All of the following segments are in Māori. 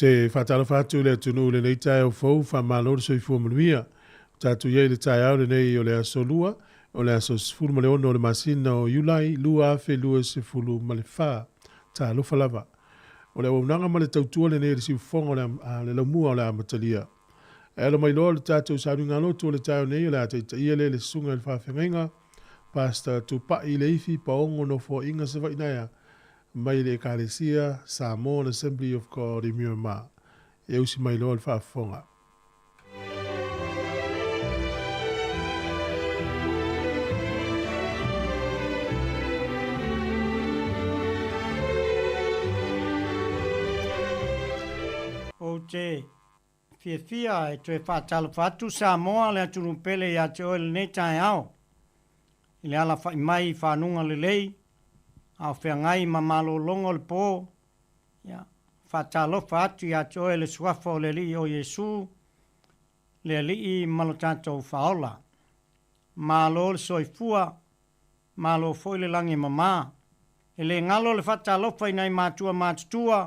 te whatala whātu le tunu le nei tae o fau whamalo le soifua manuia. Tātu iei le tae au le nei o le aso lua, o le aso sifuru male ono o le masina o Iulai, lua afe lua sifuru male wha, tā lufa lava. O le waunanga male tautua le nei le siufonga le laumua o le amatalia. E alo mai loa le tātou saru ngā lotu o le tae o nei o le ata ia le sunga le whawhenga, pasta tupai le ifi pa ongo no fo inga sa vainaya, mai le Ekalesia, Sāmoa, Assembly of God i Myanmar. E usi mai loa le whaafonga. O te fia e tue whaatala whatu Sāmoa le aturumpele ia te oele nei tae ao. I le ala whai mai whanunga le lei, au whiangai ma malo longo le pō, whaatalofa atu ia te oe le suafa o le li o Yesu, le li i malo tātou whaola. Malo le soifua, malo foi le langi mamā, e le ngalo le whaatalofa i nei mātua mātutua,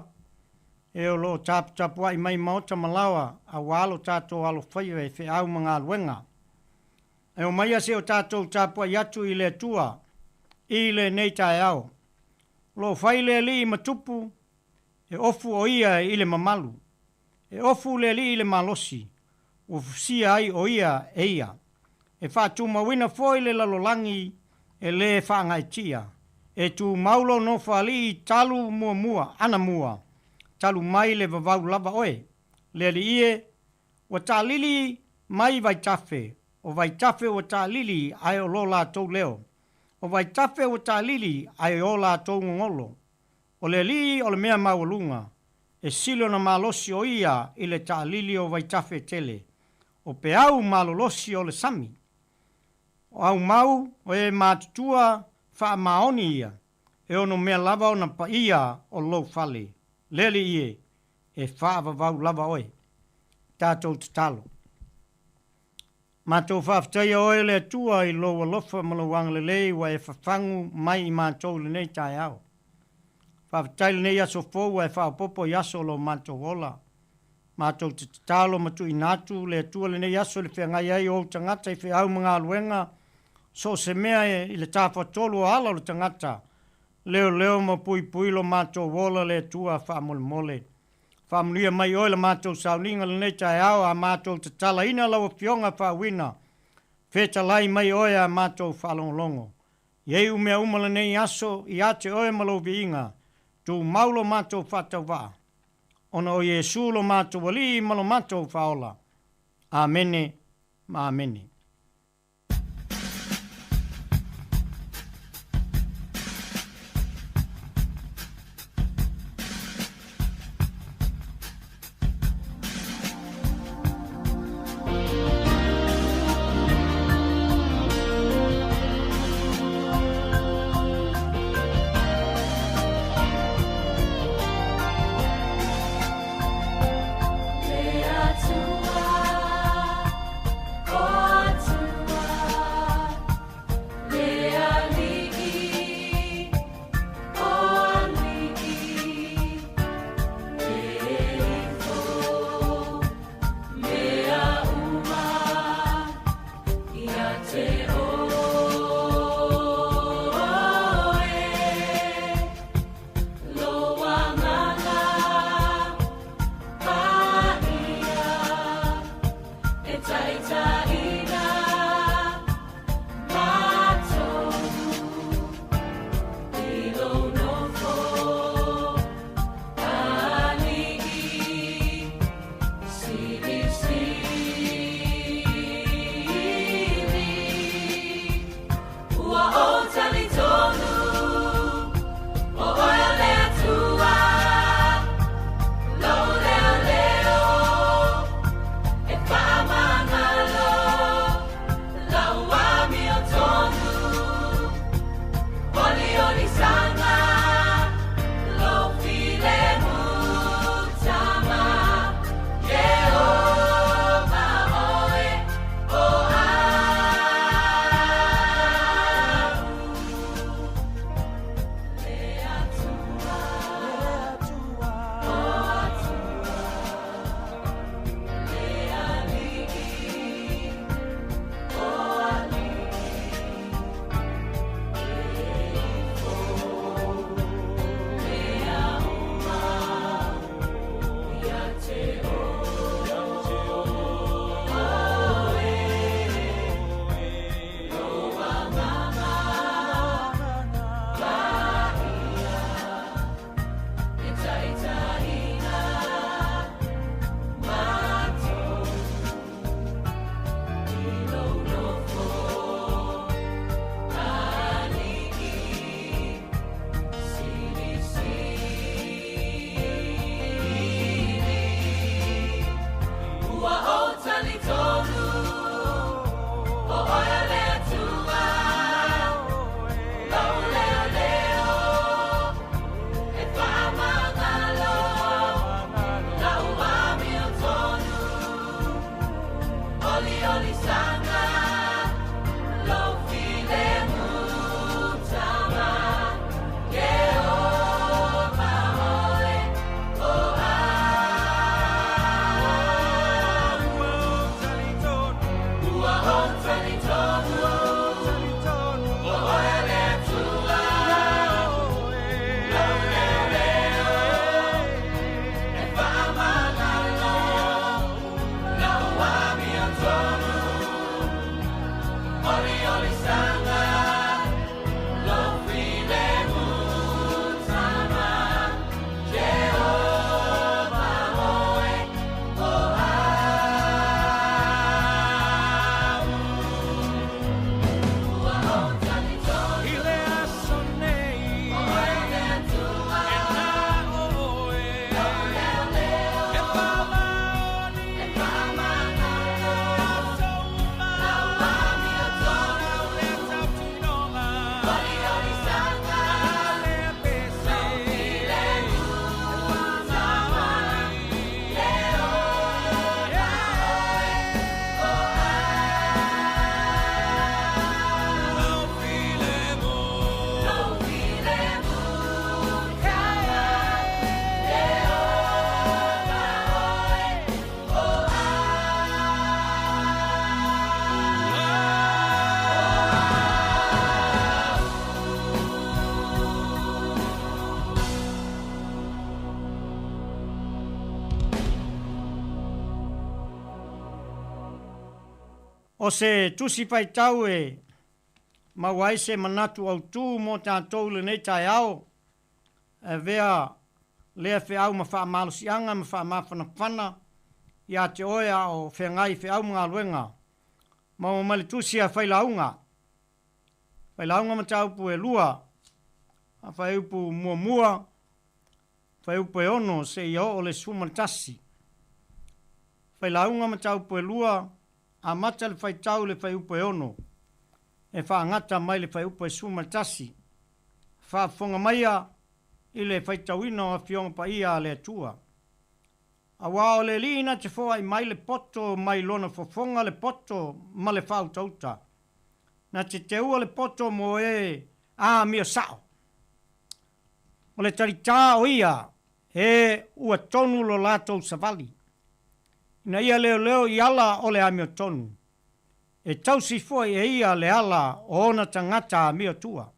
e o lo tāputapua i mai maota malawa, a walo tātou alo whaio e whi au mga luenga. E o mai ase o tātou tāpua i atu i le tua, i le nei tae au. Lo whai le li i matupu, e ofu o ia i le mamalu. E ofu le li i le malosi, o fusia ai o ia e ia. E whātu mawina foi le lalolangi, e le whaangai tia. E tu maulo no whali i talu mua, ana mua. Talu mai le vavau lava oe. Le li ie, wa tā lili mai vai tafe. O vai tafe wa tā lili ai o lo la tau leo. O vai tafe o tā lili ai o la tau ngolo. O le li o le mea mawalunga. E silo na malosi o ia i le tā lili o vai tafe tele. O pe au malolosi o le sami. O au mau o e mātutua wha maoni ia. E ono mea lava o na pa ia o lou fale. Lele ie e wha vau lava oe. Tātou te talo. Mātou whaftaia oe le tua i loa lofa malawang le lei wa e whawhangu mai i mātou le nei tae au. Whaftaia le nei aso fōu e whaopopo i aso lo mātou ola. Mātou te talo matu i nātu le tua le nei aso le whiangai ai o tangata i whiau mga luenga. So se mea i le tāwha tolu o ala o tangata. Leo ma pui lo mātou ola le tua whaamole mole. Whaamulia mai oe le mātou sauninga le nei tae au a mātou te tala ina lawa fionga whaawina. Wheta lai mai oe a mātou whaalongolongo. Iei umea umala nei aso i ate oe malo viinga. Tu maulo mātou whatau waa. Ona o Yesu lo mātou wali malo mātou whaola. Amene, ma amene. Oh O se tusi fai tau e mawai se manatu au tū mo tātou le nei tai ao. E vea lea fe au ma wha malosianga, ma wha mawhanawhana, ia te oea o whengai fe au mga luenga. Ma mali tusi a whailaunga. Whailaunga ma taupu e lua, a whaiupu mua, whaiupu e ono se ia o le sumaltasi. Whailaunga ma taupu e lua, a mata le whaitau le whaiupu e ono. E whaangata mai le whaiupu e sumaltasi. Whaafonga maia i le whaitauina o fionga pa ia le atua. A wao le lina te fōa i mai le poto, mai lona fofonga le poto, ma le whautauta. Na te ua le poto mo e a mio sao. O le tarita o ia e ua tonu lo latou savali. Ina ia leo i ala o le a mio tonu. E tausi foi e ia le ala o ona tangata a mio tua.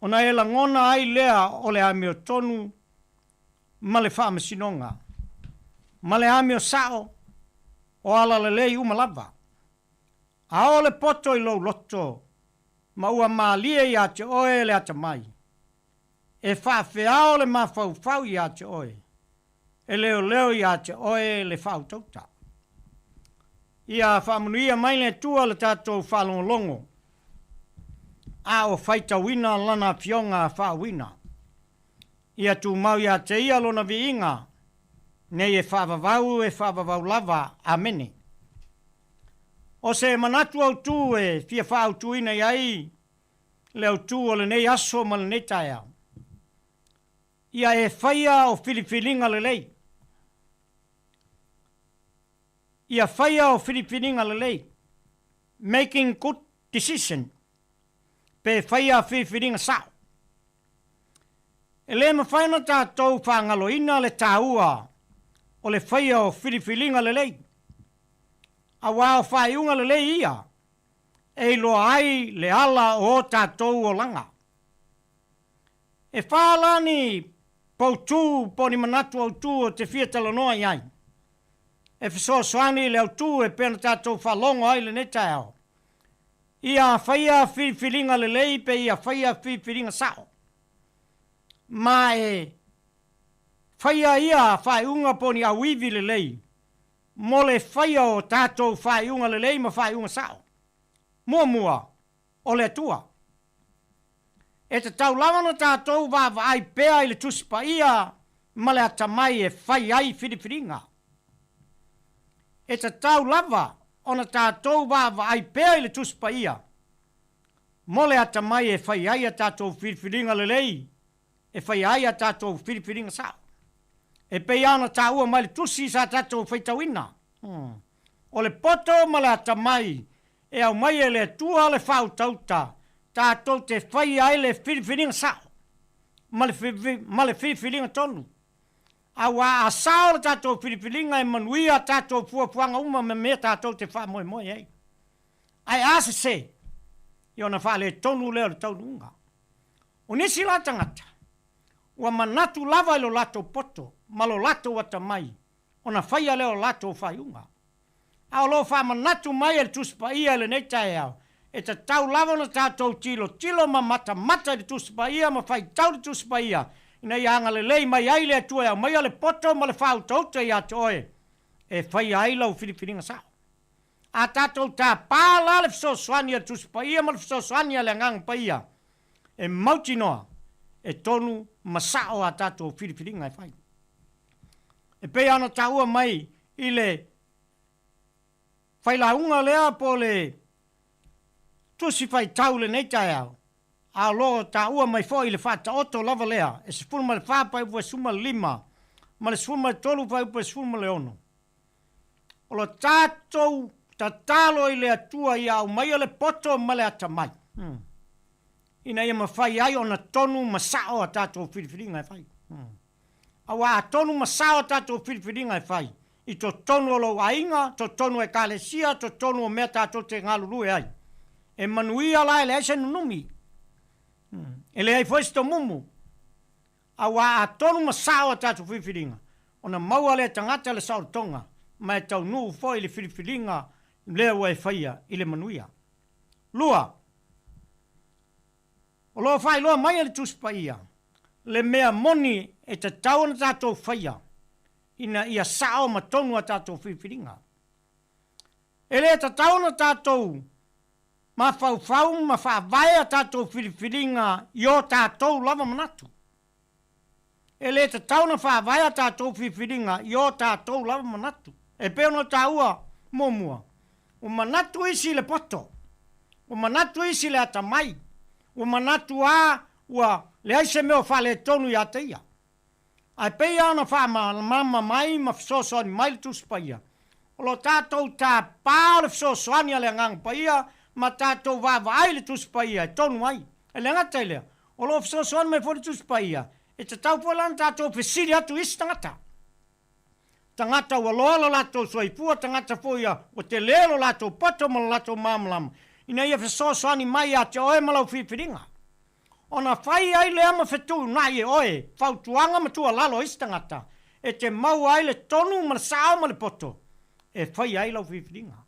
Ona e langona ai lea o le a mio tonu ma le wha masinonga. Ma le a mio sao o ala le lei umalava. A o le poto i lo loto ma ua maalie i a te oe le ata mai. E whaafeao le mawhau i a te oe. E leo i a te oe le whautauta. Ia whaamunuia mai le tua le tātou whalongolongo. A o whaitawina lana fionga whaawina. Ia tu mau i a te ia lona vi inga. Nei e whaavavau lava. Amene. O se manatu au tu e fia whaau tuina iai. Le au tu o le nei aso ma le nei taia. Ia e whaia o filifilinga le lei. Ia whaia o filifilinga le lei. Making good decision. Pe whaia filifilinga sao. E le ma whaina tātou whangaloina le tāua. O le whaia o filifilinga le lei. A wao whaiunga le lei ia. E loa ai le ala o tātou o langa. E whaalani poutu poni manatu au tu o te fia talanoa iai. E fiso soani le au tu e pena tātou whalongo ai le neta au. Ia whaia whiwhiringa le lei pe ia whaia whiwhiringa sao. Ma e whaia ia whaiunga poni au iwi le lei. Mo le whaia o tātou whaiunga le lei ma whaiunga sao. Mua o le atua. E te tau lawana tātou wawa ai pēa i le tuspa ia ma le atamai e whai ai whiriwhiringa. E te tau lava ona tātou wawa ai pēa i le tuspa ia mo le atamai e whai ai a tātou whiriwhiringa le lei e whai ai a tātou whiriwhiringa sao. E pei ana tā ua mai le tusi sa tātou whaitawina. O le poto ma le atamai e au mai e le tua le whautauta tātou te whai ai le whiriwhiringa sao. Ma le whiriwhiringa tonu. A wā a sao le tātou whiriwhiringa e manuia tātou puapuanga uma me mea tātou te wha moe moe ei. Ai ase se, i ona wha le tonu leo le taunu unga. O nisi la tangata, ua manatu lava ilo lato poto, malo lato wata mai, ona whaia leo lato whai unga. A o lo wha manatu mai e tuspa ia le neitai au, e ta tau lava na tātou tilo ma mata le tuspa ia, ma whai tau le tuspa ia, ina i anga le lei mai ai le atua au, mai ale poto ma le whau tauta ia te oe, e whai ai lau whiriwhiringa sao. A tātou tā pāla le fisosoania tuspa ia, ma le fisosoania le ngang pa ia, e mauti noa, e tonu masao a tātou whiriwhiringa e whai. E pe ana tā ua mai i le whailaunga lea po le tusi whai tau le neitai au. A lo tā ua mai fo i le whata oto lava lea. E se fuma le whāpai ua suma lima. Ma le suma le tolu whai ua suma le ono. O lo tātou ta talo i le atua i au mai o le poto ma le atamai. Ina ia ma whai ai o na tonu masao a tātou whiriwhiringa e whai. Awa a tonu masao a tātou whiriwhiringa e whai. I to tonu o lo ainga, to tonu e kalesia, to tonu o mea tātou te ngaluru e ai. E manuia la ele ese nunumi. Ele ai foi sto mumu. Awa a tonu masao a tātou whiriwhiringa. Ona maua le tangata le sautonga. Mai tau nuu foi le whiriwhiringa lea ua e whaia i le manuia. Lua, o loa whai loa mai le tuspa ia, le mea moni e te tau na tātou whaia, ina ia sao ma tonu a tātou whiwhiringa. E le te tau na tātou ma whau ma whaavai a tātou whiwhiringa i o tātou lava manatu. E le te tau na whaavai a tātou whiwhiringa i o tātou lava manatu. E peo no tāua mōmua. O manatu isi le poto. O manatu isi le atamai. O manatu a ua le aise meo whale tonu i ateia. Ai pei ana wha mama mai ma fisosoani mai le tuspaia. O lo tātou tā pā le fisosoani ale ngang paia ma tātou vava ai le tuspaia e tonu ai. E le ngata lea. O lo fisosoani mai fo le tuspaia. E te tau polan tātou pesiri atu isi tangata. Tangata ua loalo lato soifua, tangata foia o te lelo lato pato ma lato mamlama. Ina ia fisosoani mai a te oe malau whiwhiringa. Ona whai ai le ama whetu nai e oe, whautuanga matua lalo istangata. E te mau ai le tonu ma le sao ma le poto. E whai ai lau whiwhiringa.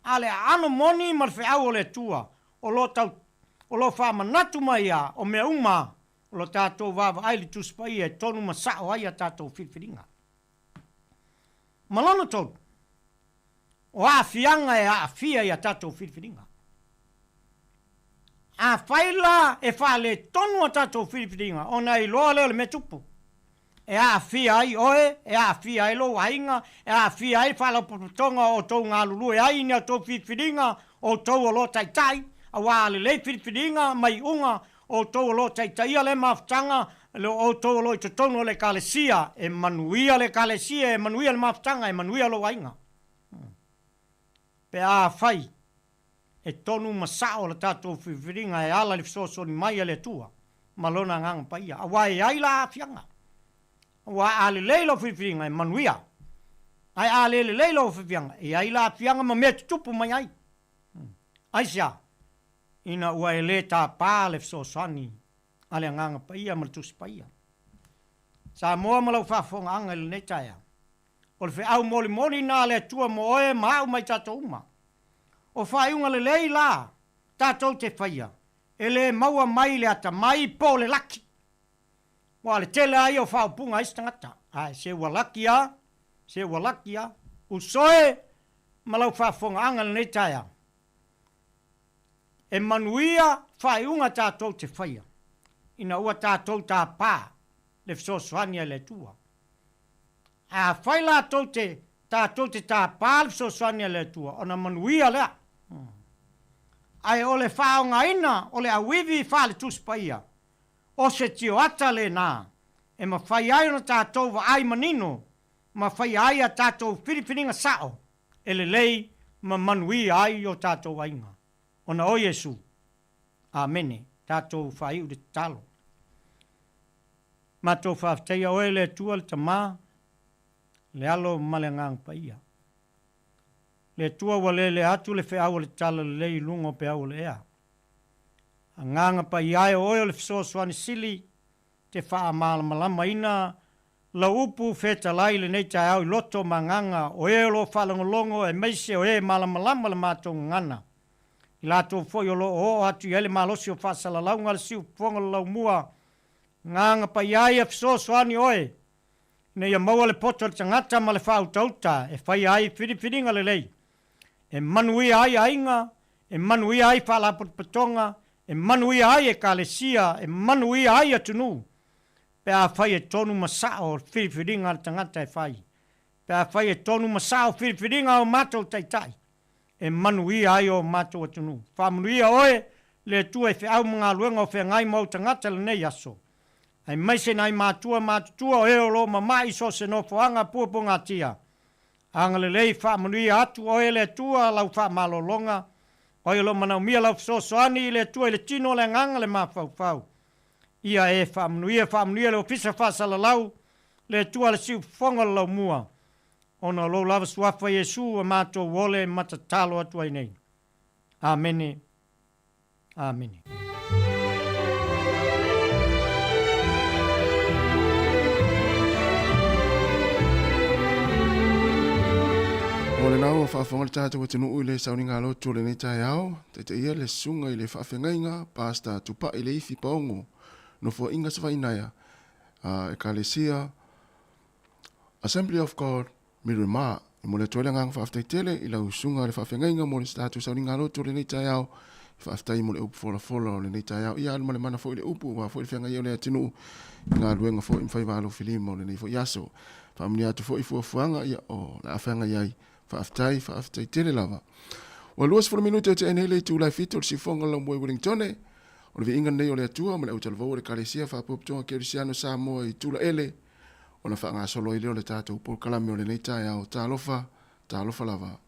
Ale ano moni ma le whiau o le tua. O lo wha manatu mai a, o mea uma. O lo tātou vava ai le tuspai e tonu ma sao ai a tātou whiwhiringa. Malano tonu. O a fianga e a fia i a tātou whiwhiringa. A whaila e whale tonu a tātou whiwhiringa. O nei loa leo le me tupu. E a fia ai oe, e a fia ai lo ainga, e a fia ai whala popotonga o tau ngā lulu e ai ni a tau whiwhiringa o tau o lo taitai. A wā le le whiwhiringa mai unga o tau o lo taitai a le maftanga o tau o lo i tonu o le kalesia. E manuia le kalesia, e manuia le maftanga, e manuia lo ainga. Pe a whai. E tonu masao le tātou whiwhiringa e ala le fisosoni mai a le tua. Malona ngang paia. A wai ai la fianga. A wai ale leilo whiwhiringa e manuia. Ai ale leilo whiwhiringa. E ai la fianga ma mea tupu mai ai. Ai sia. Ina ua e le tā pā le fisosoni. Ale ngang paia ma le tusi paia. Sāmoa malau whafonga anga le netaia. O le whiau moli moli nā le tua mo oe ma au mai tātou uma. O whaiunga le lei la, tātou te whaia. E le maua mai le ata mai po le laki. Wa le tele ai o whaupunga istangata. Ai, se ua laki a. Usoe, malau whafonga anga le netaia. E manuia whaiunga tātou te whaia. Ina ua tātou tā pā, le fisosoania le tua. A whaila tātou te tā pā le fisosoania le tua. Ona manuia lea. Ai o le whaonga ina, o le awiwi whale tuspaia. O se tio ata le nā. E ma whai ai ona tātou wa ai manino. Ma whai ai a tātou whiriwhiringa sao. E le lei ma manui ai o tātou ainga. Ona o Yesu. Amene. Tātou whai u le talo. Ma tō whafteia oe le tua le tamā. Le alo male ngang paia. Le tua wa le atu le whiau le tala le lei lungo pe au le ea. A nganga pa iai o le fisosoani sili te wha malama ina la upu feta lai le nei tai au i loto ma nganga o e lo whalangolongo e meise o e malama le mātou ngana. I lato foi o lo o atu i ele malosi o whasala launga le siu ponga lau mua nganga pa iai a fisosoani oe. Ne ia maua le poto le tangata ma le whau tauta e whai ai whiriwhiringa le lei. E manui ai ainga, e manui ai whalapotonga, e manui ai e kalesia, e manui ai atunu. Pe a whai e tonu masao whiriwhiringa le tangata e whai. Pe a whai e tonu masao whiriwhiringa o mātou taitai. E manui ai o mātou atunu. Whamanui oe le tua e whiau mga luenga o whengai mau tangata le nei aso. Ai maise nai mātua o eo lo mamai so se no foanga puapunga tia. Anga le lei whamanui atu o le tua lau whamalolonga. O lo manau mia lau fisosoani le tua le tino le nganga le mawhau. Ia e whamanui le ofisa whasala lau le tua le siu fonga lau mua. Ona lo lava suafa Yesu a mātou wole matatalo atu ai nei. Amene. Amene. O le nao whaafonga le tātou tinu ui le sauninga lotu le nei tai au, te ia le sunga i le whaafengainga, pasta tupa i le ifi paongo, no fo inga sa whainaia, Ecclesia, Assembly of God, Mirima, i mo le toile ngang whaaftai tele, i lau sunga le whaafengainga mo le tātou sauninga lotu le nei tai au, whaaftai mo le upu fola le nei tai au, ia aluma le mana fo i le upu, wa fo i whenga iau le atinu, ngā luenga fo i mwhai walo filimo le nei fo yaso, whaamuni atu fo i fuafuanga ia o la awhenga iai, whaaftai tele lava. O luas 4 minute o te enele tu lai fito si fonga la moi Wellingtone. O le inga nei o le atua ma le utal vau le Kalesia whaapoptonga Kerisiano Sāmoa i tula ele. O na whaanga solo i leo le tātou por kalami o le nei tai au tālofa lava.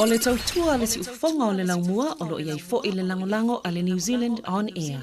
O le tautua le si ufonga o le laumua o lo iai fo i le langolango a le New Zealand On Air.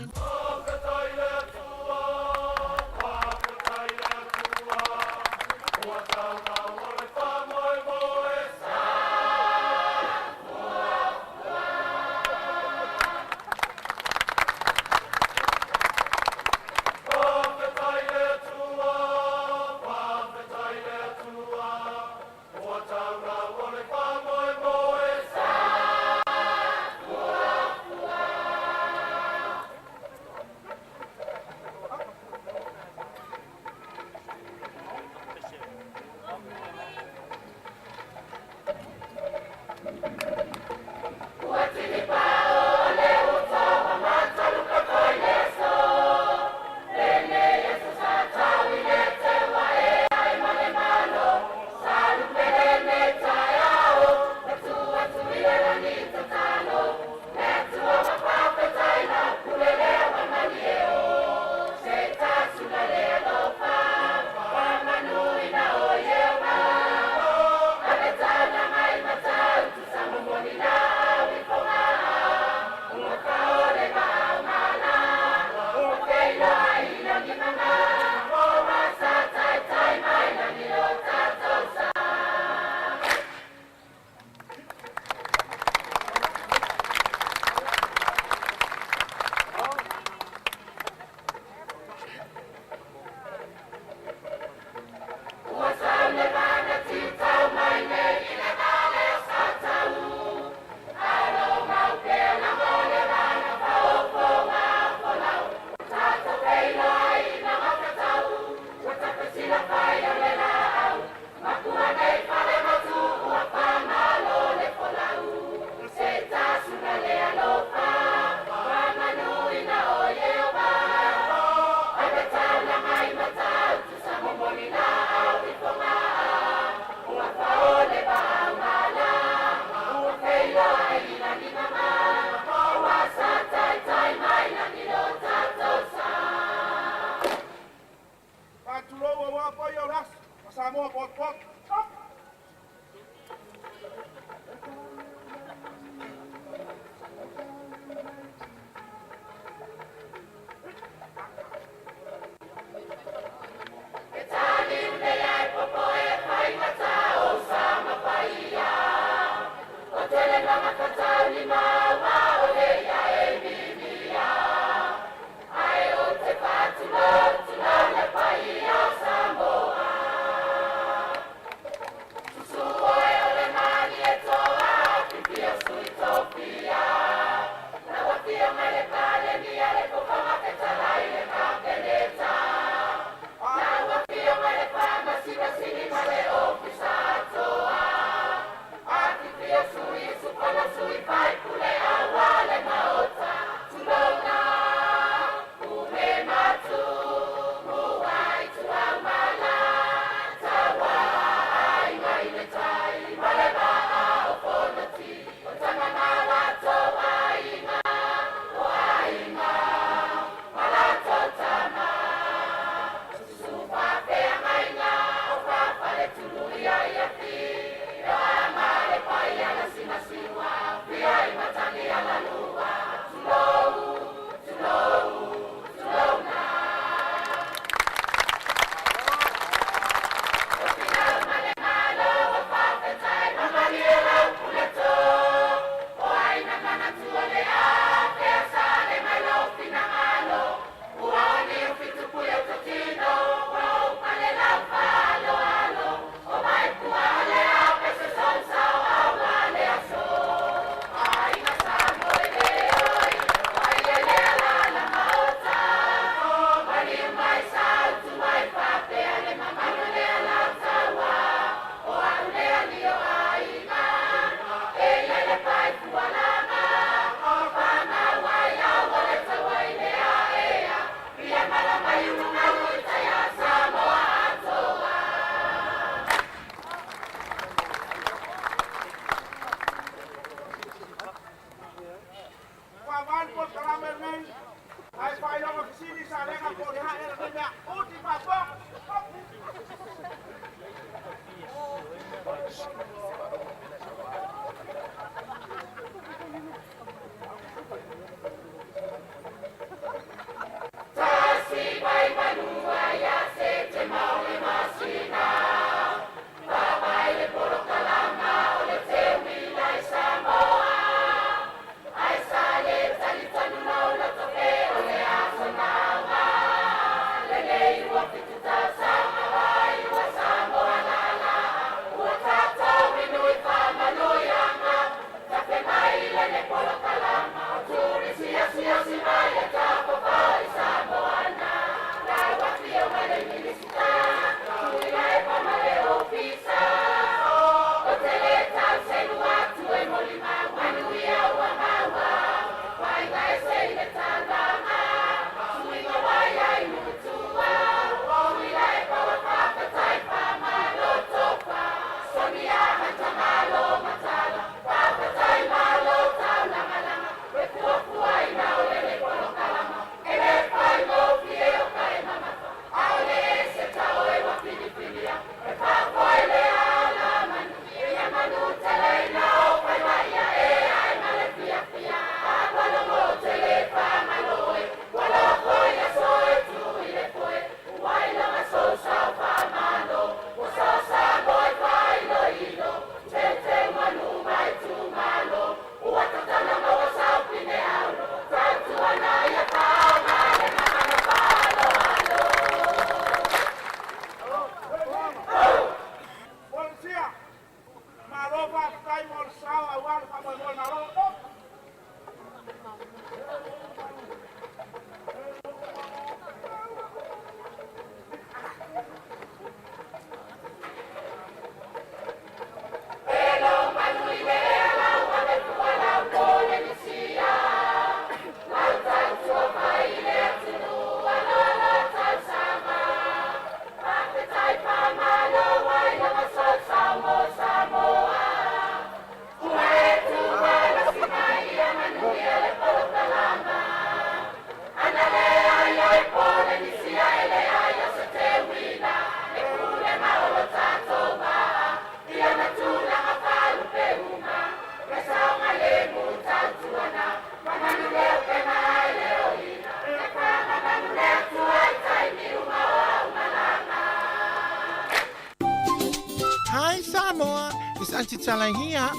Santi Talahia.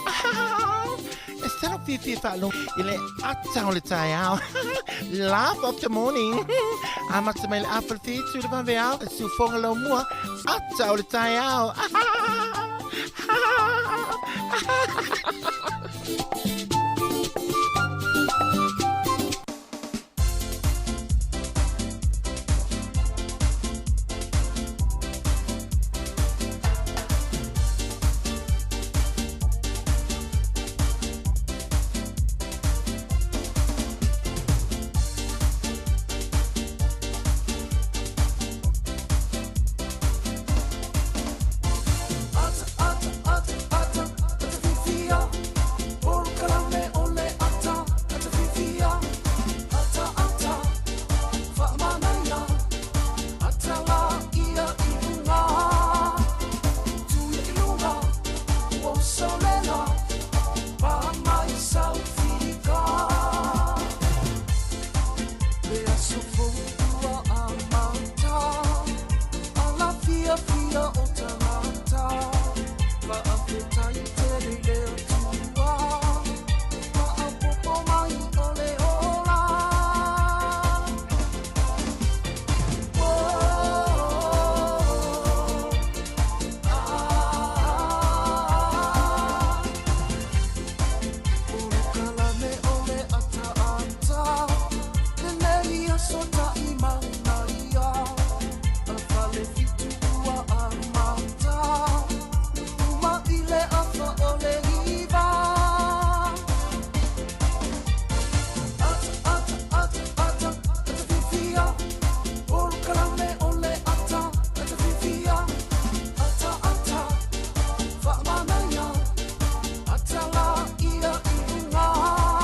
Instead of Fifi Falo, il est attends le taillao. Laugh of the morning. I'm at my apple feet to the Vanveal, so for a little more. Attends le taillao.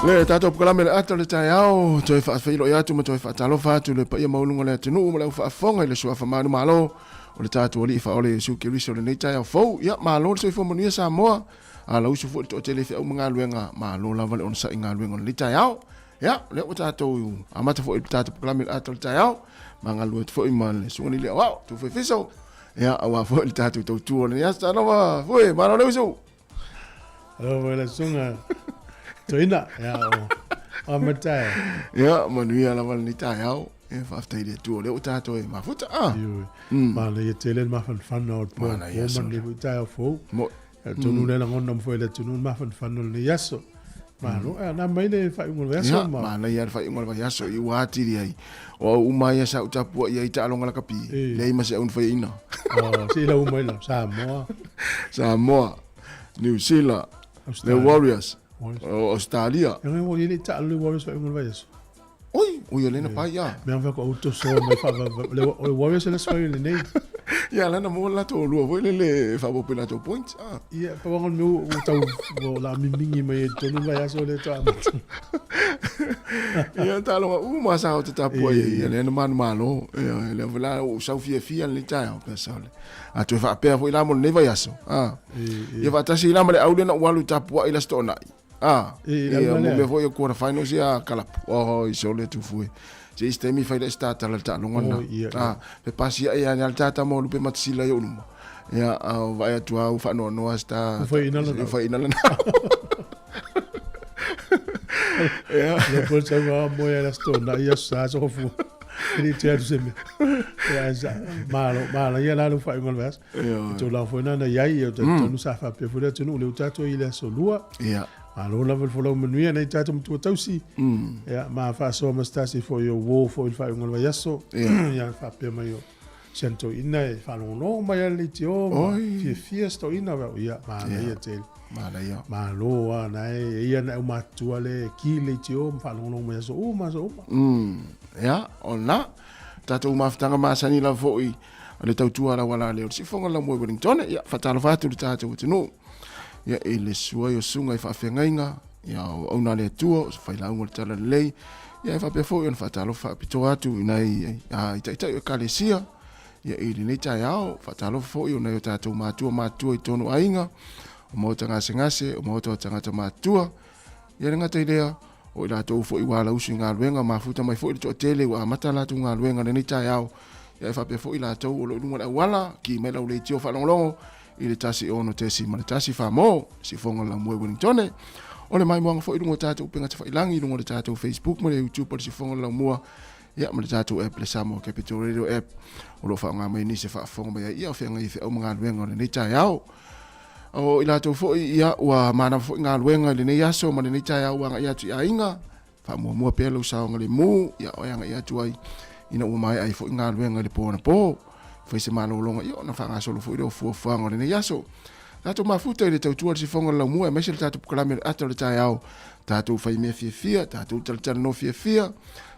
Le tato programa le ata le tai au toi fa filo ya tu mo toi fa talo fa tu le pa ia maulunga le tunu mo le fa fonga le sua fa manu malo o le tato oli fa ole su ke riso le nei tai au fo ya malo so fo mo ni Sāmoa ala usu fo to tele fe au mga luenga malo la vale on sa inga luenga le tai au ya le o tato amata fo le tato programa le ata le tai au manga lu fo i man le su ni le wow tu fo fiso ya awa fo le tato to tu le ya sta no va fo malo le usu le sunga Toina, ya o matai. Ya, manuia la val ni tai au. E fa after ile tu le utato e mafuta. Ma le tele ma fan no po. Mo man le tai au fo. Mo tonu le ngona mo foi le tonu ma fan no le yaso. Ma no na mai le fa ngol yaso ma. Ma le ya fa ngol yaso i wati ri ai. O uma ya sa utapu ia ita longa la kapi. Le ma se un foi ina. Si la uma la Sāmoa. Sāmoa. New Zealand. The Warriors. Australia. Yang mo yini ta lu Warriors fa ngol vayas. Oi, o yelena pa ya. Me ava ko auto so me fa le Warriors le swa le nei. Ya lana mo la to lu vo le fa bo pela to points. Ya pa ngol me o tau la mingi me to nu vayas o le ta. Ya ta lo ma sa o ta po ya le man malo. Ya le vola o sa fia le ta o pesale. A to fa pe vo la mo ne vayas. Ya va ta si la ma le au na walu ta po ila sto na. Mo me foi o quarter finals ya kala. Oh, iso le tu fui. Se istemi fai le stata la ta longa. Pe pasi ya ni alta mo lu pe matsila yo no. Ya vai tu au fa no sta. Foi ina la. Ya. Le por sa mo ya sto na ya sa so fu. Ele tinha de ser malo ia lá no fai ngol vas to la foi na ia ia to no sa fa pe foi to no le tato ile so lua ya malo la vol menu na tato to tausi ya ma fa so ma sta si foi o wo foi fai ngol vas so ya fa pe ma yo sento ina e fa no ma ya le tio fiesta ina va ia ma ia tel malo na ia na uma tua le ki le tio fa no ma so ya ona tato maftanga masani la foi le tautua la wala le si fonga la mo Wellington ya fatalo fatu le tato tunu ya ele sua yo sunga fa fengainga ya ona le tuo fa la ngol tala le ya fa pe foi on fatalo fa pito atu inai ita kalesia ya ele ne ta ya fatalo foi ona yo tato matua i tonu ainga mo tanga sengase mo to tanga matua ya ngata idea o la to fo igual au singa luenga mafuta mai fo to tele wa matala tu nga luenga ni ta yao ya fa pe fo ila to lo lunga wala ki me lo le tio fa longo i le tasi ono tesi ma le tasi Sāmoa si fonga la mua Wellington o le mai moanga fo i lungo tātou penga te whailangi lungo le tātou Facebook ma le YouTube si fonga la mua ia ma le tātou app le Sāmoa Capital Radio app o lo wha ngā mai ni se whaafonga mai ia o whianga i whia o mga luenga o le nei tai au o i lātou fo i ia ua mana fo i ngā luenga le nei aso ma le nei tai au wanga ia tu i ainga wha mua pēlo saonga le mū ia o anga ia tu ai ina ua mai ai fo i ngā luenga le pōna pō fai se malo longa ia na wha ngā solo fo i reo fuafuanga le nei aso tātou mafuta i le tautua si fonga la mua e mese le tātou pukalame ato le tai au tātou fai mea fia tātou talatala no fia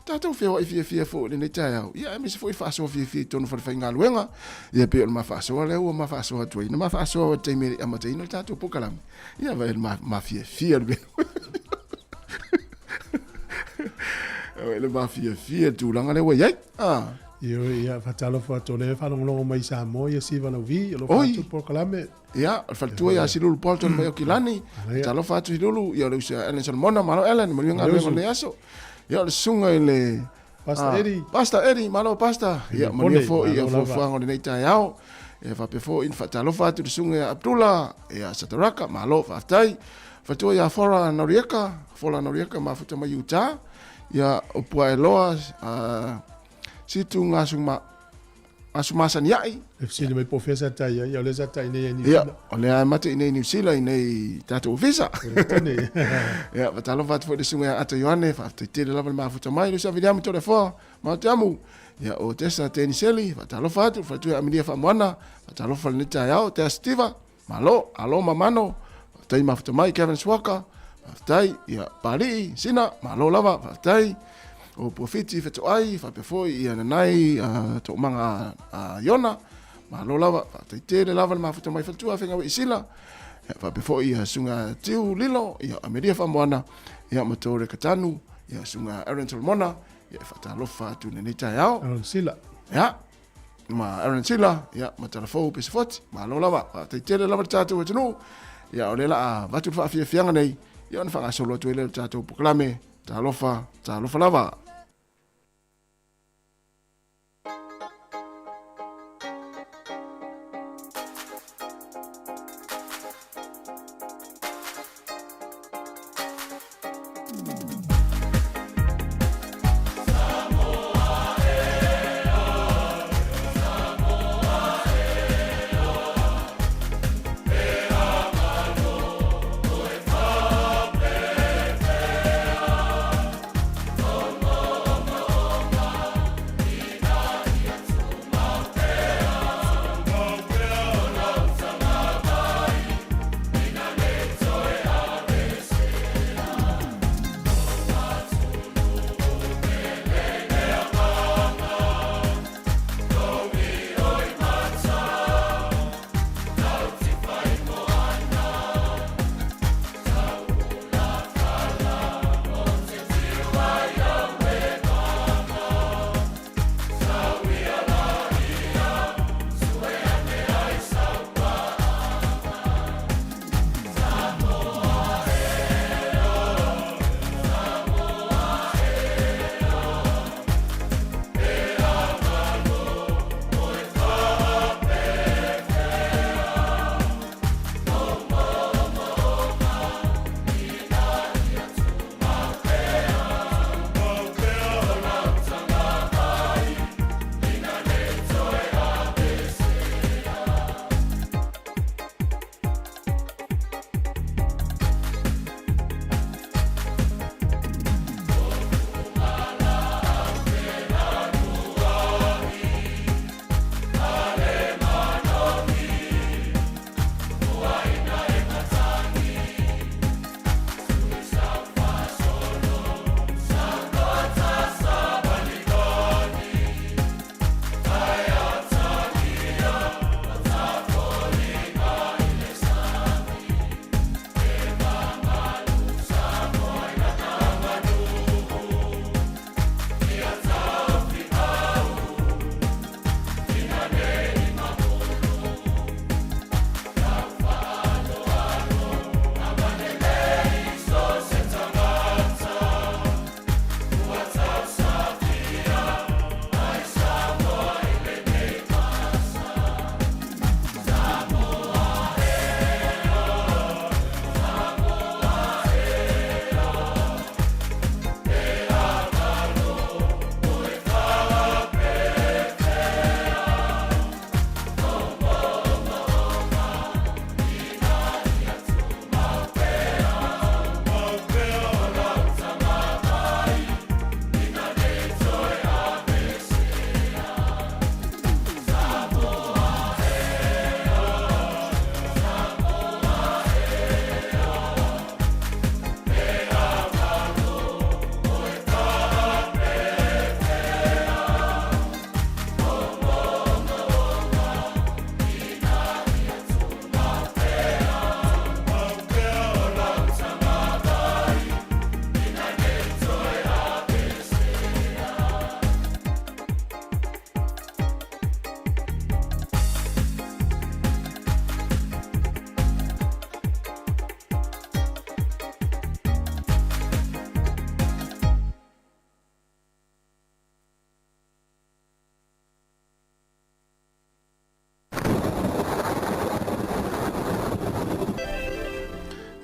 tātou whia wai fia fo le nei tai au ia e mese fo i whaasoa fia tonu whare whai ngā luenga ia pe o ma whaasoa leo ma whaasoa tuai na ma whaasoa wa teimere ama teina le tātou pukalame ia vai ma fia le le ma fia tūlanga le wai ai ia fatalofa tole falongolongo mai Sāmoa ia siva na uvi lo fatu pokalame ia fatua ia silulu Paulton mai o kilani talofa atu silulu ia le usia Ellen Mona malo Ellen mo nga le aso ia le sunga ile Pasta Eri malo pasta ia mo fo ia fo fango le nei au e fa pe fo in fatalofa atu sunga Abdullah ia Sataraka malo fatai fatua ia fora norieka ma futa mai Utah ia o puailoa situ ngasumasa niai e fsile mai professor tai ia le za tai nei ni ia o le mate nei New Zealand nei tatu visa ia batalo vat fo de sunga ata Yohane fa te lava ma futa mai le sa vidiamo to le fo ma tamu ia o tesa teniseli batalo fatu fatu a milia fa mwana batalo fa le tai au te Steva malo alo mamano tai ma futa mai Kevin Swaka tai ia pari sina malo lava tai o profiti fetu ai fa pe foi ia nai to manga Yona ma lo lava fa te lava ma futa mai fetu a fenga isila fa pe foi ia sunga tiu lilo ia ameria fa moana ia motore katanu ia sunga Aaron Mona ia fa ta lo fa tu nei tai au sila ia ma Aaron Sila ia ma telefo pe fot ma lo lava fa te lava tatu tunu ia o le la va tu fa fianga nei ia na fa solo tu le tatu proclame ta lo fa lava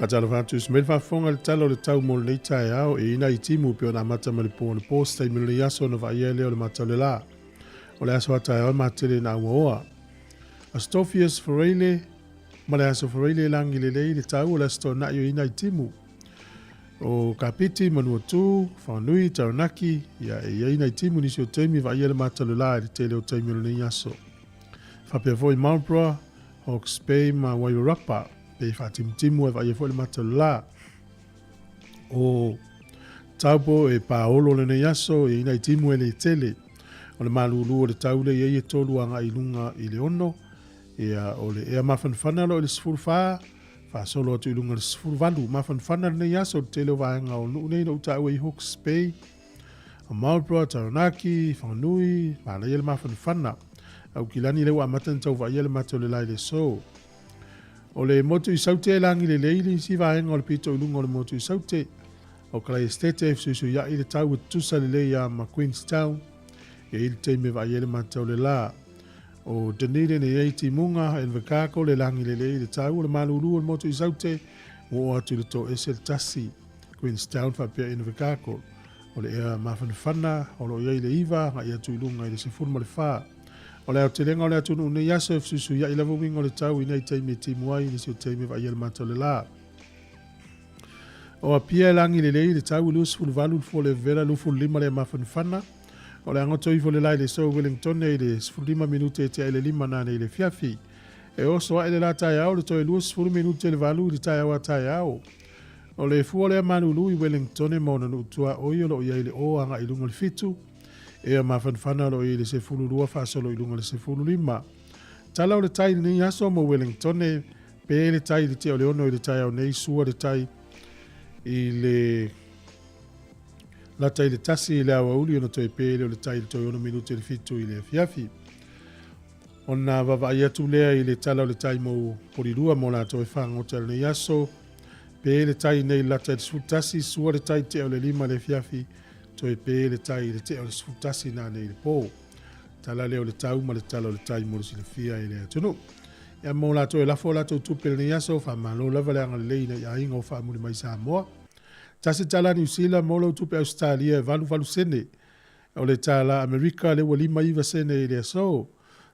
Patalo fatu smel fa fonga le talo le tau mo le tai ao e ina i timu pe ona mata ma le po le posta i me le yaso no va ia le o le mata le la. O le aso tai o matele na uoa. Astofius Ferreile, ma le aso Ferreile langi le tau o le asto na io ina i timu. O kapiti manua tu, whanui, taranaki, ia e ina i timu nisi o teimi va ia le mata le la e tele o teimi o le yaso. Whapea foi Marlborough, Hawke's Bay ma Wairarapa, pe whatimtimu e va ia foi le mata le la. O taupo e paolo le yaso e ina i timu e le tele. O le malulu o le taule e e tolu anga i lunga i le ono. Ia o le ea mawhanwhana lo i le sifurwha. Wha solo atu i lunga le sifurwalu. Mawhanwhana le yaso o tele o vaenga o nune no utau e Hawke's Bay. O Marlborough, Taranaki, Whanui, pala ia le mawhanwhana. Au kilani le wa matan tau va ia le mato le lai le so. O le motu i saute langi le leili si vaenga o le pito i lunga o le motu i saute. O kalai estete e fsusu ia i le tau e tusa le leia ma Queenstown. E il teime va ia le mato le la. O Dunedin ne eiti munga en vakako le langi le le tau le malulu o moto i saute o atu le to ese tasi Queenstown fa pia en vakako o le ea mawhanwhana o lo iei le iwa nga i atu ilunga i le sifurma le wha o le au te lenga o le atu nu ne yaso e fsusu ia i lawa winga o le tau i nei teime timuai i le sio teime va ia le mato le la o a pia langi le tau lu sifuru valu fo le vera lu fu lima le mawhanwhana o le angoto i fo le lai le so Wellington e le 5 minute te ele lima nane i le fiafi. E oso a ele la tai au le toi lua 5 minute le valu i le tai au a tai au. O le fua le manulu i Wellington e mauna nutua o i o lo i ele o anga i lunga le fitu. E a mawhanwhana lo i le se fulu lua whaasolo i lunga le se fulu lima. Tala o le tai ni aso mo Wellington e pe le tai le te o le ono i le tai au nei sua le tai i le... La tai le tasi le awa uli ono toi pele o le tai le toi ono minute le fitu i le fiafi. Ona wawa i atu lea i le tala o le tai mo porirua mo la toi whanga o tala nei aso. Pele tai nei la tai le sfutasi sua le tai te o le lima le fiafi. Toi pele tai le te o le sfutasi na nei le po. Tala leo le tau ma le tala o le tai mo le si le fia i le atunu. Ia mo la toi lafo la toi tupele nei aso wha malo lava le anga le leina i a inga o wha muli mai Sāmoa. Tasi tala New Zealand mo lo tupe Australia e valu sene. O le tala Amerika le walima iwa sene i le so.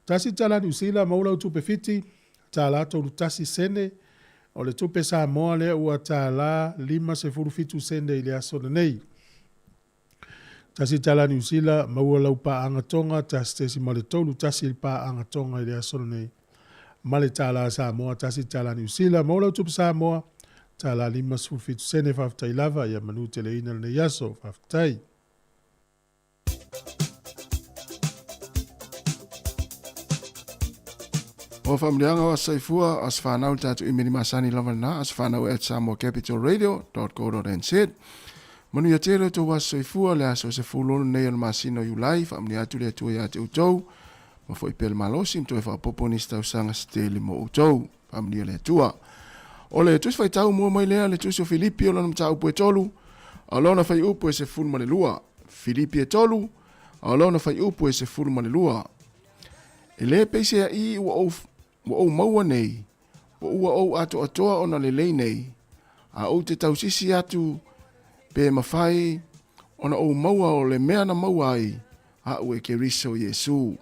Tasi tala New Zealand mo lo tupe fiti. Tala tolu tasi sene. O le tupe Sāmoa le ua tala lima se furu fitu sene i le aso nei. Tasi tala New Zealand maua lau pa angatonga. Tasi tesi ma le tolu tasi pa angatonga i le aso nei. Ma le tala Sāmoa tasi tala New Zealand mo lo tupe Sāmoa. Tala lima sufitu sene whaftai lava ia manu te leina le yaso whaftai. O whamleanga wa saifua as whanau tatu i mini masani lava na as whanau at samoacapitalradio.co.nz Manu ia tero to wa saifua le aso se fulonu nei on masino you live amni atu le atu ia te utou ma foi pel malosi mto e whapoponista usanga steli mo utou amni le atua. O le tusi fai tau mua mai lea le tusi o Filipi o lana mta upu e tolu, o lona fai upu e se fulma le lua. Filipi e tolu, o lona fai upu e se fulma le lua. E le peise a i ua ou maua nei, ua ou ato atoa ona le lei nei, a ou te tausisi atu pe mawhai, ona ou maua o le mea na maua ai, a ue ke riso Yesu.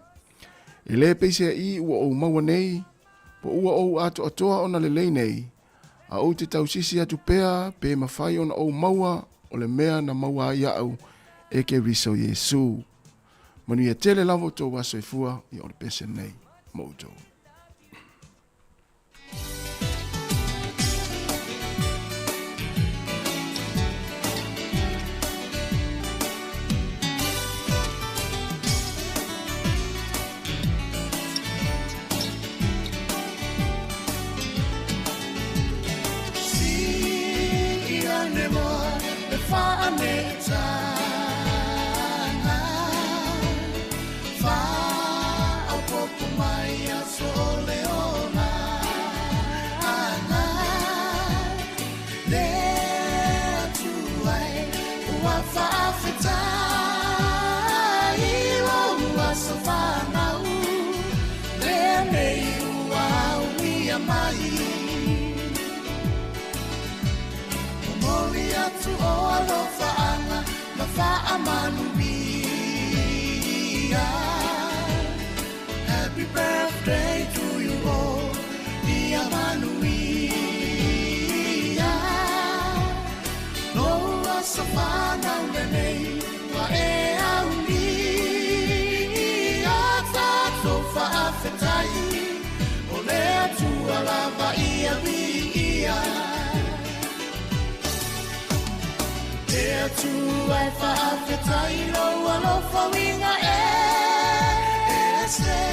E le peise a i ua ou maua nei, ua ou ato atoa ona le lei nei, a ou te tausisi atu pea pe mawhai ona ou maua o le mea na maua ai au e ke riso Yesu. Manu ia tele lavo tō waso e fua i o le pese nei moutou. tu o alofa anga ma whaamanuia. Happy birthday to you all, ia manuia. Loa sa whanau nei, wa e au ni. Ia tato whaafetai, o lea tua lava ia mi ia. Lea tua e whaafetai, loa lofa winga e se.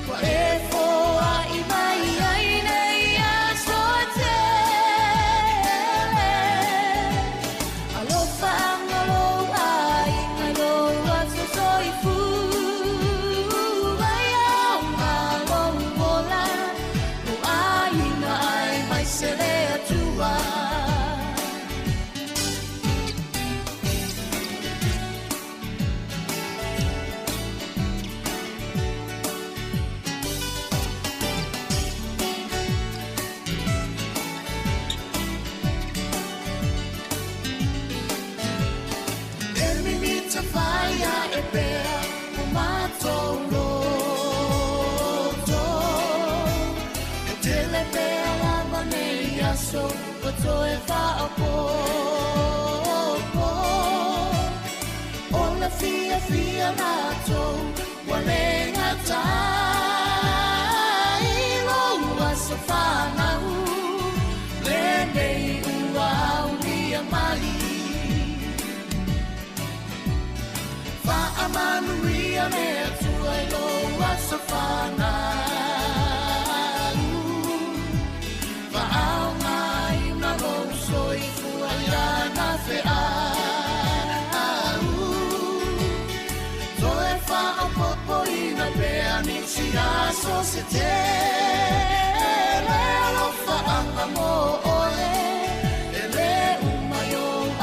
Wa e foa i mai ai nei a soatele. Alofa anga loa inga loa so soifu. Ai au ngā longola, o aina ai mai se lea tua. Whaia e pēa o mātou loto. E tele pēa lama nei aso, o toe whaopopo. O la fia fia mātou, wa lenga tai. Loa sa whanau, le nei ua au lia mai. Whaamanuia mea tua i loa sa whanau. Whaao ngai na rou soifua i ana wheau. Toe whaopopo i na pēa ni si aso se te. Lea lofa anga mo ole, e le umayo a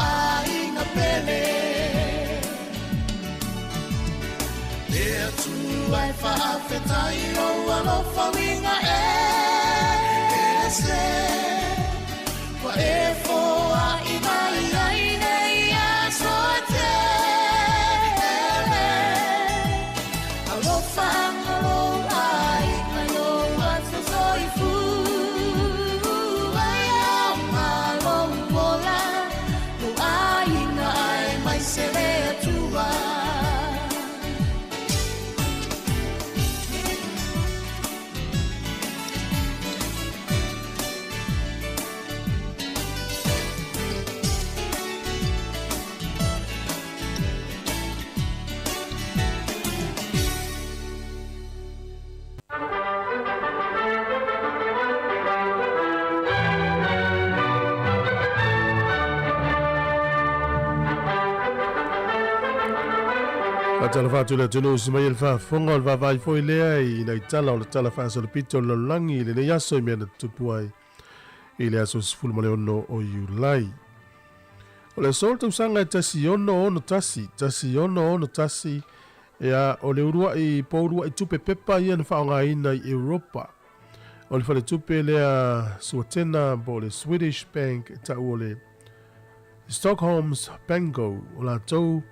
ina pele. Lea tua e whaafetai loa lofa winga e se. Wa e foa i mai ai nei a soatele. Alofa anga loa inga loa so soifu. Ai au ngā longola, o aina ai mai se lea tua. Tala whātu le tunu mai el whaafonga o whawai foi lea i nei tala o le tala whaasala pito le langi i le nei aso i mea na tupu ai i le aso sifulu ma le ono o Iulai. O le sol tau sanga e tasi ono tasi ea o le urua i pōrua i tupe pepa ia na whaonga ina i Europa. O le whale tupe lea suatena bo le Swedish Bank e tau o le Stockholm's Bango o la tau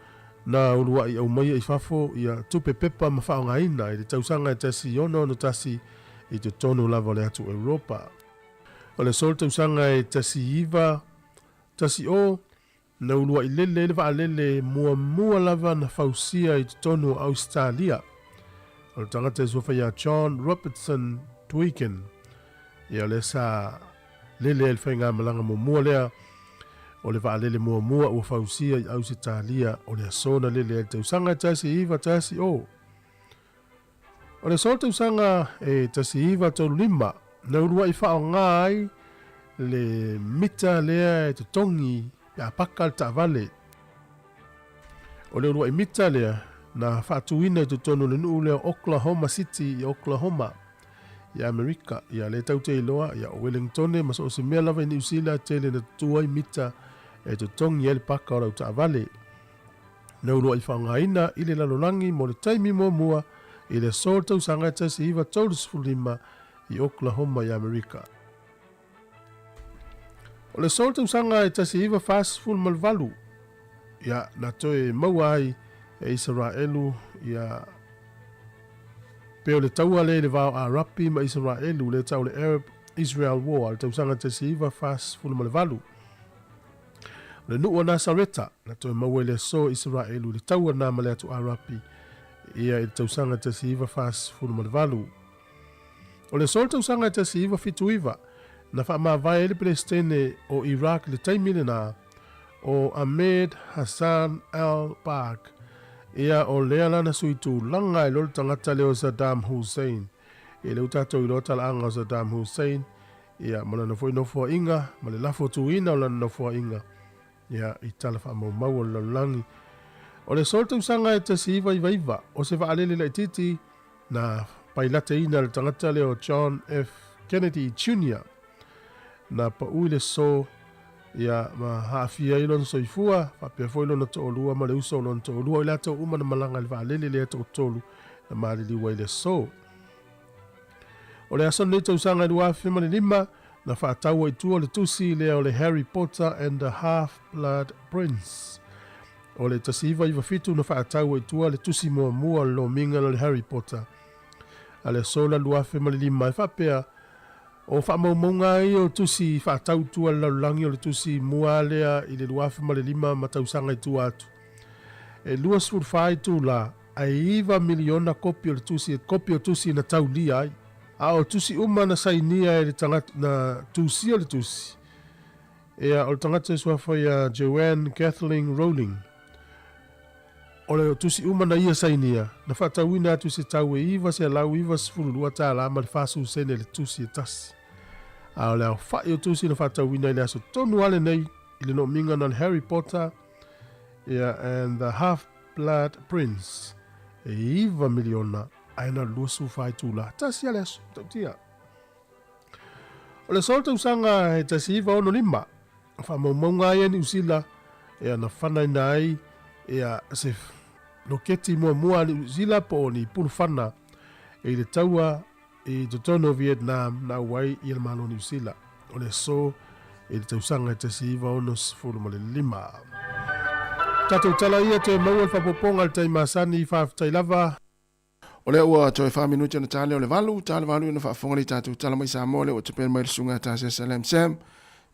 na urua i au mai i fafo ia tupe pepa ma whaonga ina i le tausanga e tasi ono tasi i te tonu lava le atu Europa. O le sol tausanga e tasi iwa, tasi o, na urua i lele wa lele mua lava na fausia i te tonu Australia. O le tangata e sofa ia John Robertson Twiken. Ia le sa lele el whainga malanga mua lea o le wa lele mua ua fausia i Australia o le asona lele el tausanga e tasi iwa tasi o. O le sol tausanga e tasi iwa tau lima na urua i whao ngai le mita lea e te tongi a pakal ta vale. O le urua i mita lea na whaatuina i te tonu le nuu lea Oklahoma City i Oklahoma i Amerika. Ia le taute i loa ia o Wellington ma so se mea lava i New Zealand tele na tua i mita e te tongi e le paka o rau ta vale. Na urua i whao ngaina i le lalolangi mo le taimi mua i le sol tau sanga tasi iwa taurus fulima i Oklahoma i Amerika. O le sol tausanga e tasi iwa fast full malvalu. Ia na toe maua ai e Israelu ia peo le taua le vao a rapi ma Israelu le tau le Arab Israel War le tausanga tasi iwa fast full malvalu. Le nuu o Nasareta na toe maua le so Israelu le taua na male atu a rapi ia i tausanga tasi iwa fast full malvalu. O le sol tausanga tasi iwa fitu iwa na wha maa vai ele Palestine o Iraq le taimile na o Ahmed Hassan al-Baq ia o lea lana suitu langa i lolo tangata leo Saddam Hussein e leo tato i lota la anga o Saddam Hussein ia mana na foi nofua inga ma le lafo tuina o lana nofua inga ia i tala wha mau mau o lalangi o le solta usanga e tasi iwa iwa iwa o se wa alele la titi na pailate ina le tangata leo John F. Kennedy Jr. na pa ui le so ia ma haafia ilon soifua fa pe foi lona to olua ma le uso lona to olua ila to uma na malanga le valele le to tolu na mali li wai le so o le ason le to usanga dua fe ma le lima na fa tawa i tu le tusi le o le Harry Potter and the Half-Blood Prince o le tasiva iwa fitu na fa tawa i tu le tusi mua mua lo minga le Harry Potter ale sola dua fe ma le lima fa pe o fa maunga i o tusi fa tau tua laulangi o le tusi mua lea i le luafi ma le lima ma tausanga i tu atu. E lua sfur fai tu la ai iwa miliona kopi o le tusi, kopi o tusi na tau li ai. A o tusi uma na sainia e le tangata na tusi o le tusi. E o le tangata e suafa ia Joanne Kathleen Rowling. O le tusi uma na ia sainia. Na fa tau ina atu se tau e iwa se lau iwa sfuru lua ta la ama le fasu sene le tusi e tasi. A le au fai o tusi na fata wina ile aso tonu ale nei ile no minga na Harry Potter and the Half-Blood Prince e iwa miliona aina lusu fai tula tasi ale aso tautia o le solta usanga e tasi iwa ono lima fa maunga ia ni usila na fana ina ai se loketi mua ni usila po ni pulu fana le taua i totono Vietnam na wai i le malo New Zealand. O le so i le tausanga te si iwa ono sifuru ma le lima. Tatou tala ia te maua le whapoponga le tai masani i whaafitai lava. O le ua toi 5 minuti na tale o le valu ina whaafonga li tatou tala mai Sāmoa le o te pēr mai le sunga tāsia Salem Sam.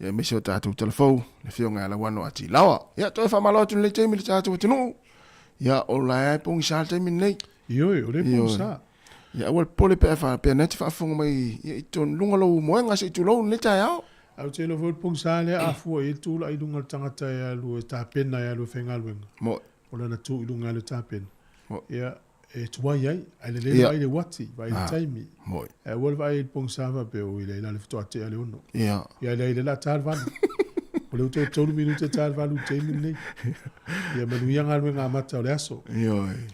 Ia mese o tatou telefou le whionga ala wano ati lawa. Ia toi whamalo atu le teimi le tatou atinu. Ia o la e pongi sa le teimi nei. Ioi, o le pongi sa. Ia wal pole pe fa pe net fa fonga mai ia ton lunga lo moenga se tu lo le tai au. Au te lo vol pong sale a fu e tu la i lunga tangata ya lu ta pena ya lu fenga luenga. Mo. O na tu i lunga le ta pen. Ia e tua ai ale le ai le wati vai taimi. Mo. E wal vai pong sava pe o ile la le fto ate ale ono. Ia. Ia le la tar van. O le to tolu minute tar van te minne. Ia manu ia ngal nga mata o le aso. Ia.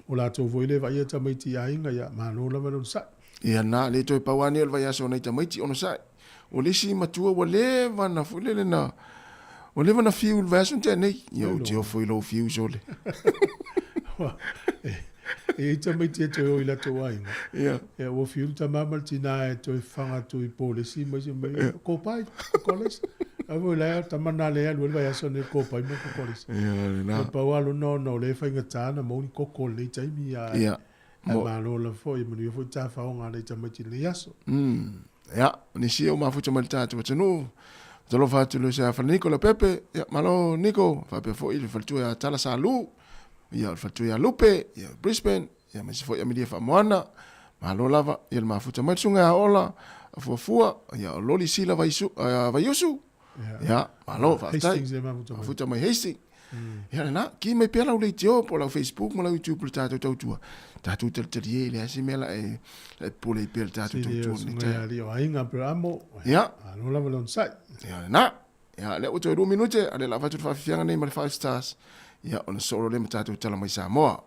O la to voile vai ta mai ti ainga ya ma no la manu sa. Ia na le to pawani o vai aso nei ta mai ti ono sa. O le si matua o le vana fulele na. O le vana fiu version te nei. Ia o te o foi lo fiu sole. E ta mai te to o ila to wai. Ia. E o fiu ta mama tina e to fanga to i polisi mai ko pai college. Avo la ta mana le alu vai aso ne ko pai mo ko college. Ia na. Pa walo no le fa nga tana mo ni ko ko le tai mi ya. Ia. Ma lo la foi mo ni fo ta fa nga le ta mai ti le aso. Ja, ni si o mafuta maltatu wat no. Zalo fatu lo sa fa Nicola Pepe, ja malo Nico, fa pe fo il fatu ya tala salu. Ya fatu ya Lupe, ya Brisbane, ya me fo ya media fa Moana. Malo lava, ya mafuta matsunga ola, fua, ya loli sila va yusu. Ja, malo fa tai. Mafuta mai Hastings. Ja na, ki me pela o le tio po la Facebook, mo la YouTube po tatu tautua. Tatu tel le asimela e po le pel tatu tautua. Ya rio ainga per amo. Ja. No la volon sai. Ja na. Ja le o 2 minute, ale la fatu fa fianga nei mal 5 stars. Ja on solo le tatu tala mai Sāmoa.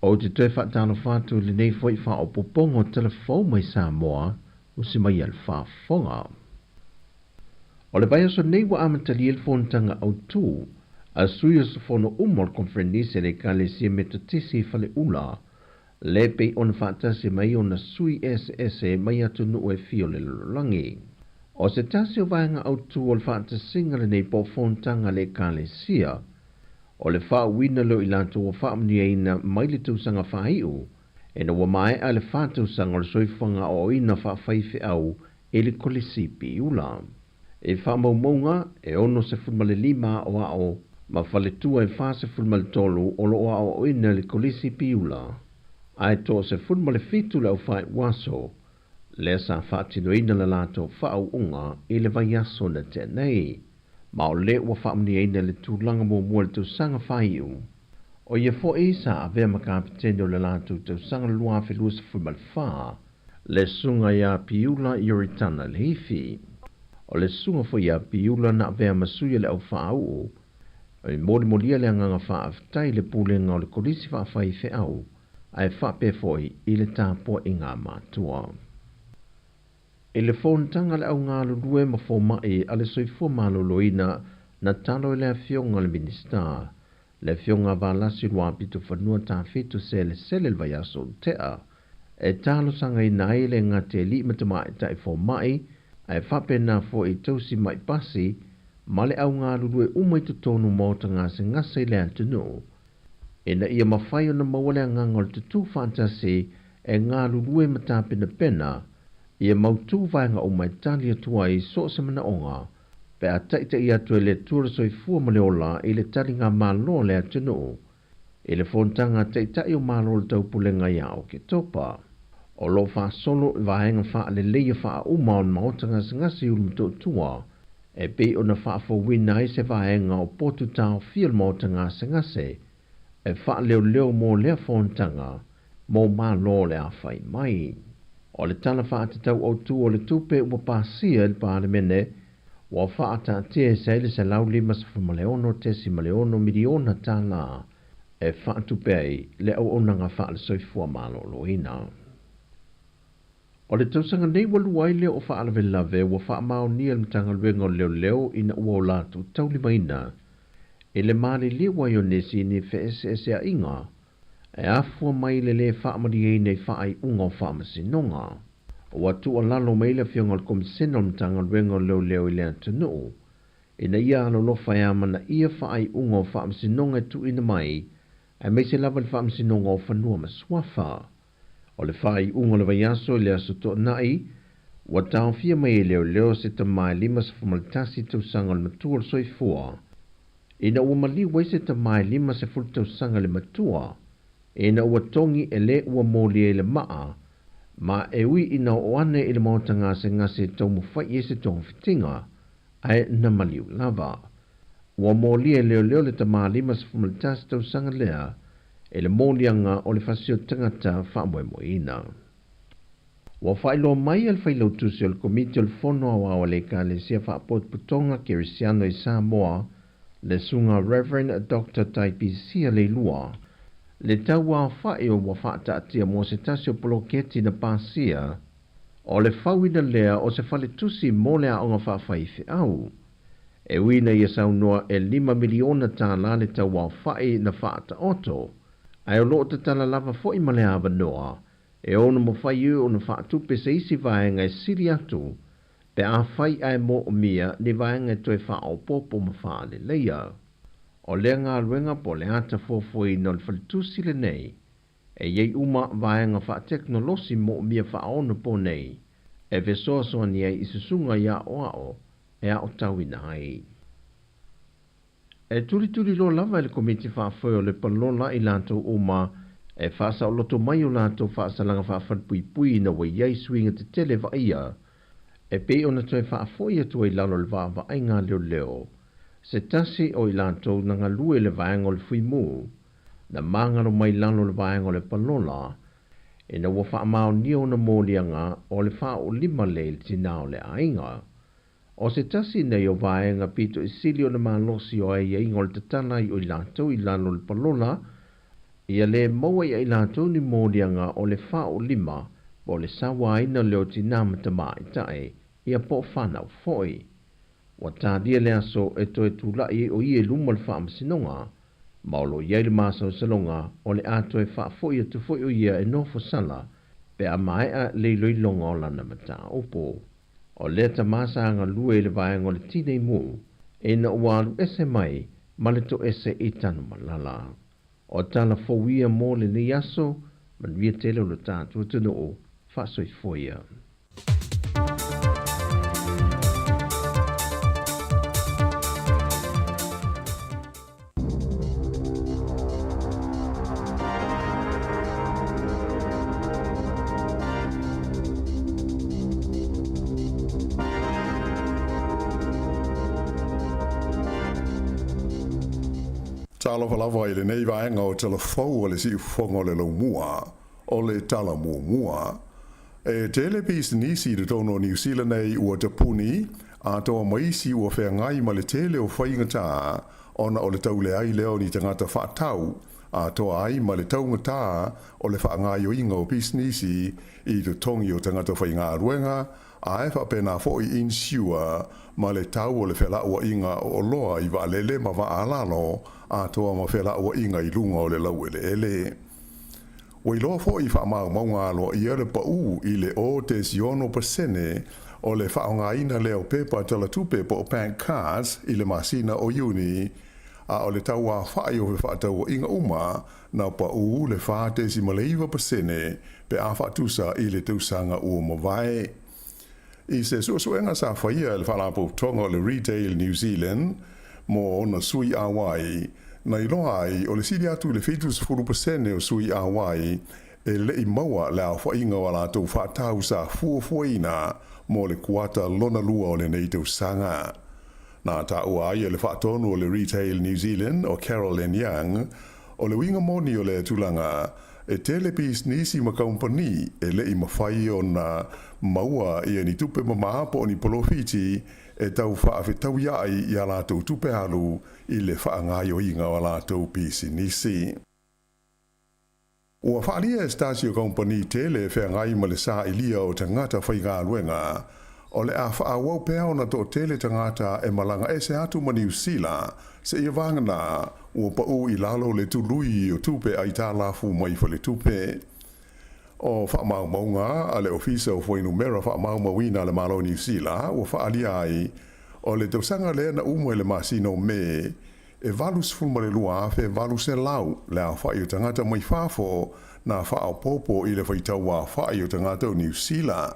O te tue whaatano whātu le nei fwoi wha o popongo telefon mai Sāmoa o si mai al whaafonga. O le baia so nei wa amatali el whontanga au tū, a sui o sa whono umor konfrenise le ka le sia metatisi fale ula, le pei on whaatasi mai o na sui SS mai atu nu e fio le lolangi. O se tasi o vaenga au tū o le whaatasinga le nei po whontanga le ka le sia, o le wha wina lo i lanto o wha amni eina mai le tūsanga whaiu, e na wa mai a le wha tūsanga o le soifanga o ina wha whaife au e le kolesipi ula. E wha maumaunga e ono se fulmale lima o ao, ma whale tua e wha se fulmale tolu o lo o ina le kolesipi ula. Ai to se fulmale fitu lau whai waso, le sa wha tino ina la lato wha au unga i le vai aso na tenei. Ma o le ua whaamni eina le tūlanga mō mua le tūsanga whaiu. O ia fo e sa a vea makapitene o le lātu tūsanga lua whelua sa fumal wha, le sunga ia piula i oritana le hifi. O le sunga fo ia piula na vea masuia le au whaau, o i mōri molia le anganga wha aftai le pūlenga o le kolisi wha whai fe au, ai wha pe foi i le tāpua i ngā mātua. E le whontanga le au ngā lulue ma fo mai a le soifua maloloina na talo e le fionga le minista. Le fionga valasi lua pitu whanua tā fitu se le sele le vai aso tea. E talo sanga i nai le ngā te li matama e tai fo mai, ai whape nā fo i tausi mai pasi, ma le au ngā lulue umai tutonu mōta ngā se ngasa i le antunu. E na ia mawhai o na mawale a ngangol tutu fantasi e ngā lulue mata pena pena, ia mautu vaenga o mai tali atua i so se mana onga, pe a taita i atu e le tura soifua maleola i le tali ngā malo le atunu, i le fontanga taita i o malo le taupulenga ia o ke topa. O lo wha solo i vaenga wha le leia wha uma on maotanga ngasi ulumato tua, e pe o na wha fo wina i se vaenga o potu tau fiel maotanga ngase, e wha leo mo lea fontanga, mo malo le a whai mai. O le tala whaatitau o tu o le tupe ua pāsia il pālemene, wa whaata tia se ele se lau lima sa whamaleono tesi maleono miliona tā la, e whaatupe ai le au onanga wha le soifua malo loina. O le tausanga nei waluai leo o whaalawe lave wa wha mao nia le mtanga luenga leo ina ua o latu tau lima ina, e le maali liwa yo nesi ni FSS a inga, e afua mai le whaamari ei nei whaai unga o whaamasinonga. O atu o lalo mai le fionga komisena o mtanga luenga leo i le atunu. ina ia alolofa ea mana ia whaai unga o whaamsinonga tu ina mai, e me se lava le whaamsinonga o whanua maswafa. O le whaai unga le vaiaso le aso to nai, wa tau fia mai leo se ta mai 5 tausanga le matua le soifua. Ina ua mali wai se ta mai 5 tausanga le matua, ina ua tongi le ua moli le maa, ma e ui ina o ane i le mautanga se ngase tau mawhai se tonga fitinga, ai na maliu lava. Ua moli leo le ta mai 5 tausanga lea, e le molianga o le fasio tangata whaamoemoina. Wa whailo mai al whailo tusi o le komiti o le fono awa le ka le sia whaapot putonga Kerisiano i Sāmoa, le sunga Reverend Dr. Taipisia le lua, le tau wa whae o wa whaata atia mo se tasi o poloketi na pāsia, o le whawina lea o se whale tusi mo lea o ngā whaafaife au. E wina ia saunua e 5 miliona tā la le tau wa whae na whaata oto, ai o loo te tala lava fo i malea avanoa, e ona mo whai o na whaatupe se isi vaenga e siri atu, pe a whai ai mo o mia ni vaenga e toi wha o popo ma wha le leia. O lea ngā ruenga po le ata fofoi no le whalitusi le nei, e iei uma vaenga wha teknolosi mo o mia wha ona po nei, e vesoa soa ni ai isusunga ia o ao, e a o tauina ai. E turi lo lava le komiti whaafoi o le palola i lantou uma, e whaasa o loto mai o lantou whaasalanga whaafadpui na wai iei swinga te tele wa ia, e pe o na toi whaafoi atu i lalo le vaa ai ngā leo, se tasi o i lantou na ngā lue le vaenga o le fuimu, na mangaro mai lalo le vaenga o le palola, e na wa whaamao nio na mōlianga o le wha o 5 le tina o le ainga. O se tasi nei o vaenga pito i silio na malosi o ai ingo le tatana i o i lantou i lalo le palola, ia le maua i lantou ni mōlianga o le wha o 5 o le sawa ina leo tina matama i tae, ia po whanau foi. Wa tādia le aso e toe tūlai o i luma le wha amasinonga, maolo iei le māsau salonga o le atoe wha foi atu foi o ia e nofo sala, pe a mai a leiloi longa o lana mata opo. O le ta māsanga lue le vaenga o le tinei mu, e na ualu ese mai, ma le to ese i tanu malala. O tala fowia mo le ni aso, man via tele o le tātua tunu o, wha soi foia. Talo lava i le nei vaenga o telefou o le si ufonga o le laumua, o le tala mua. E telepis nisi de tono New Zealand nei ua tapuni, a toa maisi ua whea ngai ma le tele o whaingata, ona o le taule ai leo ni tangata whaatau, a toa ai ma le taungata o le whaangai o inga o pisnisi i to tongi o tangata whainga ruenga, a e whapena fo i insua ma le tau o le whela ua inga o loa i wa lele ma wa alalo, a toa ma whela ua inga i lunga o le lau ele. Wai loa fo i whaamau maunga alo i ele pa u i le o te siono pasene o le whaonga ina leo pepa tala tupe po bank cards i le masina o uni, a o le tau a whai o whaatau o inga uma na pa u le wha te si maleiva pasene pe a whaatusa i le tausanga ua mawai. I se suenga sa whaia le whalapo tonga o le Retail New Zealand mo ona sui awai, na i loa ai o le siri atu le 50% o sui awai e le i maua le au whainga wa lātou whaatau sa fuafuaina mo le kuata lona lua o le nei tausanga. Nā tā ua ai le whaatonu o le Retail New Zealand o Carolyn Young o le winga moni o le tulanga e telepis nisi ma company e le i mawhai o na maua i ni tupe mamaapo o ni polofiti e tau whaafetau iai i a lātou tupe alu i le whaangai o inga o lātou pisi nisi. Ua whaalia e Stasio Company tele whaangai ma le sā ilia o tangata whainga luenga, o le a whaawau pēo na tō tele tangata e malanga e se atu ma New Zealand se ia vangana ua pau i lalo le tului o tupe ai tā lafu mai whale tupe. O whaamau maunga a le ofisa o whainu mera whaamau mawina le malo New Zealand ua whaalia ai O le tausanga lea na umo e le masino me, e valus fulma le lua afe, valus e lau, le a whai o tangata mai whafo, na wha popo i le whaitau a whai o tangata o New Zealand.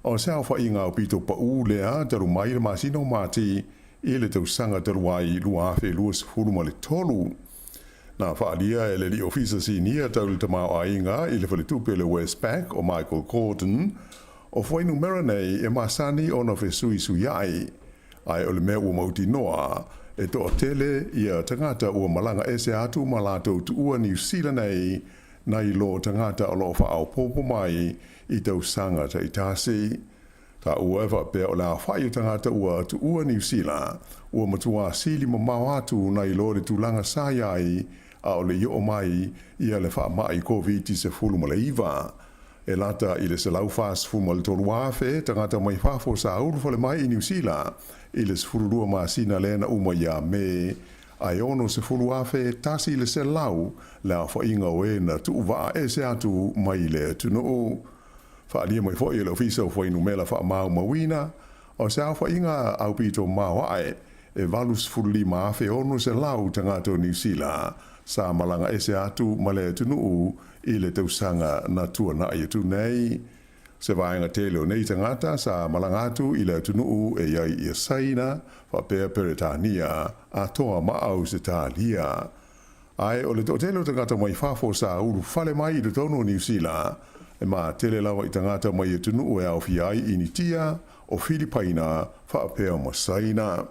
O se a whai ngā pito pa u lea, taru mai le masino mati, i le tausanga taru ai lua afe lua se fulma le tolu. Na whaalia e le li ofisa si nia tau le tamau ainga, i le whaletupe le Westpac o Michael Gordon, o whainu mera nei e masani o na whesui suyai. Ai o le mea ua mauti noa, e toa tele ia tangata ua malanga ese atu malato tu ua New Zealand nei, na i lo tangata o lo whaau popo mai i tau sanga ta itasi. Ka ua ewa pia o la whai tangata ua tu ua New Zealand, ua matua sili ma mau atu na i lo le tulanga sayai, a o le yo mai ia le wha mai COVID-19 ma le iwa. E lata i le selau fast fu mal tolu afe, tangata mai whafo sa uru fale mai i New Zealand, i le sefururua masina lena uma ia me, ai ono sefuru afe tasi le selau, le a whainga o e na tu uwa e se atu mai le tunu o. Whaalia mai fo i le ofisa o whainu mela wha mau mawina, o se a whainga au pito mawae, e valus furu lima afe ono selau tangata o New Zealand, sa malanga e se atu ma le tunu o, i le tausanga na tua na i tu nei. Se vaenga tele o nei tangata sa malangatu i le tunuu e iai i saina fa pea peretania a toa maau se talia. Ai o le to tele o tangata mai fafo sa uru fale mai i le tono New Zealand e ma tele lawa i tangata mai i tunuu e au fiai i nitia o Filipaina fa pea ma saina.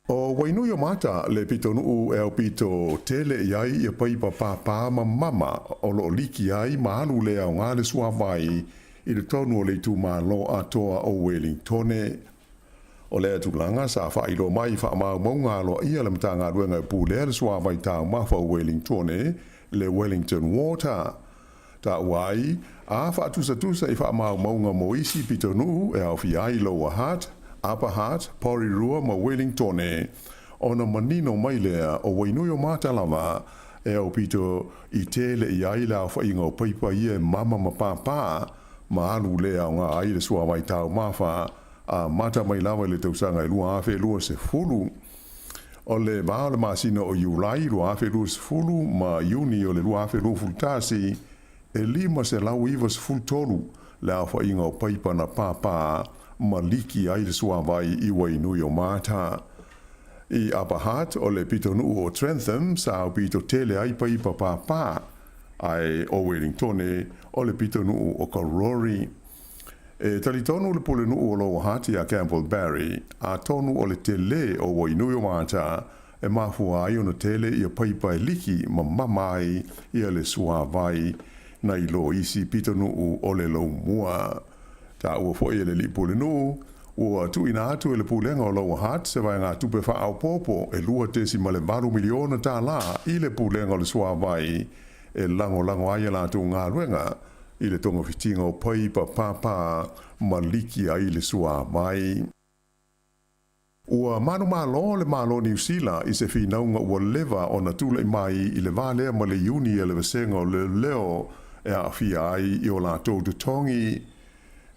O wainu yo mata le pito nuu e au pito tele iai i pai papa ma mama o lo liki ai maanu le au ngale sua vai i le tonu o le tu ma lo atoa o Wellingtone. O le atu langa sa fa ilo mai fa ma maunga lo ia le mtanga ruenga pu le sua vai tau mafa o Wellingtone le Wellington Water. Ta wai a fa tusa i fa ma maunga moisi pito nuu e au fi ai lo hat. Upper Heart, Porirua ma Wellingtone, ona manino mai lea o wainuio mātalama e au pito i tele i aila o whainga o paipa ia mama ma pāpā, ma anu lea o ngā aile sua mai tau mawha, a mata mai lawa le tausanga i lua awhe lua se fulu. O le vāo le māsina o Iulai lua awhe lua se fulu, ma Iuni o le lua awhe lua fultasi, e lima se lau iwa se fultolu, le a whainga o paipa na pāpā, ma liki ai le sua vai i wainui o mata. I Upper Heart o le pito nuu o Trentham sa au pito tele ai pai papa ai o Wellingtone o le pito nuu o Karori. E talitonu le pule nuu o Lower Hati a Campbell Barry a tonu o le tele o wainui o mata e mafua ai ona tele i a pai pai liki ma mamai i a le sua vai na i lo isi pito nuu o le lau mua. Ta ua fo le li pule no ua tu ina atu le pulenga o Lower Hutt se vai ngā tupe wha au popo e lua tesi ma le varu miliona tā la i le pulenga o le sua vai e lango aia la tu ngā ruenga i le tonga fitinga o pai pa papa ma liki ai le sua vai. Ua manu malo le malo New Zealand i se whinaunga ua leva o na tula i mai i le vālea ma le uni e le vesenga o le leo e a fia ai i o la tō tongi.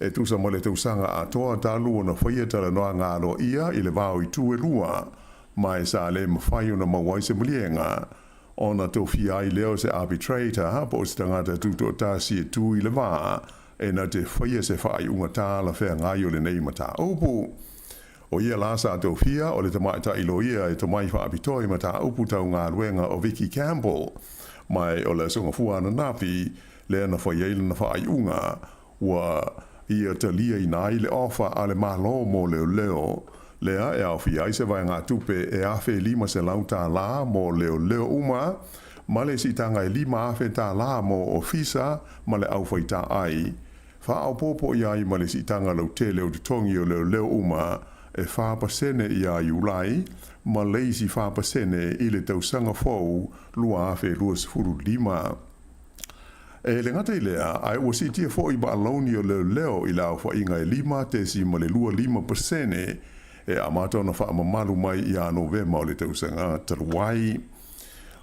E tusa mo le tausanga a toa talu o na whaia tala noa ngālo ia i le vāo i tū e lua, mai sa le mawhai o na mawai se mulienga, o na tō fia i leo se arbitrator, po se tangata tūto tāsi e tū i le vā, e na te whaia se whai unga tāla whea ngai o le nei mata upu. O ia lasa tō fia o le tamaita ilo ia e tomai wha apitoi mata upu tau ngā ruenga o Vicky Campbell, mai o le sunga fuana napi, le na whaia ila na whai unga, wa ia talia i nai le ofa a le malo mo leo, lea e au fi aise vai ngā tupe e awhe lima se lau tā la mo leo uma, ma le si tanga e lima awhe tā la mo ofisa ma le au fai tā ai. Wha au popo i ai ma le si tanga lau te leo te tongi o leo uma e whāpasene i a Iulai, ma leisi whāpasene i le tausanga fau lua awhe lua sifuru lima. E le ngata i lea, ai ua si tia fo i ba alauni o leo i lau wha inga e lima te si ma le lua 5% e a mata ona wha mamalu mai i a Novema o le tausanga taruai.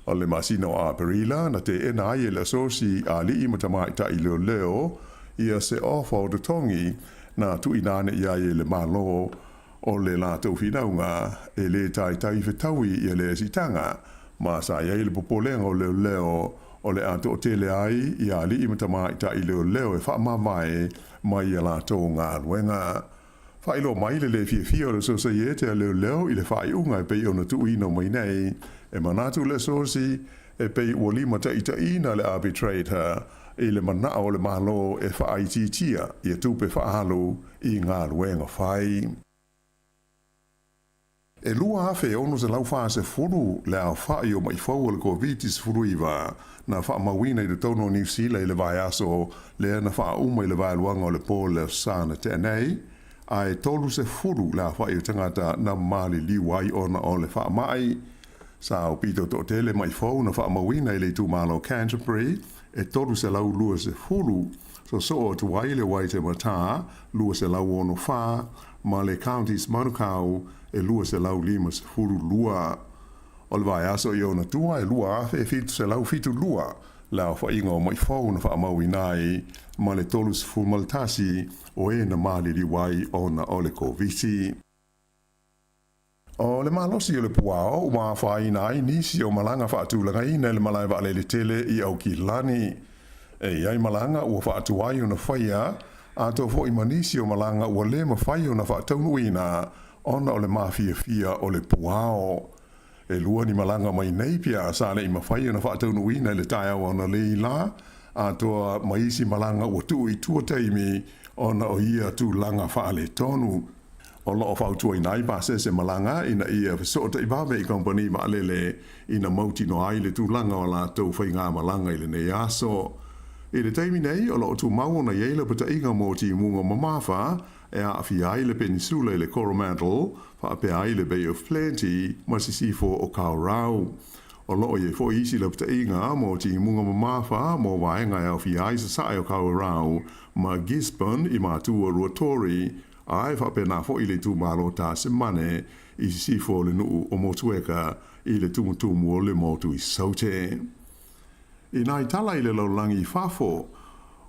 O le masina o a Perila, na te ena ai e le asosi a li i matamai ta i leo, ia se ofa o te tongi na tu inane i ai e le malo o le la tau whinaunga e le tai whetaui i le sitanga ma sa iai le popolenga o leo o le ato o tele ai i a li imatama i ta i leo e wha mamae mai i la tau ngā ruenga. Wha ilo mai le fia o le sosa i e te leo i le wha i unga e pei o na tu ino mai nei e manatu le sosi e pei ua lima ta ina le arbitrator i le mana o le malo e wha ai titia i e tupe wha halu i ngā ruenga whai. E lua hafe ono se lau wha se furu le au wha i o mai fau le COVID-19 furu iwa na wha mawina i le tauno New Zealand i le vai aso le na wha uma i le vai luanga o le po le sana tenei a e tolu se furu le au wha i o tangata na mali liwai ona o le wha mai. Sa o pito to tele mai fau na wha mawina i le tu malo Canterbury e tolu se lau lua se furu so o tu wai le wai te mata lua se lau ono wha ma le counties Manukau e lua se lau lima se furu lua. O le vai aso i ona tua e lua afe e fitu se lau fitu lua lau wha inga o mai fau na wha maui nai ma le tolu se furu maltasi o e na mali liwai ona o le COVID-19. O le malosi o le puao, uma whai nai nisi o malanga whaatulanga i ne le malai wa le tele i au ki lani. E iai malanga ua whaatuai o na whaia, a tō fo i manisi o malanga ua le ma whai o na whaataunu ina, ona o le mawhia o le puao. E lua ni malanga mai nei pia sa le i ma whai o na whaataunu ina le tae o na le la, a tō maisi malanga ua tu i tua teimi, ona o ia tu langa whaale tonu. O loo whautua i nai pāse se malanga ina ia whesota i babe i kompani ma alele ina mauti no ai le tūlanga o la tau whai ngā malanga i le nei aso. I le teimi nei o loo tu mau na yeila pata inga mōti munga mamafa e a awhi ai le peninsula i le Coromandel wha ape ai le Bay of Plenty ma sisifo o Kaurau. O loo ye fo isi le pata inga mōti munga mamafa mō waenga e awhi ai sa sae o Kaurau ma Gisborne i mātua Ruatori ai fa pena fo ile tu malo ta semane i si fo le nu o motueka i le tu mo le motu i saute. I nai tala i le laulangi fafo,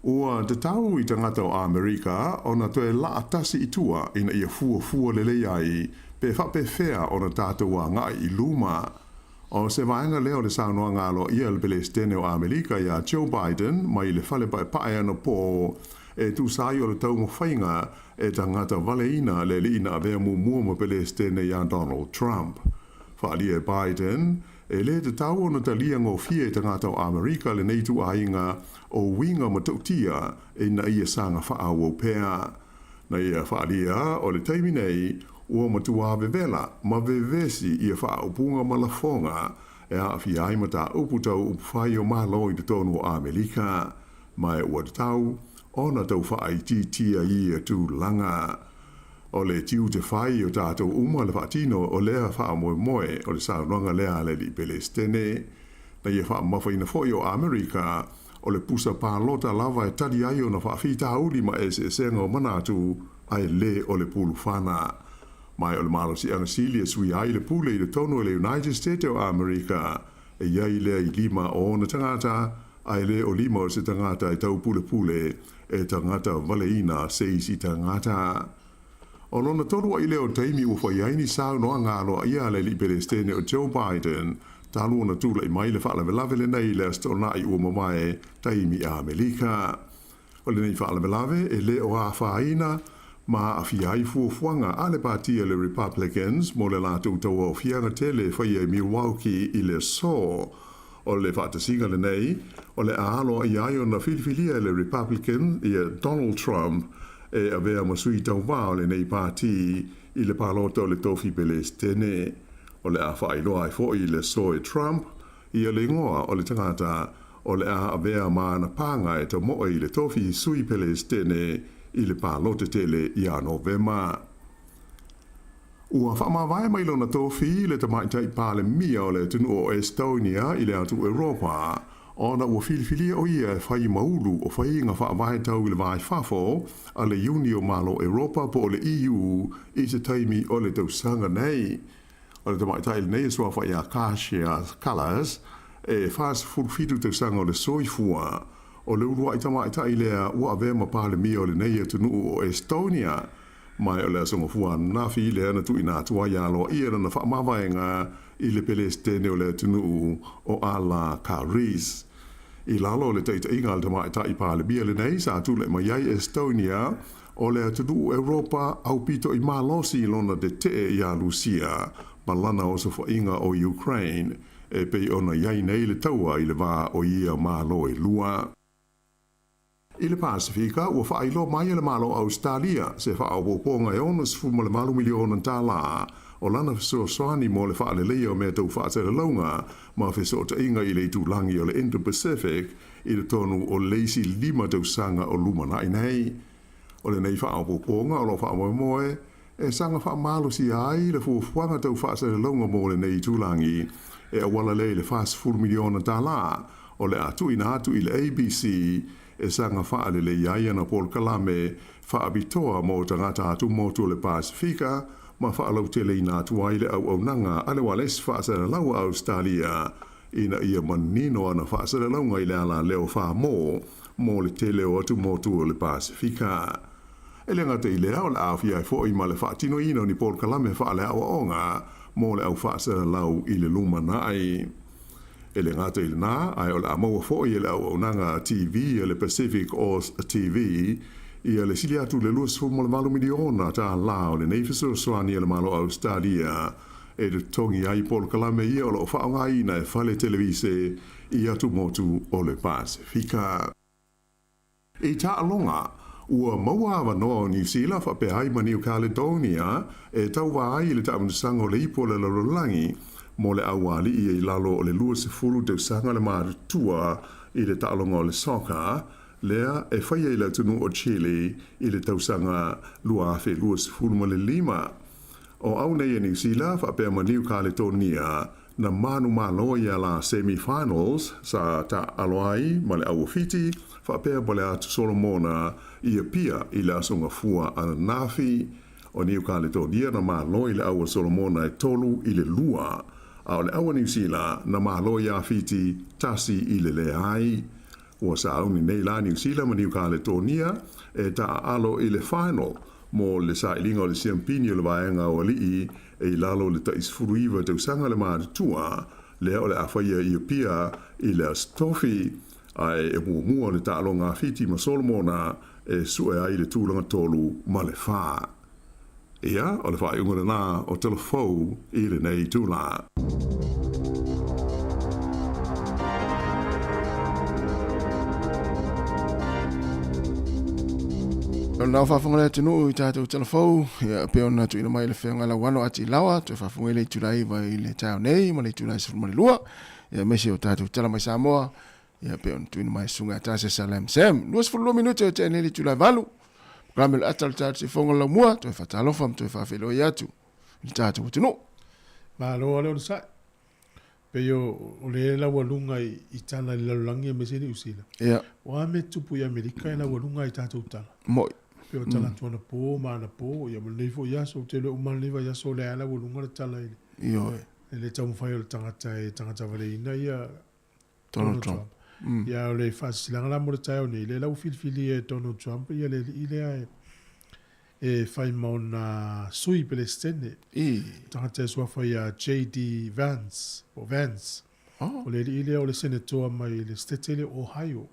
ua te tau i tangata o Amerika o na toe la atasi i tua ina ia fua le leiai pe fa pe fea o na tātua ngai i luma. O se vaenga leo le saunoa ngalo ia le Palestine o Amerika ia Joe Biden mai le fale pae ana po e tu sai o le tau mo whainga e tangata waleina le liina avea mua mo Palestine ia Donald Trump. Whaali e Biden e le te tau o na talia ngō fie tangata o Amerika le neitu ainga o winga matautia e na ia sanga whaau o pēa. Na ia whaalia o le taimi nei ua matua vevela ma vevesi ia whaau punga malafonga e a awhi aimata uputau upwhai o malo i te tonu o Amerika. Mai ua te tau ona tau whaai titia i a tū langa. O le tiu te whai o tātou uma le whaatino o lea wha moe o le sauronga lea le li Palestine. Na ia wha mawhaina foi o Amerika o le pusa pālota lava e tari ai o na whaafita auli ma e senga o manatu ai le o le pulu whana. Mai o le malosi anga Silia sui ai le pule i le tono le United States o Amerika e iai lea i lima o na tangata ai le o lima o se tangata i tau pule e tangata waleina se isi tangata. O lona tolu ai leo taimi ua whaiaini sao noa ngalo ia le li Palestine o Joe Biden talu ona tula i mai le whaalawelawe le nei le astona i ua mamae taimi a Amerika. O le nei whaalawelawe e le o a whaina ma a fiai fuafuanga a le patia le Republicans mo le lātou tau o fianga tele whaia i Milwaukee i le so. O le whaatasinga le nei, o le aalo i ai o na whiliwhilia le Republican i Donald Trump e avea masui tau wā o le nei pāti i le pālota o le tofi Palestine. O le a whaailoa i fo i le so e Trump i a le ngoa o le tangata o le a avea maana pānga e tau moa i le tofi sui Palestine i le pālota tele i a Novema. Ua whaamawai mai lona tofi le tamaitai pāle mia o le tunu o Estonia i le atu Europa ona ua whiliwhilia o ia e whai maulu o whai ngā whaamawai tau i le vai whafo a le Unio Malo Europa po o le EU i se taimi o le tausanga nei. O le tamaitai le nei sua whai a Kasia Kalas e whaas furufitu tausanga o le soifua o le urua i tamaitai lea ua avema pāle mia o le nei tunu o Estonia mai o le asonga fua na fi le ana tu ina tua ya lo ia na fa mavaenga i le Palestine o le tunu o ala Karis. I lalo le teita inga al tama ta i pale bia le nei sa tu le mai Estonia o le tunu Europa au pito i malosi lona de te ia Lucia malana o so inga o Ukraine e pe ona iai nei le taua i le va o ia malo e lua. I le Pasifika, ua whailo mai le malo Australia, se whaopoponga e ona sifuma le malo miliona tala, o lana fesoasoani mo le whaalelea o mea tau whaatera launga, ma fesota inga i le tūlangi o le Indo-Pacific, i le tonu o leisi 5 tau sanga o lumanai nei. O le nei whaopoponga o lo whaamoemoe, e sanga whaamalo si ai le fuafuanga tau whaatera launga mo le nei tūlangi, e awala le fast 4 miliona tala, o le atu ina atu i le ABC, e sanga whaale le iaia na Paul Kalame whaabitoa mo tangata atu motu le Pasifika ma whaalau tele ina atu aile au nanga ale wales whaasara laua Australia ina ia manino ana whaasara launga i le ala leo wha mo le tele o atu motu le Pasifika. E le ngata i le au le awhia e fo i ma le whaatino ino ni Paul Kalame whaale au onga mo le au whaasara lau i le lumanai. E le ngata i le nā, ai o le amaua fōi e le au nanga TV, e le Pacific Oz TV, i le sili atu le luas fō mo le malo miliona tā la o le neifeso soani e le malo Australia, e le tongi ai Paul Kalame ia o le o whaonga ina e whale televise i atu motu o le Pasifika. E tā alonga, ua maua awa noa o New Zealand whape ai ma New Caledonia, e tau wa ai le taamanusango le ipo le lalolangi, mo le awali i lalo o le lua se fulu te usanga le mātua i le ta'alonga o le soka, lea e whaia i le tunu o Chile i le tausanga lua afe lua se fulu ma le 5. O au nei e New Zealand, whapea ma New Caledonia, na manu malo ia la semi-finals sa ta aloai ma le awafiti, whapea ma le atu Solomona i a pia i le asonga fua ana nafi, o New Caledonia na malo i le awa Solomona e tolu i le lua, a o le awa New Zealand na malo ia fiti tasi i le ai. Ua sa auni nei la New Zealand ma New Caledonia e ta alo i le final mo le sa ilinga o le siampini o le vaenga o alii e lalo le ta isfuruiva te usanga le mātua le o le awhaia i pia i le astofi ai e muamua le ta alo ngā fiti ma Solomona e sue ai le tūlanga tolu ma le wha. Ia, o le wha iunga nā o telefou i le nei tūla. Nau whafunga le tunu i tātou telefou, ia pe ona tu ina mai le whenga la wano ati lawa, tu whafunga le turai vai le tau nei, ma le turai sa fumari lua, ia mesi o tātou tala mai Sāmoa, ia pe ona tu ina mai sunga tāse salam sem. 2 minute o tēne le turai valu, Ramel atal tātou se whonga la mua, tu whatalofam, tu whawhelo i atu, i tātou tunu. Malo ale o sai. Pe o le la walunga i tala i lalulangi a meseni usila. Ia. Wa me tupu i Amerika i la walunga i tātou tala. Moi. Pe o tala tuana po, maana po, ia mo leifo iaso, te le umana leiva iaso le ala walunga le tala ili. Ioi. Le tau mwhai o le tangata wale ina ia Donald Trump. Ia o le whasilanga la mo le tai o nei, le lau filfili e Donald Trump, ia le ilea e whai mauna sui Palestine. Tangata e sua whai a J.D. Vance, o Vance. O le ilea o le senator mai le stetele Ohio.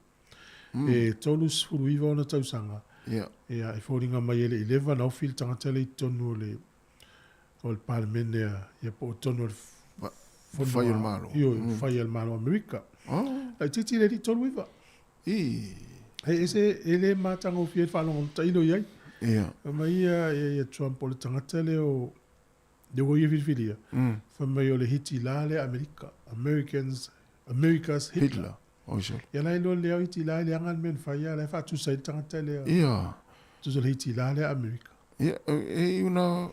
E tolus furuiva o na tausanga. Ia. Ia e whoringa mai ele 11 au fil tangata le tonu o le parlemene ia po tonu o Whai al malo. Io, whai al malo Amerika. Ai titi le di tonu iwa. Ese ele matanga o fiel whalonga tailo iai. Ia. Ma ia Trump o le tangata le o de wo ia filfilia. Mai o le hiti la le Amerika. America's Hitler. Oisol. Ia lai lo leo hiti la le angan men whaia le whatu sa tangata le. Ia. Tuso le hiti la le Amerika. Ia, e una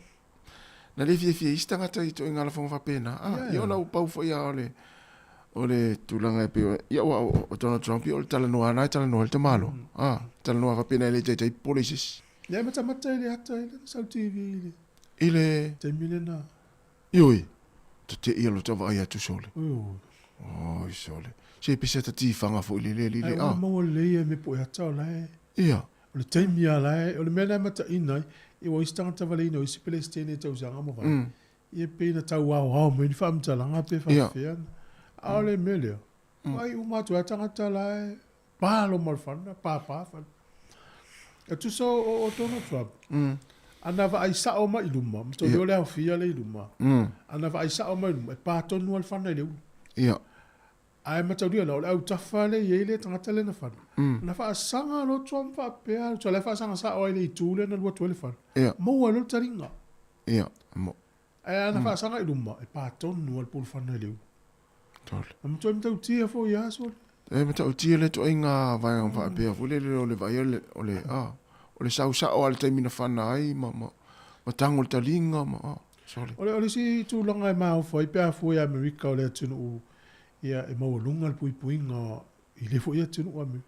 na le fie istangata i to ingala fonga pena. Ia na upau fo ia ole tulanga pe ia o Donald Trump o tala noa na tala noa te malo. Tala noa fa pena le te policies. Ia mata ile ata ile sa TV ile. Ile te milena. Ioi. Te ia lo tava ia tu sole. Oh, sole. Se pisa ta ti fanga fo ile. Ai mo le me po ia tau lai. Ia. O le taimia lai, o le mena mata inai, I o istanga tavale no isi pele stene tau sanga mo vai. I pe na tau wao mo ni fam talanga pe fa fian. Ale melio. Ai uma tu atanga tala pa lo mal fana pa fa. E tu so o tono Trump. Ana va ai sa o mai luma. Mto yo le afia le luma. Ana va ai sa o mai luma. Pa tonu al fana le. Ia. Ai mata dia lo au tafale ye le tanga tele na fana. Na fa sanga lo Trump fa pe al so le fa sanga sa o le tule na lo tole fana. Ia. Mo lo taringa. Ia. Mo. Ai ana fa sanga luma. E pa tonu al pul fana le. Tol. Mto mto tia fo ya so. E mata o tia le to inga vai on fa pe fu le vai ole ole sa o al taimina fana ai ma tango talinga ma sorry. Ole si tu longa e mau foi pe fu ya America ole tunu ia e mau lunga al pui nga i le fo ia tunu ame.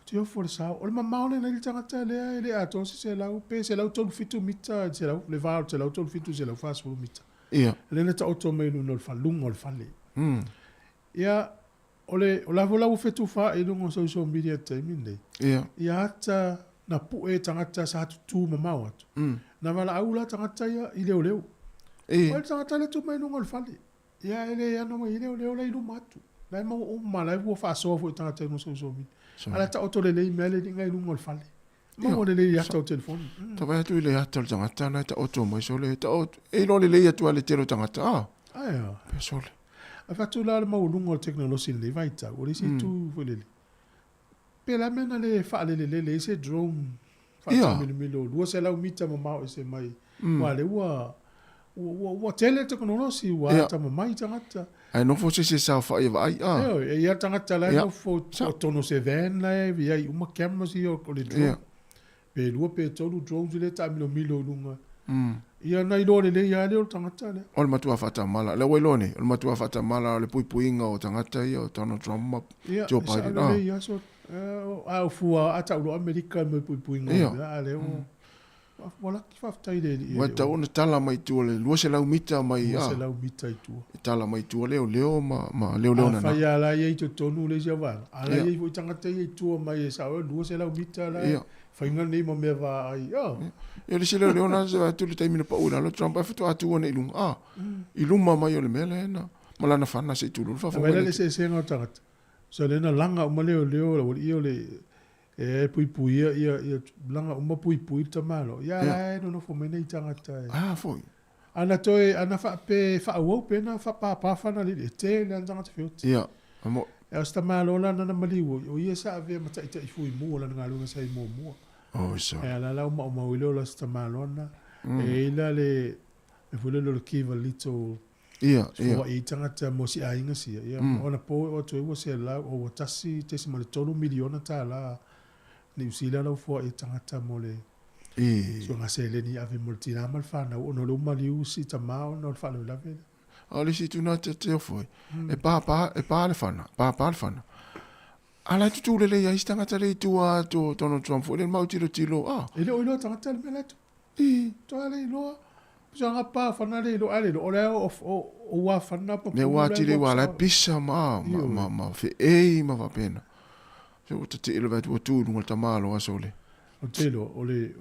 Tu for sa ole ma mau le le tanga tele le ato se la pe se la tolu fitu mita se la le va se la tolu fitu se la fa so mita. Ia. Le ta auto me no fa lunga al fale. Ia ole ola vola u fetu fa e lunga social media timing. Ia. Ia ta na pu e tangata sa tu mamau atu. Na wala aula tangata ia i leo leo. Wala tangata le tu mai nunga fale. Ia ele ia no i leo leo le ilu matu. Na ma o mala e fa so fo tangata no so mi. Ala ta auto le le mele dinga i lunga fale. Ma mo le ia ta telefone. Ta vai tu le ia ta tangata na ta auto mai so le ta auto. E lo le ia tu ale telo tangata. Ai. Pe so le. A fa tu la ma lunga technology le vai ta. O le si tu fo le. Pela mena le fa le se drone fa milo lo se la umita mama se mai wale wa tele technology wa ta mai tangata ai no fo se sa fa ai e ia tangata la no fo tono se ven la via uma camera si o le drone pe lu pe tolu drone le ta milo lunga ia na ilo le ia le tangata le ol matua fata mala le welone ol matua fata mala le puipuinga o tangata ia o tono drama jo pa ia so au fua ata ulo America me pui nga ale o wala ki fa tai de wa ta ona tala mai tu le lo se la umita mai se la umita tu tala mai tu leo ma leo na fa ya la ye to tonu le java ala ye vo tanga te tu mai sa lo se la umita la fa inga nei mo me va ai e le se leo na se tu le taimina pa ula lo Trump fa tu atu ona ilunga mai o le mele na malana fa na se tu lo fa fa le se nga tanga so le na langa o leo o io le e pui ia langa o pui tamalo ia no fo mena tanga tai foi ana toe ana fa pe fa o pe na fa pa fa na le te le tanga te fiot ia amo e sta malo la na mali o ia sa ave mata ita fu i mo la nga lu sa i mo so e la la o le la sta malo na e la le vole lo ki va lito ia i tangata mo si ainga si ia ona po o to o se la o tasi te se male tolu miliona ta la ni usila la fo i tangata mo le so nga se le ni ave multina mal fa na o no lo mali usi ta ma no fa lo la ve ali si tu na te foi e pa le fana pa le fana ala tu le ia tangata le tu a to no Trump fo le mau tilo e lo tangata le mele to ale lo Janga pa fana le lo ale lo o wa fana pa me wa tiri wa la pisa ma fe ma va pena so te ile va tu no ta malo asole o te lo o le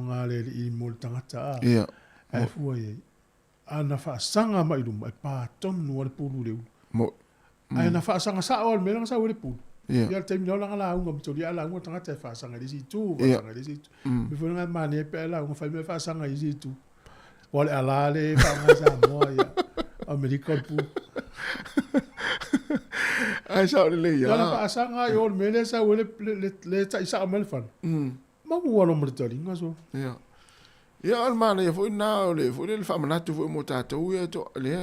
nga le i mo tangata ia e fu ai ana fa sanga mai lu mai pa ton no le pulu le mo ai fa sanga sa o me nga sa o le pulu ia ia te mi la la un mo to dia la un tangata fa sanga le si tu sanga le si tu mi fu nga mani pe la un fa me fa sanga le si tu wale alale pa nga Sāmoa ia America pu ai sa le ia la pa sanga yo mele sa wele le ta isa mel fan ma mo wala mo tali nga so ia almana ia foi na le foi le fa manatu foi mo tata ia to le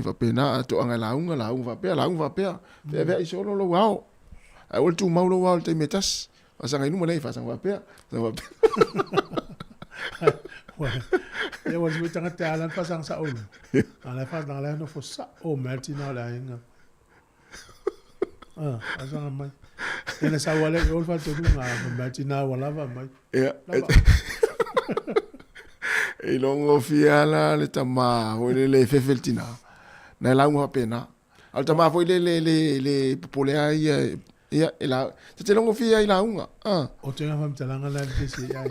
fa pena to anga la un va pe ve solo lo wow ai wol tu mau lo wow te metas asanga inu mo nei fa sanga va pe e wa mo tanga te alan pa sang sa o ala fa na la no fo sa o martina la inga asanga mai ene sa wale o fa to nga martina wala va mai e longo fiala le tama o le fefeltina na la un pena al tama foi le popolea ia ela te longo fia ila unga o te nga fam talanga la te se ai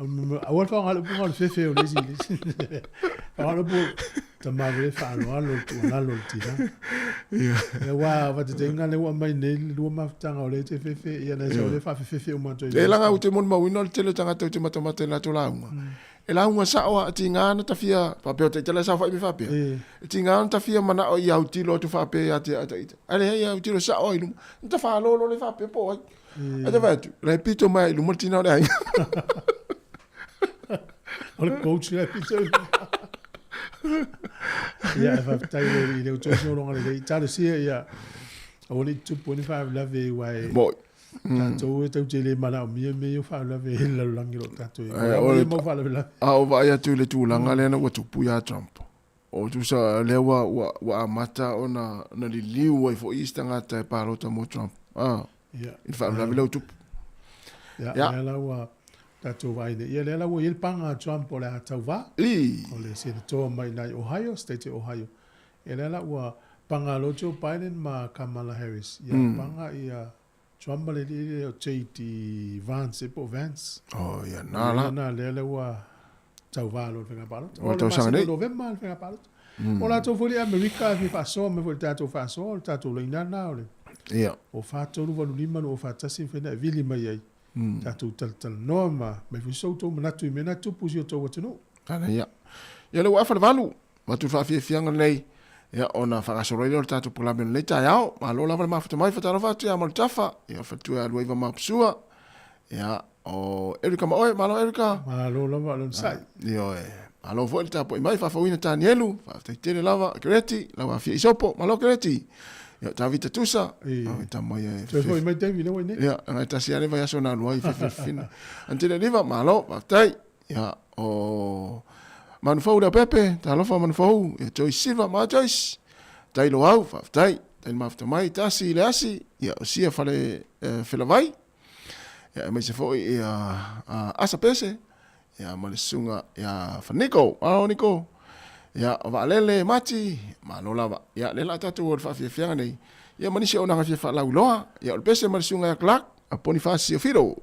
Awal fa ngalo pu ngalo fefe o lesi. Ngalo pu tamave fa ngalo tu ngalo tina. Ya wa te tenga le wa mai ne lu ma tanga o le te fefe ya na so le fa fefe o ma to. E langa ute mon ma wino tele tanga te matamate la to launga. E launga Sāoa ti ngana ta fia pa pe te tele sa fa mi fa pe. Ti ngana ta fia mana o ya uti lo tu fa pe ya te ale ya uti lo Sāoa ilu. Ta fa lo le fa pe po. Ata va tu. Repito mai lu multina le. Ole coach le pito. Ya fa tai le uto so lo ngale ta sia ya. Only 2.5 lave wai. Boy. Tato te tele mana mi fa lave la langiro tato. Ole mo fa lave. O va ya tu le tu langa le na wa tu pu ya Trump. O tu sa le wa mata ona na li liu wai fo istanga ta paro ta mo Trump. Ya. Il fa lave le tu. Ya la wa tato vai ne. Ya la wa il panga Trump ole atava. Ole se to mai na Ohio State Ohio. Ya la wa panga lo Joe Biden ma Kamala Harris. Ya panga ia Trump le le o JD Vance po Vance. Oh ya na le wa tava lo fenga palo. O to sang nei. November fenga palo. Ola to foli America fi fa so me foli tato fa so tato le na ole. Ya. O fa to lu valu lima no fa tasi fena vili mai ai. Tato tal norma me fi so to manatu me na tu pusi to watu. Kana ya. Ya le wa fa valu. Ma tu fa fi fianga nei. Ya ona fa so ro tato pula ben le ta ya. Ma lo la va ma fa mai fa ta fa tu ya mal tafa. Ya fa tu ya lo va ma psua. Ya o Erika ma oi malo Erika. Ma lo la lo sai. Yo malo volta po mai fa wina ta nielu. Fa te tele lava kreti, lava fi sopo, malo kreti. Ya ta vita tusa. Ta mai e. Te foi mai David le ne. Ya ngai ta sia le va so na lo fi fin. Antile liva malo fa tai. Ya o manfou da pepe, ta lo fa manfou. Ya Joyce Silva ma Joyce. Tai lo au fa tai. Tai ma fa mai ta si le asi. Ya sia fa le fela vai. Ya mai se foi asa pese. Ya male sunga ya faniko, Nico. Ya va lele mati, malola va. Ya lela tatu o fa fianga nei. Ya mani se ona fa fa la uloa. Ya o pese male sunga ya Clark, a Bonifacio Firo.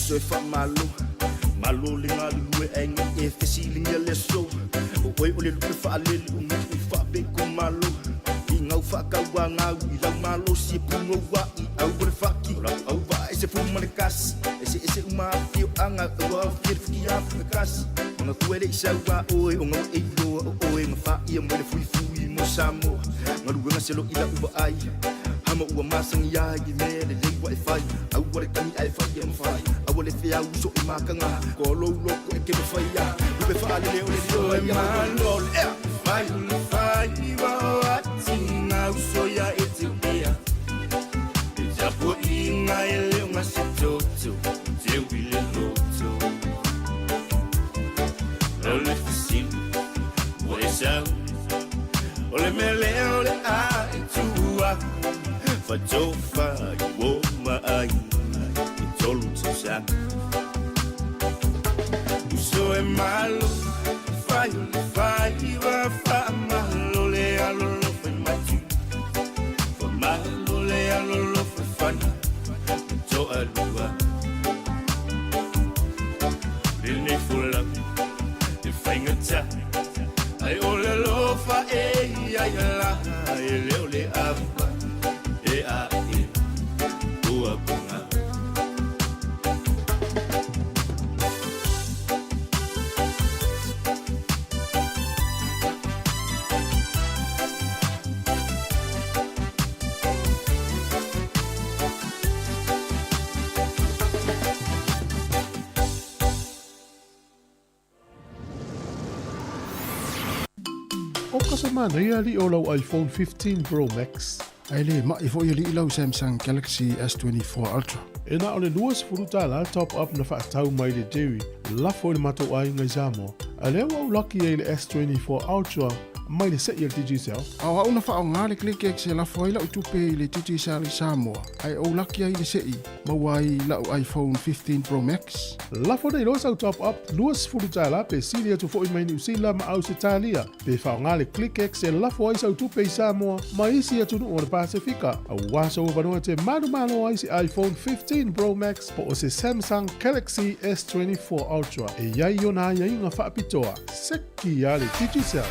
Uso fa malo malo linga lue eng e fesiling le so oi ole lu fa le lu fa be ko malo inga fa ka wa nga wi la malo si pungo wa I au bre fa ki au va ese fu manikas ese uma fi anga wa fi fi ya kas nga kuele isa wa oi nga e do oi nga fa ia mo le fu mo Sāmoa nga lu nga selo ila uba ai hama ua masang ya gi me le wifi au wa kani ai fa ia fa au le fia uso I makanga ko lo lo ko e ke fa ya lu be fa le ole do ya lo fa wa tinga uso ya etibia ja po inga ele nga sitoto je wile loto ole fisin ole sa ole mele ole a tua fa tofa wo ma ai tolu tsa so e malo fai va fa malo le alolo fa matu fa malo le alolo fa fana to alua le fulla the finger ai ole lo fa ai la ele ole ava e a e tua bunga O kasamana ia li o lau iPhone 15 Pro Max. Ai le mai fo ili lau Samsung Galaxy S24 Ultra. E na o le luas furutala top up na whaatau mai le dewi. Lafo le mato ai ngai Sāmoa. A leo au laki e le S24 Ultra mai le set i le digicel. Au au na wha au ngā le click se la foi la utupe I le digicel I Sāmoa. Ai au laki ai le sei mawai la iPhone 15 Pro Max. Lafo nei losa au top up luas furutala pe silia tu fo I mai New Zealand ma au se talia. Pe wha ngā le click se lafo ai sa utupe I Sāmoa ma isi atunu o le Pasifika. Au waso o vanua te malo ai se iPhone 15 Pro Max po o se Samsung Galaxy S24 Ultra. E iai o na iai ngā whaapitoa. Seki a le digicel.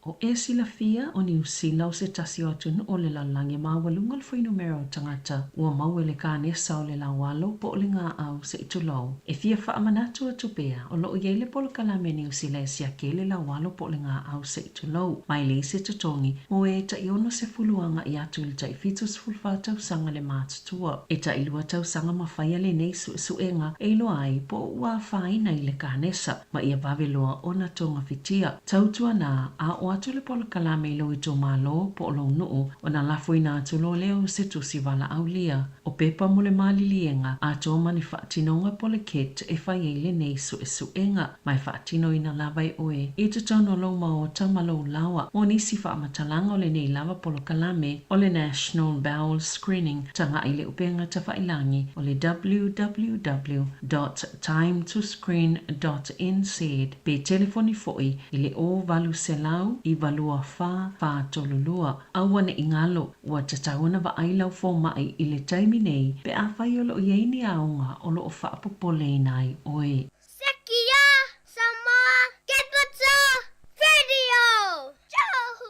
O e sila fia o New Zealand o se tasi o atunu o le lalangi mawalunga le whai numero o tangata ua mau le kānesa o le lawalo po o le ngā au se itulau. E fia wha amanatu atupea o loo iei le polo kalame New Zealand si ake le lawalo po o le ngā au se itulau. Mai le se tutongi mo e ta iono se fuluanga I atu le ta I fitu se fulfa tau sanga le mātutua. E ta ilua tau sanga mawhaia le nei suenga e ilo ai po ua whaina I le kānesa ma ia vaveloa o na tonga fitia. Tautua na a o atu le polo kalame I lo I tō mālo po o lo nuu o na lafo I nā tulo leo se tusi wala au lia. O pepa mo le malilienga a tō mani whaatinonga po le ket e whai e le nei suenga mai whaatino I na lawai oe. E te tono lo ma o tamalo lawa o nisi whaamatalanga o le nei lawa polo kalame o le National Bowel Screening tanga I le upenga ta whailangi o le www.timetoscreen.nz pe telefoni foi I le o valu se lau I valua wha tolulua. Aua ne ingalo ua tatauna wa ailau fo mai I le taimi nei pe a whai o lo ieini aunga o lo o wha popole nai oe. Sekia, Sāmoa, get what's up, video!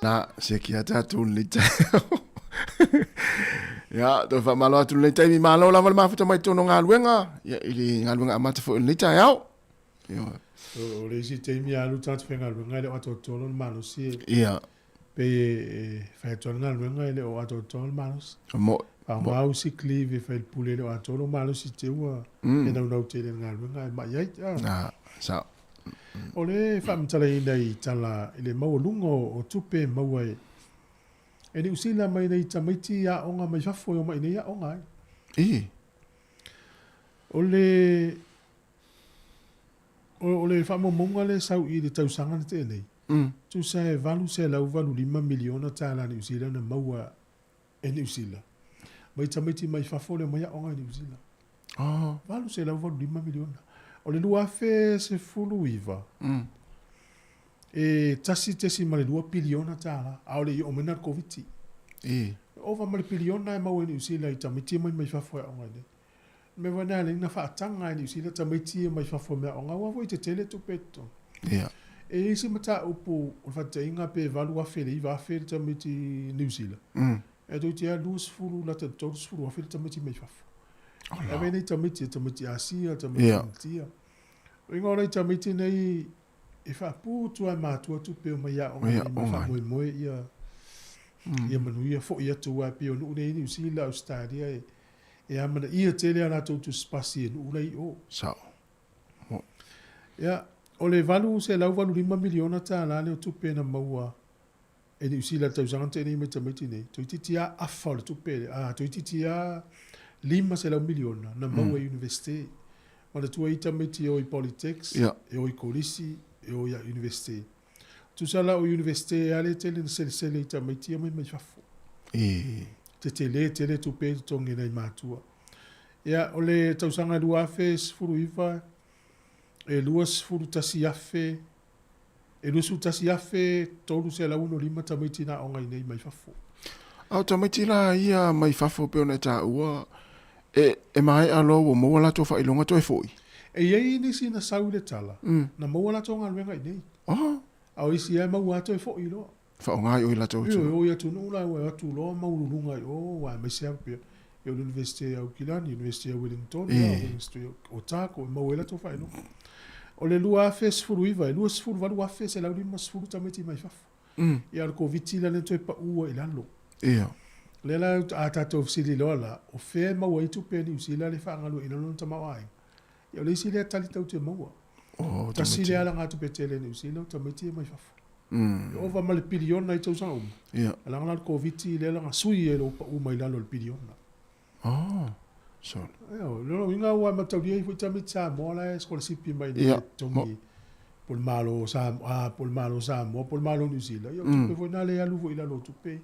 Na sekia tatu le tau. Ya, to fa malo atu le taimi malo la mal mafuta mai tono ngā luenga. Ya ili ngā luenga amata fo le tai au. Yo. O le si te mi alu tatu whenga luenga le o ato tolo malo si. Ia. Pe whai tolo luenga le o ato tolo malo si. Mo. Pa mau si klive whai pule le o ato tolo malo si te ua. E nau te le ngā luenga e mai ai. Na, sa. O le whamtala I nei tala I le mau lungo o tupe mau ai. E ni usila mai nei tamaiti a onga mai whafo o mai nei a onga ai. O le whamomonga le sau I le tausanga na te nei. Tu sa e valu se lau valu 5 miliona tāla ni usila na maua e ni usila. Mai tamaiti mai whafo le mai a onga ni usila. Valu se lau valu 5 miliona. O le lua fe se fulu iwa. E tasi ma le 2 piliona tāla. A o le I o mena COVID-19. Ova ma le piliona e mau e ni usila I tamaiti mai whafo e onga nei. me wana le na whaatanga ni usila tamaiti mai whawhomea o ngā wawai te tele tu peto. Ia. E isi mata upo o whatainga pe valu wawhele i wawhele tamaiti New Zealand. E tui tia luas furu la te tōrus furu wawhele tamaiti mai whawhu. E vene tamaiti Asia, tamaiti tia. O inga ora tamaiti nei e whapu tua mātua tu pe o mai a o ngai ma moe ia. Ia manuia fo ia tua pe o nune New Zealand Australia e amana ia tele ana tu spasi en ulai o. Sao. Ya, o le valu se lau valu 5 miliona ta la le tu pe na maua. E New Zealand tau zangante ni me tamiti nei. Tu titia afal tu pe. Tu titia 5 se lau miliona na maua university. Mana tu ai tamiti o i politics, e o i kolisi, e o ia university. Tu sala o university ale tele na sele i tamiti mai mai fafu. Te tele tu pe tongi nei matua. Ia, o le tausanga lua afe sfuru iwa, e luas furu tasi afe, e lusu tasi afe, tolu se la 1.5 tamaiti na o ngai nei mai fafu. Au tamaiti la ia mai fafu pe ona ta ua, e mai alo o moa la tofa ilonga to e foi. E iei nisi na sau le tala, na moa la tonga luenga i nei. Au isi e mau ato e foi ilo. Fa ngai o ila tau. Io ia tunu la wa atu lo maulunga o wa mai se pe e University of Kilani, University of Wellington, University of Otago, mauela to fa ilo. O le lua fes furu iva, lua furu valu afes e la lima furu tameti mai fafu. E al COVID la lento e pa ua ila lo. Ia. Le la ata to sili lo la, o fe mau ai tu pe ni usila le fa ngalu ina lo tamawai. E le sili tali tau te maua. Oh, ta sili ala ngatu pe tele ni usila tameti mai fafu. Ova male piliona i tau sanga Ia. Ala ngala COVID le la sui e lo pa uma ila lo piliona. So. Lo inga wa mataulia i fu tameti Sāmoa la scholarship mai ni tongi. Pol malo Sāmoa, pol malo New Zealand. Yo tu pe na le alu vo ila lo tu pe.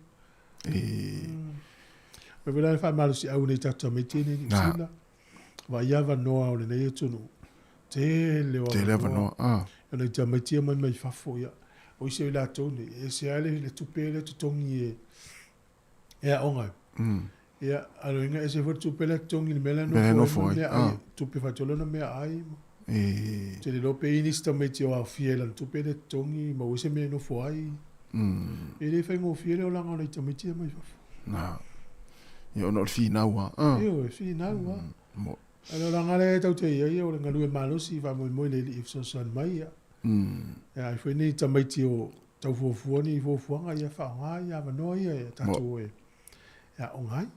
Me vela fa malo si au nei tata tameti ni New Zealand. Va ia va noa o le nei tunu. Te le va noa. Ona tameti mai mai fa fo ya. O se la tonu e se ale le tu pe le tu tongi e a onga. Ya, alo inga ese for tu pe le tongi mela no fo. Tu pe fa tolo no me ai. Te le lo pe inis tameti o a fiela tu pe le tongi ma o se me no fo ai. E le fa ngo fiela o la ngona tameti mai fa. Na. Yo no fi na wa. Yo fi na wa. Alo la ngale tau te ia o le ngalu e malo si va mo le if so san mai ya. Ya foi ni tamaiti o tau fuafua ni fuafuanga ia whaonga ia wanoa ia tatu e. Ya ongai.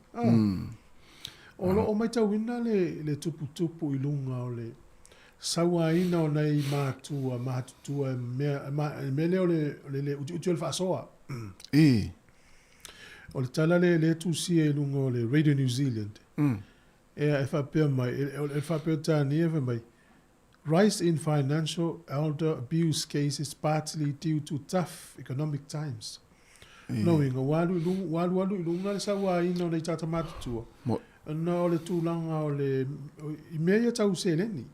O lo o mai tau ina le tupu i lunga o le saua ina o nei mātutua mele o le uti o le whaasoa. O le tala le tusia i lunga o le Radio New Zealand. E whapea mai, e whapea tāni e mai. Rise in financial elder abuse cases partly due to tough economic times. Knowing walu ilunga le sawa ina o nei tata mātutua. Na o le tūlanga o le i mea tau seleni.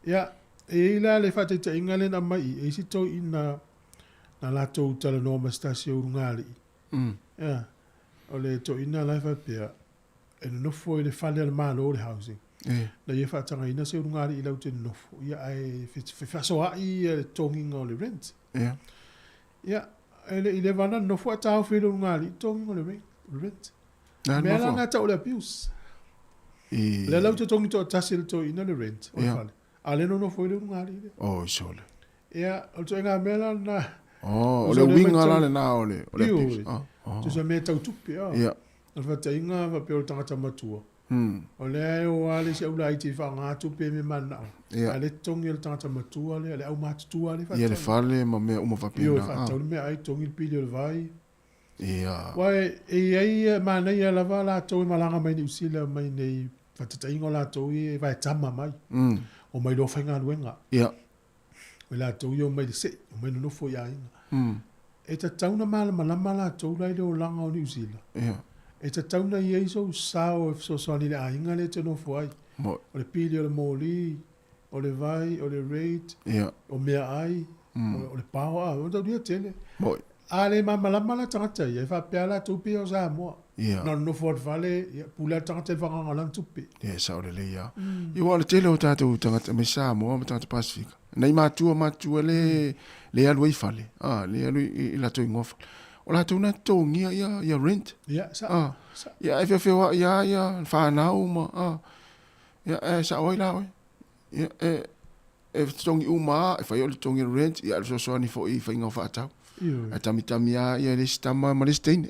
Ia, e ila le whateita inga le na mai, e si tau ina na latou tala noma stasi o urungali. Ia, o le to ina lai whapea, e no fo le whale al malo o le housing. Na ia whaatanga ina se urungari i lau te nofo. Ia ai whasoa i le tonginga o le rent. Ia, i le wana nofo a tau whele urungari tonginga o le rent. Mea la ngata o le abuse. Le lau te tongi to atasi le to ina le rent. A le no nofo i le urungari. Isole. Ia, o to inga mea la na... o le winga la le na o le abuse. Tu sa mea tau tupi. Ia. Al whata inga wa peo tangata matua. O le o ale se ula iti fa ngatu pe me mana. Ale tongi le tangata matua le au matutua le fata. Ia le fale ma me uma fa pina. Ia fata me ai tongi le pili o le vai. Ia. Wai ai mana ia la va la to malanga mai ni usila mai nei fata inga la to i vai tama mai. O mai lo fenga luenga. Ia. O la to yo mai se o mai no fo ia inga. E ta tauna malama la to lai le o langa o ni usila. Ia. E ta tauna i eiso sao e so ni le ainga le te no fuai. O le pili o le moli, o le vai, o le rate, o mea ai, o le pao a, o tau dia tele. A le mamalama la tangata i, e wha pea la tupi o Sāmoa. Ia. Na no fort vale pula tanga te vanga ngalang tupe. Ia sa ole le ia. Ia wala tele o tātou tangata me Sāmoa, me tangata Pasifika. Nei matua le alu i fale. Le alu i la toi ngofa. O la tau na tongia ia rent. Ia sa. Ia e whiawhiwa ia whanau ma. Ia sa oi la oi. Ia e tongi uma, e whai ole tongi rent, ia so soani fo i whainga o whaatau. E tamitami ia le stama ma le steine.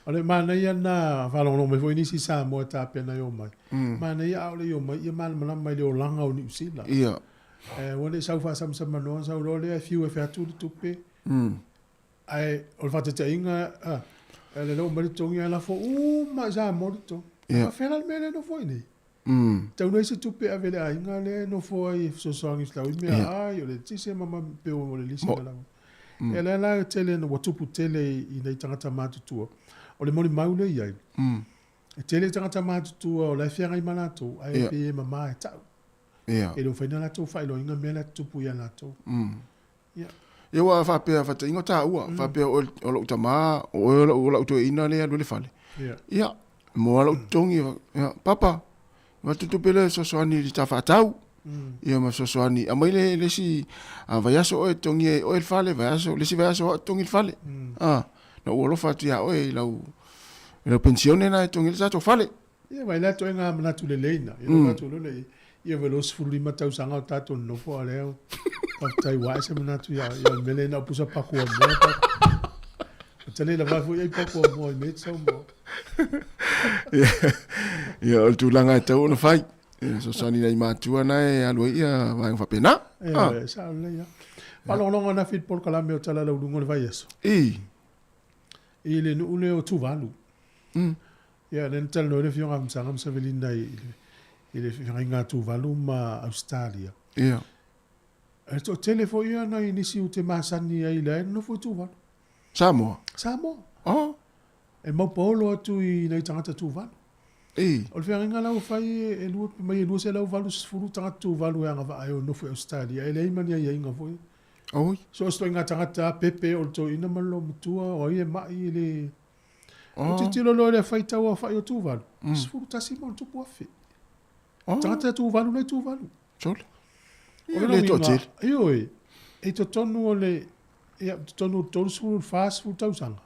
Ole mana ia na whalongo me foi nisi Sāmoa tā pena i o mai. Mana ia aole i o mai, ia mana mai le o langa o New Zealand. Ia. Wane sau wha samsama noa, sau role a fiu e whiatu le tupe. Ai, o le whatata inga, le lau mari tongi a la fo, ma Sāmoa le tongi. Ia. Whela le mele no foi nei. Tau nei se tupe a vele a inga le no foi so soangi slau i mea ai, o le tise mama peo o le lisi na lau. E le la tele no watupu tele i nei tangata mātutua. O le mori maule i ai. E tele tangata mātutua o le whianga i manato, ai pe e mama e tau. E lo whaina la tau whailo inga mea la tupu ia la tau. Ia wa whapea whata inga tā ua, whapea o la utama, o la uto ina le alu le whale. Ia, moa la utongi, papa, watutupele sosoani li ta whatau. Ia ma sosoani, a mai le si vaiaso o e tongi e o e whale, le si vaiaso o tongi le whale. Na ua lo whatu ia o e lau pensione na e tongi le tato whale. Ia, vai la to inga manatu le leina. Ia lo watu lo le, ia velo sifuri matau sanga o tato nofo a leo. Tai wa se manatu ia mele na pusa paku o mo. Tele la vafu ia paku o mo i me tsau mo. Ia o tulanga e tau na fai. So sani na i matua na e alua ia vai fa pena. Ia, sa le ia. Palonga na fit por kala me o tala la ulungo le vai eso. I le nu le o tuvalu. Ia, nen tal no le fionga msanga msavelina i le fionga tuvalu ma Australia. Ia. E to telefo ia na inisi u te masani ai le no fo tuvalu. Sāmoa. Sāmoa. E mau polo atu i nei tangata tuvalu. O le whianga lau whai e lua mai e lua se lau valu sifuru tangata tuvalu e anga va ai o no fo Australia. E le imani ai inga foi. Oi. So sto inga tangata pepe o to ina malo mutua o ie mai le o titilo lo le whai tau a whai o tuvalu. Sifuru tasi mo tupu afe. Tangata tuvalu nei tuvalu. Sole. O le to til. Ioi. E to tonu o le ia tonu tonu sifuru fast food tau sanga.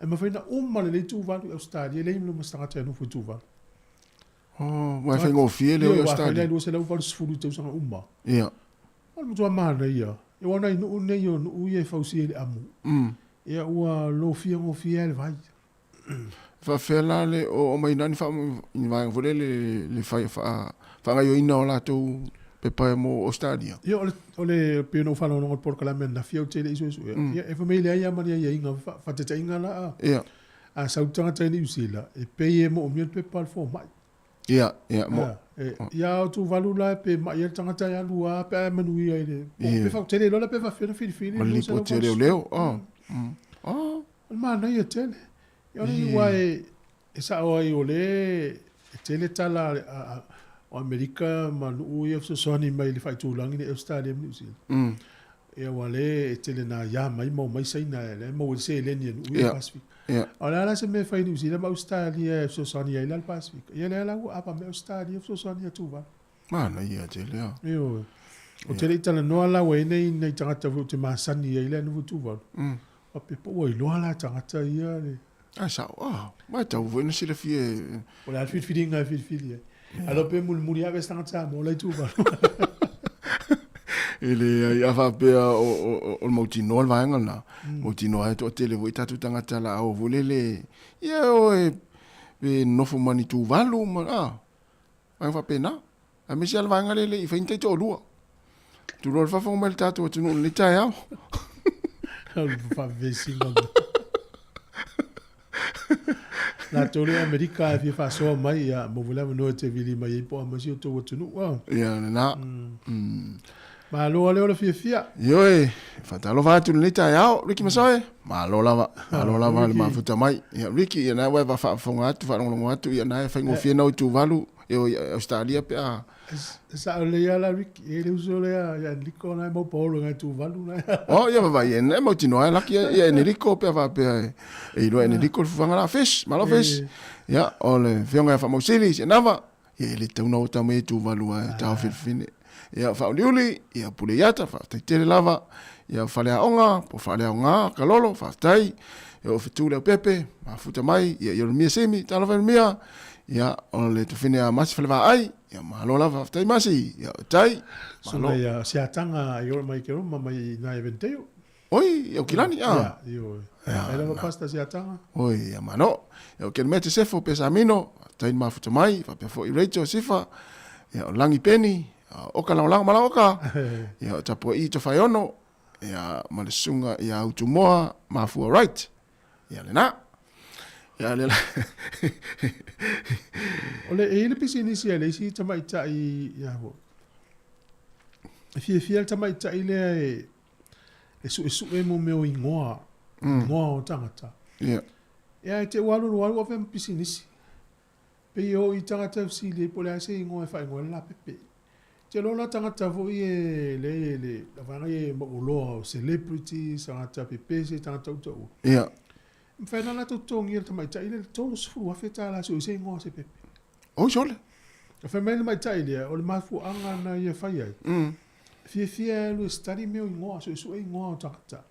E ma whaina umale le tuvalu Australia. Le imalo mastangata e no fo tuvalu. Mai whainga o fie le o Australia. Ia, lua se lau valu sifuru tau sanga umma. Ia. Ala mutua mana ia. E wana i nuu nei o nuu ia fausi e le amu. Ia ua lo fia ngo fia le vai. Whawhela le o mai nani whainga vole le whainga yo ina o la tau pepa e mo Australia. Ia o le pino whanau nongot por kalame na fia o tele iso iso. Ia e whamele ai amani ia inga whateta inga la a. Ia. A sautanga taini usila. E pei e mo o mian pepa al fo mai. Ia, mo. Ia o tu valu la pe mai ia tangata ia lua pe a manu ia ele. Pe whau tele lola pe whawhena whiri. Malipo te leo. Mana ia tele. Ia ni ua e sa o ai o le tele tala o Amerika ma nuu ia fsosoni mai le whaitulangi ni Australia New Zealand. Ia wale tele na ia mai mau mai saina ele mau se eleni nuu ia Pacific. Ola la se me fai New Zealand ma Australia fsosoni ai la Pacific. Ia le la apa me Australia fsosoni tuva. Mana ia tele ia. Io. O tele tala no la we nei tangata fu te masani ai la no tuva. O pe po i lo la tangata ia le. Sa mai tau vona sila fie. Ola fit feedinga fit feeding. Alo pe muri ave tangata mo la tuva. Ele ia whapea o mautino al vaenga na. Mautino ai to tele voi tatu tangata la au volele. Ia o e nofo mani tu valu ma. Ai whapea na. A mesi al vaenga lele i whaintai to lua. Tu rol whawhau mai tatu o tunu le tai au. Whavesinga. Na tole Amerika e fa so mai ia mo vula no te vili mai po amasi to tunu. Ia na. Malo le fia. Yoi, fatalo vatu ni tai au, Ricky Masoe. Malo lava le mafuta mai. Ya Ricky na wa fa fonga atu fa ngolongo atu ya na fa ngofia no tu valu yo Australia pe a. Sa le ya la Ricky, ele uso le ya liko na mo polo nga tu valu na. Oh, ya va yen, mo tino la ki ya ni Rico pe va pe. E lo ni Rico fa ngala fish, malo fish. Ya, ole, fionga fa mo sili, na va. Ya ele tu no ta me tu valu ta fine. Ya fa uliuli, ya pule yata, fa tele lava, ya fale onga, po fale onga, kalolo, fa tai, ya ofitule pepe, mafuta mai, ya yormia semi, talava mia, ya ole to fine a masi fale va ai, ya malo lava, fa tai masi, ya tai, malo. So ya siatanga yor mai kero mai na eventeo. Oi, ya kilani ya. Yo. Ya lava pasta siatanga. Oi, ya mano. Ya ken mete sefo pesamino, tai mafuta mai, fa pe fo irecho sifa, ya langi peni. Oka lang mala oka ya tapo I to fayono ya malesunga ya utumoa mafua right ya lena ya lela ole ele pisi initial isi tama ita I ya ho fie tama ita ile esu mo me o ingoa o tangata ya te walu of pisi nisi pe o I tangata si le pole se ingoa fa ingoa la pepe te lola tangata fo I le la vanga I mo celebrity tangata pepe se tangata uto. Yeah. Mfana na to tongi ta mai tai le to sfu afeta la so se ngo se pepe. Oh jole. Fa mai mai tai le o le mafu anga na ye fa ye. Fie lo study me ngo so so ngo tangata.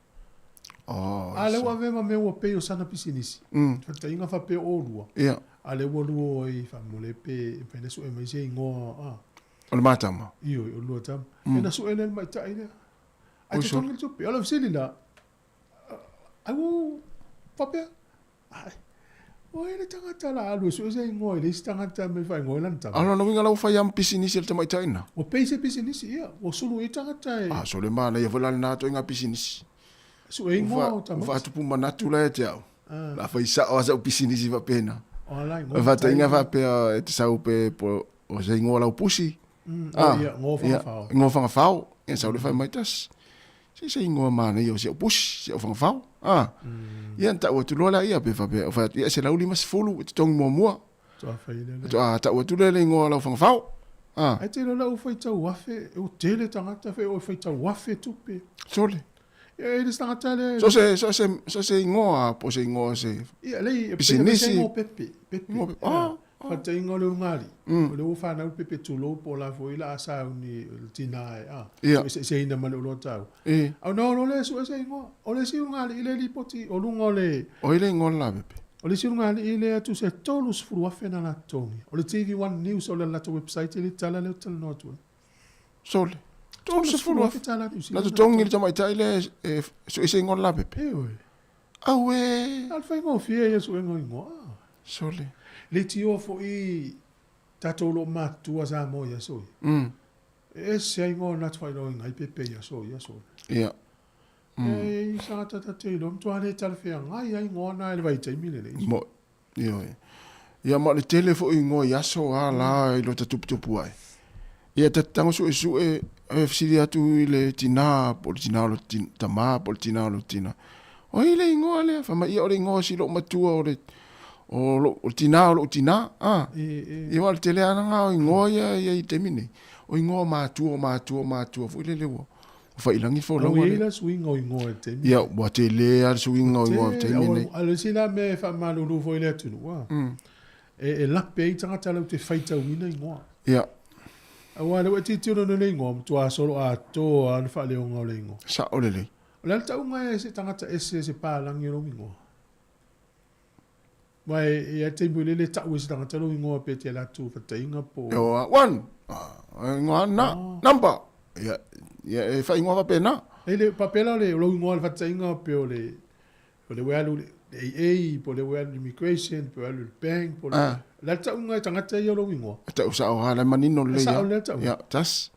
Oh. Ale wa ve ma me wo pe o sana pisinisi. Fa tai nga fa pe o lua. Yeah. Ale wo luo I fa mo le pe pe so e mai se ngo O le matama. Io, o lua tam. E na so enen mai tai lea. Ai te tongi tupi. Ola visili la. Ai wo papea. Ai. O ele tangata la alu. So ese ngoi. Le isi tangata me fai ngoi lan tama. Ala na winga lau fai am pisinisi le tamai tai na. O peise pisinisi ia. O sulu I tangata e. So le mana ia volani na to inga pisinisi. So e ngoi tama. Ufa tupu manatu la e te au. La fai sa o asa pisinisi va pena. O ala ngoi. Va ta inga va pe e te sau pe po o se ngoi lau pusi. Ngō whangawhao, e sau le whai mai tas. Se ngō mana I o se push, se o whangawhao. Ia ta ua tulola ia pe whape, o whai ia se lauli mas fulu, te tongi mua mua. Ta ua tulola I ngō lau whangawhao. Ai te lola u whai tau wafe, o tele tangata whai o whai tau wafe tupe. Sole. Ia e les tangata le. So se ngō a, po se ngō se. Ia lei, pisinisi. Ngō pepe. Fa te inga le ngari. O le ufa na pepe tulo po la fo ila asa ni tina e se ina male lo tau. Au no le so se ingo. O le si ngari ile li poti o lungo le. O ile ngol la pepe. O le si ngari ile tu se tolus fru afena na tongi. O le TV1 News o le la website ile tala le tal no tu. Sole. Tolus fru afena la tongi le tama ita ile so se ngol la pepe. Awe. Alfa ngo fie yesu ngo. Sole. Le tio fo I tatolo matua Sāmoa ya so. E se ngo na tfai lo ngai pepe ya so. Yeah. E sa tata te lo mtua le talfea ngai ai ngo na le vai tai mile le. Mo. Yo. Ya ma le telefo I ngo ya so ala I lo tupu ai. Ia tatango su e fsiri atu ile tina politina lo tama politina lo tina. O ile ngo ale fa ma ia o ngo si lo matua o tina I wal tele ana ngo ia I temine o ngo matua fu ile lewo fa ilangi fo lo ngoi la swing o ngo temine ia wa tele ar swing o ngo temine ala sila me fa malulu fo ile tu wa e la pe tanga lo te faita wina ngo ia awa le ti tu no le ngo tu a solo a to an fa le ngo le ngo sa o le la ta unga se tanga ta se pa lang yo ngo Mai ia te mbule le tau isi tangata lo ingoa pe te la tu fata inga po. One. Ingoa number. Ia fa ingoa pe na. Le papela le lo ingoa fata inga pe o le wealu le AA, po le wealu immigration, po le bank, po le. La tau ngai tangata ia lo ingoa. Tau sa o hala manino le. Sa o le tau. Ia, tas.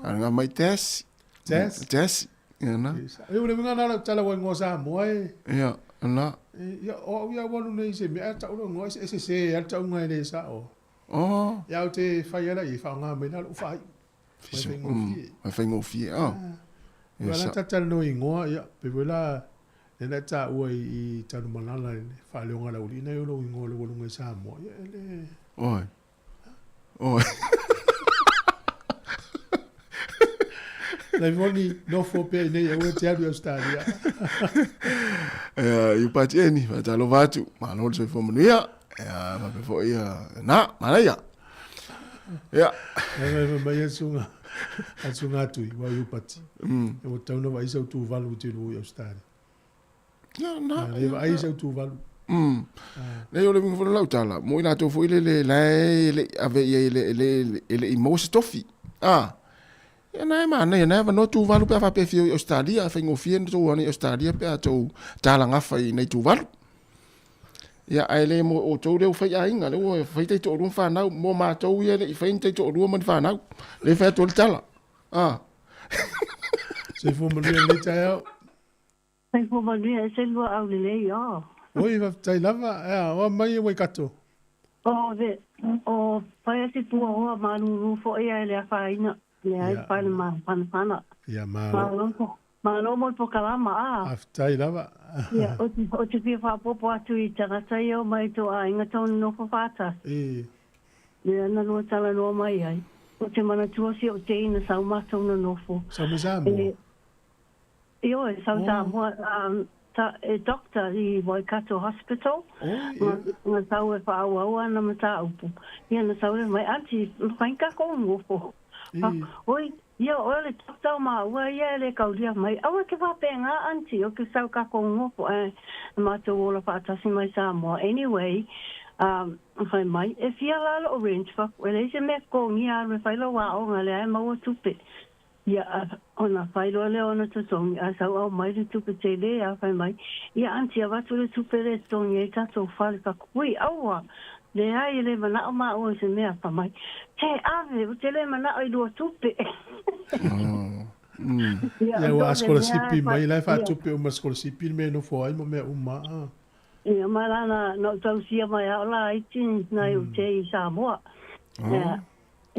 Anga mai tas. Tas. Ia na. E ule minga na tala wa ingoa Sāmoa e. Ia, na. Ya o ya walu nei se me ata o ngo se ata unga le sa o. Oh. Ya o te fai ala I fa nga me na lo fai. Mai whaingofie, Wala tatal no ingoa, ia, pe wala, nena ta ua I tanu malala, whaaleonga la uli, na yolo ingoa le walunga Sāmoa, ia, ele. Oi. Lai voni, no fo pe nei, ua te aru Australia. I pati eni, talo vatu, malol so fo manuia, mape fo ia, na, malaya. Ia. Mai asunga, asunga tui, wa yu pati. E o tauna wa isa utu valu te lu Australia. Na. Le wa isa utu valu. Nei ole mingo lau tala, mo ina to fo ile le ave ile I mo stofi. Ya nai mana ya nai no tu valu pe fa pe fio Australia, fa ngo fien to ani Australia pe to tala nga fa nei tu valu. Ya ai mo o to le fa ya inga le o fa te to rum fa na mo ma to ye le fa te to rum man fa na le fa to tala. Se fo mo le taya. Sai fo ma ni se lo au le yo. Oi, va tai lava, o mai e kato. O pai si tu o ma nu fo ia le fa ina. Le ai pa ma pana. Ya ma. Ma no mo po kalama Aftai lava. Ya, o te fi fa popo atu I tanga sai o mai to a inga tonu no fo fata. Le ana no tala no mai ai. O te mana tua si o te ina sau matona no fo. Sau me Sāmoa. Io e sau Sāmoa e doctor I Waikato Hospital. Nga sau e wha au ana mata upu. Ia na sau e mai anti whainka ko ngofo. Oi, ia ole doctor ma ua ia le kaulia mai. Aua ke whapenga anti o ke sau ka ko ngofo mato ola whaatasi mai Sāmoa. Anyway, whai mai, e fia lalo orange whak, wele se me ko ngia me whailo wa o ngale ai maua tupe. Ia, ona whailo le ona tutongi, a sau au mai le tupe te le, a whai mai. Ia anti a watu le tupe le tongi e tato whale ka kui, aua. Le ai le mana o ma o se mea wha mai. Te ave, o te le mana o I lua tupe. Ia wa askola sipi mai, lai wha tupe o ma askola sipi me no fo ai mo mea uma. Ia marana no tausia mai a ola itin nai o te I Sāmoa.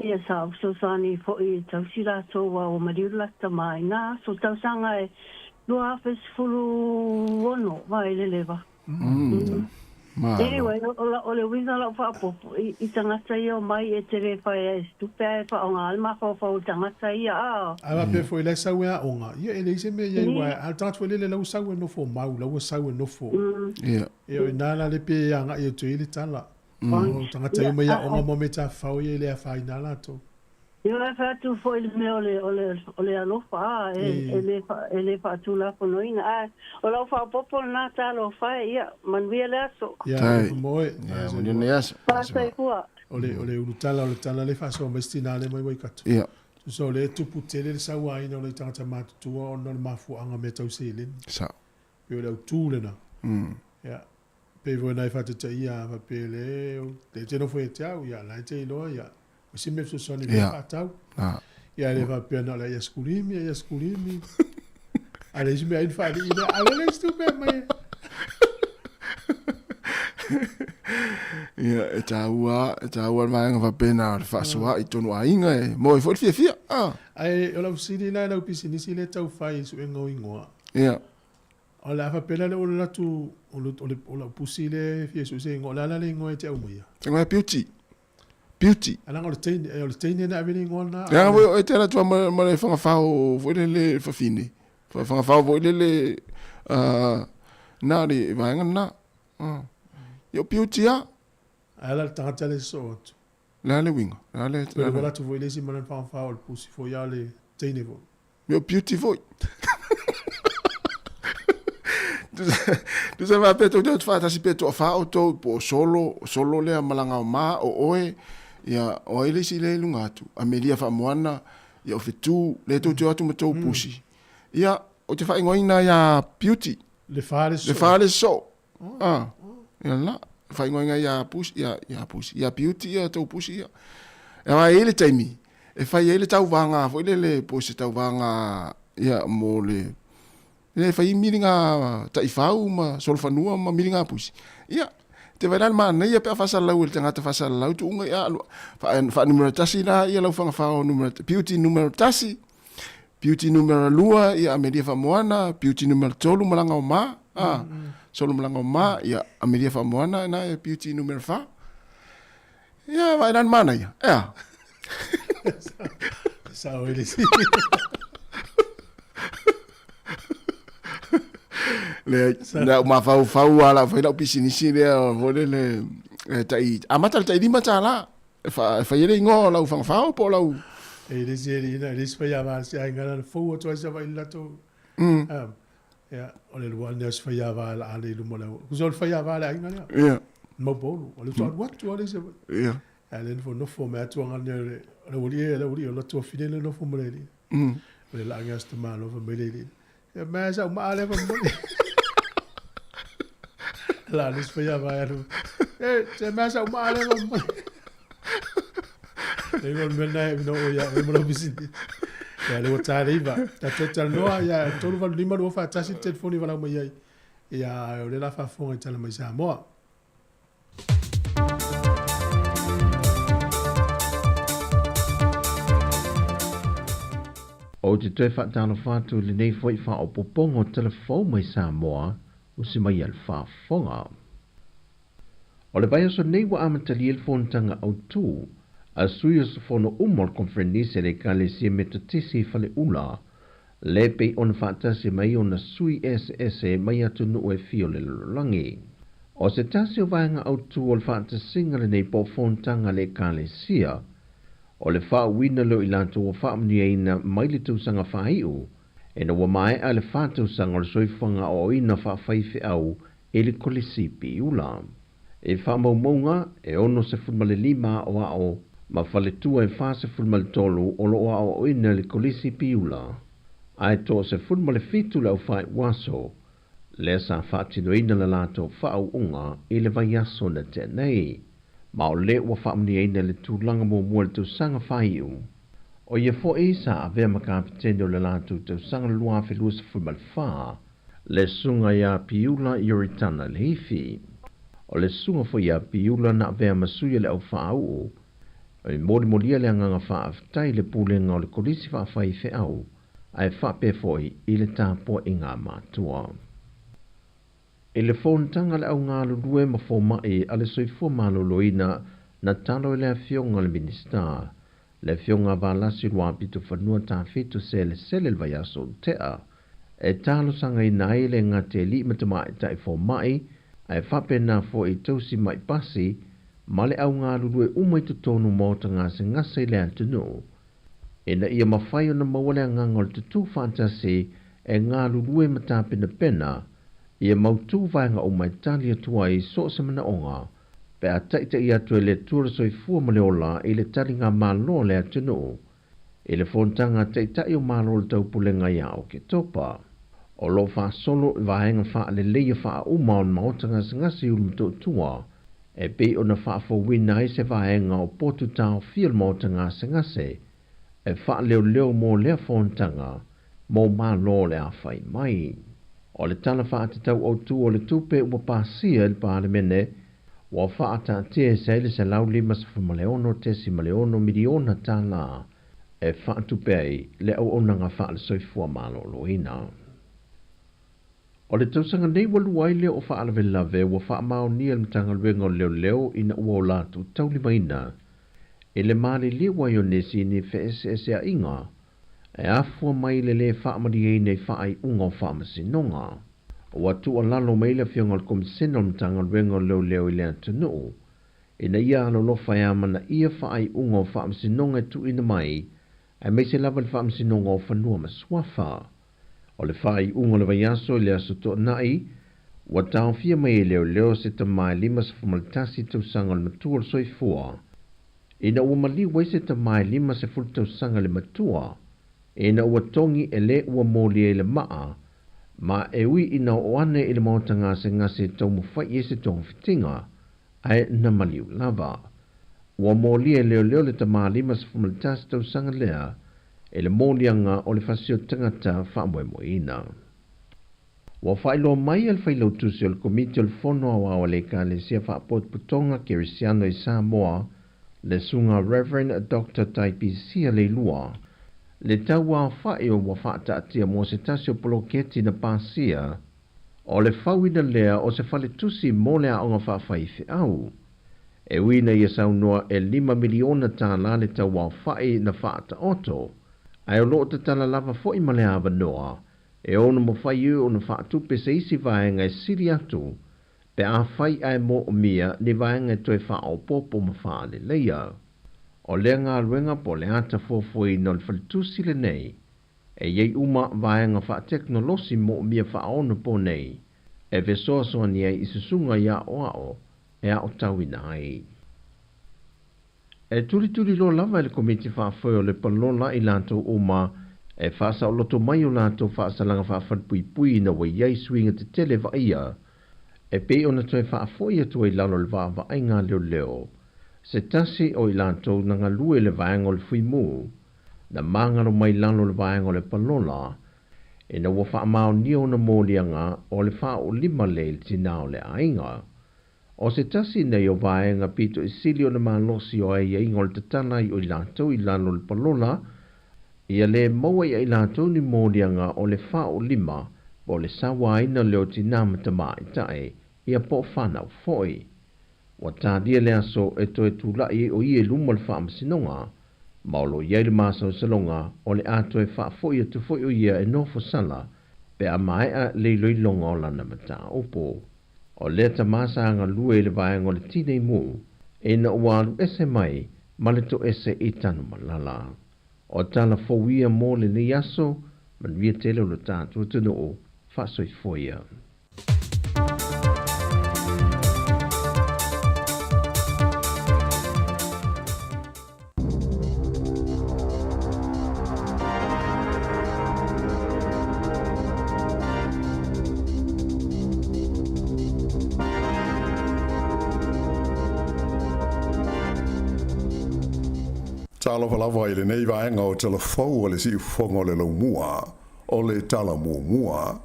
Ia sa so sani fo I tausira to wa o mariula ta mai na so tausanga e lua fes fulu ono vai le leva. Anyway, ole winga la fa popo I tangata I o mai e te re fa e stupe e fa o ngā alma fa o tangata I a. Awa pe fo I le sau e a onga. Ia e le se me iai wa al tangata fo le lau sau e no fo mau, lau sau e no fo. E o nana le pe ia nga I o tu I le tala. O tangata I me ia onga mo me ta fau I le a fa I nala to. Ia e fa tu fo I me ole alofa e le fa tu la fo noina. O lau fa popo na ta lo fa ia manuia le aso. Ia, moe. Ia, mo ne aso. Pasa I kua. Ole ulu tala le fa so mestina le mai kato. Ia. So le tupu tele le sau ai no le tangata matutua o no le mafu anga me tau seilin. Sa. Pe o le au tūle na. Ia. Pe voi nai fata ta ia fa pe le te no foi te au ia lai te ilo ia. O si me so ni le fatau. Ia le fa pe na le ia skulimi. Ale si me ai fa ina ale le stupe mai. Ia, e tāua mai ngā pena le whaasua I tonu a inga e mo I fo fia. Ai, o lau siri nai lau pisinisi le tau whai su e ngau ingoa. Ia. O le awha pena le o le latu, o lau pusi le fia su se ingoa, le ingoa e te au muia. Te ngoa beauty. Alanga o le teine na avene ingoa na. Ia, o te ala tua ma le whangawhao vo le whawhine. Whangawhao vo le nā re vaenga na. Yo beauty a. Ala le tangata le so atu. Le winga. Le wala tu vo ilesi manan whangawhao le pusi fo ia le teine vo. Yo beauty vo. Tu sa va peto de fa ta si peto fa auto po solo le malanga ma o oe ia o ile si le lungatu amelia fa moana ia o fitu le to atu mo to pusi ia o te fa ingoina ia beauty le fale so ia la fa ingoina ia pusi ia pusi ia beauty ia to pusi ia ia ile taimi e fa ile tau vanga fo ile pusi tau vanga ia mo le fa miringa ta ifau ma solfanua ma miringa pusi ia te vai lan mana ia pe fa lau te ngata fa lau tu unga ia fa numero tasi na ia lau fanga fa numero beauty numero tasi beauty numero lua ia Ameria fa moana beauty numero tolu malanga o ma solo malanga o ma ia Ameria fa moana na beauty numero fa ia vai lan mana ia Sao ele si. Le na ma fa ala fa la pisinisi le vole le tai amata tai lima tala fa yele ngo la fa po la Ele si ele na ele fa ya va si ai ngana fo to sa va illa to. Ya, ole lo ne fa ya va ala ale lu mo la. Ku fa ya va ala ngana. Ja. Mo bolu. Ole so what to ole se. Ja. Ale fo no fo me to ngana le oli la to fidele no fo mo le. Ole la ngasta ma lo fa me le. Ya ma sa ma ale fa mo. La lis fa ya va ru. Se ma sa ma ale fa mo. Tengo el menai no ya mo lo visiti. Ya le wata riva. Ta total no ya tolu va lima do fa tasi telefoni va la mo ya. Ya le la fa fon eta la mo Sāmoa. O te tue whaatano whātu le nei fwoi wha o popongo telefon mai Sāmoa o si mai al whaafonga. O le vai aso nei wa amatali el whontanga au tū, a sui o sofono umor konfrenise le kale si metatisi fale ula, le pei on whaatasi mai o na sui SS mai atu nu e fio le lolangi. O se tasi o vaenga au tū o le whaatasinga le nei po whontanga le kale sia, o le wha wina lo ilanto o wha amnia ina mai le tūsanga whaiu, e na wa mai a le wha tūsanga o le soifanga o ina wha whaife au e le kolesipi ula. E wha maunga e ono se fulmale lima o ao, ma whale tua e wha se fulmale tolu o lo ao o ina le kolesipi ula. Ai to se fulmale fitu lau whai waso, le sa wha tino ina la lato wha au unga i le vai aso na tenei. Ma o le wa whaamni eina le tūlanga mō mua le tūsanga whaiu. O ia fo e sa a vea makapitene o le lātu tūsanga lua whi lua sa fulmal wha, le sunga ia piula i oritana le hifi. O le sunga fo ia piula na vea masuia le au whaau, o i mori moria le anganga wha aftai le pūlenga o le kolisi wha whai whi au, ai wha pe foi i le tāpua i ngā mātua. E le whontanga le au ngā lulue ma fo mai a le soifua maloloina na talo le a fionga le minista. Le fionga va lasi lua pitu whanua tā fitu se le sele le vai aso tea. E talo sanga i nai le ngā te li matama e tai fo mai, ai whape nā fo i tausi mai pasi, ma le au ngā lulue umai tu tonu mauta ngā se ngase le antunu. E na ia mawhai o na mawale a ngangol tutu fantasi e ngā lulue mata pena pena, ia mautu vaenga o mai tali atua i so se mana onga, pe a taita i atu e le tura soifua ma le ola i le tali ngā malo le atunu, i le fontanga taita i o malo le taupulenga ia o ke topa. O lo wha solo i vaenga wha le leia wha uma o maotanga singasi ulumato tua, e pe o na wha wina i se vaenga o potu tau fia maotanga singasi, e wha leo mo lea fontanga, mo malo le a whai mai. O le tala wha te tau au tu o le tupe ua pāsia il pālemene, wa wha ata te se ele se lau lima sa whamaleono te si maleono miliona tā la, e wha tupe ai le au onanga wha le soifua malo loina. O le tausanga nei walu waile o wha alawe lave wa wha mao ni al mtanga luenga o leo ina ua o latu tau lima ina, e le maali li waionesi ni FSS a inga, e afua mai le whaamari e nei whaai unga o whaamasinonga. O atu o lalo mai le fionga o komisena o mtanga luenga o leo i le atunu. E na ia alo lo whai amana ia whaai unga o whaamasinonga tu ina mai, e mei se lava le whaamasinonga o whanua maswafa. O le whaai unga le vaiaso i le aso to nai, wa tau fia mai e leo se ta mai lima sa fumaltasi tau sanga le matua le soifua. Ina ua mali wai se ta mai lima se ful tau sanga le matua, e na ua tongi e le ua mōli e le maa, ma e ui ina o ane i le mautanga se ngase tau mawhai e se tonga fitinga, ai na maliu lava. Ua mōli e leo le ta maa lima sa fumaltasi tau sanga lea, e le mōlianga o le fasio tangata whaamwe mo ina. Wa whaelo mai al whaelo tusi al komiti al whono awa o le ka le sia whaapot putonga Kirisiano i Sāmoa, le sunga Reverend Dr. Taipisia le lua, le tau a whae o wa whaata atia mo se tasio poloketi na pāsia, o le whawina lea o se whale tusi mo lea o ngā whawhaifi au. E wina ia saunoa e 5 miliona tā la le tau a whae na whaata oto, ai o loo te tala lava fo i male awa noa, e ono mo whai o na whaatupe se isi vaenga e siri atu, pe a whai ai mo o mia ni vaenga e toi wha o popo ma wha le leia. O lea ngā ruenga po le ata fofoi no le whalitusi le nei, e iei uma vaenga wha teknolosi mo o mia wha ono po nei, e vesoa soa ni ai isusunga ia o ao, e a o tauina ai. E turi lo lava le komiti whaafoi o le palola i lanto uma, e whaasa o loto mai o lanto whaasa langa whaafan na wai iei swinga te tele wa ia, e pe o na toi whaafoi atu i lalo le waa ai ngā leo. Se tasi o i lanto na ngā lue le vaenga o le fuimu, na mangaro mai lalo le vaenga o le palola, e na wa whaamao ni o na mōlianga o le wha o 5 le tina o le ainga. O se tasi nei o vaenga pito i sili o na malosi o ai ingo le tatana i o i lanto i lalo le palola, ia le maua i lanto ni mōlianga o le wha o 5, o le sawa ina leo tina matama i tae, ia po whanau foi. Wa tādia le aso e toe tūlai o i e luma le whaamasinonga, maolo iei le māsau salonga o le ato e whaafoi atu foi o ia e nofo sala, pe a mai a leiloi longa o lana mata opo. O le tamasa anga lue le vaenga o le tinei mu, e na ualu ese mai, ma le to ese i tanu malala. O tala fowia mo le ni aso, man via tele o le tātua tunu o, whasoi foia. Talo falava i le nei vaenga o telefou o le si ufonga o le laumua, o le tala mua.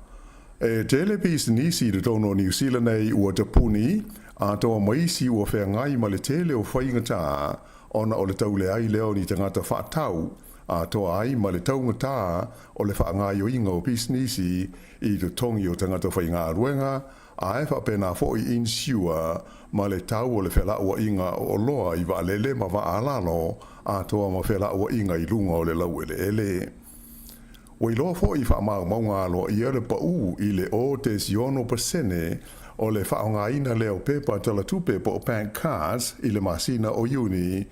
E tele pisi nisi de tono New Zealand nei ua tapuni, a toa maisi ua whea ngai ma le tele o whainga tā, ona o le taule ai leo ni tangata whaatau, a toa ai ma le taunga tā o le whaangai o inga o pisi nisi i te tongi o tangata whainga ruenga, a e whapena fo i insua ma le tau o le whela ua inga o loa i wa lele ma wa alalo, a toa ma whela ua inga i lunga o le lau ele. Wai loa fo i wha maunga alo i ere pa i le o te siono pasene o le whaonga ina leo pepa tala tupe po o pan cars i le masina o uni,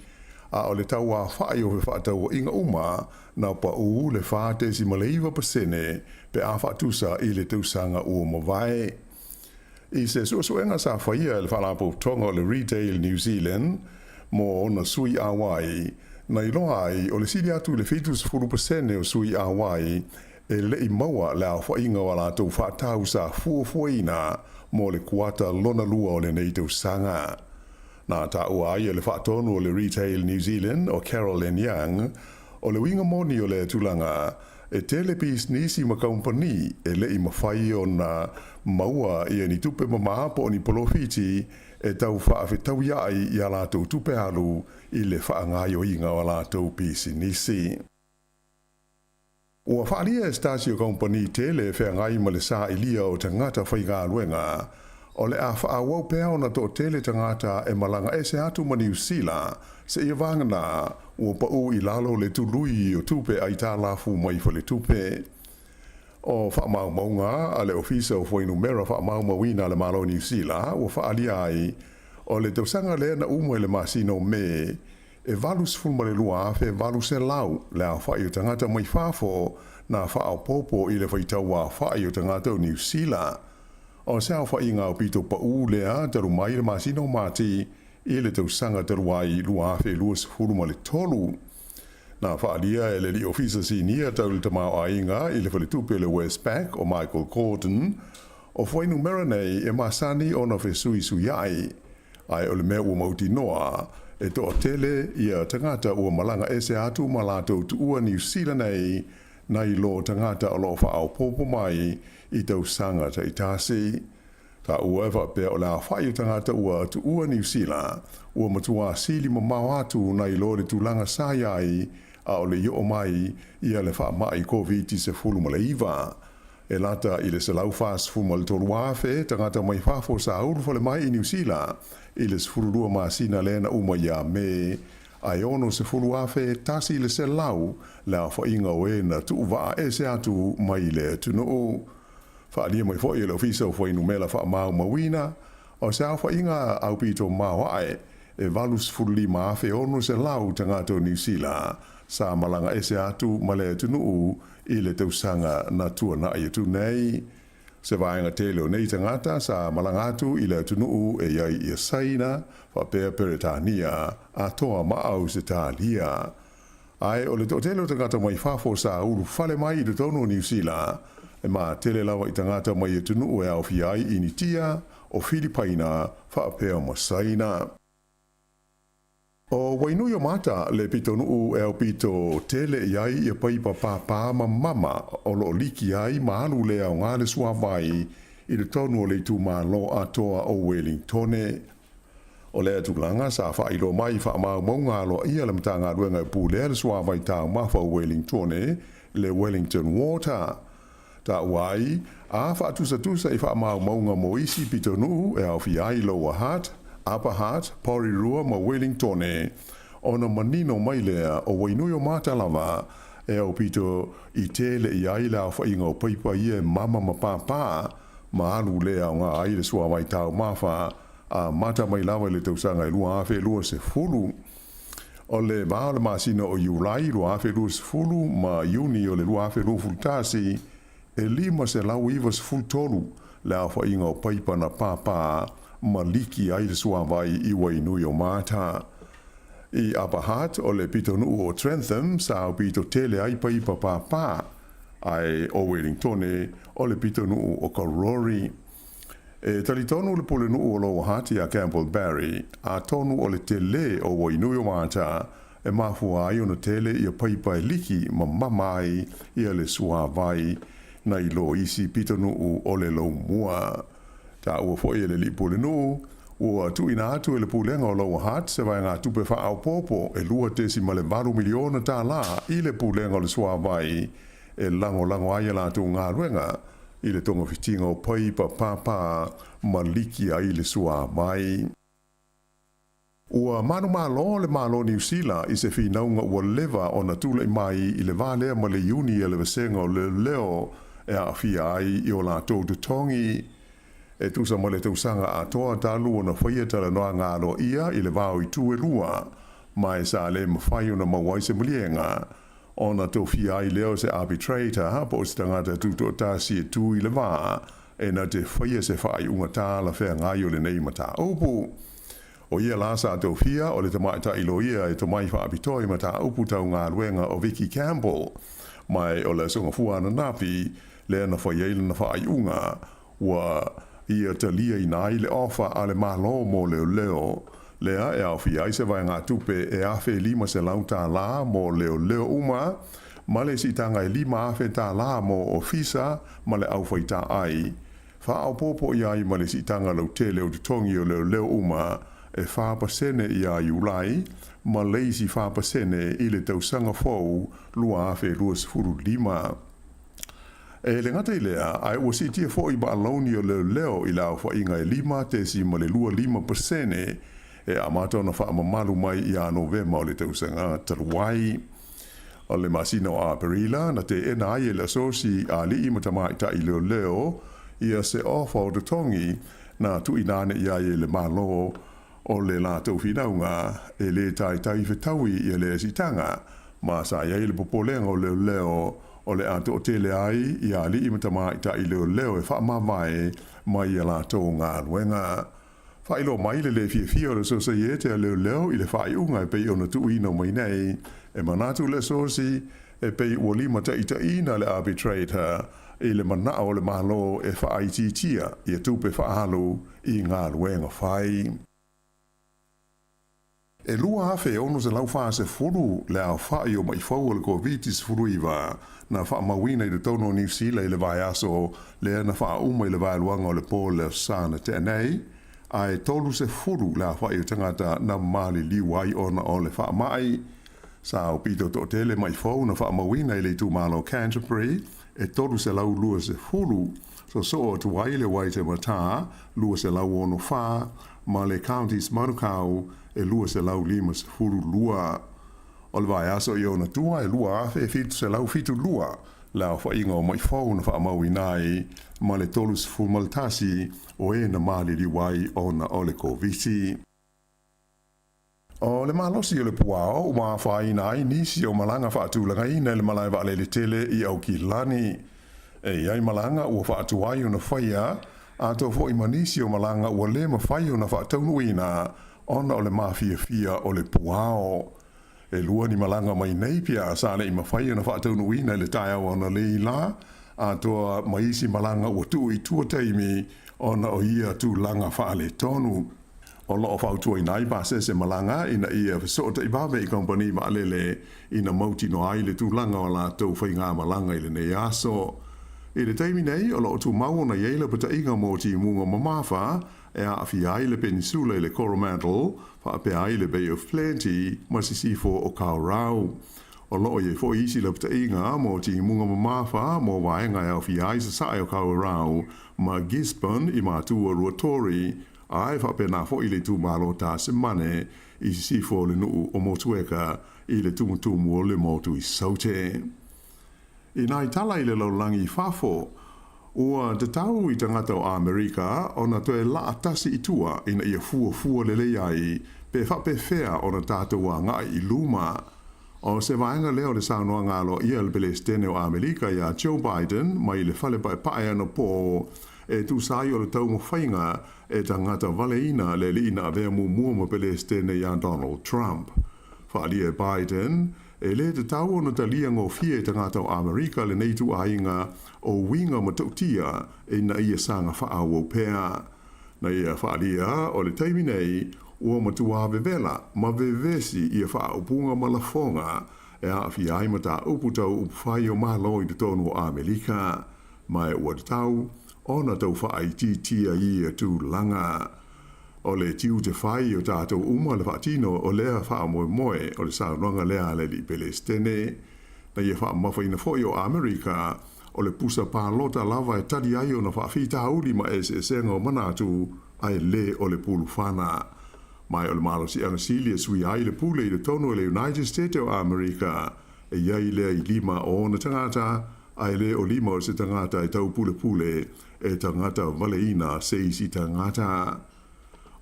a o le tau a whai o whaatau o inga uma na pa le wha te si maleiva pasene pe a whaatusa i le tausanga ua mawai. I se suasuenga sa whaia le whalapo tonga o le Retail New Zealand mo ona sui awai, na iloa ai o le siri atu le 50% o sui awai e le i maua le a whainga o la tau whaatau sa fuafuaina mo le kuata lona lua o le nei tau sanga. Na ta ua ai le whaatonu o le Retail New Zealand o Carolyn Young o le winga moni o le tulanga e telepis nisi ma company e le i mawhai o na maua i ni tupe mamaapo ni polofiti e tau whaafetau iai i a lātou tupe alu i le whaangai o inga o lātou pisi nisi. Ua whaalia e Stasio Company tele whaangai ma le sā ilia o tangata whainga luenga, o le a whaawau pēo na tō tele tangata e malanga e se atu ma New Zealand se ia vangana ua pau i lalo le tului o tupe ai tā lafu mai fa le tupe. O whaamau maunga a le ofisa o whainumera whaamau mawina le malo New Zealand ua whaalia ai o le tausanga lea na umo le masino me e valus fulma le lua afe valus e lau le a whai o tangata mai whafo na whaau popo i le whaitau a whai o tangata o New Zealand. O se au whai ngā pito pa lea taru mai le masino mati i le tausanga taru ai lua afe luas fulma le tolu. Na whaalia e le li ofisa sinia tau le tamau ainga i le whaletupe le Westpac o Michael Gordon o whainu mera nei e masani o na whesui suyai. Ai o le mea ua mauti noa e toa tele ia tangata ua malanga ese atu malato tu ua New Zealand nei nai lo tangata o lo whaau popo mai i tau sanga ta i tāsi. Ta ua ewa pēr o la whai o tangata ua atu ua New Zealand, ua matua sili ma mau atu nai lo le tūlanga sāiai a o le i o mai i a le wha mai COVID se fulu ma le iwa. E lata i le salau fast fu ma le tolu wafe, tangata mai whafo sa uru fale mai i New Zealand, i le sfuru lua maasina lena uma ia me, ai ono se fulu wafe tasi le se lau, la wha inga oe na tu waa e se atu mai le tunu. Wha alia mai fo i le ofisa o fo inu mela wha mau mawina, o se au wha inga au pito mau ae, e valu sfuru li maafe ono se lau tangata o New Zealand, sa malanga e se atu ma le tunu i le tausanga na tua na i tu nei. Se vaenga tele o nei tangata sa malanga atu i le tunu e iai i saina, fa pēr peretania a toa maau se tālia. Ai o le tele o tangata mai fafo sa uru fale mai i le tono New Zealand, e ma tele lawa i tangata mai i tunu e au fiai i ni tia o Filipaina fa pēr ma saina. O wainu yo mata le pito nuu e o pito tele iai i pai papa ma mama o lo liki ai maalu le au ngale sua vai i le tonu o le tu malo atoa o Wellingtone. O le atulanga sa fa ilo mai fa mau maunga lo ia le mtanga ruenga pu le sua vai tau mafa o Wellingtone le Wellington Water. Ta wai a fa tusa i fa mau maunga moisi pito nuu e au fi ai Lower Hutt, Upper Hutt, Porirua ma Wellingtone, ona manino mai lea o wainuio mātalawa e au pito i tele i aile au whainga o paipa ia mama ma pāpā, ma alu lea o ngā aile sua mai tau mawha, a mata mai lawa le tausanga i lua awhe lua se fulu. O le maale masina o Iulai lua awhe lua se fulu, ma Iuni o le lua awhe lua fultasi, e lima se lau iwa se fultolu, le au whainga o paipa na pāpā, ma liki ai le sua vai i wainui o mata. I Upper Hutt o le pito nuu o Trentham sa au pito tele ai pai papa ai o Wellingtone o le pito nuu o Karori. E talitonu le pole nuu o Lower Hutt a Campbell Barry a tonu o le tele o wainui o mata e mafua ai ona tele i a pai pai liki ma mamai i a le sua vai na i lo isi pito nuu o le lo mua. Ta ua fo e le li pule no, ua tu ina atu e le pulenga o Lower Hutt, se vai ngā tupe wha au popo e lua tesi ma le 4 miliona tā la i le pulenga o le sua vai e lango ai la tu ngā ruenga i le tonga fitinga o pai pa papa ma liki ai le sua vai. Ua manu malo le malo New Zealand i se whinaunga ua lewa o na tula i mai i le vālea ma le iuni e le vasenga o le leo e a fia ai i o la tō tongi. E tusa mo le tausanga a toa talu o na whaia tala noa ngālo ia i le vāo i tū e lua, mai sa le mawhai o na mawai se mulienga, o na tō fia i leo se arbitrator, po o se tangata tūto tāsi e tū i le vā, e na te whaia se whai unga tāla whea ngai o le nei mata upu. O ia la sa tō fia o le tamai ta ilo ia e to mai wha abitoi mata upu tau ngā luenga o Vicky Campbell, mai o le songa fuana napi, le na whaia ila na whai unga, wa ia talia i nai le ofa a le malo mo leo, lea e au fia i se vai ngā tupe e awhe lima se lau tā la mo leo uma, ma le si tanga e lima awhe tā la mo ofisa ma le au fai tā ai. Wha au popo i ai ma le si tanga lau te leo tutongi o leo uma e whāpasene i a Iulai, ma leisi whāpasene i le tausanga fau lua awhe lua sifuru lima. E le ngata i lea, ai ua si tia fo i ba alauni o leo i lau wha inga e lima te si ma le lua 5% e a mata ona wha mamalu mai i a Novema o le tausanga taruai. O le masina o a Perila, na te ena ai e le asosi a li i matamai ta i leo i a se ofa o te tongi na tu inane i a i le malo o le la tau whinaunga e le tai whetaui i a le asitanga, ma sa i a i le popolenga o leo o le ato o tele ai i a li i matamai ta i leo e wha mamae mai i a la tau ngā luenga. Wha ilo mai le fia o le sosaiete a leo i le wha i unga e pei ona tu ino mai nei, e manatu le sosi e pei ua lima ta ina le arbitrator i le mana o le malo e wha aititia i a tupe wha halu i ngā luenga whai. E lua afe ono se lau faa se furu le au fai o mai fau le COVID se furu iwa na faa mawina i le tauno New Zealand le vai aso le na faa uma i le vai luanga o le po le sana te anei ai tolu se furu le au fai o tangata na mali liwai ona o le faa mai sa o pito to tele mai fau na faa mawina i le tu malo Canterbury e tolu se lau lua se furu so o tu wai le wai te mata lua se lau ono faa ma le counties Manukau e lua se lau lima se furu lua. O le vai aso i ona tua e lua afe fitu se lau fitu lua. Lau fa inga o mai fau na wha mau inai ma le tolu se furu maltasi o e na mali li wai ona o le kovisi. O le malosi o le puao o maa wha inai nisi o malanga wha atulanga ina le malai wa le tele i au ki lani. E iai malanga ua wha atuai o na whaia a to fo i manisi o malanga ua le ma whai o na wha taunu ina ona o le mafia fia o le puao. E lua ni malanga mai nei pia sa le i mawhai o na wha taunu ina le taia o na leila a toa maisi malanga ua tu i tua teimi ona o ia tu langa wha le tonu. O lo o whautua i nai ba se malanga ina ia fisota i bawe i kompani ma alele ina mauti no ai le tu langa o la tau whai ngā malanga i le nei aso. I le teimi nei o lo tu mau na yeila pata inga mo ti munga mamafa e a awhi ai le peninsula i le Coromandel wha pe ai le Bay of Plenty ma sisifo o Kaurau. O lo ye fo isi le pata inga mo ti munga mamafa mo waenga e awhi ai sa sae o Kaurau ma Gisborne i mātua Ruatori ai wha pe na fo i le tu malo ta se mane i sisifo le nuu o motueka i le tumutumu o le motu i saute. I nai tala i le laulangi i fafo, ua te tau i tangata o Amerika o na toe la atasi i tua ina ia fua le leiai pe whape whea o na tātua ngai i luma. O se vaenga leo le saunoa ngalo ia le Palestine o Amerika ia Joe Biden mai le whale pae ana po e tu sai o le tau mo whainga e tangata valeina le liina avea mua mo Palestine ia Donald Trump. Whaalia Biden e le te tau ona talia ngō fie tangata o Amerika le neitu ainga o winga matautia e na ia sanga whaau o pēa. Na ia whaalia o le taimi nei ua matua vevela ma vevesi ia whaau punga malafonga e a fi ai mata uputau upwhai o malo i te tonu o Amerika. Mai ua te tau ona tau whaai titia ia tu langa. O le tiu te whai o tātou uma le whaatino o lea wha moe moe o le sauronga lea le li Palestine. Na ia wha mawhaina fwoi o Amerika o le pusa pālota lava e tari ai o na whaafita hauri ma SSN o manatu ai le o le pulu whana. Mai o le malo si angasili e sui ai le pule i le tono e le United States o Amerika e iai lea i lima o na tangata ai le o lima o se tangata e tau pule e tangata valeina se isi tangata.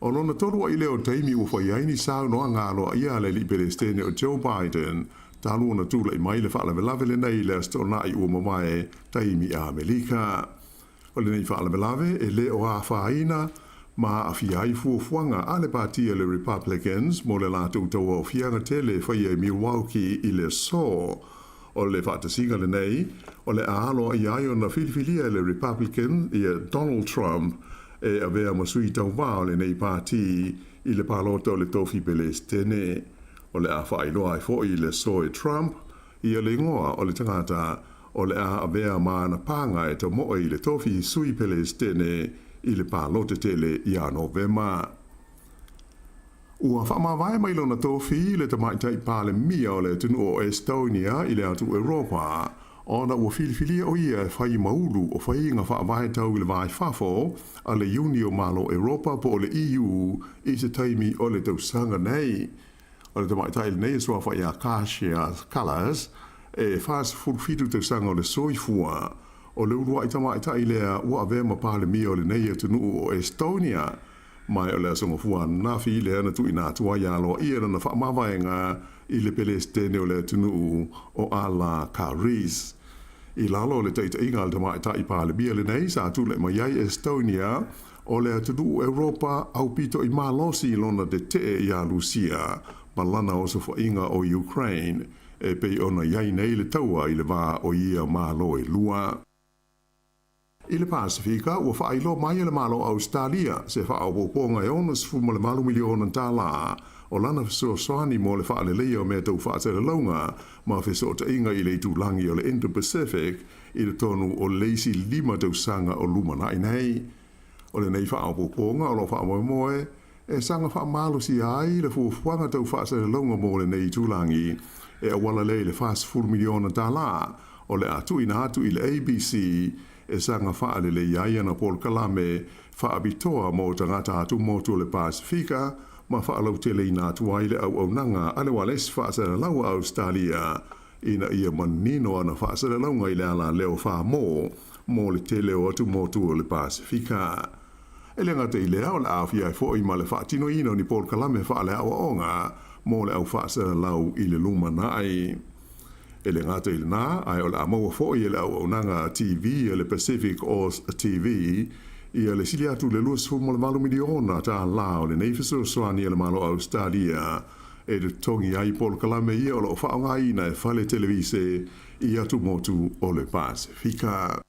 O lona tolu ai leo taimi ua whai aini sao noa ngalo ia le li Palestine o Joe Biden, talu ona tula i mai le whaalavelave le nei le astona i ua mamae taimi a Amerika. O le nei whaalavelave e le o a whaina ma a fiai fuafuanga a le patia le Republicans mo le lātou tau o fianga tele whai e Milwaukee i le so. O le whaatasinga le nei, o le aalo i ai o na filifilia le Republican i Donald Trump e avea masui tau wao le nei pāti i le pālota o le tofi Palestine. O le a whaailoa i fo i le so e Trump, i a le ngoa o le tangata o le a avea maana panga e tau moa i le tofi sui Palestine i le pālota tele i a Novema. Ua whamawai mai lona tofi le tamaitai pāle mia o le tunu o Estonia i le atu Europa, ona ua filifilia o ia whai maulu o whai inga whaavahe tau i le vai whafo a le Unio Malo Europa po o le EU i se taimi o le tausanga nei. O le tamaitai le nei sua whai a Kasia Kalas e whaas fulfitu tausanga o le soifua. O le urua i tamaitai lea ua avea mapale mia o le nei atunu o Estonia. Mai o le asonga fua nafi le ana tu ina tua ia loa ia na whaamawaianga i le Palestine o le atunu o ala Karis. I lalo le teita inga al tamaitai pāle bia le nei sa tu le maiai Estonia o le atunu Europa au pito i malosi lona de te ia Lucia malana o sofa inga o Ukraine e pei ona iai nei le taua i le vā o ia malo e lua. I le Pasifika, ua whailo mai le malo Australia, se whaopoponga e ona 4 miliona tala, o lana fesoasoani mo le fa'alelei o mea tau fa'atelelauga ma feso'ota'iga i le itulangi o le Indo-Pacific i le tonu o leisi 5 tausaga o lumana'i nei. O le nei fa'aopoponga o lo fa'amoemoe e sanga fa'amalosia ai le fuafuanga tau fa'atelelauga mo le nei tulangi e awala lei le $5 miliona o le atuina atu i le ABC e sanga fa'alelei ai ana Paul Kalame fa'abitoa mo tangata atu motu le Pasifika ma whaalau tele ina atu ai le au nanga ale wales whaasara lau Australia ina ia manino ana whaasara launga i le ala leo wha mo le tele o atu motu o le Pasifika. E le ngata i le au le awhia e fo i ma le whaatino ino ni Paul Kalame whaale awa onga mo le au whaasara lau i le luma nai. E le ngata i le nā ai o le amaua fo i le au nanga TV e le Pacific Oz TV ia le sili atu le $2.4 miliona ta la o le nei fesoasoani e le malo Australia e le tongi ai Paul Kalame ia o lo whaongaina e whale televise i atu motu o le Pasifika.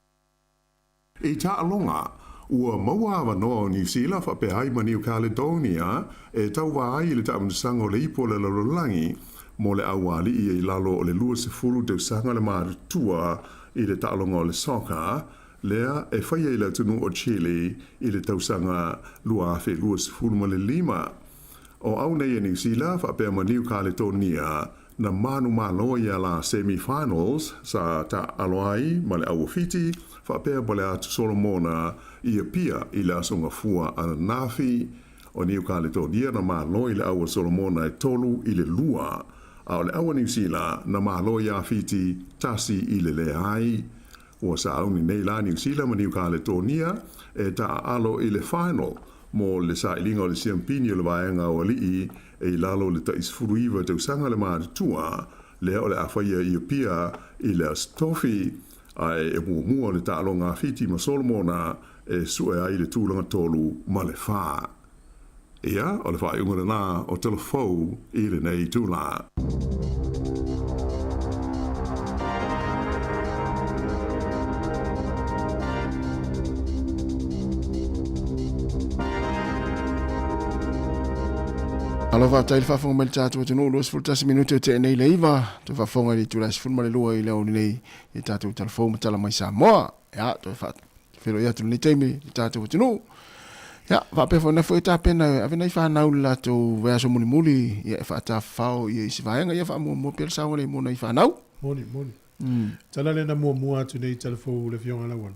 I ta alonga, ua maua awa noa o New Zealand whape ai ma New Caledonia e tau wa ai le taunusango o le ipo le lalolangi mo le awali i lalo o le $2.4 tausanga le marutua i le ta alonga o le soka lea e whaia i la tunu o Chile i le tausanga $2.5 o au nei e New Zealand whapea ma New Caledonia na manu malo ia la semi-finals sa ta aloai ma le awafiti whapea ma le atu Solomona ia pia i le asonga fua ana nafi o New Caledonia na malo i le awa Solomona e tolu i le lua a o le awa New Zealand na malo ia fiti tasi i le leai. Ua sa auni nei la New Zealand ma New Caledonia e ta alo i le final mo le sa ilinga o le siampini o le vaenga o alii e i lalo le taisfuruiva tausanga le maaritua lea o le awhaia i pia i le astofi ai e muamua le ta alo ngā fiti ma Solomona e sue ai le tūlanga tolu ma le wha. Ia, o le wha iunga le nā o telefou i le nei tūla. Alo va tai fa fonga melta tu no los fultas minuto te nei leiva tu fa fonga di tu las fulma le lua i le nei e tatu telefon tala mai Sāmoa ya tu fa fero ya tu ni temi tatu tu no ya va pe fona foi ta pena ave nei fa na ula tu va so muli ya fa ta fa i si va nga ya fa mo per sa le mo nei fa na moni tala le na mo tu nei telefon le fiona la wan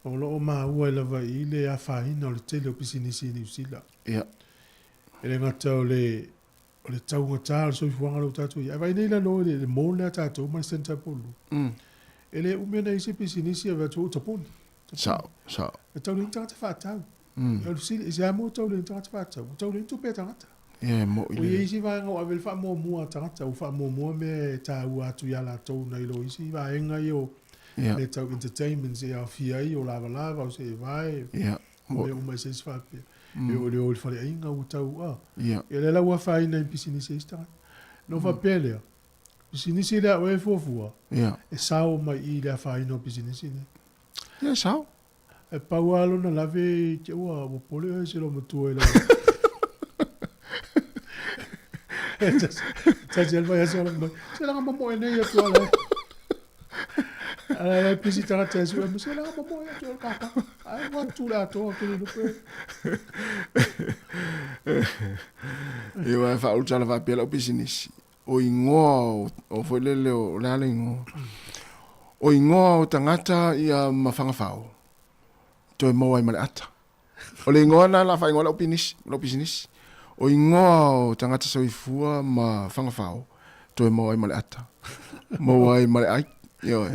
o lo ma ua la va i le a fa ina le tele pisini ni sila ya ele ngata o le tau ngata so fuanga lo tatu ia vai nei la no le mo la tatu ma senta polu ele umena isi pisinisi ava tu taponi sa e tau ni tata fa tau e si ia mo tau ni tata fa tau ni tu pe tata mo o isi vai ngo avel fa mo tata o fa mo me ta ua tu ya la tau nei lo isi vai nga yo le tau entertainment se a fia o lava o se vai mo me se fa pe e o le ol fale inga o tau e le la ua fai na pisinisi sta no fa pele pisinisi la o e fofua e sao mai i le fai no pisinisi ne sao e paualo na lave ke ua o pole e se lo motu e la tsa vai a se la mo e nei e tuala ala pisita ta su e se la mo e tu ka ai wa tu la to ke no pe e vai fa ultra la va pela pisinisi o ingo o foi lele o lalingo o ingo o tangata ia mafanga fao to mo ai male ata o le ingo na la fa ingo lo pisinisi o ingo o tangata so ifua ma fanga fao to mo ai male ata mo ai male ai yo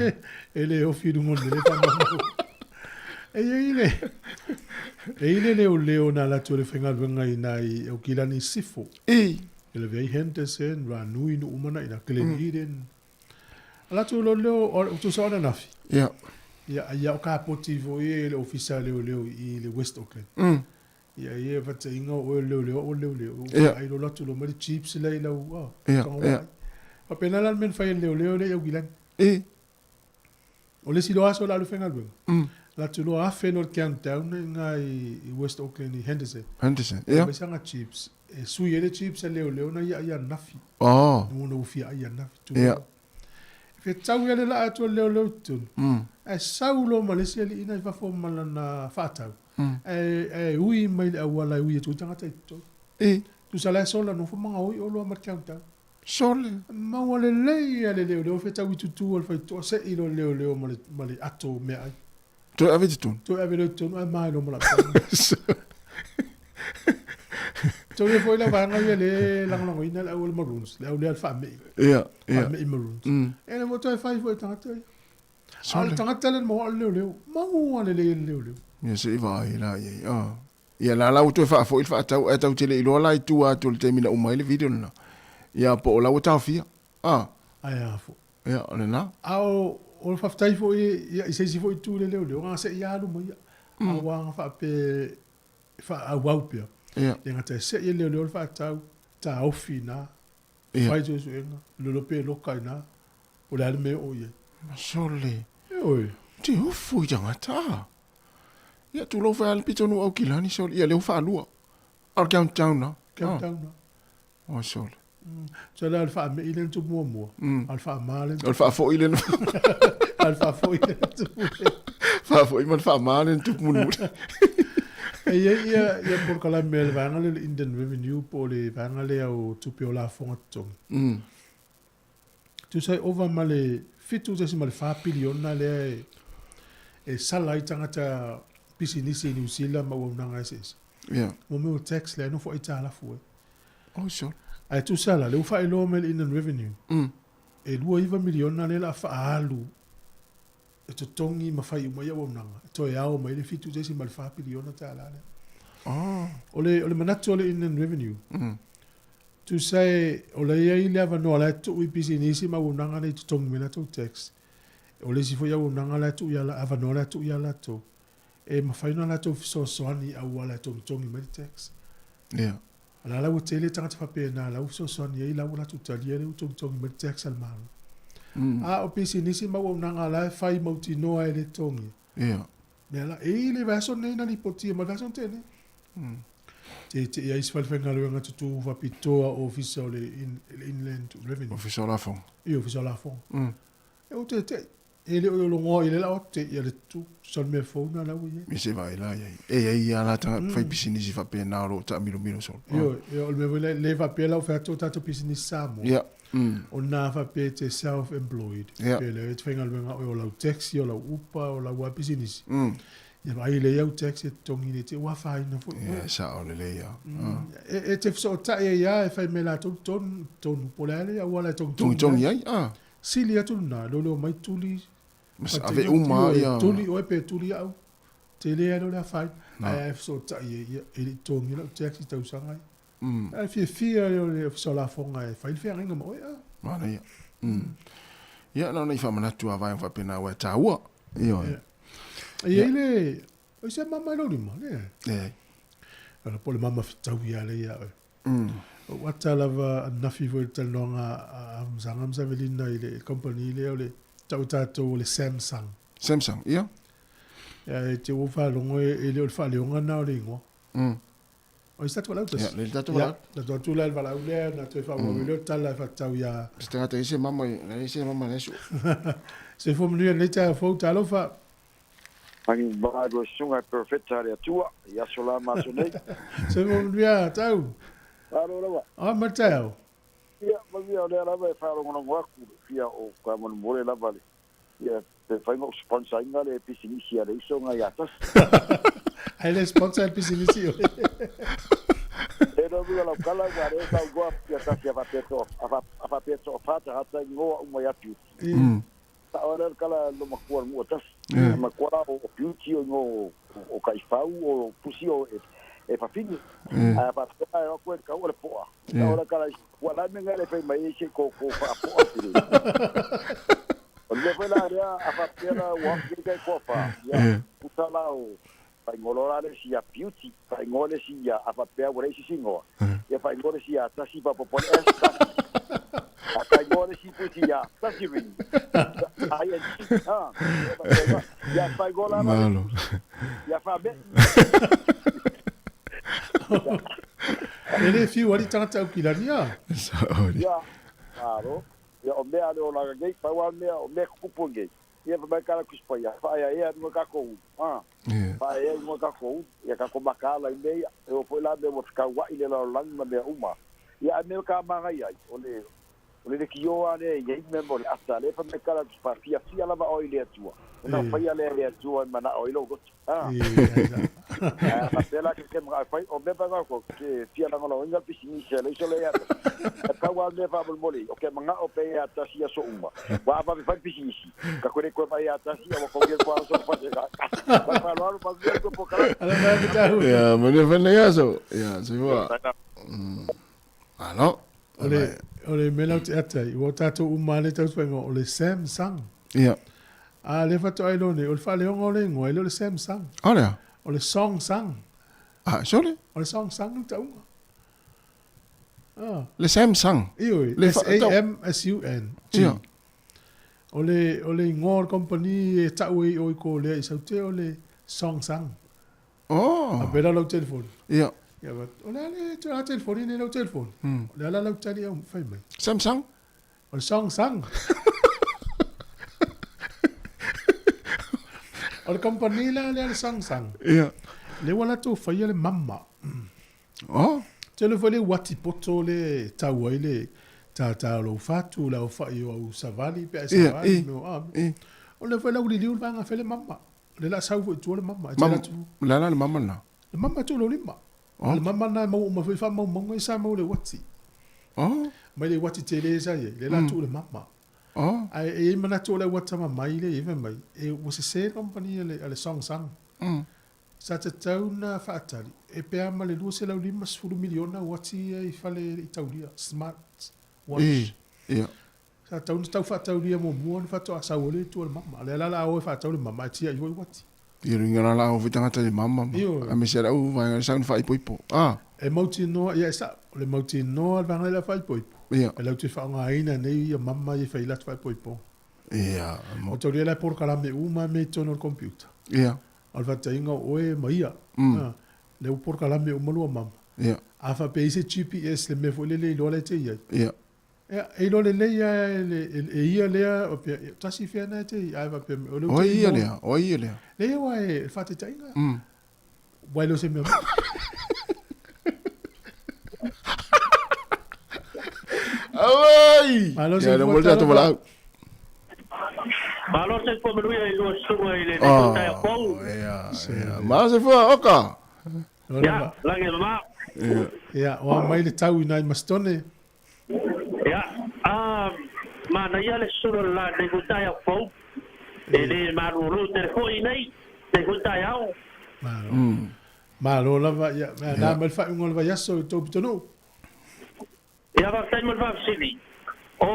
ele o fidu mon le fa ele le o leo na la tole fenga venga inai o kilani sifo ele vei Henderson ranui no umana ina Gleneden ala tu lo leo o tu sa na nafi ia o ka potivo e le official leo i le West Auckland ia va te inga o leo ai lo latu lo mari chips le la o pa pena la men fa leo le o gilan o le silo aso la lu fenga venga La tulo a feno countdown nga I West Auckland I Henderson. Henderson, ia. Mai sanga chips. E sui ele chips leo na ia nafi. Oh. Una ufia ia nafi. Ia. Fe tau ele la atu leo tun. Mm. E saulo Malaysia li ina fa fo malana fatau. Ui mai awala ui tu tanga taito. Tu sala sola no fo manga ui olo ma countdown. Sole. Ma wale leo fe tau tu ol fa to se ilo leo male ato me ai. Tu ave tu. Tu ave le tu ai mai no mala. Tu le foi la vanga le lang ina la ol maroons, la ol fa me. Ia, ia. Me maroons. E le moto fa foi tanga tai. Sole. Tanga tele mo leo. Ma wale leo. Ia se vai la ia. Ah. Ia la tu fa foi fa tau tele ilo la tu a tu te mina umai le video na. Ia po la ta fia. Ah. Ai afo. Ia, ole na. Ao o fa tai foi ia se foi tu leo. Nga se ia lu mo ia. Awa fa pe fa awau pe. Ia. E ngata se ia leo fa tau ta ofina. Fai tu suenga. Lo pe lo kaina. O la me o ia. Sole. Oi. Ti ho fui janga ta. Ia tu lo fa al pitonu au kilani sole. Ia le fa lua. Al countdown na. Countdown na. Oh sole. So la fa me ile tu mo. Al fa male. Al fa fo ile. Al fa fo ile tu. Fa fo iman fa male tu munu. Ia por kala mel vanga le Indian Revenue po le vanga le au tu pe la fonto. Tu sai over male fitu se male fa piliona le e salai tangata pisinisi New Zealand ma wona ngases. Ia. Mo me tax le no fo itala fu. Oh sure. Ai tu sala le fa ilo mel Indian Revenue. E lua iva miliona le la fa alu. E to tongi ma fai uma ia wona. To e ao mai le fitu se male fa piliona tala le. Oh. Ole manatu ole Indian Revenue. Tu sai ole ia ile ava no la tu I pisinisi ma wona ngane to tongi mena to tax. Ole si fo ia wona ngala tu ia la ava no la tu ia la to. E ma fai no la to so soani au wala tongi mena tax. Ia. Ala la tele tanga fa pe na la so soani ia la wala tu talia le tongi mena tax al mal. A o pisinisi ma wona ngala fai mauti no ele tongi. Ia. Nela e le vaso nei na lipoti ma vaso tene. Te ia isfal fenga lo nga tu va pitoa official inland revenue. Official la fond. E official la fond. E o te ele o lo ngo ele la o te ia le tu sol me fo na la wi. Mi se vai la ia. E ia la ta fai pisini si fa pe na ro ta milo sol. Io me vole le va pe la offerta ta pisini Sāmoa. Ia. O na fa pe te self employed. Ele te fenga lo nga o la taxi o la upa o la wa pisini. Ia vai le au taxi tongi le te wa fai na fo. Ia sa o le ia. E te so ta ia e fai me la ton polale a wala ton. Ton ia. Ah. Sili atu na lo mai tuli. Mas ave uma ia. Tuli o pe tuli au. Te le lo la fai. E so ta ia e tongi la taxi tau sanga. E fia le so la fonga e fai fia ringa mo ia. Mana ia. Ia no nei fa manatu vai fa pena wa taua. Ia. Ia ile o se mama lo lima le. Ala pole mama fitau ia le ia. Wata lava nafi vo tel longa amzanga msavelina ile company ile ole tau le Samsung. Samsung, ia. Ya te wo fa longo ile ole fa le onga na ole ngo. O sta tu la utas. Ia, le tatu la. La tu la va la ule na tu fa wo le tala fa tau ya. Sta ta ise mama ne su. Se fo mnu le ta fo talo fa. Ang bago sunga perfecta le tua ya sola masone. Se fo mnu ya tau. Alo lawa. Ah, Mateo. Ia, mavia le lava e faro ngono ngaku fia o ka mon mole lava le. Ia, te fai ngo sponsor inga le pisinisi le iso nga yatas. Ai le sponsor pisinisi. Era buga la kala gare ta go ya ta fia va peto. Ava peto fata hata ngo uma ya piu. Ta ora kala lo makuar muotas. Makuara o piu ngo o kaifau o pusio e fa fini a pa o ko ka o le po ora kala wala menga le pe mai se ko fa po o le pela ya a fa pela wa ke ko fa ya utala o pa ngolora le si a beauty pa ngole si ya a fa pe o le si singo ya pa ngole si ya ta si pa po esta a pa ngole si pu si ya ta si ri a Ya fai gola Malo. ya fa be Ele fiu ali tangata ukilania. Sorry. ya aro ya o mea le o la gei pa wa mea o me kupu gei ia pa kala kuspa ya fa ya ia mo ka ko fa ya mo ka ko ya ka ko makala ile e o foi la de mo ka wa ile la lang ma de uma ya me ka ma ga ya o le ki yo ane ye me mo ata le pa me kala kuspa fia la va o ile tua na fa ya le tua ma na o ile go pela que me fai o me paga ko que fia la ngolo nga pisini se le sole ya pa wa me fa bol moli o que manga o pe ya ta sia so uma wa pa me fai pisini ka ko ko pa ya ta sia ko que ko so fa ga pa lo pa ko po kala Ya, mana fana ya so. Ya, semua. Ano? Ole mela te ata i o tato umale tau spengo ole Samsung. Ya. A le fato ai lone ole fa le ngole ngoi ole Samsung. Olha. Ole Samsung. Ah, sorry. Ole Samsung tau. Ah. Le Samsung. Ioi, SAMSUN. Ya. Ole ngor company e tau i oi ko le i saute ole Samsung. Oh. A bela lo telefone. Ya. Ya ba. Ole ale tu a telefone ni lo telefone. Ole ala lo tani au fai mai. Samsung. Ole Samsung. Ole company la le Samsung. Ya. Le wala tu fai le mamma. Oh. Telefone wati poto le tau ai le ta lo fatu la o fai o savali pe savali no a. Ole foi la uli liu vanga fele mamma. Le la sau foi tu le mamma. La mamma na. Le mamma tu lo lima. Le mamma na mo foi fa mo sa mo le wati. Oh. Mai le wati tele sa ye. Le la tu le mamma. Oh. Ai mana tu le wata mai le even mai. E was a sale company le Samsung. Sa te tau na whaatari. E pea ma le lua se lau 5 miliona wati i fale i tauria. Smart watch. Ia. Sa tau na tau whaatauria mo mua ni whato a sau ole tu le mama. Le ala o e whaatau le mama e tia i hoi wati. Ia ringa la o vitangata le mama. A me se rau vai ngai saun fai poipo. Ah. E mauti noa, ia sa, le mauti noa vanga la whai poipo. Ia. E lau te whaonga aina nei ia mama i whai lat whai poipo. Ia. O tau rea la porkala me uma me tono le computer. Ia. Al whata inga oe maia. Le porkala me uma lua mama. Ia. A wha pe ise GPS le me fo le le loa le te iai. Ia. E lo le ia e ia lea o pe tasi fia na te ai va pe o ia lea o ia lea le wa e fa te tainga wai lo se me ai malo se volta to vola malo se po me ia lo sumo ile ne ta po ia malo se fo oka ya la nge ma ya o mai le tau ina mastone ya ma na ia le solo la de gutaya fo ele maruru te foi nei te gutaya o malo la va ya na mal fa un va yaso to bitono ya va sai mal va sili o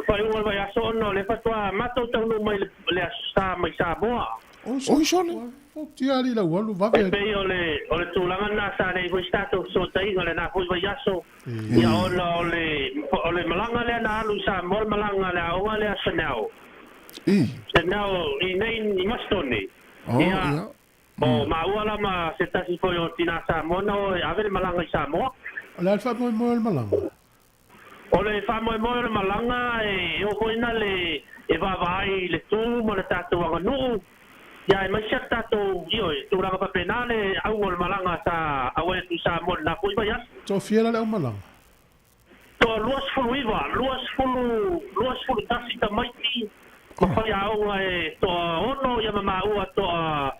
fa un va yaso no le fa tua mato to no mai le sta mai Sāmoa o sole o ti ali la walu va be ole tu la na sa nei foi stato so tai ole na foi va yaso ya ole malanga le na alu Sāmoa malanga le o le asanao senao i nei i mastoni ya o ma wala ma se tasi foi o tina Sāmoa no ave malanga i Sāmoa la fa mo malanga ole fa mo le malanga e o foi na le e va vai le tu mo le tato wa no ya mai sa tato io tu ra pa penale au le malanga sa awe tu Sāmoa na foi va ya to fiela le malanga to luas fulu tasi ta mai ti ma fa ya o to ono ya ma o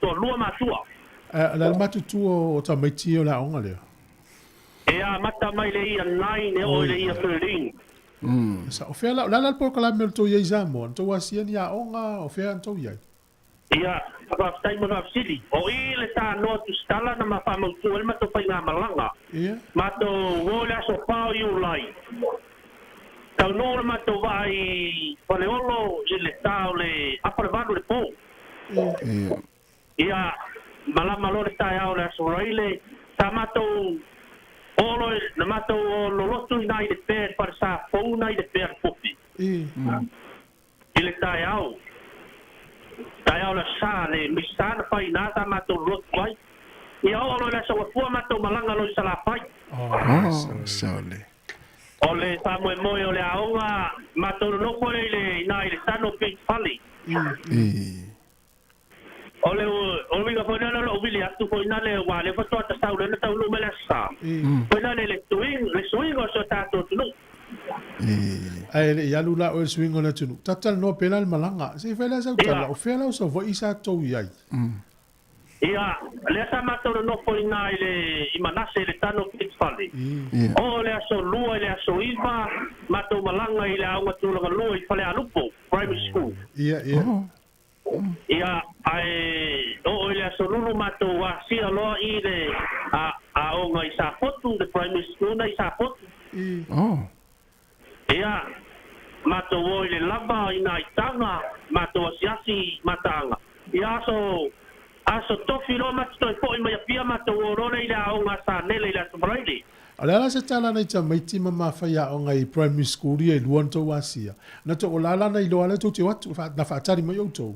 to lua ma tua la matu tu o ta mai ti o la onga le e mata mai le ia nai ne o le ia feeling sa o fiela la por kala mel to ye Sāmoa to wasia ni a onga o fia to ye ia apa tai mo na sili o ile ta no tu stala na ma fa mo tu el ma to pa na malanga ia ma to vola so pa you lai tau no ma to vai pole olo ile ta le apa vado le po ia mala malo le ta ya o le so ile ta ma to olo na ma to lo lo tu nai de per para sa po nai de per popi ile ta ya Tai ala sa le misana pai na ta mato rot pai. Ia o lo la so fu mato malanga lo sala pai. Saole. Ole ta mo ole aonga mato no ko le na ile sano pe fali. Ole o mi ga fona lo bili atu ko ina le wa le foto ta sa le ta lu mela sa. Fona le swing o so ta to no. Ai le ya lula o swing ona tunu. Tatal no penal malanga. Se fela sa tala o fela so vo isa to yai. Ia, le sa mato no ko ina ile imanase le tano pe fali. O le so lua le so iva mato malanga ile aonga tu lo lua i fale alupo primary school. Ia. Ia ai o ile solulu mato wa si alo ile a o ngai sa fotu de primary school na sa fotu. Ia mato o ile lava ina itanga mato asiasi matanga. Ia so tofi lo mato foi mai pia mato o rona ile a o ngasa nele ile sobraili. Ala se tala na ita maiti mama faya o ngai primary school ia luan to wasia. Na to olala na ilo ala to te watu na fatari mai o to.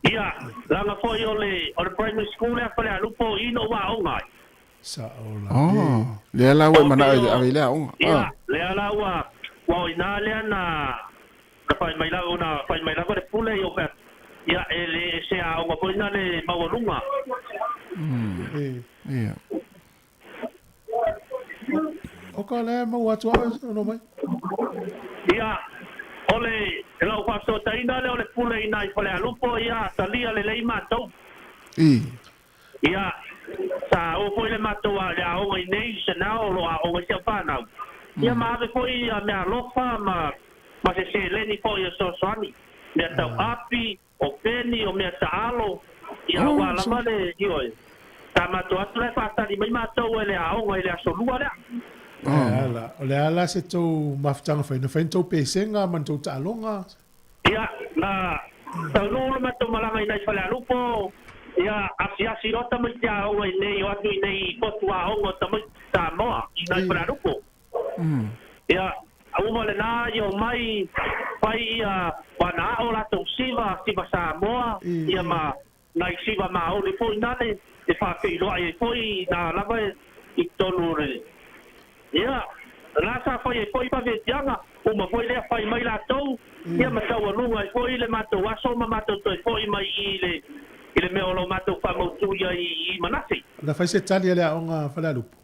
Ia, langa foi o le primary school e fale alupo ino wa o ngai. Sa ola. Le ala wa mana ai le o. Ia, le ala wa ina le na fai mai la ona fai mai la ko pule yo ka. Ia ele se a o ko ina le mawalunga. Ia. O ka le mo watu no mai. Ia, ole lo paso taina le ole pule ina I fale alupo ia talia le leima tau. Ia sa o foi le matua le a o nei se na o lo a o se pana. Ia ma ave foi a me alofa ma se leni foi so soani. Me tau api o peni o me taalo. Ia wa la male ioi. Ta matua le fata di mai matua le a o le so lua le. Ala se tau maftanga fai na fai tau pesenga man tau talonga. Ia, na tau nulu mato malanga ina I fale alupo. Ia, asi rota mai te ao ai nei o atu I nei potu a ongo tamai Sāmoa ina I fale alupo. Ia, auma le nā I o mai fai ia wana o lato siva Sāmoa. Ia ma, nai siva ma o le po inane e whawhi roa e poi na lava I tonu re. Ia, rasa foi foi pa vetianga, uma foi le fai mai la tou, ia ma tau lunga foi le mato aso ma mato toi foi mai ile me olo mato fa mo tu ia I manasi. Na fai se tali le onga fala lupo.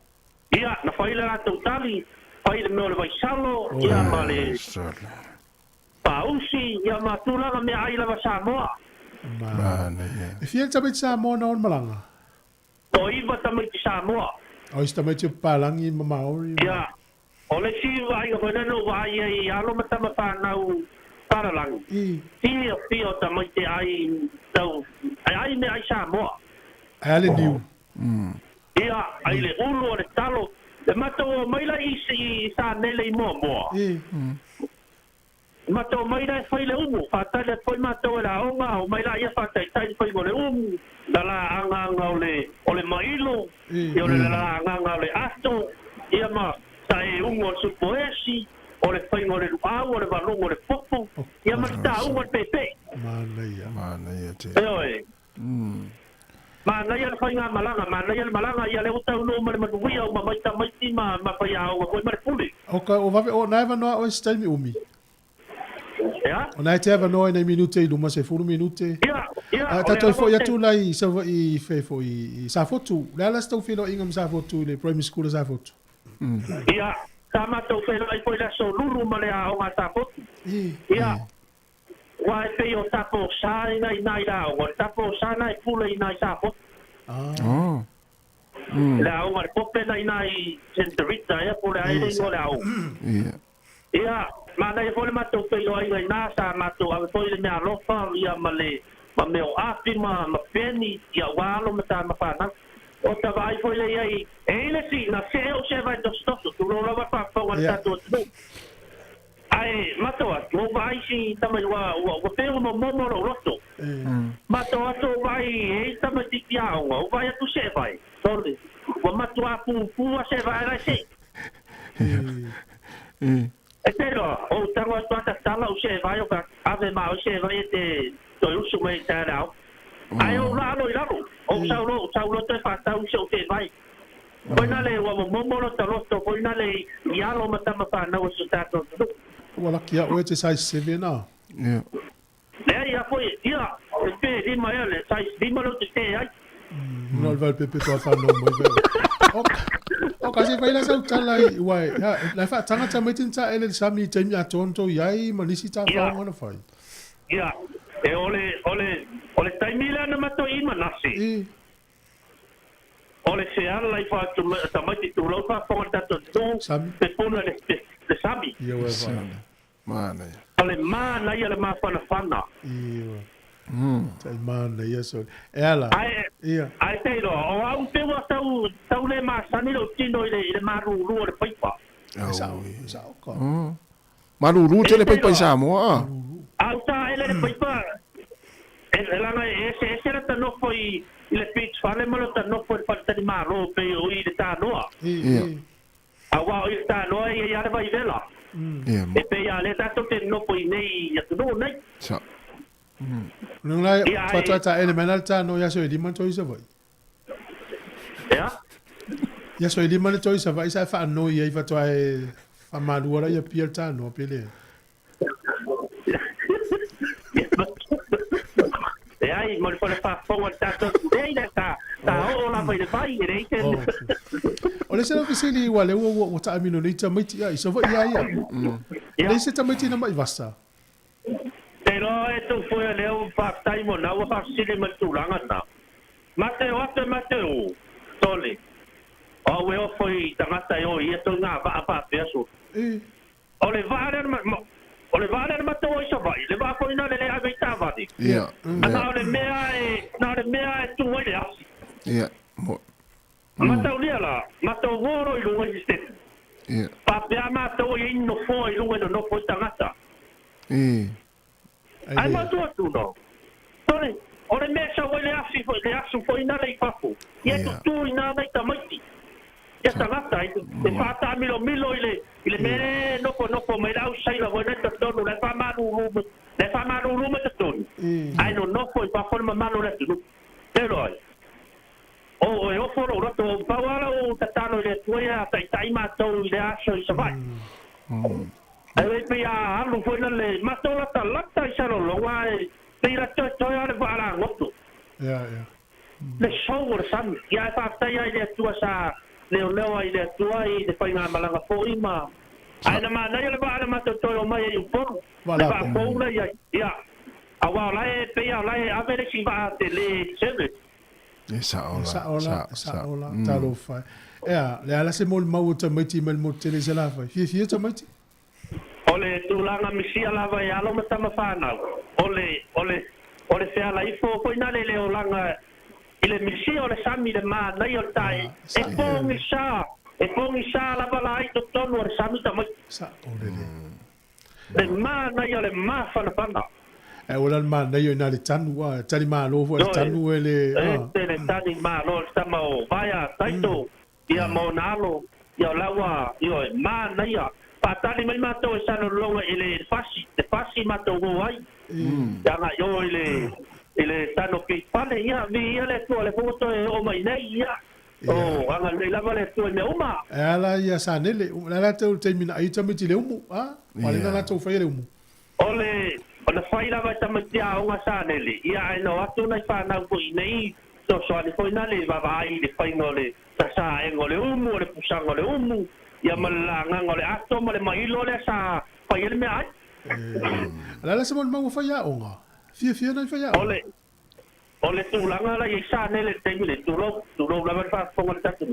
Ia, na fai le rato tali, fai le me olo vai salo, ia ma le pausi, ia ma tulanga me ai la Sāmoa. E fia tabai Sāmoa na on malanga. O iwa tamai Sāmoa. O ista mai te palangi mamaori. Ia. O le si vai o no vai ai alo matama pa nau paralangi. Fio tamai te ai tau. Ai me ai Sāmoa. Ale niu. Ia, ai le ulu o le talo. Le mato mai la isi sa nele I moa. Mato mai la fai le umu. Fata le foi mato la onga o mai la ia fata tai foi go le umu. Dala anga o le mailo. Ia le la anga o le asto. Ia ma sai umu o supoesi. O le fai o le luau o le valungo o le popo. Ia ma ta umu o pepe. Mana te. Eoi. Mana ia fai ngā malanga ia le utau no ma le manuia o ma maita maiti ma fai au o ma le puli. Oka o vave o naiva noa o staimi umi. Ja? O nai te ava noa nei minute I luma se furu minute. Ja. Tato I fo ia tu lai sa I fe fo I sa fotu. Le ala stau filo ingam sa fotu le primary school sa fotu. Ja. Sama tau felo ai foi la so lulu ma le a o ngā sa fotu. Ja. Wa e pe o tapo sa ina la o tapo sa na e pula ina sa fotu. La o ma pope na ina I senterita ia pula ai le o la o. Ia, ma nei fole matou pelo ai ngai nasa matou a foi le mea lofa ia male ma meo api ma peni ia walo mata ma pana o ta vai foi le ai ele si na se o se vai dos stosso tu lo lava pa fa ta to ai matou o vai si tamai wa pelo mo mo lo roto matou ato vai e tamai ti pia o vai tu se vai sorry o matou a pu se vai la se E tero, o tango atu ata tala o se vai o ka ave ma o se vai te to usu mai ta rao ai o la lo ila o sau lo te fa tau se o te vai Poina le wa mo lo ta lo to poina le ia lo mata ma fa na o su ta to wala kia o te size 7 na ia foi ia pe di mai le size di ma lo te ai no val pepe to fa no mo ve o kasi vai la sa tala i wai la fa tanga ta metin ta ele sami te mi atonto yai manisi ta fa ngona fai ia e ole taimila na mato i manasi ole se ala i fa tu tamati tu lo fa fa ta to pe pona le sami ia wa mana ole mana ia le ma fa na fana ia tai mana ia so ela ia ai te lo o au te wa tau le ma sani lo tino le maru le paipa sa ko maru te le paipa Sāmoa au ta ele le paipa la no ese era tan no foi le pitch fale malo tan no foi falta di maro pe o i ta no awa o i ta no e ya vai vela e pe ya le ta to te no foi nei ya tu no nei sa no lai ta ele menal ta no ya so di man to isa vai ya so di man to isa vai sa fa no ia fa to ai fa malura ia pielta no pele ai mo le fa fonga tato dei ta o la vai vai dei che o le selo fisili wa le wo ta amino ni ta mai ia so vai ia le se ta mai na mai vasa pero esto foi le un part time na wa fisili ma tu langa na Mateo tole o we o foi tangata yo ia to nga va pa peso o le vale ma to isa vai le va foi na le ave tava di na le mea e tu vai asi ma to lia ma to voro i lungaiste pa pia ma to i no foi lunga no foi tangata ai ma tu no tole o le mea sa le asi foi na le papo ia tu ina dai tamati ya tangata e fa ta milo ile me no po me dau sai la buena to no le fa maru me to ai no po pa forma malo le tu pero o e o foro roto pa wala o tatano le tuia tai ma to le aso i savai ai pe ya alu foi na le ma to la lata i salo lo wa pe la to ya le vara ngoto ya le show o san ya fa tai ai le tua sa leo ai le tua i de fai nga malanga foi ma ai na ma na le ba ma to o mai i po ba po na ya awa la e pe ya la e ave le siva te le sebe Sāola ta lo fai le ala se mol mau ta mai ti mel mo tele se la fai fie ta mai ti ole tu langa misia la vai alo mata ma fana ole se ala i fo ina le o langa ile misi o le sami le ma na yo tai e pongi sa la bala i to tonu o sami ta mai sa ole le ma na yo le ma fana e ola ma na yo na le tanu wa tali ma lo fo le tanu ele le tani ma lo sta ma o vaya taito ia mo nalo ia lawa io ma na ya pa tali mai ma to sa no lo ile fasi ma to go ai ya na yo ile tano ke pale ia vi ile to le foto o mai nei ia o anga le lava le to me uma ala ia sa nele la te termina ai tamiti le umu wale na to fai le umu ole ona fai lava tamiti a unga sa nele ia ai no atu na fa na ko nei to so ali foi na le va vai le fai no le sa e ngole umu le pusanga le umu ia malanga ngole ato male mai lo le sa fai le me ai ala se mon mau fai a onga fie na fai a ole tu langa la isa nele temile tu lo la fa fonga tatu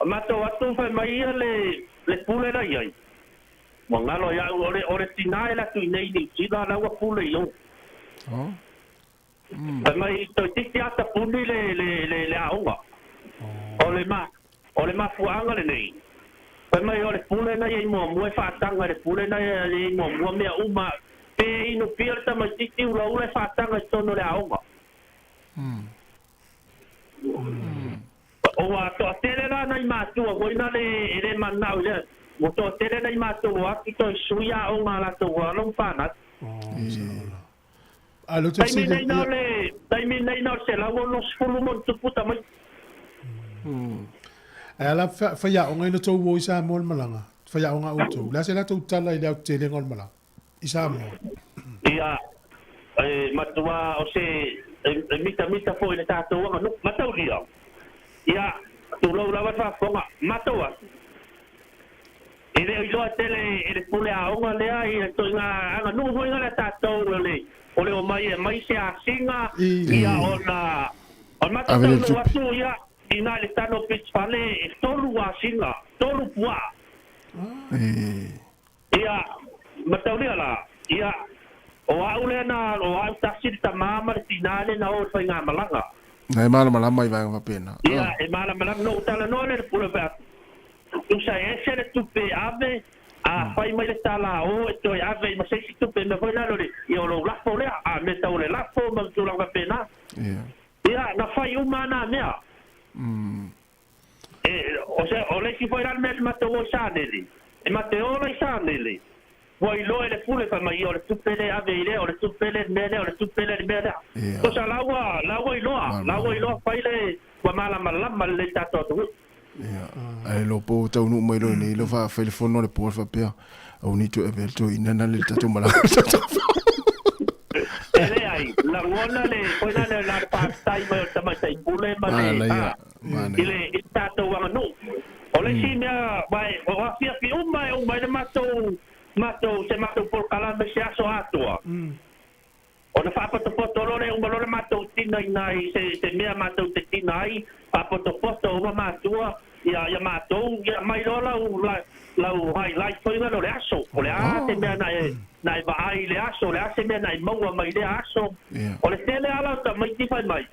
ma to atu fa mai le pule la yai mangalo ya ole tinai la tu nei ni sida la wa pule yo mai to tiki ata puni le aunga ole ma fuanga le nei mai ole pule na yai mo fa tanga le pule na yai mo me uma pe ino pierta ma tiki lo le fa tanga tono le aunga o wa to tele la na ma tu o ina le manau le mo to tele na ma tu wa ki to suya o ma la to wa long pa na Alo te Tai nei no le, tai nei no se la wo nos fulu mon tu puta mai. Ala fa ya o ngai no to wo isa mo malanga. Fa ya o nga auto. La se la to tala ile te le ngol mala. Isa mo. Ia matua o se mita foi le tato wa no matau dia. Ia tu lo la fa fonga matua. Ele o tele ele pule a onga le ai to nga anga no foi nga tato le. Ole o mai se a singa ia ona on matau no atu ia ina le tano pitch fale tolu wa singa tolu pua. Ia matau dia la ia o aule na o au taksi ta mama tinale na o foi nga malanga. Nai mala mai vai va pena. Ia e mala no tala no le pule ba. Tu sai essere tu pe ave a fai mai le tala o e toi ave ma sei tu pe me foi na lori io lo la fole a me ta ole la fo ma tu la va pena. Ia na fai umana mea. O sea, o le si foi realmente ma to saneli. E ma te ola saneli. Voi lo le pule fa mai o le tupele ave ile o le tupele mele o le tupele mele. O sa la voi lo fai le wa mala le tato tu. Ai lo po tau no mai lo ni lo fa fa le fono le por fa pea. Au ni tu evelto inana le tato mala. Ele ai, la wona le koina le la pa tai mai tama tai pule ma le. Ile tato wa no. Ole si mea vai o afia fi umai le mato por kala me sia so atua. Ona fa pa to foto le le mato tina nai se mea mato te tina ai pa po to foto o matua ya mato ya mai la highlight foi no le aso. Ole a te mea nai va ai le aso le ase mea nai mo mai le aso. Ole tele ala ta mai ti fai mai.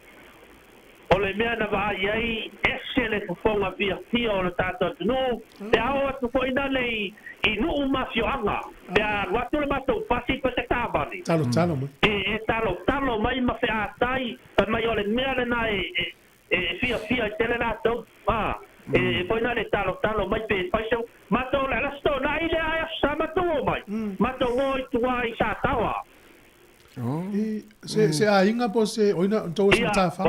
Ole mea na va ai esele fonga via tio le tato no te ao tu foi na lei i no mafio anga ya watu le mato pasi pe te tabani talo mo talo mai ma fe atai pa mai ole mea le nai fia tele na to foi na le talo mai pe paisau mato le la sto na ile ai sa mato mai mato oi tu ai sa tawa se a inga po se oina to se ta fa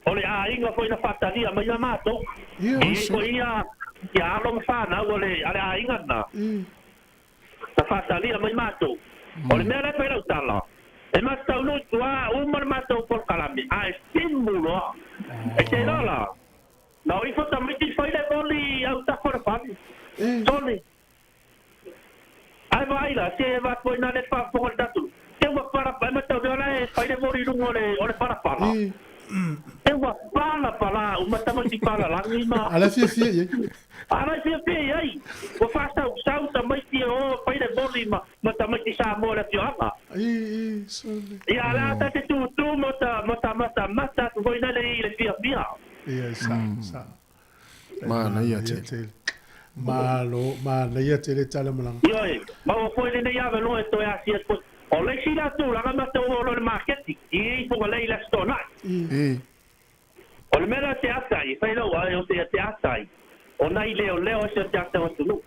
ole a inga foi na fataria mai na mato foi ya lo fa na ole a inga na na fataria mai mato ole me le pero tala e mato no tua un mato por calami a stimulo e te la no i fota mi ti fai le boli au ta for fa tole ai vai la se va poi na le fa por datu te va para pa mato de la fai le boli lungo le para para e wa pala o matamati pala la ngima ala fie ai o fa sa mai ti o pai de boli matamati Sāmoa le fioanga ia la ta te tu mata tu voi na le fia ia sa ma na ia te ma na ia te le tala malang ia ma o foi le ia no e to ia si o le si la tu la ma te o le marketing i po le la stona o le mera te atai fai lo o te atai o nai leo se te atai o tu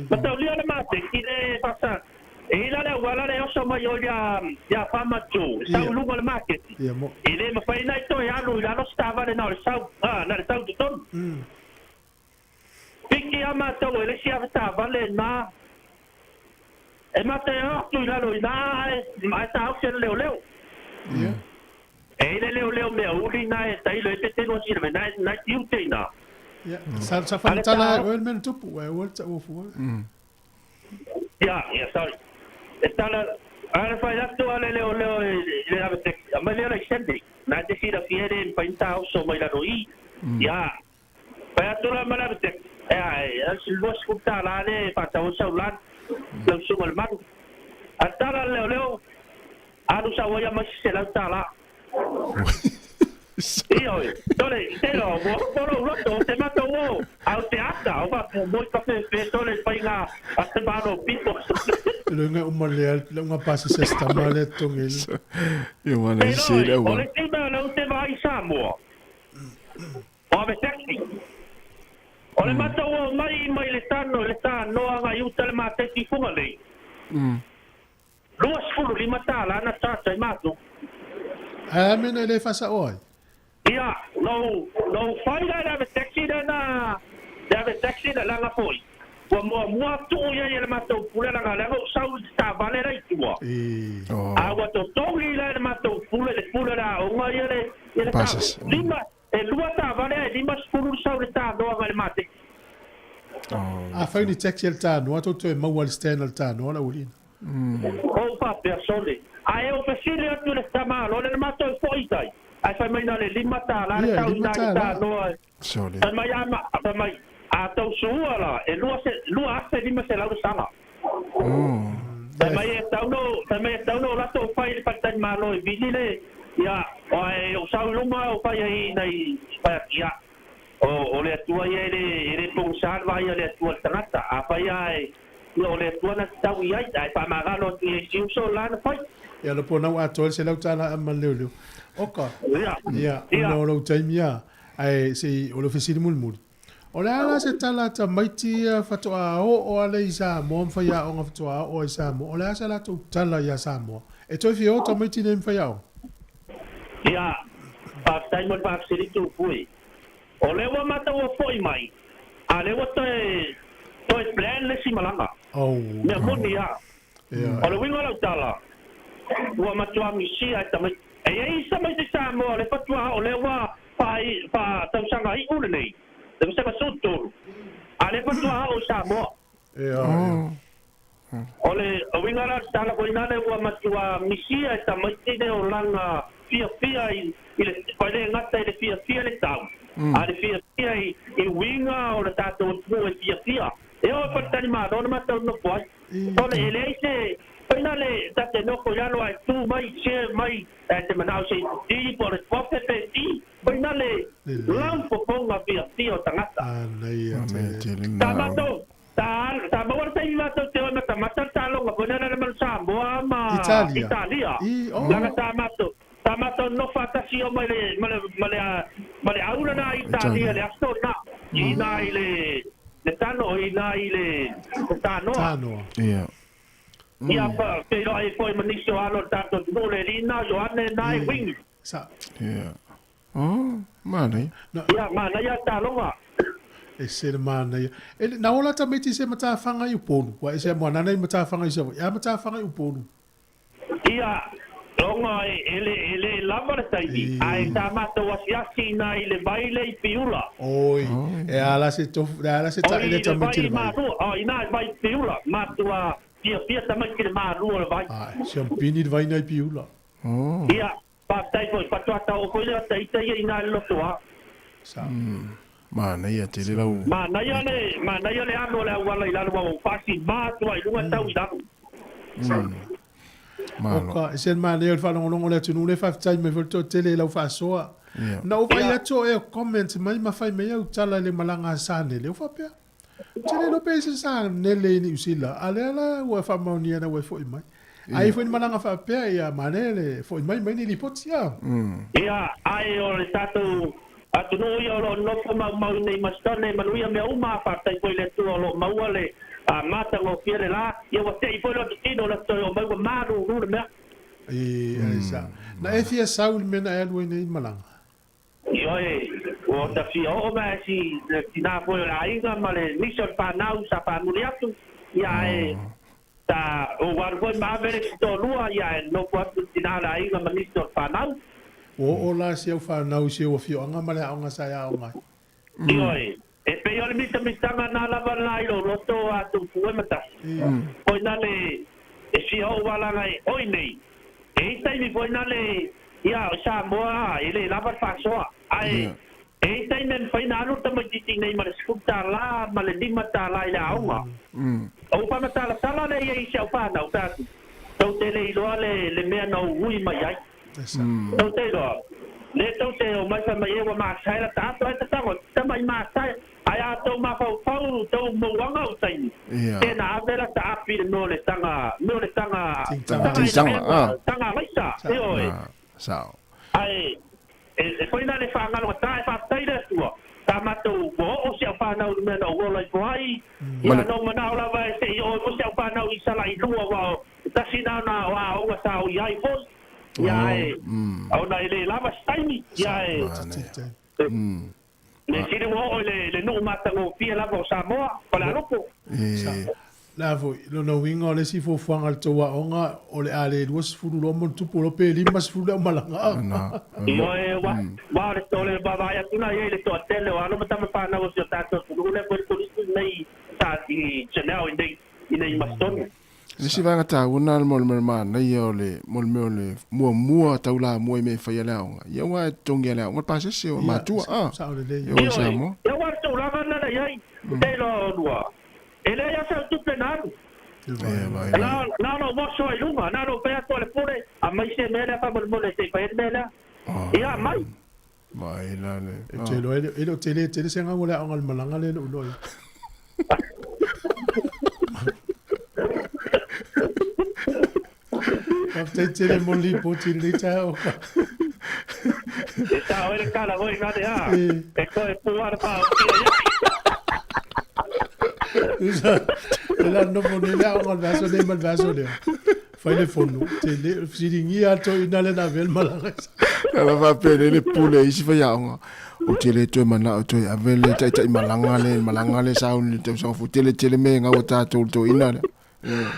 ma te le mate ki le pasa e la wala le oso mai o ya fama tu sa lungo le marketing e le ma fai nai to ya lu la no stava le no sa na le sa tu ton piki ama to le si ava vale na e mate tu la lo na mai ta o se leo e leo me uli na e tai le te no si me na tiu te na sa fa tala o men tupu e o ta o fu ya sorry estala ara fa ya to ale leo le avete a me le scendi na te si da fiere in paintao so mai la roi ya pa to la mala avete si lo ascolta la le fa ta o saulan lo su mal man atala leo anu sa voya ma se la tala io dole te lo lo te mato wo al teatro o va mo cafe dole fai nga a te bano pipo lo nga umale nga passa se sta male tongel io wana si le wa ole te ba no te vai Sāmoa o me taxi ole mato wo mai le tano anga iuta le mate ti funga lei Luas fulu lima tala na tata i matu. Mena le fasa oi. Ia, no fai la ve taxi na ve taxi la nga foi. Wa mo tu ia ia matu pula la nga o sau sta vale rai tua. Wa to tongi la matu pula la o nga ia le Pasas. lima e lua ta vale lima fulu sau sta do nga le mate. Fai ni taxi el tano, ato to e mawal stand el tano, la ulina. O fa persone. Ai o pesile atu le tama, lo le matu foi tai. Ai fai mai na le lima ta la sau sta no. Sorry. Mai ama, mai a tau sua la, e lua ase lima se lau sala. Mai e tau no la to fai le patai malo e vini le, ia, o sau luma o fai ai nei, fai ia. O le atua ia le pungsal vai le atua tangata, a fai ai, o le atua na tau iai, ai pa magalo ti e siu so la na fai. Ia lo pona wa tol se lau tala amma leu. Oka. Ia, no lo taimia, ai se o lo fesiri mulmul. O le ala se tala ta maiti fatoa o ale i Sāmoa mwhai o ngā fatoa o i Sāmoa. O le asa la tau tala i a Sāmoa. E toi fi o ta maiti ne mwhai o? Ia, pātai mo pāsiri tu pui. O le wa mata o foi mai. A le wa toi plan le si malanga. Mea muni ia. O le winga lau tala. Wa matua misi ai ta maiti. E isa maiti Sāmoa le fatoa o le wa pa tau sanga i ule nei. Deve ser assunto. Ale patua o Sāmoa. Ole o wingara tala ko inane wa matua misia ta maitine o langa fia i le pale ngata le fia le tau. Ale fia i winga o le tato o fia. E o patani ma dona mata no poi. Ole ele finale tate no ko yalo ai tu mai che mai te manau se di por le pote te di finale lampo ponga fia o tangata. Tamato ta mo te iwa te ona tamata talo nga pona na man Sāmoa ma Italia. Langa tamato no fatasi o male aula na Italia le astona. Ina le tano ina ile tano. Ia pa ke lo ai foi manisio alo tato no le lina yo ane nai wing. Mana. Ia mana ia talonga. E se mana ia. E na ola ta meti se mata fanga i ponu. Wa e se mo nana i mata fanga i se. Ia mata fanga i ponu. Ia longa ele lava tai. Ai ta mata wasiasi na ile baile i piula. Oi. E ala se to ala se ta ile ta meti. Ina vai piula matua Pia tamai ki ma rua vai. Champini vai na piula. Ia, pa tai foi pa tua o ko le tai ina lo toa. Mana ia te le lau. Mana ia le ano le wala ila lo pasi ma tua i lunga tau ida. Oka, sen mana ia fa longo le tunu le fa tai me volto tele lau fa soa. Na o vai ato e comment mai ma fai me au tala le malanga sane le fa pea. Tene no pese sa nele ni usila. Ale wa fa maunia na wa foi mai. Ai foi malanga fa pe ia manele foi mai ni lipotia. Ia ai o le tato atu no ia lo no fa mau nei mastone manuia me uma fa tai foi le tu lo mauale a mata ngo fiere la ia wa te foi lo tino la to o mau maru no me. Ai sa. Na e fia saul mena e lo nei malanga. O ta fia o ma si tina foi la inga male mission pa nau sa pa muliatu ia ta o war foi ma vere to lua ia no kwatu tina la inga ma mission pa nau o la si o fa nau si o fio anga male anga sa ya o mai e pe yo le mitanga na la bala ilo loto a tu fue mata foi na le e si o wala ngai oi nei e tai mi foi na le ia Sāmoa ile la fa soa ai e tai men fai na no tama titi nei ma skuta la ma le lima ta la ila aunga o pa mata la sala le ia isi au pa na o tatu tau te le iloa le mea na ui mai ai tau te iloa le tau te o mai fa mai e wa ma sai la ta ato e ta tango ta mai ma sai ai a tau ma fau fau tau mo wanga o taini e na avera ta api no le tanga laisa e oe sao ai e foi na le fanga no ta fa tai le tua ta mato o se fa na o me no o lai vai ia no mana la vai se o se fa na i sala i lua wa tasi na wa o sa o yai fo ya e au na ile lava staimi ya e le sire wo le no mata o pia lava o Sāmoa para ropo la vo lo no wingo le si fo fuanga to wa onga o le ale duas fulu lo mon tupu lo pe lima fulu malanga yo e wa le tole baba ya tuna ye le to tele wa no mata pa na o si tato fulu le por nei sa di chanel in maston le si vanga ta una mol ma na yo le mol le mua taula mua me fa ya la ya wa tongia la wa pa se o ma tu sa o le yo sa mo ya wa to la na ya te lo lua ele ya sa tu penado no mo so i lunga no pe to le pure a mai se me la pa mo le se pa me la ya mai la le te lo ele tele se nga mo la ngal malanga le no Kapte tele mo li po tele tao está o le kala voi na de ha e ko e puar pa la no pone la ngal vaso de mal vaso de fai le fono tele siringi ato inale na vel malanga la va pele le pule isi fa ya o tele to mana o to avele tai malanga le sa un te so fu tele me nga o ta to inale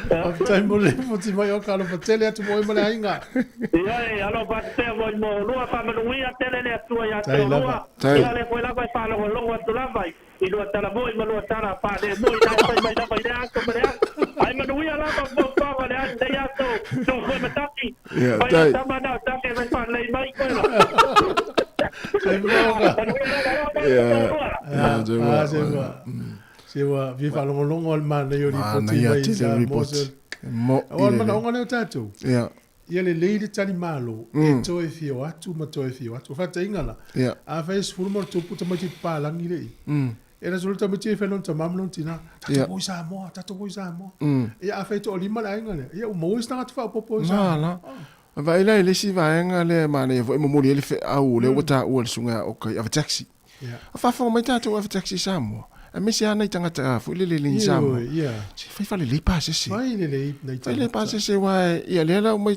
After mo le foti mai o kalo patele atu mo mo le inga. Ia alo pa te mo lua pa mo ia tele le atu ia te lua. Ia le foi la vai pa lo atu la vai. I lo tala mo mo lo tala pa de mo ia mai da vai da ko me. Ai mo ia la pa va le ate ia to. Tu foi mataki. Vai ta mana ta ke vai pa le mai ko la. Sewa viva longo al man yo li poti mo o man o ngane tatu ia le leile tali malo e toe fio atu fa te ingala a fes fulmo tu puta mo ti palangi le e resulta mo ti fenon ta mamlon tina tatu bo Sāmoa e a fe to lima la ingale ia mo sta tu fa popo Sāmoa vai la le si va ngale mane vo mo le fe au le wata o sunga o kai ava taxi fa fo mai tatu ava taxi Sāmoa a misi ana i tangata fu le Sāmoa fai fale le pa se le pa se wa ia le la mai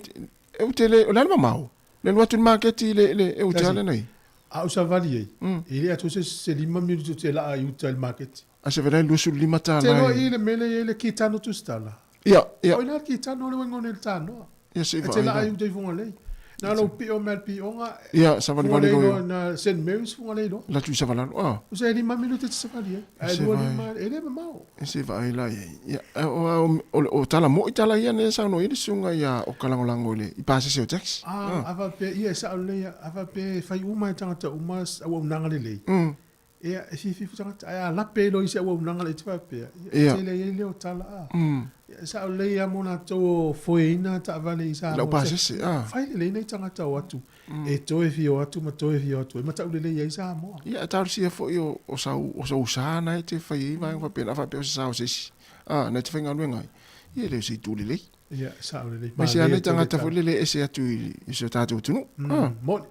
e utele o la mamau le watu market le e utele nei a usa valie ile atu se lima minuto te la ai utel market a se vera lu sul lima ta te no ile mele kitano tu stala o ina kitano le wengo nel tano se va te la ai utel funga lei na lo pio mal pionga sa va no na St Mary's funga lei no la tu sa va la usa lima minuto te sa valie ai lo lima ele mamau se va ila o tala mo itala ia ne sa no ile sunga ia o kalangolango le i pase se o taxi ava pe ia sa le ava pe fai uma tangata uma o nanga le ia fi tangata ai la pe lo ise o nanga le tfa pe ia le ile o tala sa le ia mona to foina ta vale isa la pase se fai le nei tangata o atu e to e fio atu ma to e fio atu e mata le ia isa mo ia ta si fo io o sa na te fai vai va pe o sa o se na te fai ngalo ngai ia le si tu le ia sa le ma si ana tangata fo le ese atu i so tatu tunu mo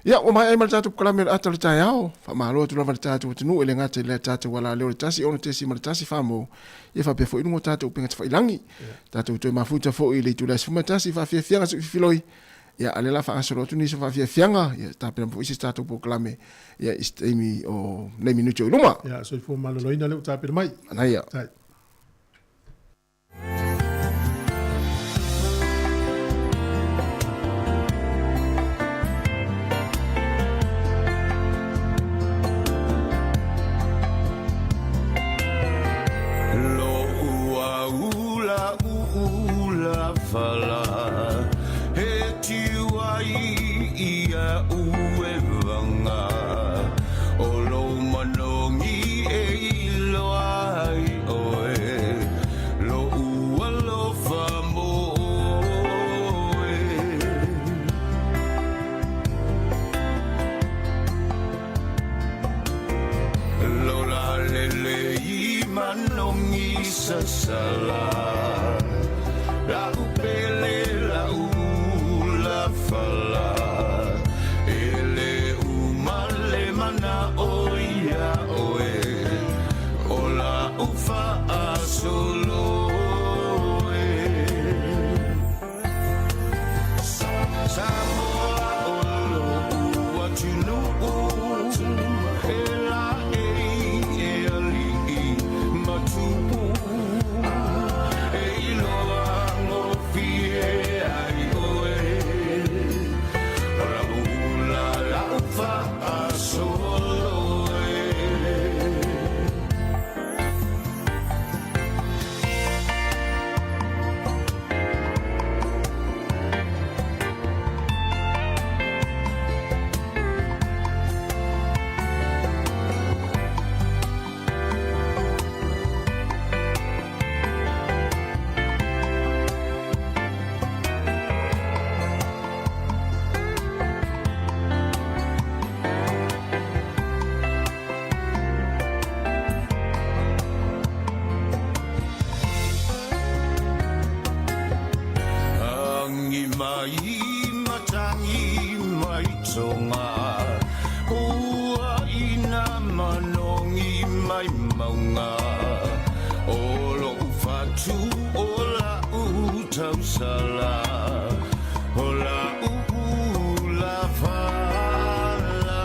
ia o mai mal tatu kala mer atal ta yao fa malo tu lava tatu tunu ele ngate le tatu wala le tasi ono te si mal tasi famo ia fa pe fo inu tatu pinga fa ilangi tatu to mafuta fo ile tu las fuma tasi fa fia fianga su filoi ia ale la fa asoro tu ni so fa fia fianga ia ta pe po isi tatu po klame ia istemi o nei minuto luma ia so fo malo loina le ta pe mai ana ia Salah, la upele mai matangi mai tonga ua ina manongi mai maunga olo ufatu ola utau sala ola ula fala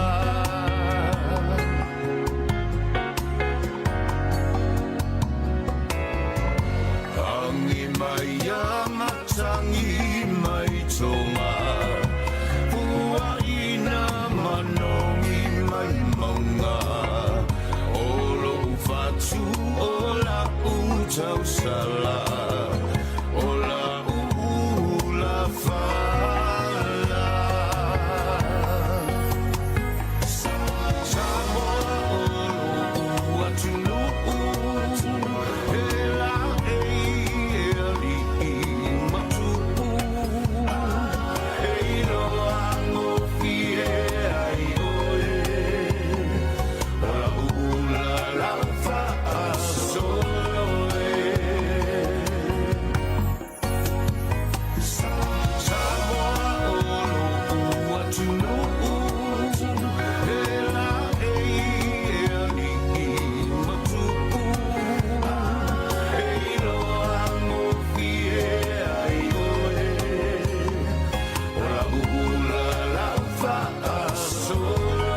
hangi mai matangi mai tonga ua ina manongi mai maunga olo ufatu ola utau sala ola ula fala Sāmoa olo ua tunu ela eli matu eino ango fie ai oe ola ula la fa solo Sāmoa olo ua tunu ela eli matu eino ango fie ai oe ola ula la fa solo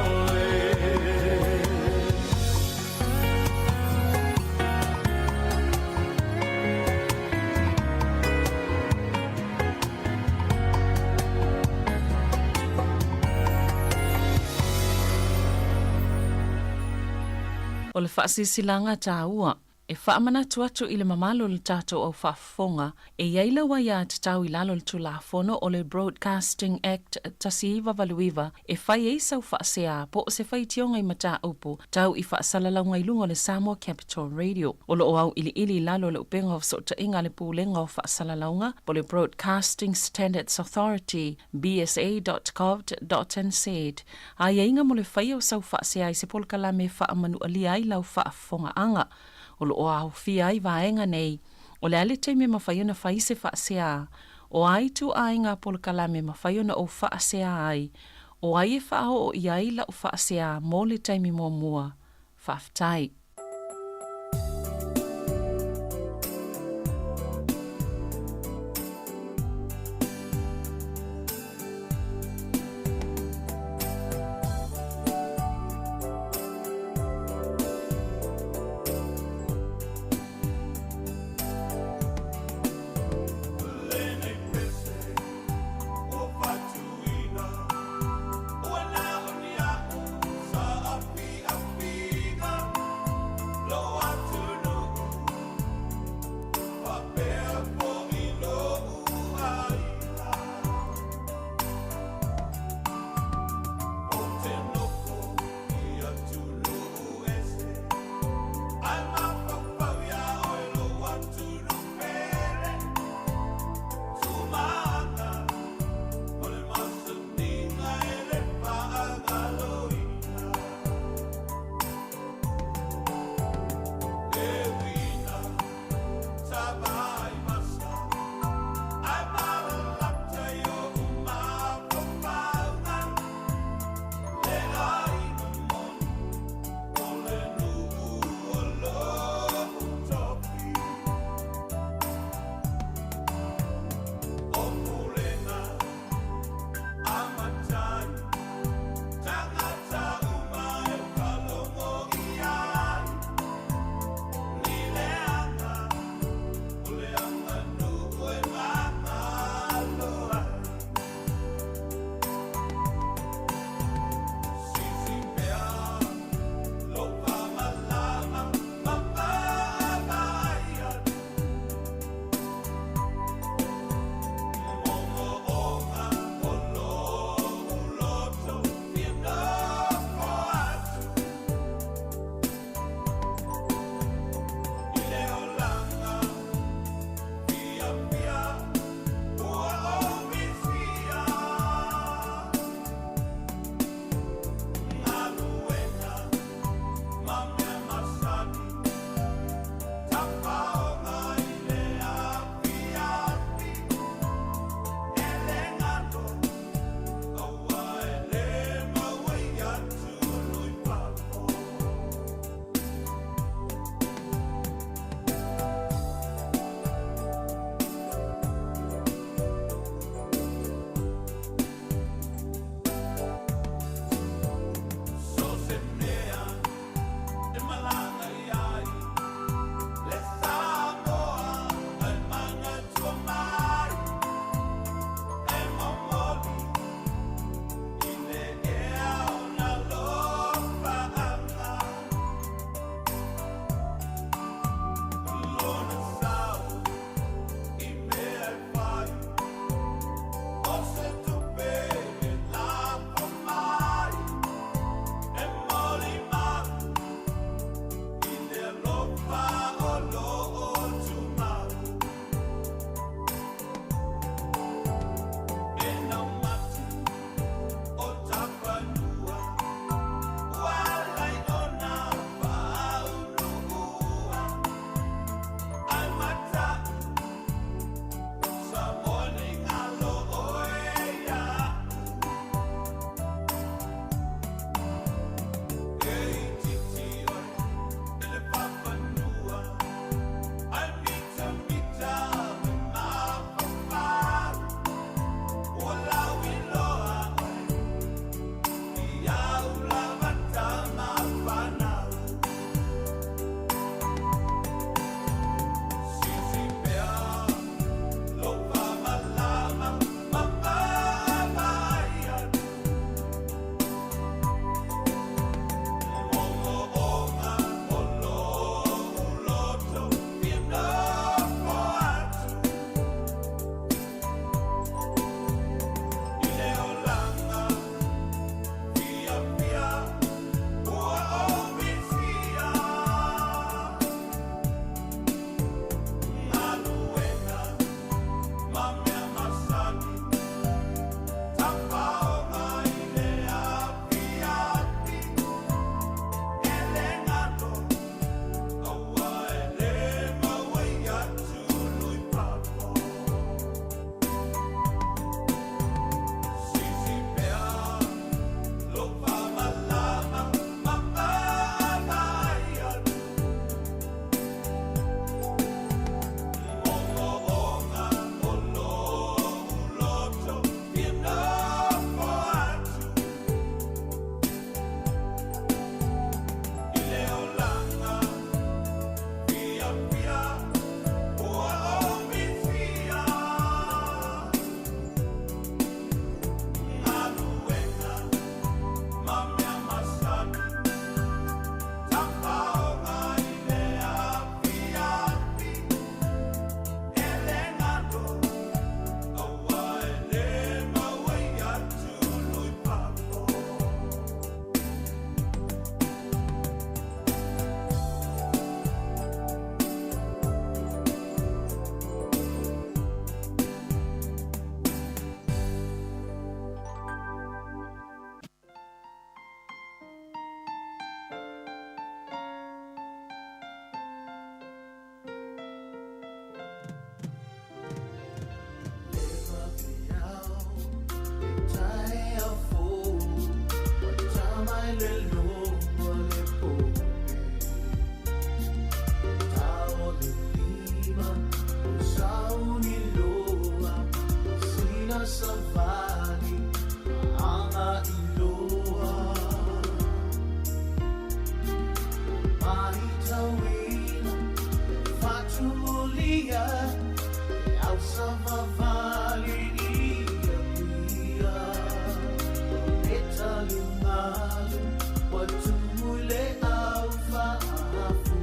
O le whaasisilanga tāua, e whaamanatu atu i le mamalo le tātou au whaafonga, e iaila wa ia te tau i lalo le tulafono o le Broadcasting Act tasi iwa valuiva, e whai e sau whaasea po o se whai tionga i mata upu, tau i whaasalalanga i lunga le Sāmoa Capital Radio. O lo o au ili lalo le upenga o sota inga le pūlenga o whaasalalanga, po le Broadcasting Standards Authority, bsa.gov.nz. A ia inga mo le whai o sau whaasea i se polkala me whaamanu alia i lau whaafonga anga. O lo o au fia i vaenga nei, o le ale teime mawhaiona whai se whaasea, o ai tu ainga polkala me mawhaiona o whaasea ai, o ai e whao o iai la o whaasea mō le teime mō mua, whaftai. Sa api-api savali anga iloa mahitawina fatulia au savali ia pia metalungalu watumule au faafu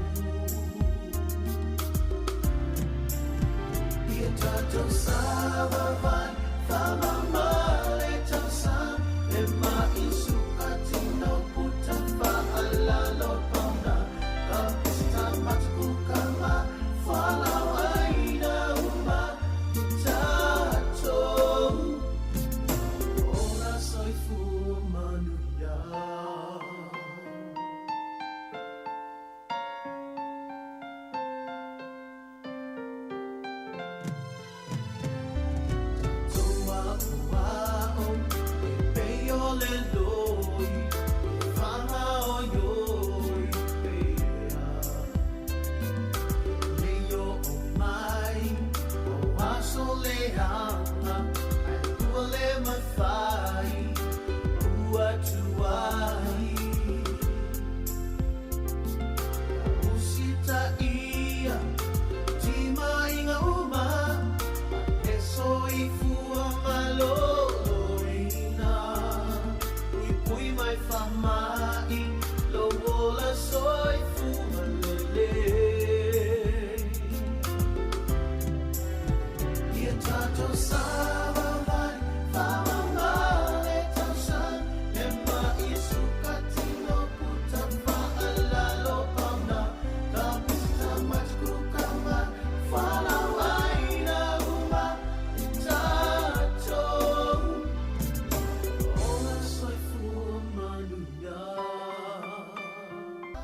ia tato savavan famamale tausan ema isukatino puta faalalo pauna kapista matku kama falawaina uma tato ora soifu manuya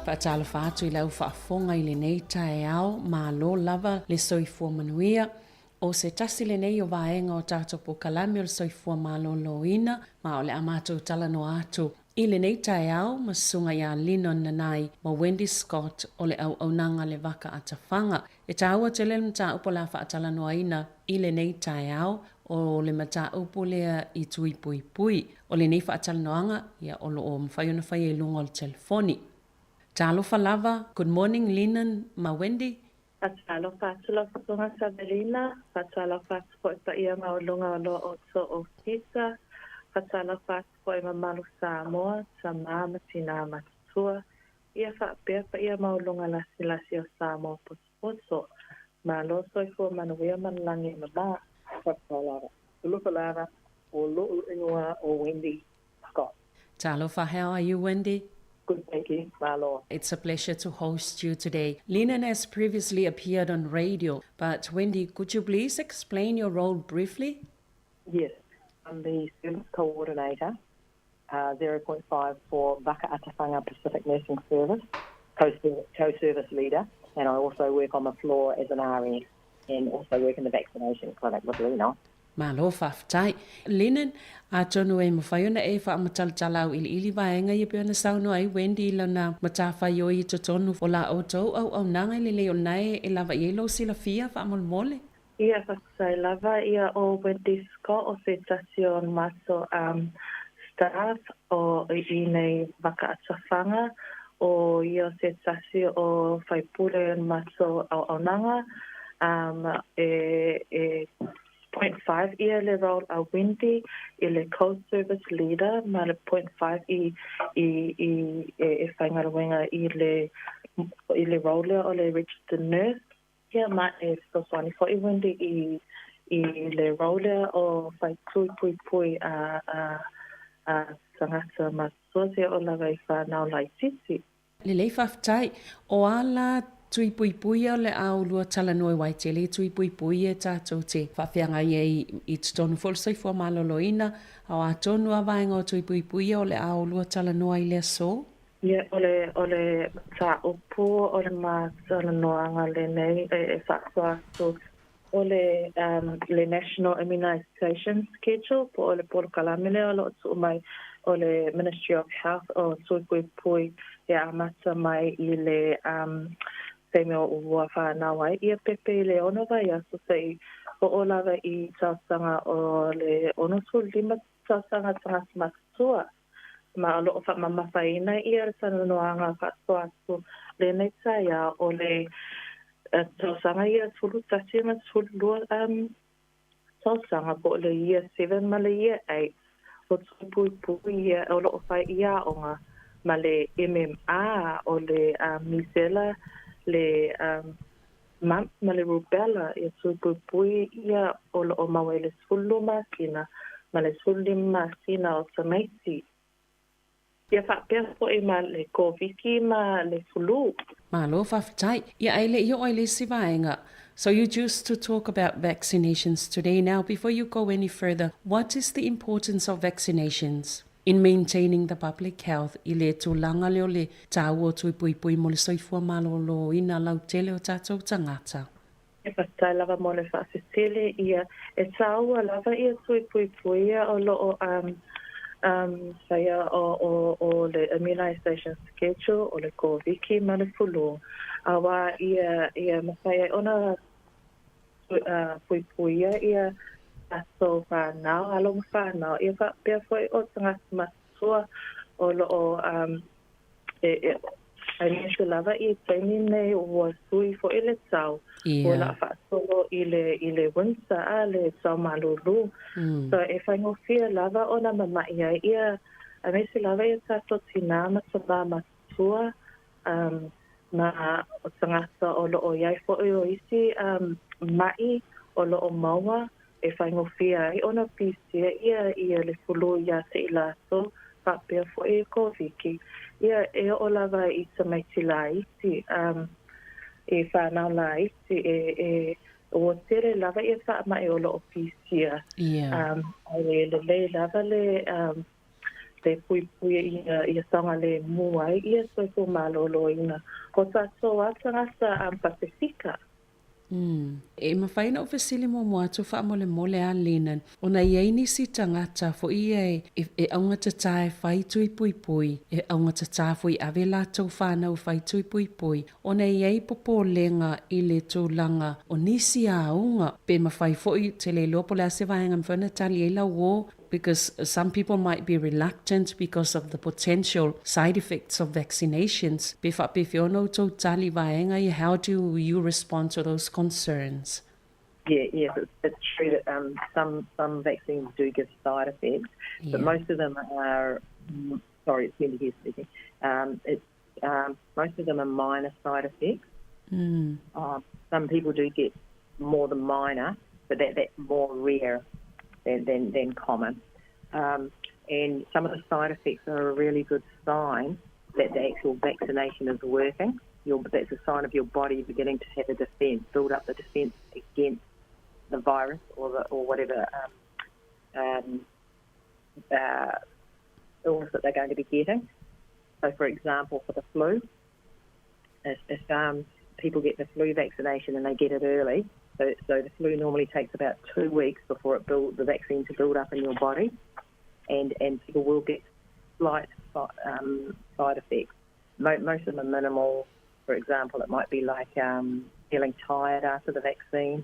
Whaatala whaatu I lau whaafonga I le nei tae ao, mā lo lava le soifua manuia. O se tasi le nei o vaenga o tātou po kalami o le soifua mā lo loina, mā o le amātou tala no atu. I le nei tae ao, masunga ia lino nanai, ma Wendy Scott o le au aunanga le waka atawhanga. E tāua te le mta upo la whaatala no aina I le nei tae ao, o le mata upo lea I tui pui pui. O le nei whaatala noanga, ia o lo o mwhaiona whai e lunga o le telefoni. Talofa lava, good morning, Linan, ma Wendy. Talofa, talofa tunga Sabrina, talofa po ipa ia maulunga o lo o so o tisa, talofa po ima malu Sāmoa, sa mama tina matua, ia whapea pa ia maulunga lasi o Sāmoa poso, ma lo soifua manuia manulangi mama. Talofa lava, o lo ingoa o Wendy Scott. Talofa, how are you, Wendy? Good, thank you, Marlo. It's a pleasure to host you today. Linan has previously appeared on radio, but Wendy, could you please explain your role briefly? Yes, I'm the service coordinator, 0.5 for Waka Atawhanga Pacific Nursing Service, co-service leader, and I also work on the floor as an RN and also work in the vaccination clinic with Lena. Malo whaftai. Linan, a tonu e mawhaiona e wha amatalatalau ili vaenga I peona sauno ai Wendy lana matawhai o I tonu o la autou au nanga I leo nai e lava I elo sila fia wha amolmole. Ia whakasai lava ia o Wendy Scott o se tasio maso staff o I nei waka atawhanga o ia se tasio o whaipure maso au nanga 0.5 ia le role a Wendy I le co-service leader ma le 0.5 I whaingaruenga I le role o le registered nurse ia ma e soswani fo I Wendy I le role o whai pui pui a sangata ma sosia o la wai whanau lai titi. Le lei whaftai o ala tui pui pui o le au lua tala noi wai te le tui pui pui e tātou te whawhianga I tonu wholesai fua maloloina au a tonu a vaenga o tui pui pui o le au lua tala noi le so. Ia o le tā upu o le mā tala noanga le nei e whakwa o le National Immunization Schedule po o le polo kalamile o lo tu mai o le Ministry of Health o tui pui pui e amata mai I le Samuel ua whanau ai ia pepe le ono vai aso sei o lava I tausanga o le ono lima tausanga tanga matua ma alo o mama faina ia sana noanga fatua tu le nei taia o le tausanga ia tulu tasima tulu tausanga po le ia 7 ma le ia 8 o tupui ia o lo fai ia onga ma le MMA o le misela le ma le rubella ia tupui ia o lo mawele sulu masina ma le sulu masina o tamaiti ia fa po e ma le COVID ma le flu Malo whawhitai, ia aile i o aile sivaenga. So you choose to talk about vaccinations today. Now, before you go any further, what is the importance of vaccinations in maintaining the public health? I le tūlanga leo le tāua tui pui mo le soifua malolo ina lau tele o tātou tangata. E whatai lava mo le whaasitele ia e tāua lava ia tui pui ia o loo saya o le immunization schedule o le COVID ma le flu. Awa ia masaya ona pui ia aso whanau, along whanau. Ia pia foi o tanga masua o lo ai me lava I taimi nei o sui fo ele tau. O la whaasolo I le winsa a le tau malulu. So e whaingo fia lava o na mamai ia a me se lava ia tato tina masaba masua ma o tangata o lo o iai fo o isi mai o lo o maua e whaingo fia I ona pisia ia le fulu ia se ilaso whapea fo e koviki. Ia e o lava I tamaiti la isi e whanau la isi o tere lava ia wha mai o lo o pisia. Le lava le pui ia sanga le muai ia soifo malolo ina. Ko tato atangasa Pasifika. E mawhaina o Vasili mo moatu wha mole a Lenan. O na iei nisi tangata fo ia e aunga tatae whai tui pui. E aunga tatae fo I ave lātou whanau whai tui pui. O na iei popo lenga I le tūlanga o nisi a unga. Pe mawhai fo I te le lopo la se vaenga mwhana tali e la wo. Because some people might be reluctant because of the potential side effects of vaccinations. How do you respond to those concerns? Yeah, it's true that some vaccines do give side effects, but most of them are. Sorry, it's Wendy here speaking. Most of them are minor side effects. Some people do get more than minor, but that's more rare than common. And some of the side effects are a really good sign that the actual vaccination is working. That's a sign of your body beginning to have a defence, build up the defence against the virus or whatever illness that they're going to be getting. So, for example, for the flu, if people get the flu vaccination and they get it early, so the flu normally takes about 2 weeks before the vaccine to build up in your body, and people will get slight side effects. Most of them are minimal. For example, it might be like feeling tired after the vaccine.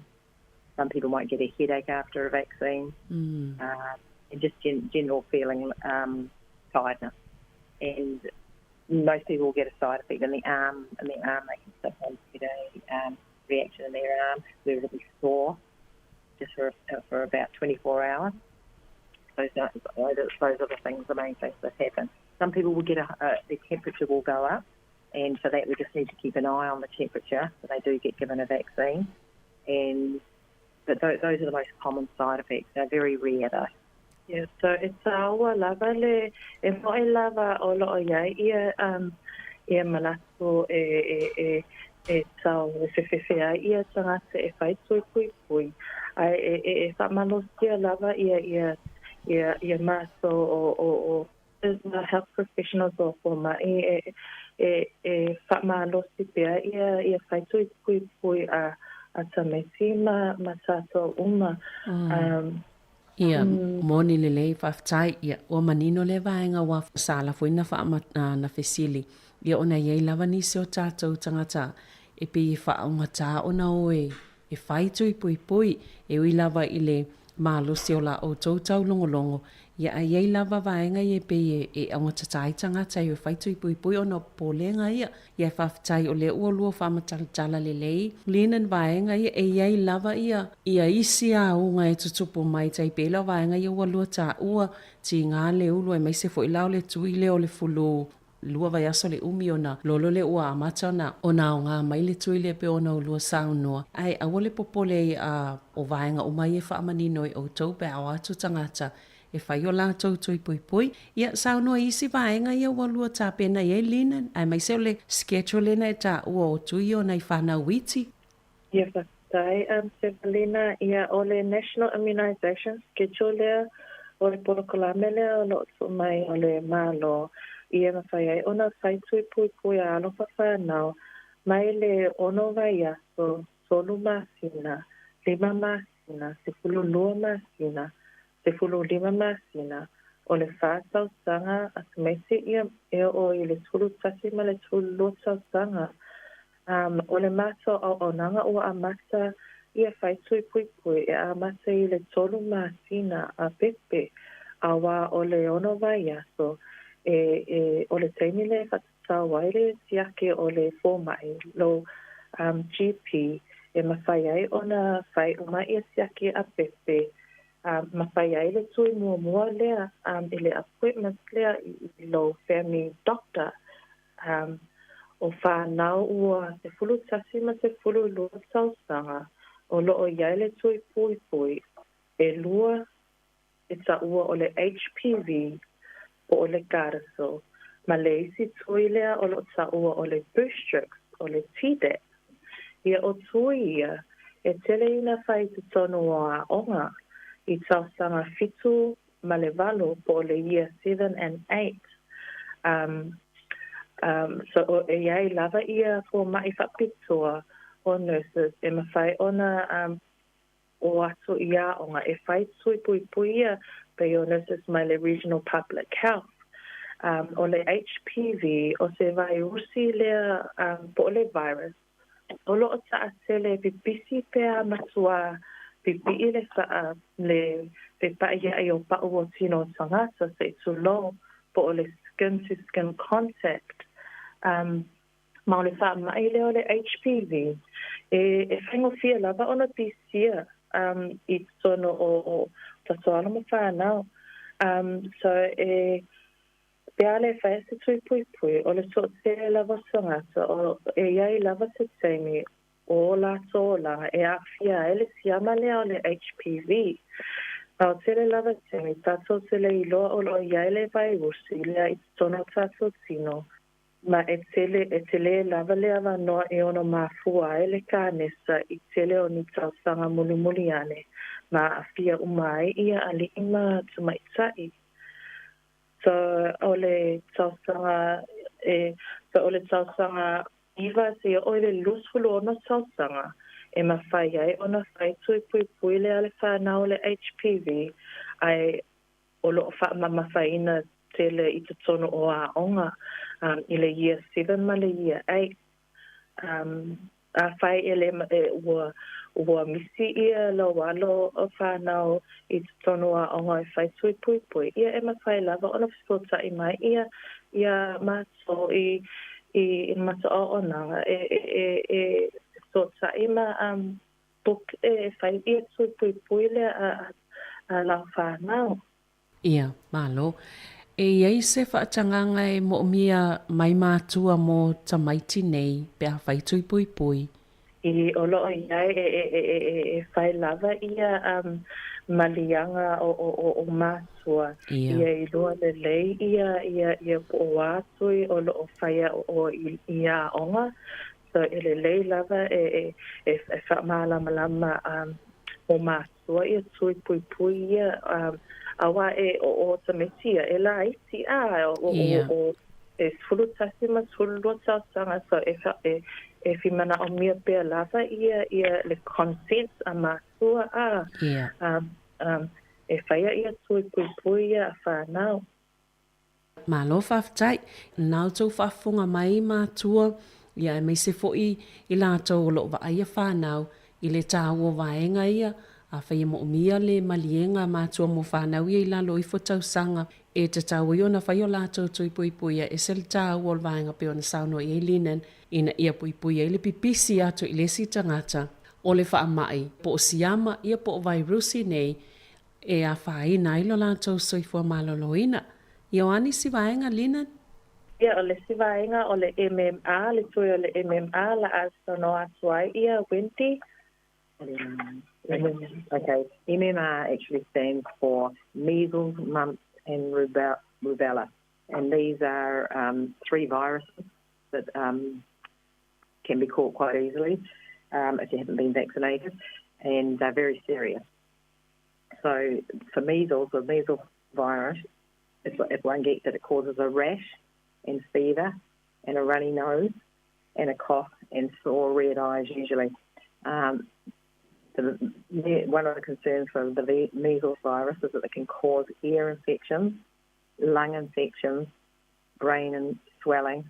Some people might get a headache after a vaccine, and just general feeling tiredness. And most people will get a side effect in the arm. They can sometimes get a reaction in their arm. They're really sore just for about 24 hours. Those are the things, the main things that happen. Some people will get their temperature will go up, and for that we just need to keep an eye on the temperature so they do get given a vaccine. But those are the most common side effects. They're very rare though. Yeah, so it's our lava le e mo e lava o lo ia ia malato e tau se ia tanga se fai pui ai e fa manostia lava ia maso o health professionals o forma e fa manostia ia fai pui a tamesima masato uma Ia, moni lelei whaftai, ia, o manino le vaenga wa sala fuina wha na fesili. Ia ona iei lava nisi o tātou tangata, e pe i whaonga tā ona oe, e whai tui pui pui e ui lava i le mālosi o la o tautau longolongo ia a iei lava vaenga i e pe e aunga tatai tangata i o whai tui pui pui o na pōlenga ia ia whawhitai o le ua lua whamatala le lei linan vaenga ia e iei lava ia isi a unga e tutupu mai tai pela vaenga ia ua lua ta ua ti ngā le ulu e mai se fo i lao le tui le o le fulu lua vai aso le umi ona lolo le ua amata ona o ngā mai le tui le pe ona o lua saunua. Ai awa le popole o vaenga o mai e whaamanino i o tau pe au atu tangata e whai o la tau tui pui pui. Ia saunua isi vaenga ia ua lua tā pena i e linan. Ai mai se o le schedule na e tā ua o tui o nei whana witi. Ia whakatai, Sevalina, ia o le National Immunization Schedule o le polokolame lea o lo tu mai o le malo. Ia mawhai ai ona whai tui pui pui a alofa whanau mai le ono vai aso solu masina, 5 masina, 12 masina, 15 masina o le whātau sanga a smesi ia e o i le tulu tasi ma le tulu lotau sanga. O le mato au onanga ua amata ia whai tui pui pui e amata i le tolu masina a pepe a wā o le ono vai aso. O le teimi le whatatau waile siake o le fōmai lo GP e mawhai ai ona whai umai e siake a pepe mawhai ai le tui mua lea i le appointment lea i lo family doctor o whanau ua te fulu tasi ma te fulu lua tausanga o loo iai le tui pui pui e lua e ta ua o le HPV po o le karaso, ma le isi tui lea o lo ta ua o le Bustrix, o le Tdap. Ia o tui ia, e tele ina whai te tonu o a onga, i tausanga fitu ma le valo po o le year 7 and 8. So e iai lava ia ko mai whapitua o nurses, e mawhai ona o atu ia onga, e whai tui pui pui ia, pe o nurses mai le regional public health. O le HPV, o se virusi lea po le virus, o lo o ta asele pipisi pea matua pipi i le saa le pepa ia i o pa o tino tangata se tulo po o le skin to skin contact. Ma o le saa mai leo le HPV, e whaingo fia lava ona tisia i tono o tatoana mo whanau. So pea le whae se tui pui pui o le so te lava sangata o e iai lava se teimi o la tōlanga e a fia e le siama lea o le HPV. O te le lava teimi tato te le iloa o lo iai le virusi lea i tono tato tino. Ma e tele lava lea wanoa e ono mafua e le kānesa i tele o ni tausanga muli muli ane. Ma a fia umai ia ali ima tumaitai. So o le tausanga iwa se o le lusfulu o na tausanga e mawhai ai o na whai tui pui pui le ale whanau le HPV ai o lo mawhai ina tele i te tono o a onga i le year 7 ma le year 8. A whai ele ua misi ia lo walo o whanau i te tono a onga e whai tui pui pui. Ia e mawhai lava ona fisota i mai ia mato i mato o onanga e fisota i ma book e whai ia tui pui pui le a la whanau. Ia, malo. E iei se whaatanganga e mo mia mai mātua mo tamaiti nei pe a whai tui pui pui. I o loo iai e whai lava ia malianga o mātua. Ia i lua le lei ia po wātui o loo whaia o ia onga. So e le lei lava e whamalama o mātua ia tui pui pui ia awa e o tametia e la iti o e sulu tasima sulu tausanga so e fimana o mia pea lava ia le consent a mātua e whaia ia tui pui pui ia a whanau. Malo whawhtai, nau tau whawhunga mai mātua ia e mai se fo'i i lātou o lo wa aia whanau I le tāua vaenga ia, a whai mo umia le malienga mātua mo whanau ia I lalo I whatausanga e te tāua iona whai o lātou tui puipuia e se le tāua o vaenga pe ona sauno I linen ina ia puipuia I le pipisi atu I le si tangata o le whaamai po o siama ia po o vairusi nei e a whaina I lo lātou soifua maloloina. Ioani si vaenga linen? Ia o le sivaenga o le MMA, le tui o le MMA, la asono atuai ia Wendy. Okay, MMR actually stands for measles, mumps, and rubella, and these are 3 viruses that can be caught quite easily if you haven't been vaccinated, and they're very serious. So for measles, the measles virus, if one gets it, it causes a rash and fever and a runny nose and a cough and sore red eyes usually. One of the concerns for the measles virus is that it can cause ear infections, lung infections, brain and swelling,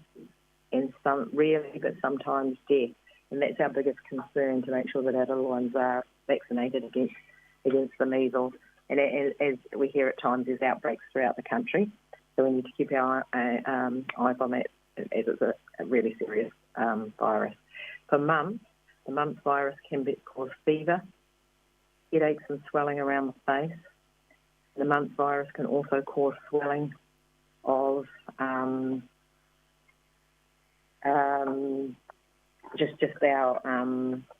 and rarely but sometimes death. And that's our biggest concern, to make sure that our little ones are vaccinated against the measles. And as we hear at times, there's outbreaks throughout the country. So we need to keep our eyes on that, as it's a really serious virus. For mumps, the mumps virus can cause fever, headaches and swelling around the face. The mumps virus can also cause swelling of just our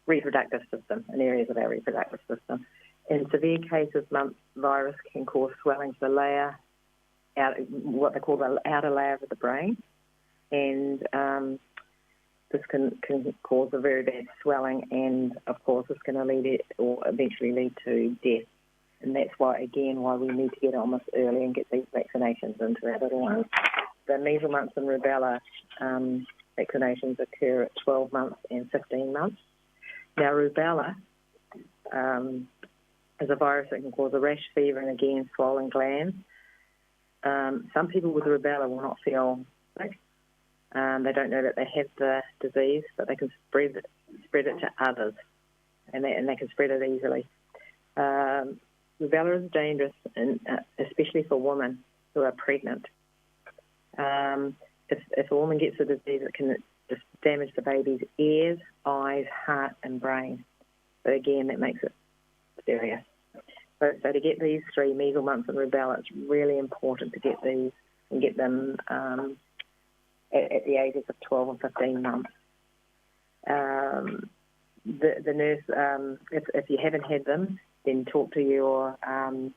reproductive system, in areas of our reproductive system. In severe cases, mumps virus can cause swelling to the layer, what they call the outer layer of the brain, and this can cause a very bad swelling, and of course this can eventually lead to death. And that's why we need to get on this early and get these vaccinations into our little ones. The measles, mumps and rubella vaccinations occur at 12 months and 15 months. Now rubella is a virus that can cause a rash, fever, and again swollen glands. Some people with rubella will not feel sick. They don't know that they have the disease, but they can spread it to others, and they can spread it easily. Rubella is dangerous, especially for women who are pregnant. If a woman gets the disease, it can just damage the baby's ears, eyes, heart, and brain. So again, that makes it serious. So to get these 3, measles, mumps, and rubella, it's really important to get these and get them at the ages of 12 and 15 months. The nurse, if you haven't had them, then talk to your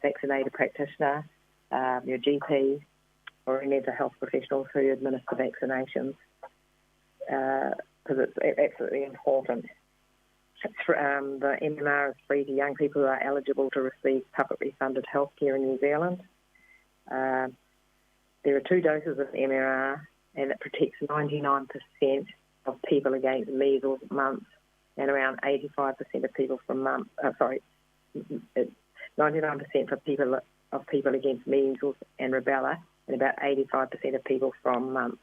vaccinated practitioner, your GP, or any of the health professionals who administer vaccinations, because it's absolutely important. The MMR is free to young people who are eligible to receive publicly funded healthcare in New Zealand. There are 2 doses of MMR, and it protects 99% of people against measles, mumps, and around 85% of people from mumps. 99% of people against measles and rubella, and about 85% of people from mumps.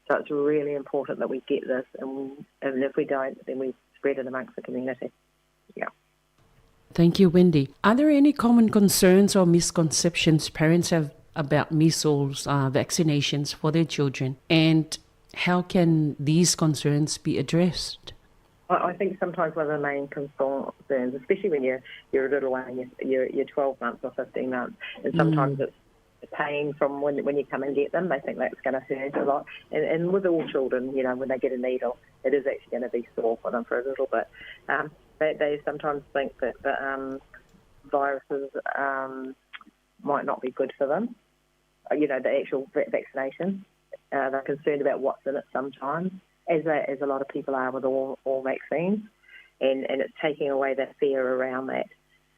So it's really important that we get this, and if we don't, then we spread it amongst the community. Yeah. Thank you, Wendy. Are there any common concerns or misconceptions parents have about measles vaccinations for their children, and how can these concerns be addressed? I think sometimes one of the main concerns, especially when you're a little one, you're 12 months or 15 months, and sometimes it's the pain from when you come and get them. They think that's going to hurt a lot, and with all children, when they get a needle, it is actually going to be sore for them for a little bit. They sometimes think that the viruses might not be good for them. The actual vaccination. They're concerned about what's in it sometimes, as a lot of people are with all vaccines, and it's taking away that fear around that.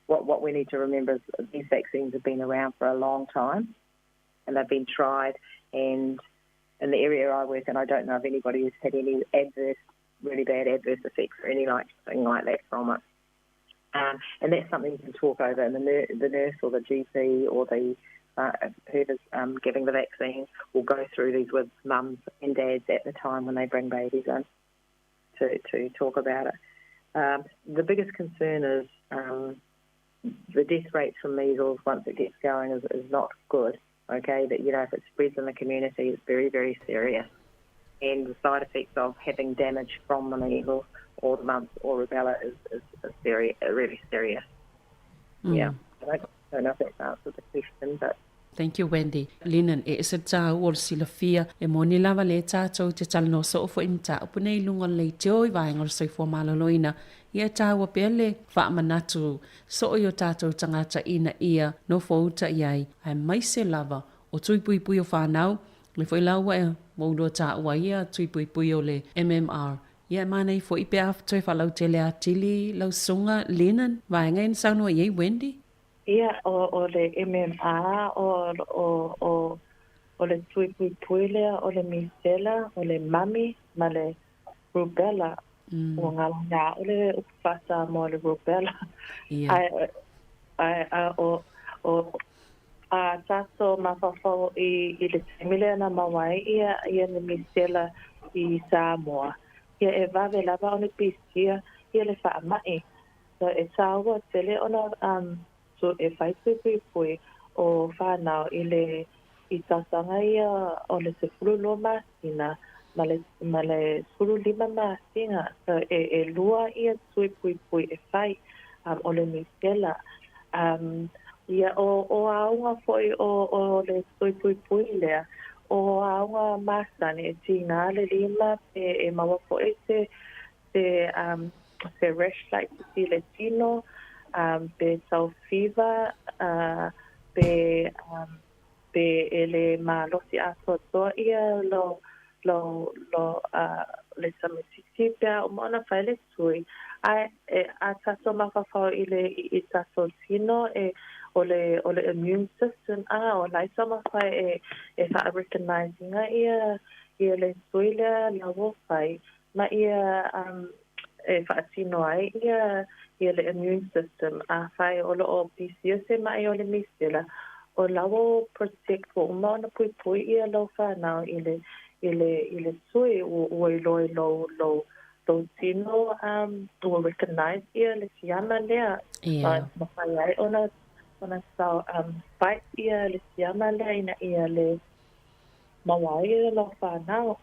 What we need to remember is these vaccines have been around for a long time, and they've been tried, and in the area I work in, I don't know if anybody has had any really bad adverse effects or anything like that from it. And that's something you can talk over, and the nurse or the GP or the whoever's giving the vaccine will go through these with mums and dads at the time when they bring babies in to talk about it. The biggest concern is the death rates from measles once it gets going is not good. Okay, that if it spreads in the community, it's very, very serious. And the side effects of having damage from the measles or the mumps or rubella is very, really serious. Yeah, I don't know if that answers the question, but Thank you, Wendy. Linan e se tā ua silafia e moni lava le tātou te talano so ofo imta upune i lunga le te oi vaenga o soifua maloloina. Ia tā ua pele wha manatu so o yo tātou tangata ina ia no fauta iai ai maise lava o tuipui pui o whanau le foi laua e maudua tā ua ia tuipui pui o le MMR. Ia manei fo ipe af toi whalau te le atili lau sunga Linan vaenga in saunua iei Wendy. Ia o le MMA o le tuipui lea o le misela o le mami ma le rubella o ngā ngā o le upafasa mo le rubella a taso mawhawhau i le temile na mawai ia le misela i Sāmoa ia e vawe lava o le pisia ia le whaamai so e tāua tele ona so e whai pui o whanau i tasanga ia o le sefulu lo masina ma le sefulu lima masinga so e lua ia tui pui e whai o le misela ia o aunga foi o le tui pui lea o aunga masani e tina le lima e mawa foi se rash like si le tino pe sau fever pe ele malosi aso ia lo le samisi pia o mona file sui a taso mafafao i taso sino o le immune system o lai sama fai e fa recognizing ia le sui la wo fai ma ia e fa sino ai ia le immune system a fai o lo PCS mai o le misela o lawo protect o mana pui ia lo fa na ile sui o lo sino to recognize ia le siama lea ma fai ai ona sa fight ia le siama lea ina ia le mawai lo fa na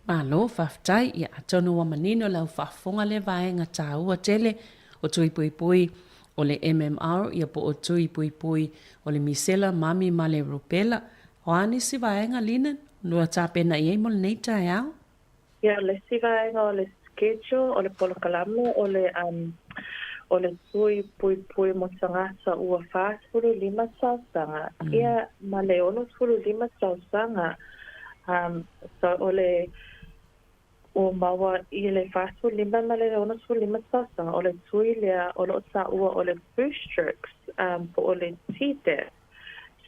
Malo whaftai ia atonu wa manino lau whafonga le vaenga tā ua tele o tui pui o le MMR ia po o tui pui o le misela mami ma le rubella. Hoani si vaenga Linan nua tā pena iei mo le nei tai au? Ia le si vaenga o le schedule o le polokalame o le tui pui mo tangata ua whaasfuru 5 sausanga. Ia ma le ono furu 5 sausanga. So o le o mawa I le fasu limba ma le ono su lima sasanga o le tui lea o lo sa ua o le boostrix po o le tite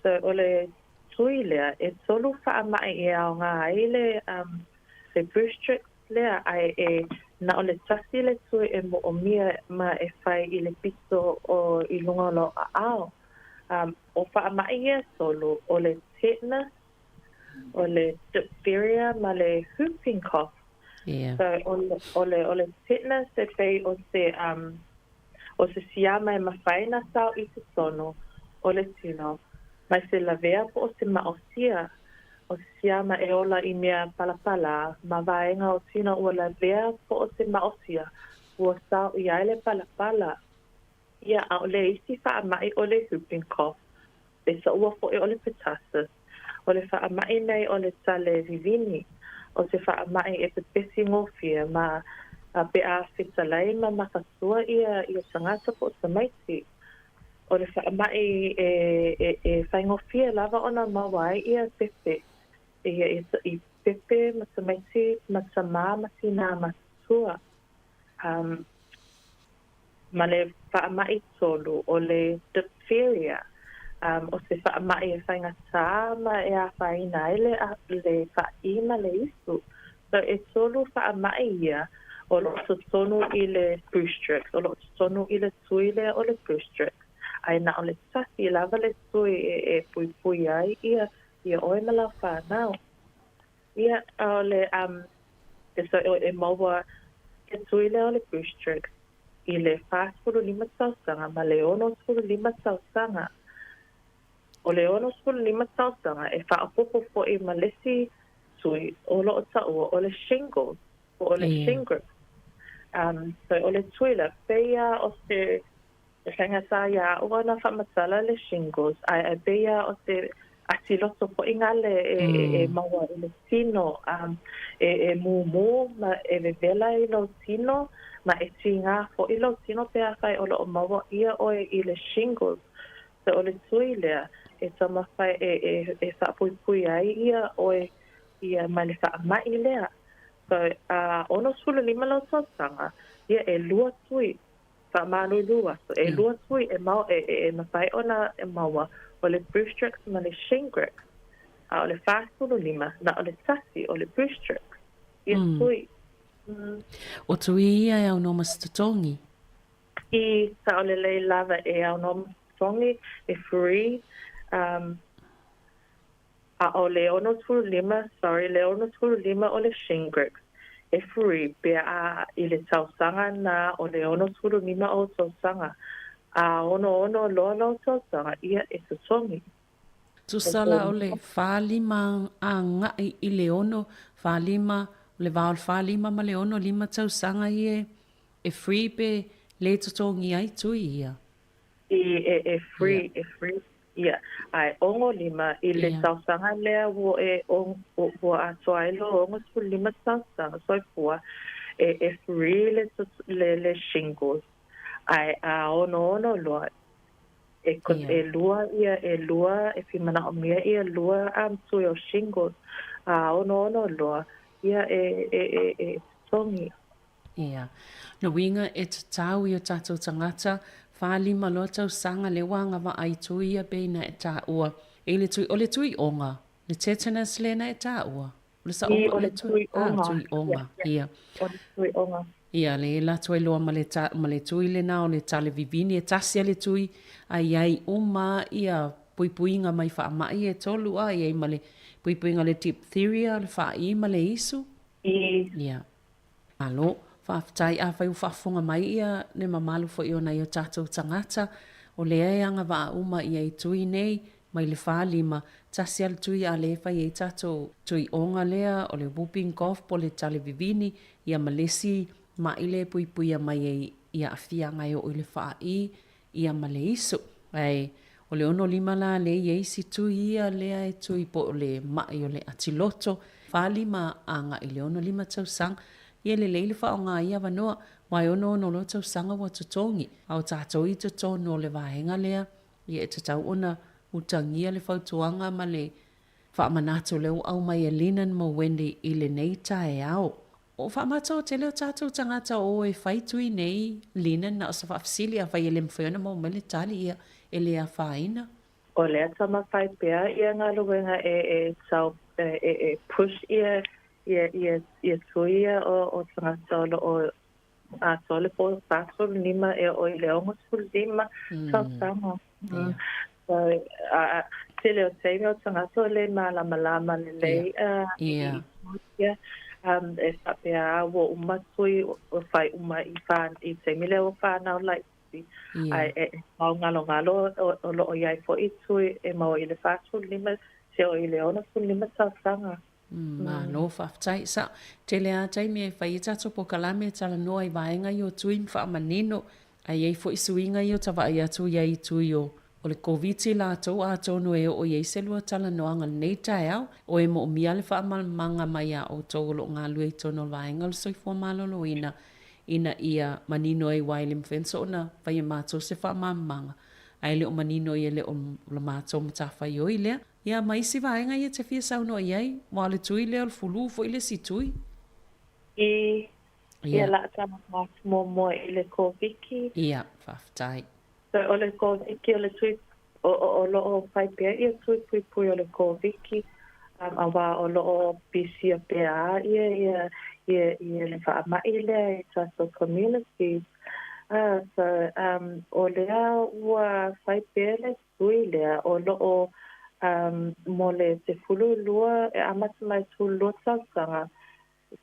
so o le tui lea e solu wha mai e au ngā ai le boostrix lea ai na o le tasi le tui e mo o mia ma e whai I le piso o I lunga lo a au o wha mai e solu o le tetanus o le diphtheria ma le whooping cough. Yeah. So o le tetanus se fei o se siama e mawhaina sau I se sono o le tino. Mai se lavea po o se maosia o se siama e ola I mea palapala ma vaenga o tino ua lavea po o se maosia ua sau I aile palapala. Ia a o le isi wha mai o le whooping cough. E sa ua po e o le pertussis. O le wha mai nei o le tale vivini. O se wha mai e te pesi ngofia ma pe a whitalai ma makasua ia tangata po sa maiti. O le wha mai e whai ngofia lava ona mawai ia pepe. I pepe ma sa maiti ma sa maa ma sina ma sua. Ma le wha mai tolu o le diphtheria. O se wha mai e whainga tā ma e a whaina ele le whaima le isu. So e tolu wha mai ia o lo so tonu I le boostrix, o lo tonu I le tui le o le boostrix. Ai na o le tasi lava le tui e pui ai ia oe ma la whanau. Ia o le so e maua e tui lea o le Brustrix i le 5 tausanga ma le 6 tausanga. O le 6 tausanga e whaapopo fo i malesi tui o lo o taua o le shingles o le shingles. So o le tui la peia o se Hanga sa ia ua na whamatala le shingles ai beia o te atiloto po inga le maua i le tino mumu ma e vevela i lo tino ma e tinga fo i lo tino te awhai o lo maua ia o i le shingles so o le tui lea e tama whai e whapui pui ai ia o ia mai le whaamai lea so ono sulu lima lau tōtanga ia e lua tui Whamanu lua. So e lua tui e mau e mawhai ona e maua o le Brustrix ma le Shingrix. O le 5 na o le tasi o le Brustrix. Ia tui. O tui ia e au no masitatongi? I sa o le lei lava e au no masitatongi e free. A o le ono tulu lima o le Shingrix. E free pia I le tausanga na o le ono tulu lima o tausanga. A ono loa tausanga ia e tatongi. Tu sala o le whalima a ngai I le ono whalima, le wāo whalima ma le ono 5 tausanga ia e free pe le tatongi ai tui ia. E free. Ia, ai ongo lima I le tausanga lea wo wo atoa ilo ongo tulu 5 tausanga soifua e free le shingles. Ai ono loa e lua ia e lua e fimana o mia ia lua tui o shingles. Ono loa ia e tongi. Ia. Na winga e tatau I o tatou tangata whalima loa tausanga le wanga wa ai tui ia beina e tā ua. E le tui, o le tui onga. Le tetanus le na e tā ua. Le sa onga o le tui onga. Tui onga. Ia. O le tui onga. Ia le la tui loa ma le tui le na o le tale vivini e tasia le tui ai uma ia puipuinga mai wha mai e tolu a ia ma le puipuinga le diphtheria le wha I ma le isu. Ia. Alo. Whaftai a whai whafonga mai ia ne mamalu fo I ona I o tātou tangata o le eanga wa uma ia I tui nei mai le whalima tasi al tui a le whai I tātou tui onga lea o le whooping cough po le tale vivini ia malesi ma I le pui pui a mai ia awhia ngai o le whai ia ma le isu. Ai o le 5 la le ia isi tui ia lea e tui po le mai o le atiloto whalima a nga I le 5 tausang ia le leile wha o ngā ia wanoa, mai ono lo tau sanga wa tatongi, au tātou I tatono le wahenga lea, ia e tatau ona utangia le whautuanga ma le wha manato leo au mai e linan mo wende I le nei tae au. O wha matau te leo tātou tangata o e whaitui nei linan na o sa whafsili a whai e le mwhiona mo mele tali ia e lea whaina. O lea tama whai pia ia ngā luenga e tau push ia ia tuia o tangata o a tole po pasol lima e o I le ongo sul lima tausanga. So te leo teime o tangata le malama le lei e whapea wo umatui o whai uma I whan I teime leo whanau like ai e ngalo o lo o iai fo I tui e mau I le pasol lima se o I le ongo sul lima tausanga. Ma no whaftai sa te lea tai me whai tato po kalame tala noa I vaenga I o tui mwha manino ai ei fo I suinga I o tawa I atu iai tui o le COVID la tau a tono e o iei se lua tala noa ngal nei tae au o e mo mia le wha manga mai a o tau lo ngā lua I tono vaenga le soifua malolo ina ia manino e waile mwhenso na whai e mātou se wha manga ai le o manino I le o la mātou mta whai o I lea ia mai si vaenga ia te fia sau noa iai, wa le tui leo le fulu fo I le si tui. Ia la tama mātu mo I le kōwiki. Ia, whaftai. So o le kōwiki o le tui, o lo o whaipea ia tui pui o le kōwiki, a wā o lo o bisi a pea ia le whaamai lea I tātou communities. So o lea ua whaipea le tui lea o lo o mo le te fulu lua e amata mai tu lua tausanga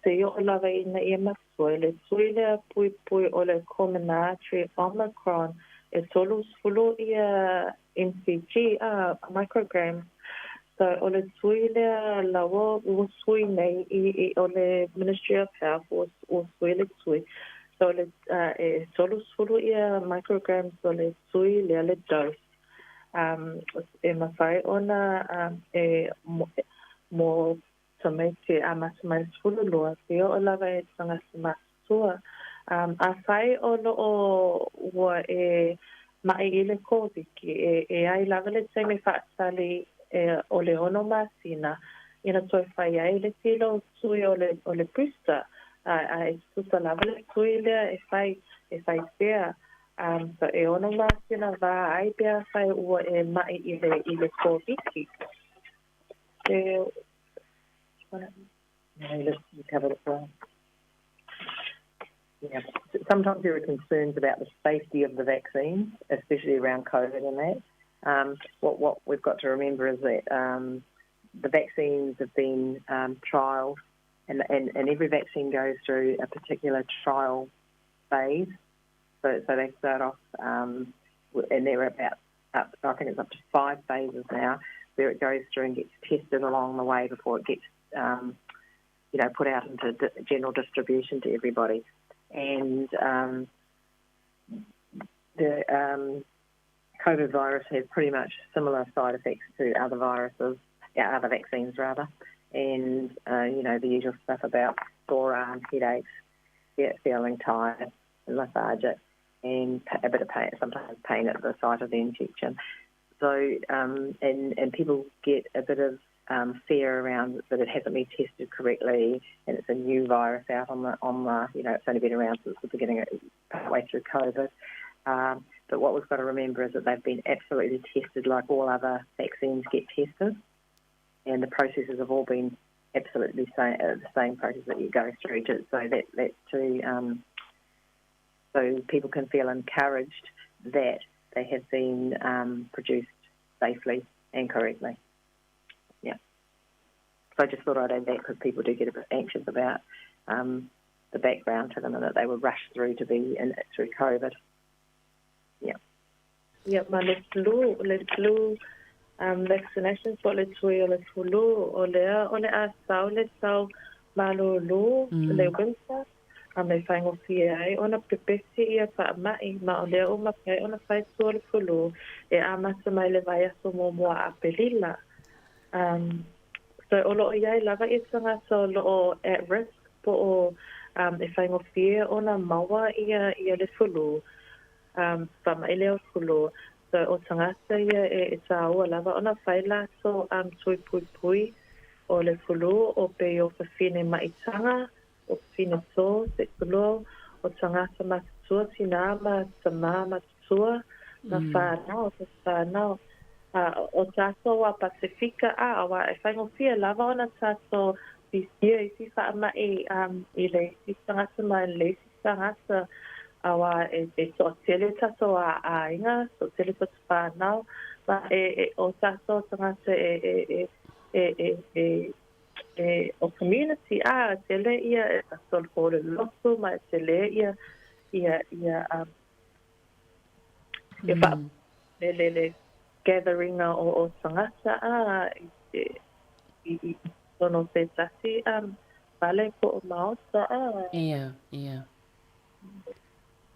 Se o lava ina ia masua le tuile pui o le combinatory Omicron e solo sfulu ia MCG micrograms. So o le tuile lawa o sui nei I o le Ministry of Health o sui le tui. So le e solo sfulu ia micrograms o le tui le dose. E mawhai ona e mo tamete a masamai sfulu loa fio o lava e tanga simasua. A whai o ua e mai ile kōwiki e ai lava le te me whaasali o le ono masina ina toi whai ai le tilo tui o le booster a e suta lava le tui lea e whai pia. So e ono masina wā ai pia whai ua e mai ile kōwiki. Let's cover it well. Yeah. Sometimes there are concerns about the safety of the vaccines, especially around COVID and that. What we've got to remember is that the vaccines have been trialled, and every vaccine goes through a particular trial phase. So they start off, and they're I think it's up to 5 phases now, where it goes through and gets tested along the way before it gets, put out into general distribution to everybody. And the COVID virus has pretty much similar side effects to other viruses, other vaccines rather, and the usual stuff about sore arms, headaches, feeling tired and lethargic, and a bit of pain, sometimes pain at the site of the injection. So and people get a bit of fear around that it hasn't been tested correctly, and it's a new virus out on the it's only been around since the beginning, partway through COVID. But what we've got to remember is that they've been absolutely tested like all other vaccines get tested, and the processes have all been absolutely the same process that you go through so people can feel encouraged that they have been produced safely and correctly. Yeah. So I just thought I'd add that because people do get a bit anxious about the background to them and that they were rushed through through COVID. Yeah. Yeah, ma le flu vaccinations o le tui o le flu o le a sau malulu le winter me whaingo fia ai ona pepesi ia whaamai ma o lea o mapai ona whai tua le fulu e amasa mai le vai aso mua a pelila. So o loo iai lava i tanga so loo at risk po o e whaingo fia ona maua ia le fulu whamai leo fulu. So o tangata ia e tāua lava ona whaila so tui pui o le fulu o pe o whawhine maitanga o fina so se kulo o tangata matatua tina sama matatua na whanau o tato wa Pasifika awa e whaingo fia lava ona tato pisia I si whaamai I le si tangata mai le si tangata awa e so tele tato a inga so tele tato whanau ma o tato tangata o community tele ia so ko le loso ma tele ia le gathering o tangata I sono se tasi vale ko maosa yeah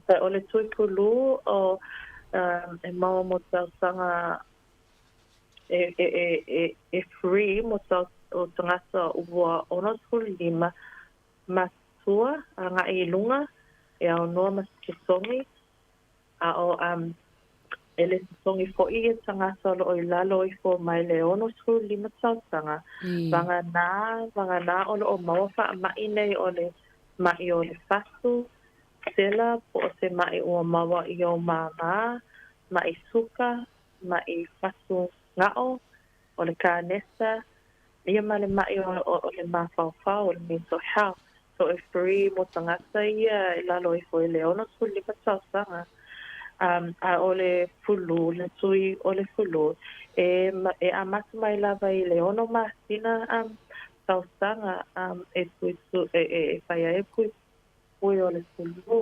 so o le tui kulu o e mau mo sanga e free mo o tangata ua ono skuli lima masua nga I lunga e au noa masikisongi a o ele songi fo I tangata lo I lalo I fo mai le ono skuli lima tausanga vanga na o lo o mawawha mai nei o le mai o le fasu sela po o se mai o mawa I o mama mai suka mai fasu ngao o le kanesa ia ma le mai o le mawhawha o le mental health so e free mo tangata ia I lalo I fo I le ono skuli lima tausanga a o le fulu le tui o le fulu e amatu mai lava I le ono masina tausanga e whai e pui o le fulu.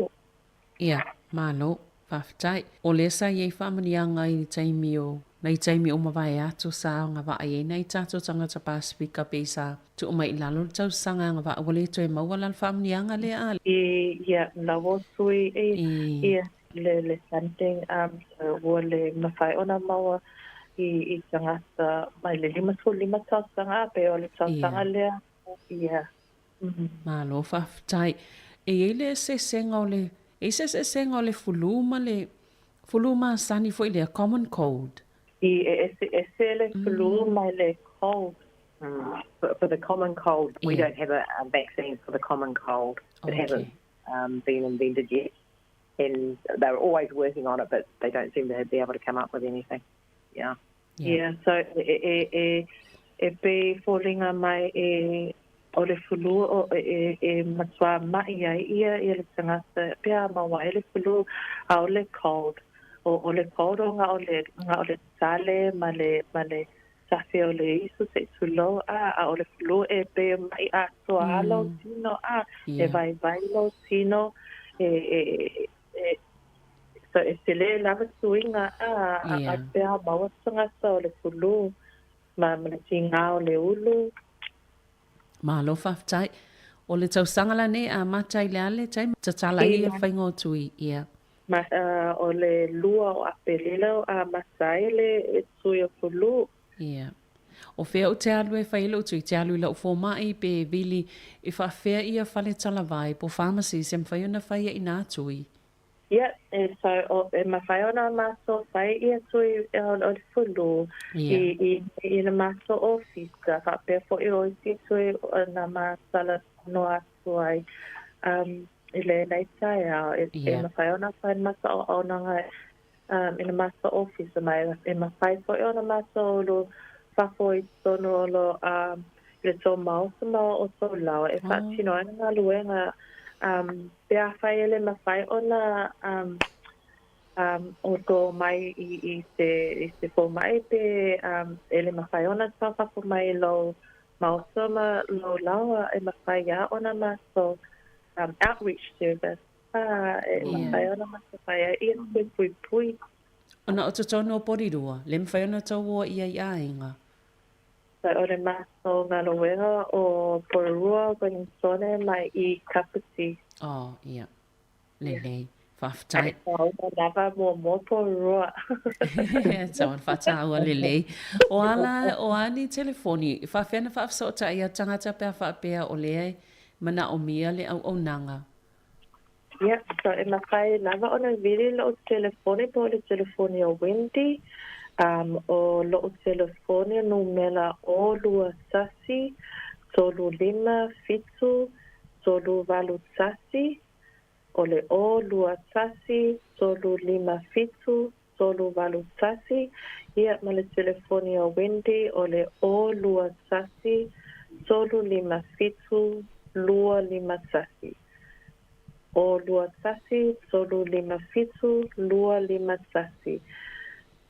Ia, malo, whawhitai. O le sa iei whamanianga i taimi o nei taimi o mawai atu sa o ngā waa e nei tātou tangata Pasifika pe sa tu o mai lalo le tau sanga ngā waa wale tu e maua lal whamanianga le a. Ia, na wo sui ia le something o le mawhai ona maua i tangata mai le 5 tausanga pe o le tausanga lea. Ia. Malo, whawhitai. E le se senga o le se senga o le fuluma sani fo i le common cold. E se le flu mai le cold. For the common cold, we don't have a vaccine for the common cold. It hasn't been invented yet. And they're always working on it, but they don't seem to be able to come up with anything. Yeah. Yeah, so e pe fōringa mai o le fulu o e matua mai ai ia le tangata pia maua e le fulu a o le cold. O le cold o ngā o le tale ma le safi o le isu se tulo a o le fulu e pe mai a toa alo tino e vai lo tino so e se le lava suinga a pia maua tangata o le fulu ma le tinga o le ulu. Malo whawhitai. O le tausanga la ne a matai le ale tai tatala i a whaingo tui, ia. O le lua o apelelo a masai le tui o fulu. Ia. O whea o te alu e whailo tui, te alu i lau fōmai pe vili i whawhea i a whale talawai po pharmacy sem whaiona whaia i nā tui. Ia, so e mawhaiona maso whai i a tui o le fulu i na maso ofisa, whapea fo i o i tui na masala noa tuai. I le nei tai au, e mawhaiona whai masa o aunanga i na masa ofisa mai, e mawhai fo i o na masa o lo whafo i tonu o lo le tō mausama o tō lau, e whatino ana ngā luenga pea whai ele mawhai ona o tō mai i se fō mai pe ele mawhai ona tō whafo mai lo mausama lo laua e mawhai a ona maso outreach service. E mawhai ona maso whai a ia pui. Ona o tono o porirua, le mwhai ona tau o ia i ainga. So o le maso ngā loenga o porirua kwenye sone mai i Kapiti. Oh, ia. Lelei. Whawhitai. O lava mō porirua. Tawan whataua lelei. O ala, o ani telefoni, whawhiana whawsota ia tangata pia whapea o lea mana o mia le au nanga. Yep, so e mawhai lava o na viri lo o telefoni po le telefoni o Wendy. O lo o telefoni numela o lua sasi, solu 5 fitu, solu valu sasi, o le o lua sasi, solu 5 fitu, solu valu sasi, ia ma le telefoni o Wendy o le o lua sasi, solu 5 fitu, lua 5 sasi. O lua sasi, solu 5 fitu, lua 5 sasi.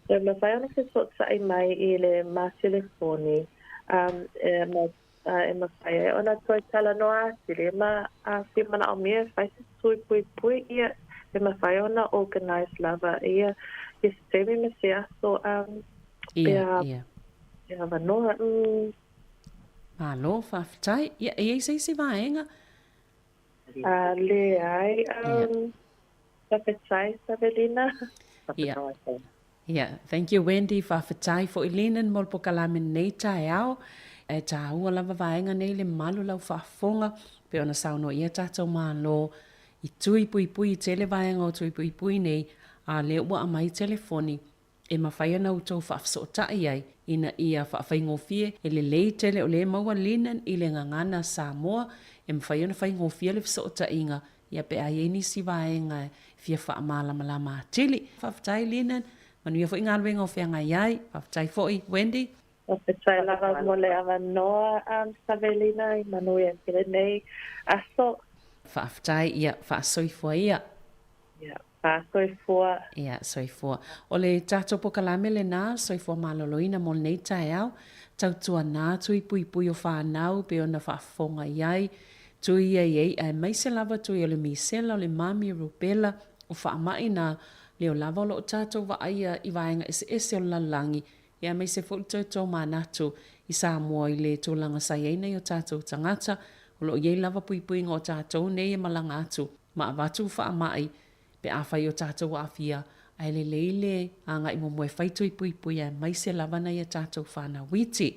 E mawhai ona ke sot sai mai i le ma telefoni. E mawhai ona toi tala noa, sile ma si mana o mea, whai se sui pui ia, e mawhai ona organize lava ia, i se temi me se aso, Ia. E hawa noa, Malo, whawhitai. Ia, e se vaenga. le ai, whawhitai, Savelina. Ia. Yeah, thank you Wendy whawhitai fo i linen molpo kalamin nei tae au. E tā ua lava vaenga nei le malu lau whaafonga. Pe ona sauno ia tātou mālo i tui pui tele vaenga o tui pui nei. A le ua amai telefoni. E mawhaia nau tau whaafsotai ai. Ina ia whaafai e le lei tele o le maua linen i le ngangana Sāmoa. E mawhaia na whai ngofia le whaafsotai inga. Ia pe ai eni si vaenga fia whaamalama tili. Whaafitai linen. Manuia fo inga luenga o whianga iai, whawhitai fo i, Wendy? Whawhitai lava mo le awa noa Savelina i manuia kire nei aso. Whawhitai ia, whaasoi fo ia. Yeah. Pa soifua. Ia, soifua. O le tātou pokalame le nā, soifua maloloina mo nei tae au, tautua nā tui pui o whānau, pe ona whaafonga iai, tui ei ai mai se lava tui o le misela o le mami rupela, o whaamai nā leo lava o lo tātou wa aia i vaenga ese o lalangi, ia mai se fulu tautou manatu i Sāmoa i le tūlanga sai nei o tātou tangata, o lo iei lava pui ngō tātou nei e malanga atu, ma avatu whaamai, pe awhai o tātou awhia, ai le leile a ngai mo moe whaitu i pui e mai se lavana i a tātou whana witi.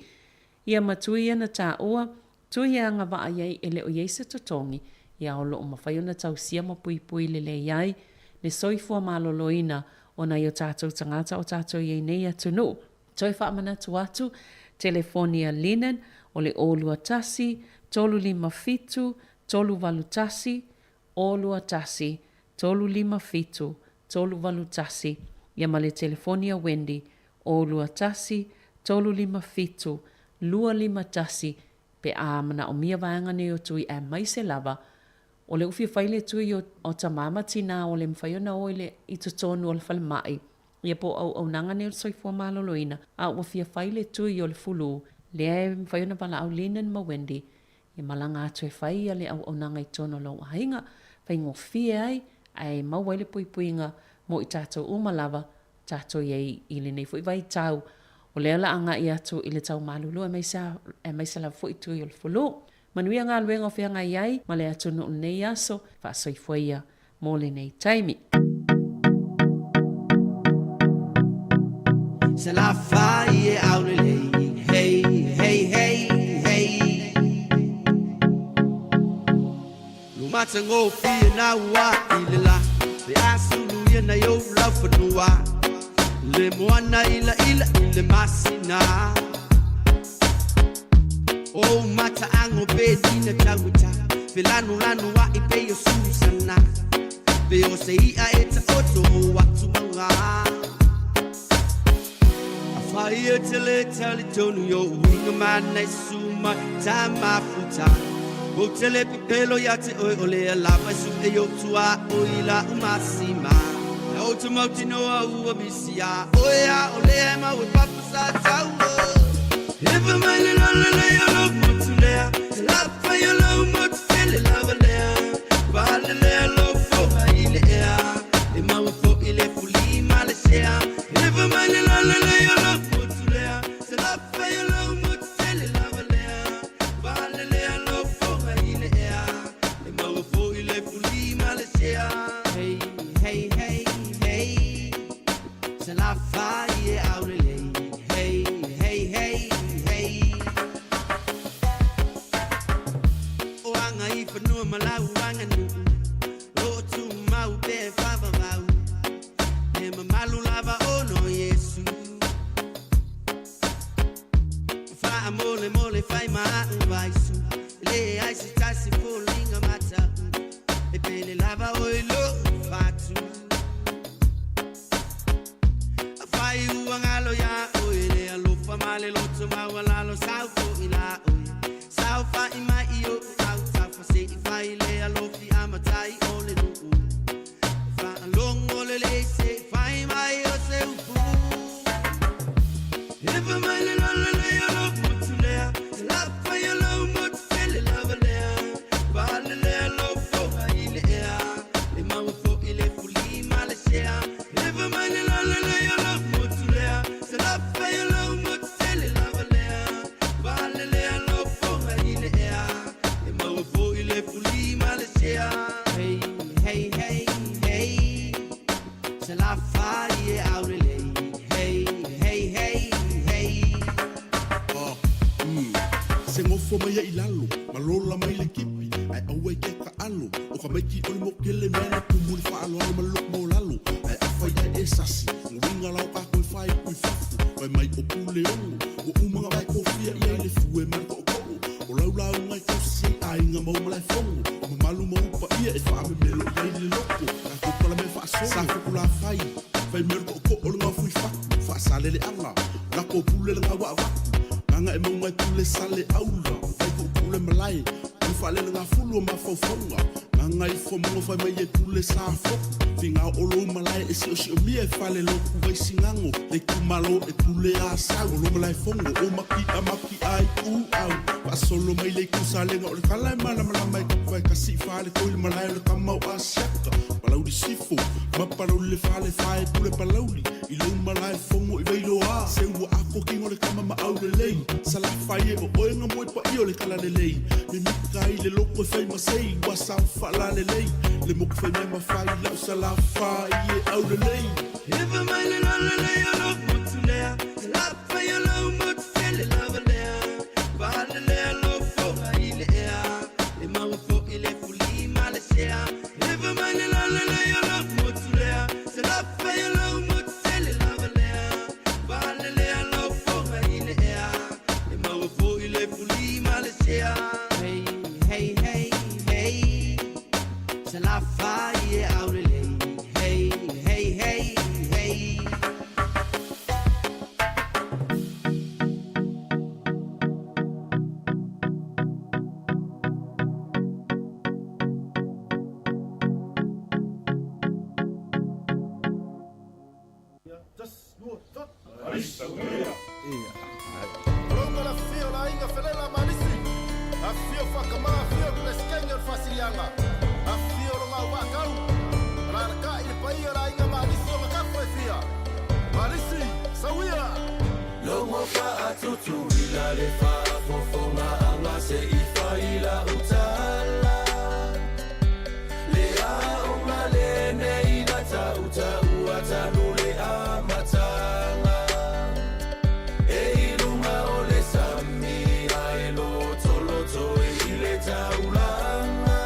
Ia matui ana tā oa, tui a ngā waa iei e le o iei se totongi, ia o lo o mawhai o na tau sia mo pui le le iai, le soifua maloloina o na i o tātou tangata o tātou iei nei atu no. Toi whaamana tu atu, telefonia linen, o le olua tasi, tolu lima fitu, tolu walu tasi, olua tasi, tolu lima fitu, tolu walu tasi, ia ma le telefonia Wendy, olua tasi, tolu lima fitu, lua lima tasi, pe a mana o mia vaanga ne o tui e mai se lava, o le ufi whaile tui o tamama tina o le mwhaiona o le i tutonu o le whale mai, ia po au nanga ne o soifua maloloina, a ufi whaile tui o le fulu, le e mwhaiona pala au linen ma Wendy, ia malanga atu e whai le au nanga i tono lau hainga, whai ngofie ai mauaile puinga mo i tātou umalava, tātou iei i le nei fui vai tau, o lea la anga i atu i le tau malulu e mai sa la fui tui o le fulu. Manuia ngā luenga o whianga iai, ma le atu no nei aso, wha soifuia mo le nei taimi. Se la fai e au le lei, hey, hey, hey, hey. Lumata ngō fia na ua i le la, le asulu ia na yo lau whanua, le moana ila le masina. O mata ango pe dina tauta, pe lanu wa i pe o susana, pe o se ia e ta oto watu manga. Fire till it tell it tonu yo winga man na suma tama futa o tele pelo ya te ole la su e yo tua o ila umasima o to mauti no u bisia o ya ole ma we papa sa tau ever man la la yo lo mutule la fa yo lo mut feel love le ba le lo fo ile ya e ma fo ile fuli malesea ever man la la yo Finga o lo malai e si o si o mia e fale lo ku vai singango. Le kumalo e kule a sa o lo malai fongo o maki ai u au. Pa solo mai le kusalenga o le kala e mana mai ka vai kasi fale ko le malai o le kamau a siaka. Palau di sifo, ma palau le fale fae pule palauli. I lo malai fongo i veilo a. Se ua ako kingo le kama ma au le lei. Sala fae o oenga moe pa i o le kala le lei. Me mika i le loko e fai masei. Wa sa fala le lei. Le moku fai mea mawhai lau sala fae e au le lei. Eva mai le la le lei o lo mutu lea. La fai o lo mutu fele lava lea. Ba le lea lo foga i le ea. Le maua fo i le puli ma le sea. Eva mai le la le lei o lo mutu lea. Se la fai o lo mutu fele lava lea. Ba le lea lo foga i le ea. Le maua fo i le puli ma le sea. Hey, hey, hey, hey. Se la fai e au le lei. Hey, hey, hey, hey. Ronga la fio la inga felela malisi. A fio whakama, fio kule skenga fasilianga. A fio longa wakau. Raraka i pai la inga malisi o makafo e fia. Malisi, sawia. Longo fa atutu ila le fa fofonga anga se ifa ila utala. Le a unga le nei nata uta uata nule a matanga. E ilunga o le samira e loto loto e ile taulanga.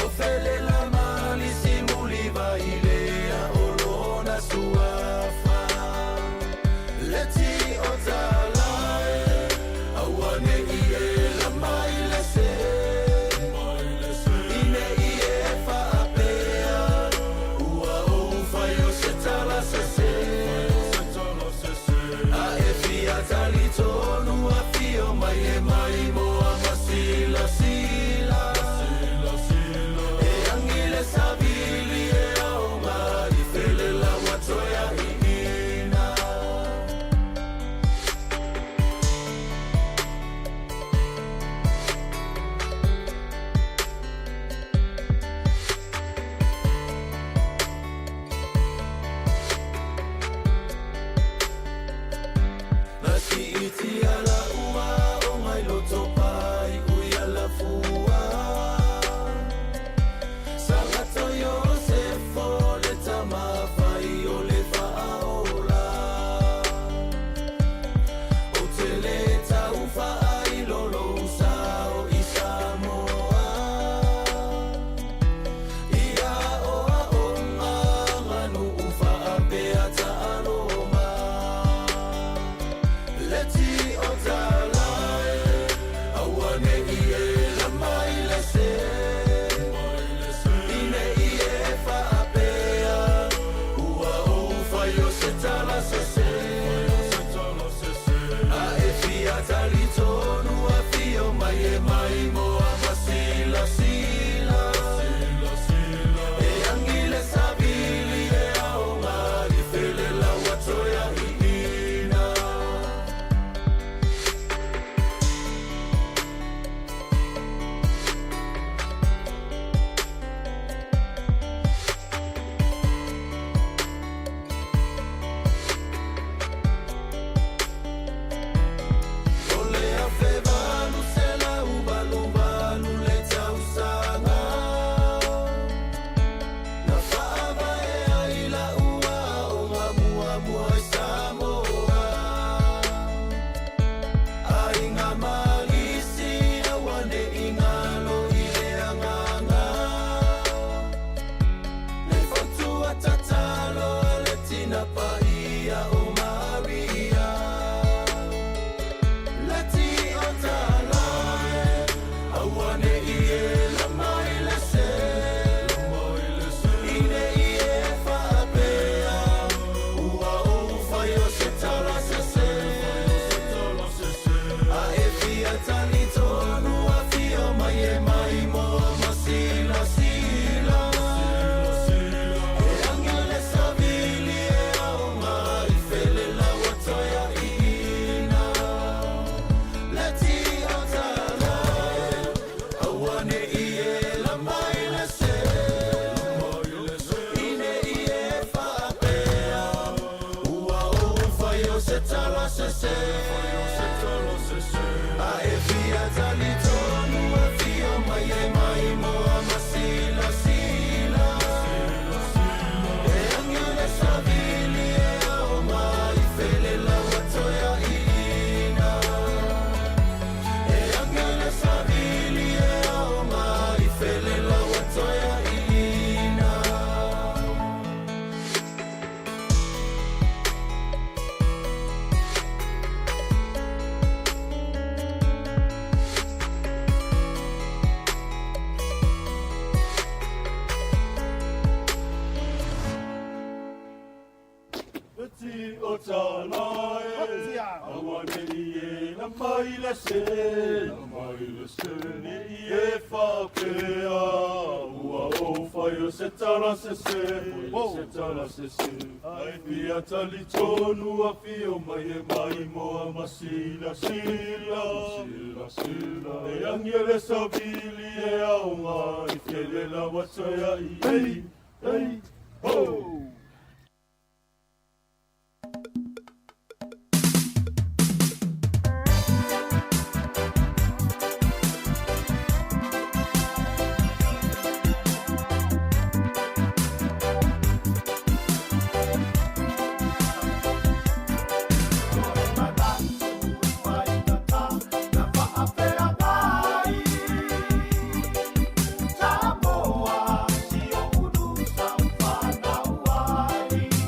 O fele la malisi muliva ilea o lona suafa. Leti o talae awane ie la mai le se. Ine ie fa apea ua o fai o se tala se se. A e fia tali tonu a fio mai e mai mo a masila sila. E angile sabili e au mari fele la watoya inina. Nasi iti ala ua o ngai loto pai ui ala fua. Sangato Yosefo le tamawhai o le whaaola. O te le tau whaai lolo sao i Sāmoa. Ia oa o ngā nganu u whaapea ta aloma. Leti o talae awane ie la mai le se. Ine ie whaapea ua o whai o se tala se se. A e fia tali tonu a fio mai e mai mo a masila sila. E angile sabili e au ngari fele la watoya i ina. se foi o se tolo se se a e fia tali tonu a fia mai e mai mo a masila sila e angele savili e o mai fele la watoya ina e angele savili e o mai fele la watoya ina Ti o tala e awane e na mai le se ni e fa ke a ua o fai o se tala se ai fia tali tonu a fio mai e mai mo a masila sila e angele savili e aunga i fiele la watsoya i ei ho. Sāmoa, si o unu sa whanau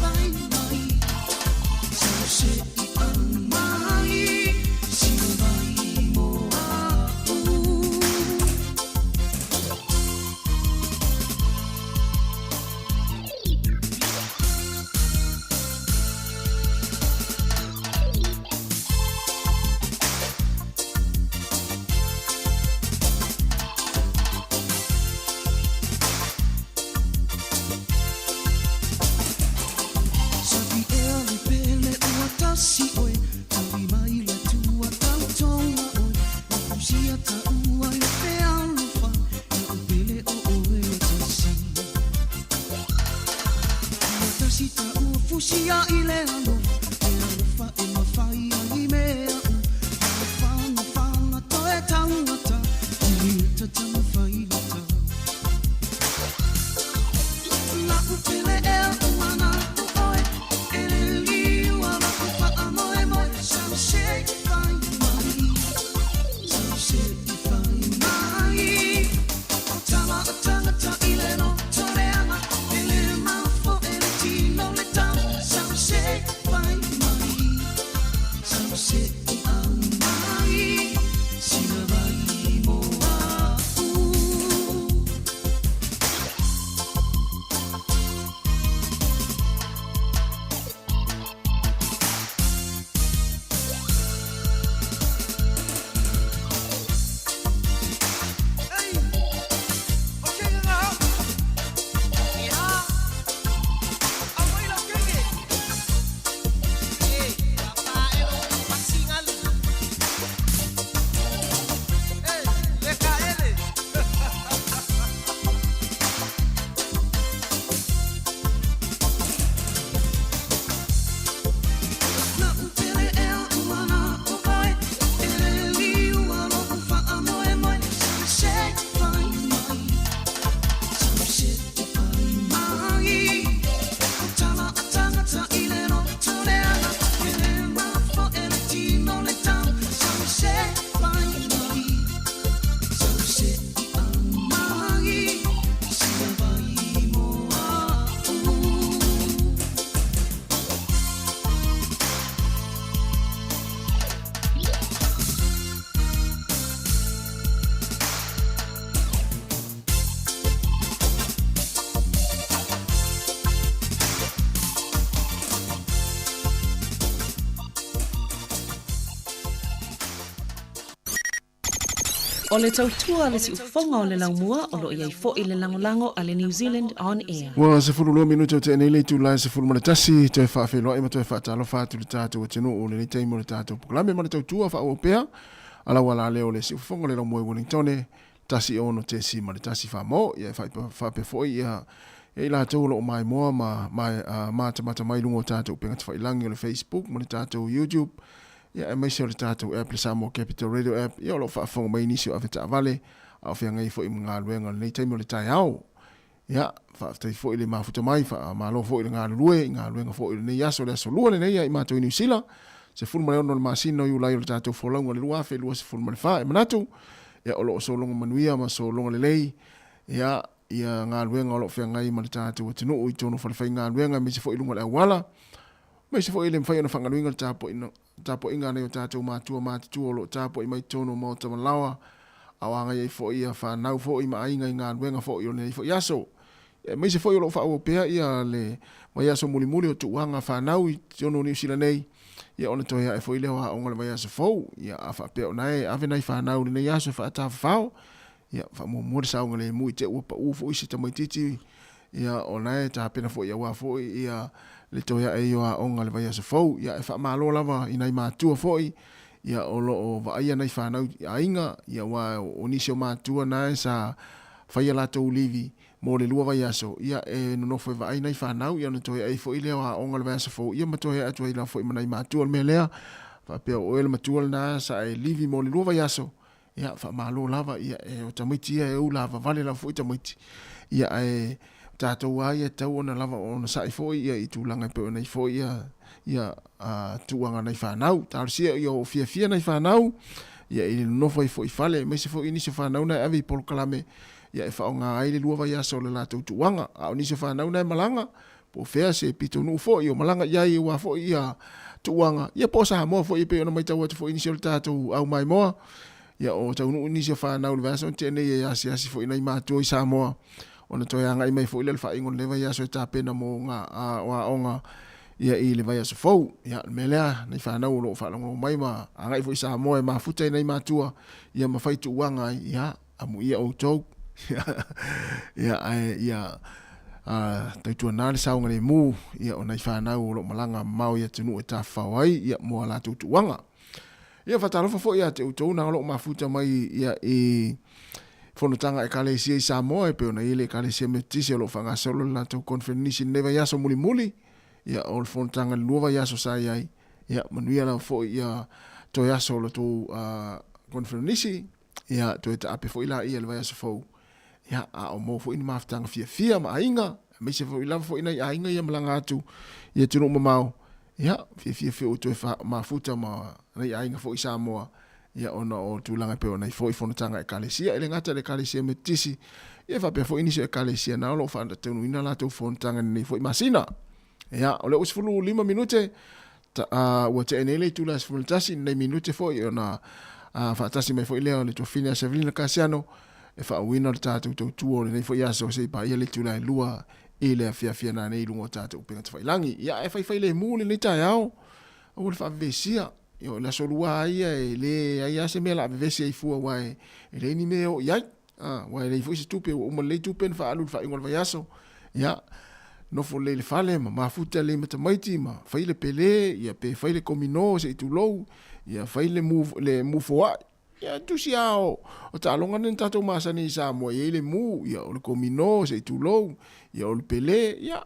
Find sita ua fusia i le alo. E alofa e mawhai a i mea u. E whanga whanga to e tangata. I ta tanga whai lata. Na upele e o mana u oe. E le liu ala u wha moe moe. Some shake whai mai. Some shake whai mai. O tama a tangata i le no toreanga. E le mawho e le tino le tau. Some shake whai mai. Some shake mai. Sina vai moa u. O le tautua le si ufonga o le laumua o lo iai fo i le langolango a le New Zealand On Air. Wa se fulu lo minuto te nei le tu la se fulu tasi te fa fe lo e to fa ta lo fa tu tato te no o le te mo tato programe mo tautua fa o pea ala wala le o le si ufonga le laumua Wellington tasi ono te si ma tasi fa mo ia fa pe fo ia e la to lo mai mo ma tama mai lungo tato pe ngat fa ilangi le Facebook mo tato YouTube. Ya e mai se o le tātou app le Sāmoa Capital Radio app. Ia o lo whaafonga mai nisi o awheta vale. Au whia ngai fo i mga luenga nei taimo le tai au. Ia, whaaftai fo i le mafuta mai. Malo fo i le ngā lue. Ngā luenga fo i le nei aso le aso lua le nei. Ia i mātou i New Zealand. Se fulma le ono le masino i ulai o le tātou wholaunga le lua. Whe lua se fulma le wha e manatu. Ia o lo o so longa manuia ma so longa le lei. Ia ngā luenga o lo whia ngai ma le tātou atinu o i tono whalawhai ngā luenga. Me se fo i lunga le awala. Me se fo i le mwhai ana whanganuinga le tapo inga nei o tātou mātua mātua lo tapo i mai tono mō tamalawa awanga iei fo ia whanau fo i maainga i ngā nuenga fo i o nei fo i aso. Mai se fo i o lo whao pēa ia le mai aso muli muli o tuanga whanau i tono New Zealand nei. Ia ona toia e fo i leo ha onga le mai aso fo. Ia a wha pēo nei ave nei whanau le nei aso wha ata whao. Ia wha mua saunga le mui te uapa ufo i se tamaititi. Ia o nei ta pena fo i a wafo ia le toia e yo a onga le vai aso fou ia e wha malo lava i nei mātua foi ia o lo o vaia nei whanau a inga ia wa o nisi o mātua na sa whaia la tau livi mo le lua vai aso ia e no foi vai nei whanau ia no toia e foi leo a onga le vai aso fou ia matoia atua i la foi manai mātua me lea wha pia o ele matua na sa e livi mo le lua vai aso ia wha malo lava ia e o tamiti ia e u lava vale la foi tamiti ia e tātou ai e tau ona lava ona sai foi ia i tūlanga pe ona i foi ia tuanga nei whanau. Tārusia ia o fia nei whanau. Ia i nofo i foi fale. Me se foi inisi whanau nei avi polo kalame. Ia e whaonga ai le lua vai aso le lātou tuanga. A inisi whanau nei malanga. Po fea se pito nuu foi o malanga ia i ua foi ia tuanga. Ia po Sāmoa foi i pe ona mai tau atu foi inisi o le tātou au mai moa. Ia o tau nuu inisi whanau le vaso. Tēnei e asi foi nei mātua i Sāmoa. Ona toi anga i mai fo ile fa ingon le vai aso ta pena mo nga wa onga ia i le vai aso fo ia melea nei fa na lo fa longo mai ma anga i fo sa mo e ma futa nei matua ia ma fai tu wanga ia amu ia o tou ia tai tu na le sa ngale mu ia ona i fa na lo malanga mau ia tunu e ta fa wai ia mo la tu wanga ia fa talo fo ia te tou na lo ma futa mai ia i fonotanga e kalesia i Sāmoa e peona ile kalesia me tisi o lo whanga solo na tau konfenisi neva yaso muli muli. ia o le fonatanga lua vai aso sai ai ia manuia la fo ia to aso lo to konferenisi ia to eta ape fo ila ia le vai aso fo ia a o mo fo ina maftanga fia ma ainga me se fo ila fo ina ainga ia malanga atu ia tunu mamau ia fia o to fa mafuta ma nei ainga fo Sāmoa ia ona o tulanga pe ona fo fonatanga e kalesia ele ngata le kalesia me tisi ia fa pe fo inisi e kalesia na lo fa tunu ina la to fonatanga nei fo masina ia o le usfulu 5 minute ua te enele tu la sfultasi nei minute fo ona fa tasi me fo ile o le to fina Severina Casiano e fa wina le tatu to tuo nei fo ia so se pa ile tu la lua ile afia na nei lungo tatu pe ngata langi ia e fa le muli le taiao o le fa vesia yo la solua ia le ia se me la vesia i fu wai le ni me o ia wai le fu se tupe o mo le tupe fa alu fa ingol va yaso ia no fo le fale ma futa le mata maiti ma faile pele ia pe faile komino se tu lo ia faile move wa ia tu siao o ta longa nen tato masani Sāmoa ia le mu ia o le komino se tu lo ia o le pele ia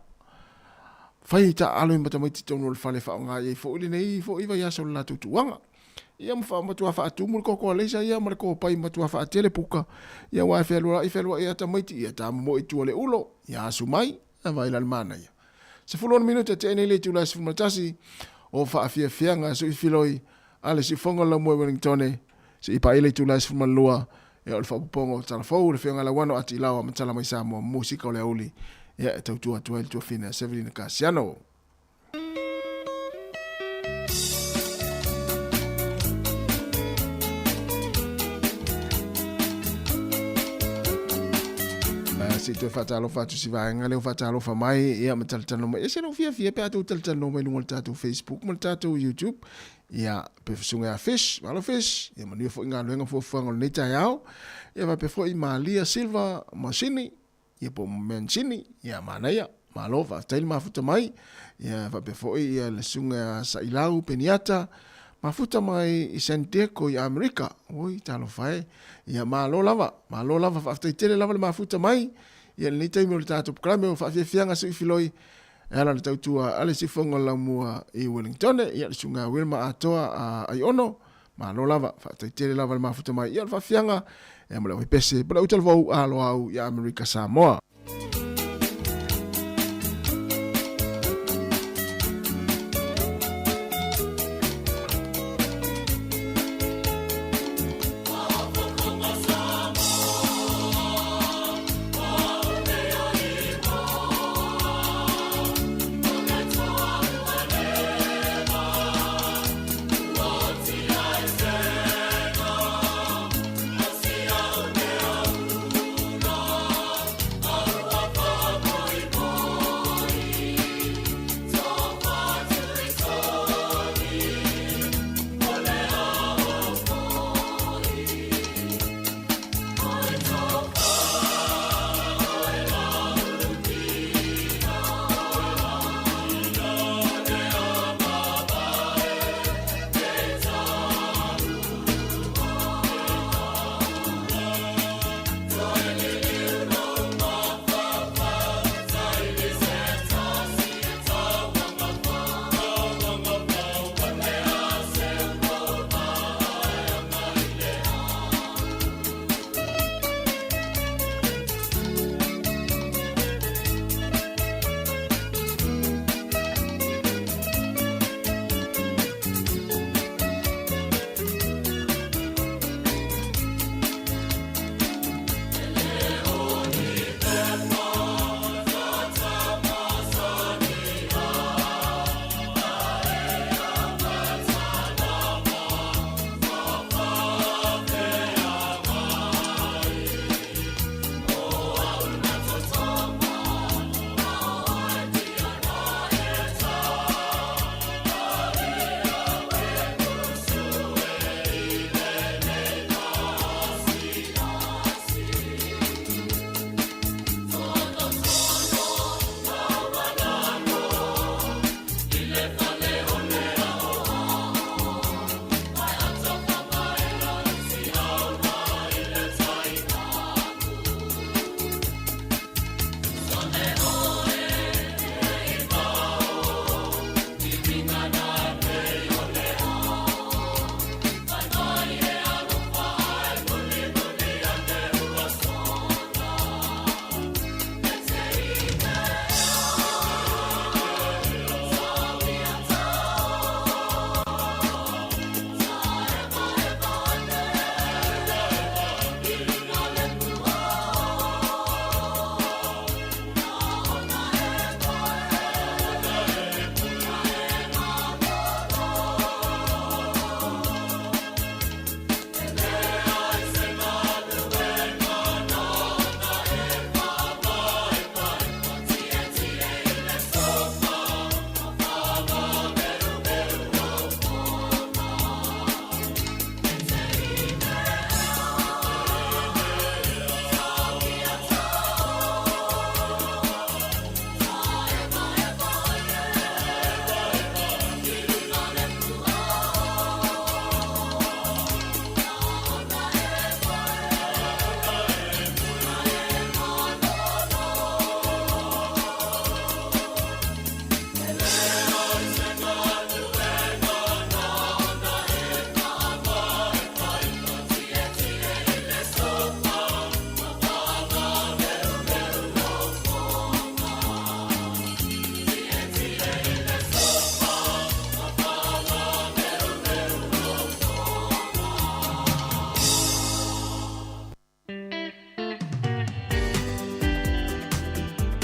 fai ta alo mata maiti tono le fale fa nga ia fo le nei fo iva ia so la tutuanga ia mfa matua fa atu mul ko le sa ia mar ko pai matua fa tele puka ia wa fe lo ia ta maiti ia ta mo itu le ulo ia sumai vai la mana ia se fulon minuto te enele tu la sfumatasi o fa afia fianga so ifiloi ale si fonga la mo Wellington se ipa ile tu la sfumalua e o fa pongo tala fo le fianga la wano ati lawa matala mai Sāmoa musika o le uli ia tau tu tu fina Severina Casiano si tu fatalo fatu si vai ngale fatalo fa mai ia mataltano mai se no fia pe atu taltano mai no tatu Facebook mo tatu YouTube ia pe sunga fish malo fish ia manu fo ngalo nga fo fango neta yao ia va pe fo i Malia Silva Masini ia po Mancini ia mana ia malo va tail mafuta mai ia va pe fo ia le sunga sa ilau peniata mafuta mai i Santiago i Amerika oi talo fai ia malo lava fa tele lava le mafuta mai ia ni tai mo tatu klame fa fianga se filoi ala le tautua ale si fonga la mua i Wellington ia sunga Wilma atoa ai ono malo lava fa tele lava le mafuta mai ia fa fianga e mo le pese para utal vo alo au ia Amerika Sāmoa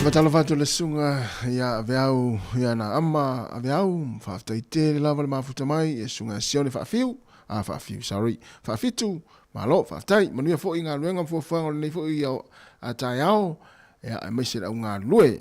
Matalo fatu le sunga ya aveau ya na ama aveau fafta ite lava le mafuta mai e sunga sione fafiu sorry fafitu malo faftai manuia fo inga luenga fo fango nei fo ia ataiao ya mai se unga lue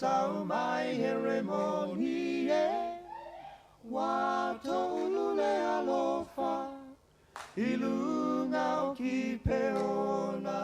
sao mai here moni e wa tolu le alofa ilunga o ki peona.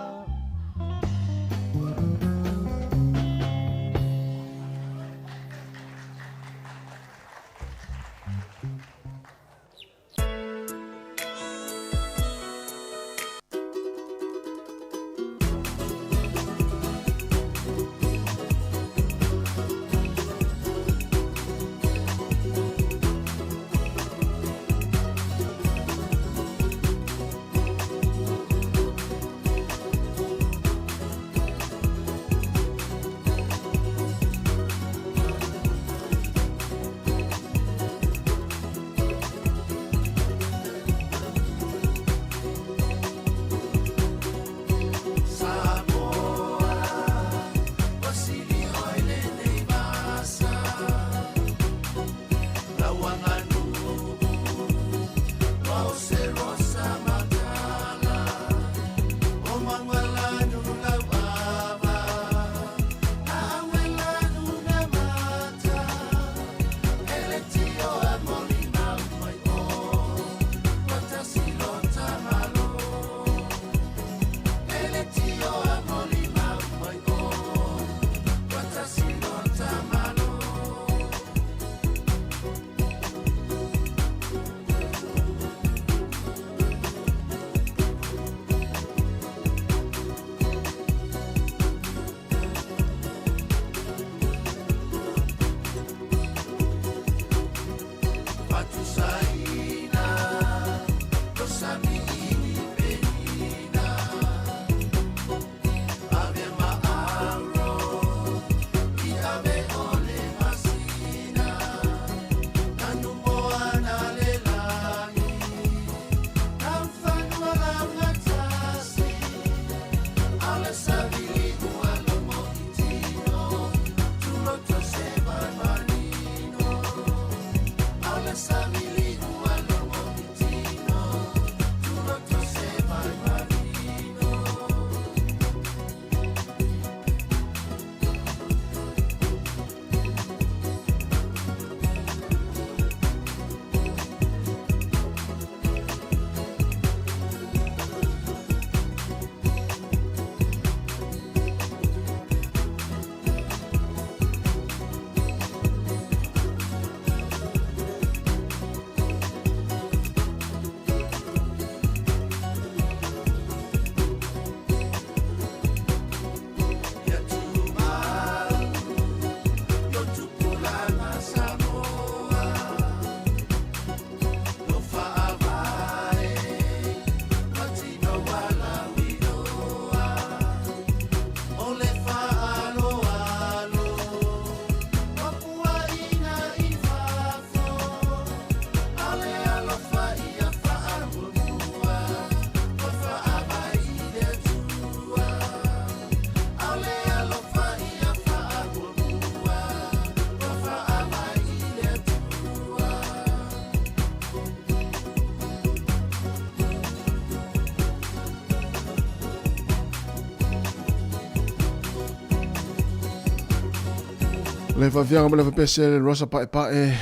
Le fafianga ma le pese le rosa pae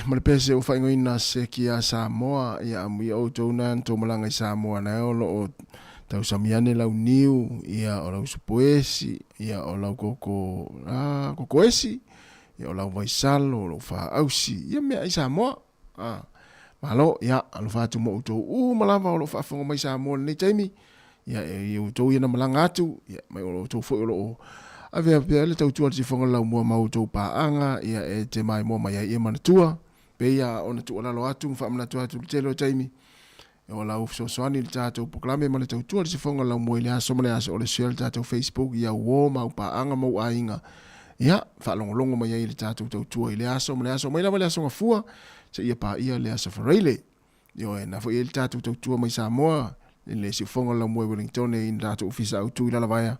ma le pese o whaingoina se ki a Sāmoa ia amui o tōna tō malanga i Sāmoa na o o tau samiane lau niu ia o lau supoesi ia o lau koko esi ia o lau vaisalo o lau wha ausi ia mea i Sāmoa malo ia alo whātu mo utou malava o lau whaafonga mai Sāmoa nei taimi ia e utou ia na malanga atu ia mai o utou fwoi o lau avea pia le tautua te whonga lau mua mautou paanga ia e te mai mua mai ia manatua pe ia o na tua lalo atu whaamanatua atu le telo taimi e o lau soani le tātou poklame ma le tautua te whonga lau mua i le aso ma le aso o le share le tātou Facebook ia uo mau paanga mau ainga ia whaalongolongo mai i le tātou tautua i le aso ma le aso mai lama le aso ngafua se ia pa ia le aso whareile ia e na fo i le tātou tautua mai Sāmoa le si whonga lau mua i Wellington i le tātou ofisa autu i lalawaya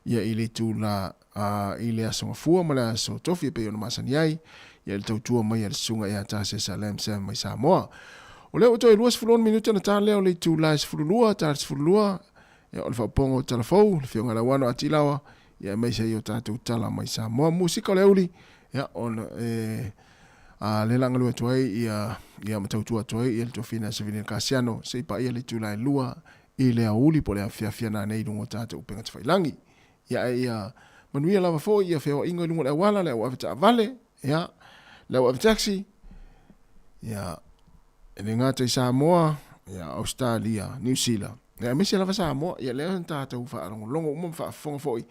ia i le tūla i le aso ngafua ma le aso tofi pe ona masani ai ia le tautua mai le sunga ia tase Salem Sam mai Sāmoa o leo toi luas fulon minuta na tā leo le tūla is fululua tārs fululua ia o le whapongo talafou le whionga la wano atilawa ia mai se i o tātou tala mai Sāmoa musika o le uli Ya ona le langa lua tuai ia matautua tuai ia to fina se vini kasiano se pa ia le tulai lua i le auli po le afia na nei lungo tata upenga te whailangi. Ia manuia lava fo ia feo ingo lungo le wala le wavita vale ia le wavita taxi ia le ngata i Sāmoa ia Australia New Zealand. Ia mesi lava Sāmoa ia le tata ufa longo umam fa fonga foi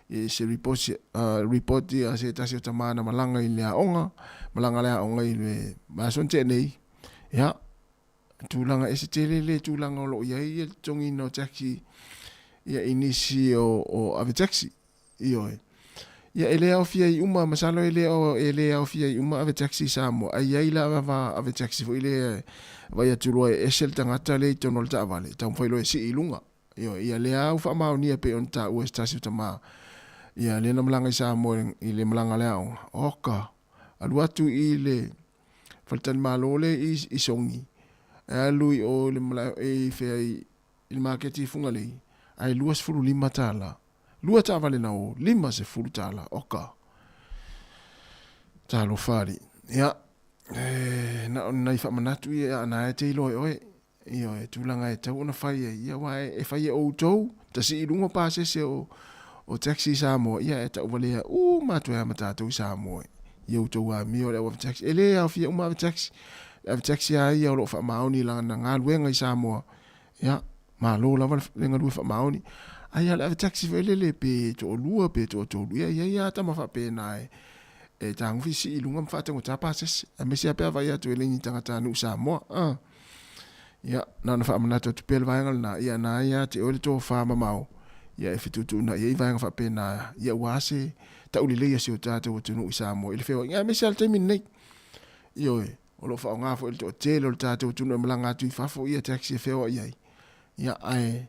i se report ia se tasi o tamana malanga i lea onga i le mason te nei ia tūlanga ese tele le tūlanga o lo ia i tongi no taxi ia inisi o ave taxi ia ele au fia i uma masalo ele au fia i uma ave taxi Sāmoa ai la va ave taxi fo ile vai atu e esel tangata le tono ta vale tam foi lo e si ilunga ia le au fa ma ni pe on ta o stasi tama ia le na malanga i Sāmoa i le malanga le au oka alu atu i le faltan malole i songi lui o le mala e fe il marketi funga le ai luas fulu lima tala lua ta vale na o lima se fulu tala oka talo fari ia na fa manatu ia na e te lo oi ia e tulanga e tau na fai ia wa e fai o tou ta si ilunga pa se o taxi Sāmoa ia e tau vale matu ya matatu Sāmoa ia o tou a mi o le taxi ele a fia uma taxi a taxi ai o lo fa mauni la na ngaluenga i Sāmoa ia ma lo la le ngalu fa mauni ai ala taxi vele pe to lua pe to ia ta ma fa pe nai e tang fi si ilunga fa tango ta pases a me sia pe vai atu ele ni tanga ta nu Sāmoa ia na fa mana to pel vai ngal na ia te o le to fa ma mau ia e fitu na ia vai fa pe na ia wase ta uli le si o ta te o tunu Sāmoa ile fe ia me sia te min nei io o lo fa nga fo il to tele o ta te o tunu malanga tu fa fo ia taxi fe o ia ai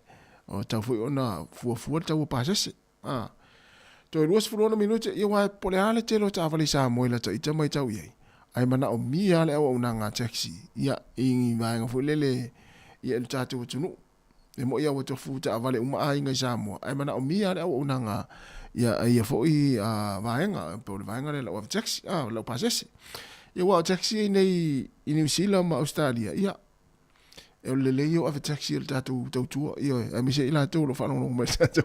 o ta fo ona fu ta o pases to luas fu ona minuto ia wa pole ale tele o ta vale Sāmoa la ta ita mai tau ia ai mana o mi ale o una nga taxi ia i vai nga fo lele ia il ta te o tunu e mo ia o to fu ta vale uma ai nga Sāmoa ai mana o mi ale o una nga ia fo i vai nga po vai nga le o taxi lo pases ia wa taxi nei i New Zealand ma Australia ia e le yo ave taxi el tatu tu ia a mi se ila tu lo fa no me tatu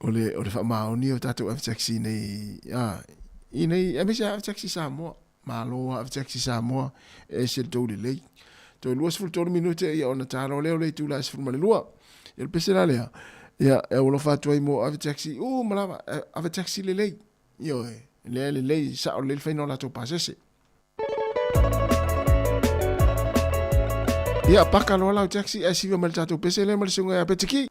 o le fa ma oni o tatu ave taxi nei i nei a mi se ave taxi Sāmoa ma lo ave taxi Sāmoa e se tu le to luas ful to minute ia ona talo le tu la se fuma le lua il pesela le ia e o lo fa tu mo ave taxi malava ave taxi le io le sa o le fai no la to pasese ia paka no la taxi e si mal tato pese le mal sunga petiki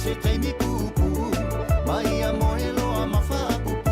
se taimi pupu mai a moe loa mawha pupu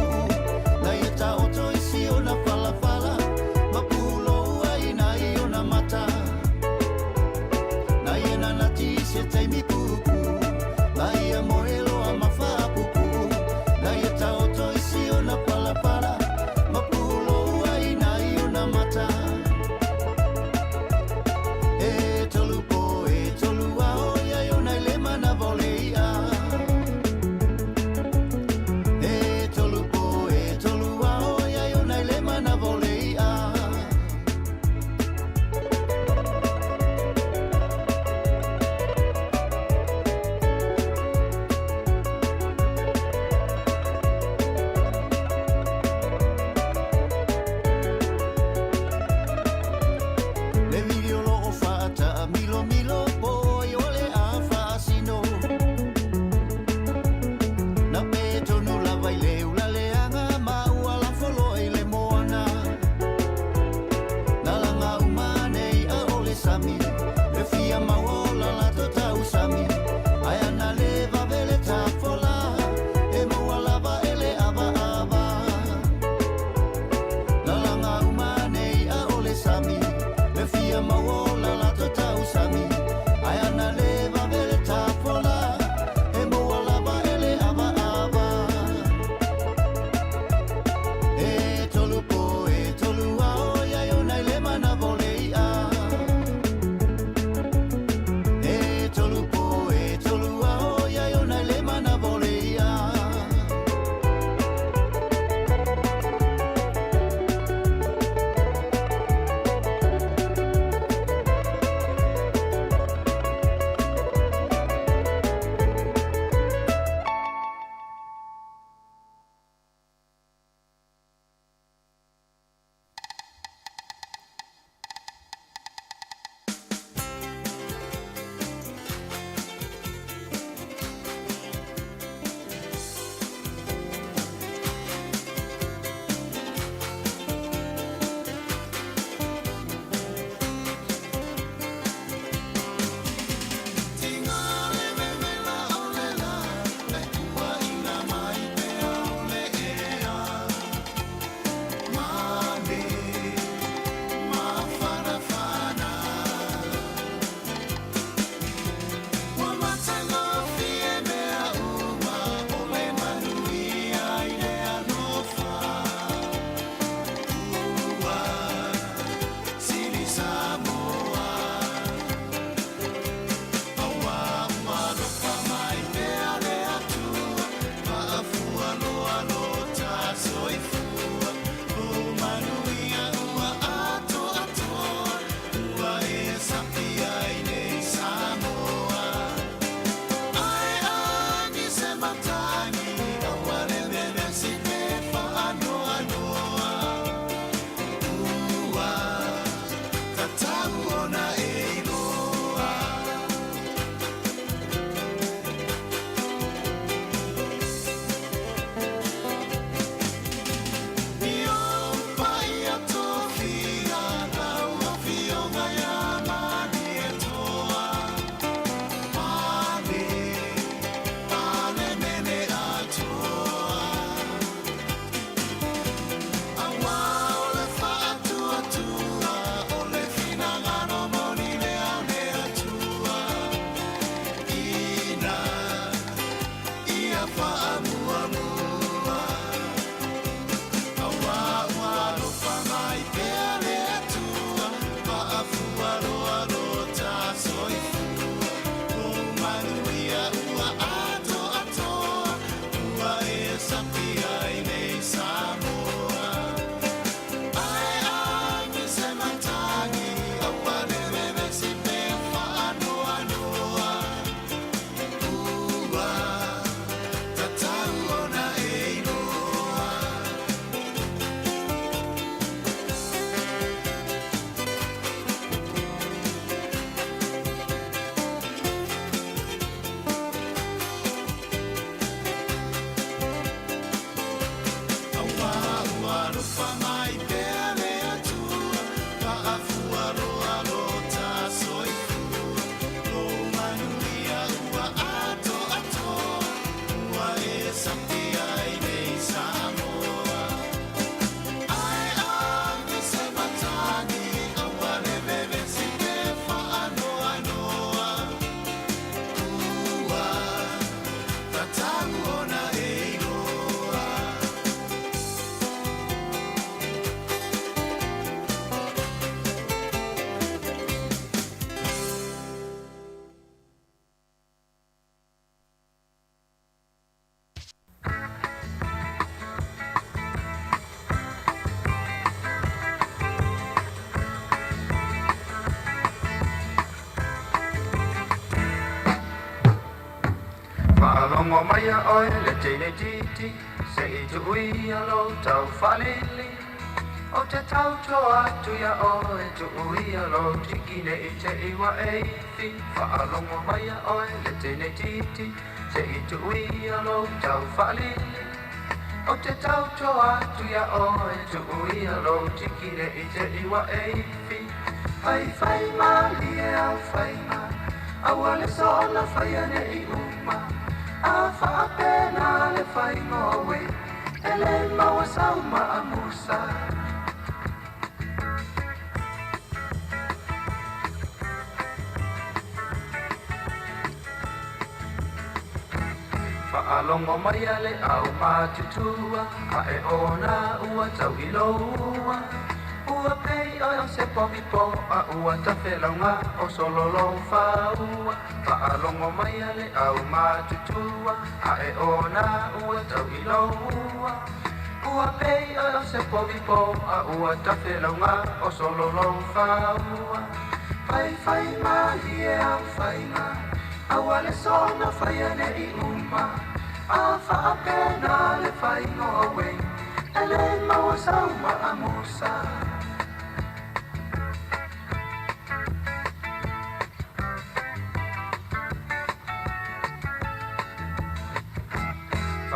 Fa'alongo mai a oi le tene titi, se I tu ui alo tau whalili. O te tau toa atu ia oi, tu ui alo tikine I te iwa eifi. Fa'alongo mai a oi le tene titi, se I tu ui alo tau whalili. O te tau toa atu ia oi, tu ui alo tikine I te iwa eifi. Whai mali e au whai ma, aua le sola whai ane I uma. A whaapena le whai ngowe, e le maua sauma a musa. Whaalongo mai a le au mātutua, a e ona ua tau I loua. Ua pei oi o se popipo, a ua tawhelaunga o sololo whaua. Whaalongo mai a le au mātutua, a e ona ua tau I loua. Ua pei oi o se popipo, a ua tawhelaunga o sololo whaua. Whai mali e au whainga, aua le sona whai ane I uma. A whaapena le whai ngowe, e le maua sauma a musa.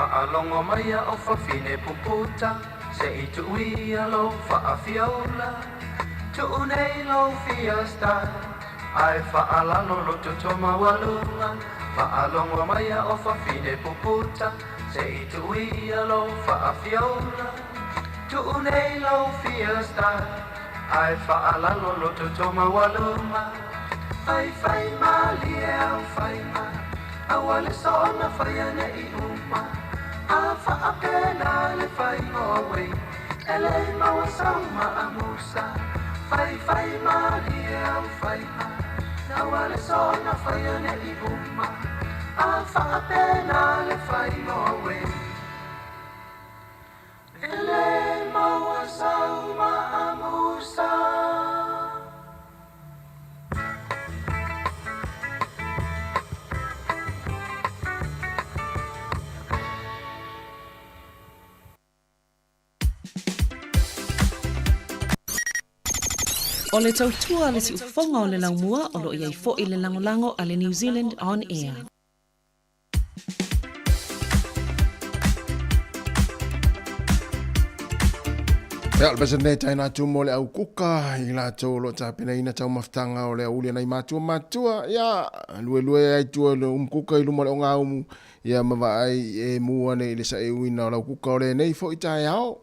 Whaalongo mai a o whawhine puputa, se I tu ui alo whaafiola. Tu unei lo fiesta, ai whaalano lo tutoma walunga. Whaalongo mai a o whawhine puputa, se I tu ui alo whaafiola. Tu unei lo fiesta, ai whaalano lo tutoma walunga. Whai mali e au whainga, aua le sona whai ane I uma. A whaapena le whai ngowe, e le maua sauma a musa. Whai mali e au whainga, aua le sona whai ane I uma. A whaapena le whai ngowe, e le maua sauma a musa. O le tautua le si ufonga o le laumua o lo iai fo I le langolango a le New Zealand On Air. Pea, besa ne taina tu mo le au kuka, I la tau lo tapina ina tau maftanga o le aulia na I matua, ya, lue ai tua le kuka I lumo le onga umu, ya mawa ai e mua ne ile sa e uina o la kuka o le nei fo I tai au.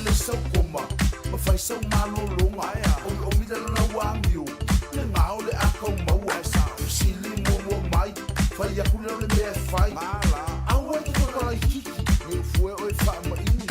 le sau koma ma fai sau malo longa o mida na wangio le ngao le akau maua sili mo mai fai a kule le me fai awa ki ko la hiki me fue o fa ma ini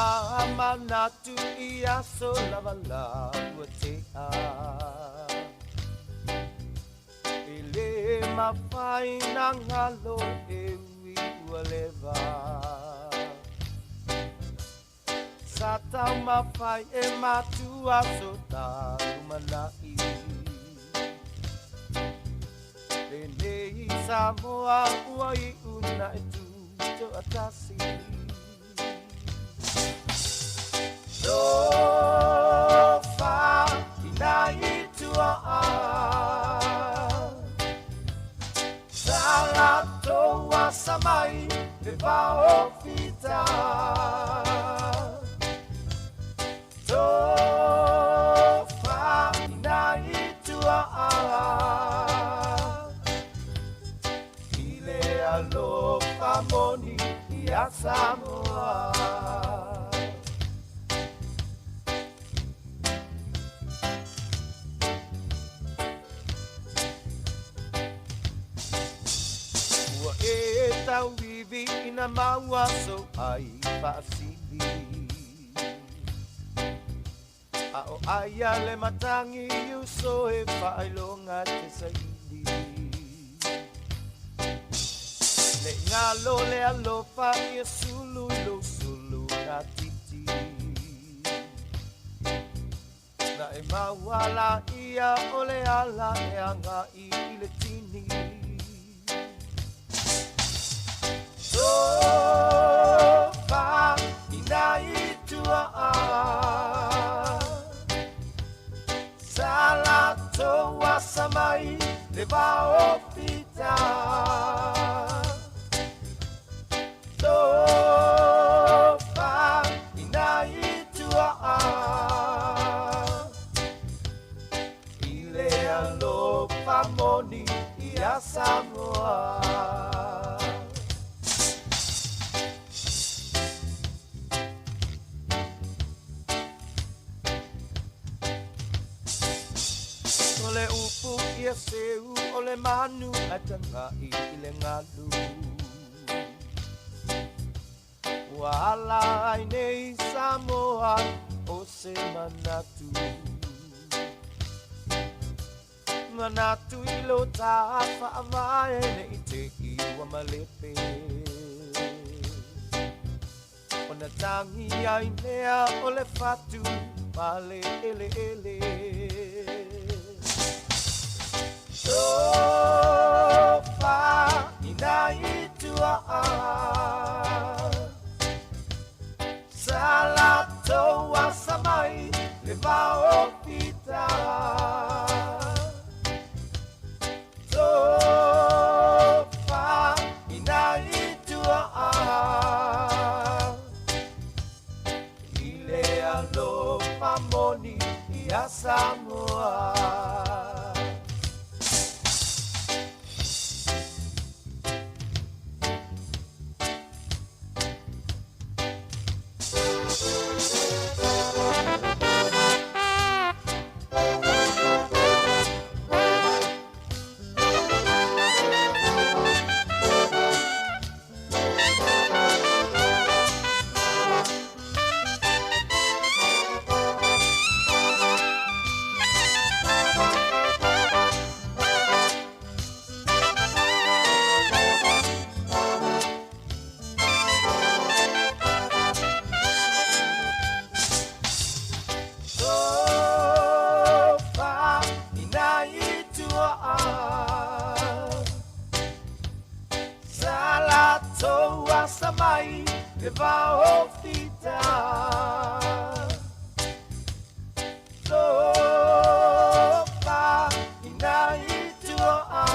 Amanatu ia so lavala watea Ile mawhai na ngalo e ui ualeva Sa tau mawhai e matua so taru manai Pene Sāmoa uai una e tu to atasi Sofa inai tua Salato wasamai le vao fita Sofa inai tua Ile alofa moni ia Sāmoa Tau vivi ina maua so ai paasili Ao aia le matangi uso e whailonga te saili Le ngalo le alofa ia sulu lo sulu na titi Na e maua la ia ole ala e anga I le tini Sofa inai tua Salato wasamai le vao fita Sofa inai tua Ile alofa moni ia Sāmoa Ole upu ia seu ole manu atangai ile ngalu Wala nei Sāmoa o se manatu Manatu ilo ta whaamae nei te iwa malepe Ona tangi ai nea ole fatu pale ele ele Sofa inai tua Salah vao pita tofa inaitua ile alo mamoni ya Sāmoa. Samai te vao fita Topa inaitua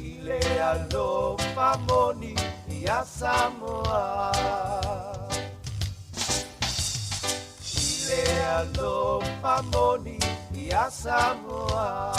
Ile alo mamoni ya Sāmoa Ile alo mamoni ya Sāmoa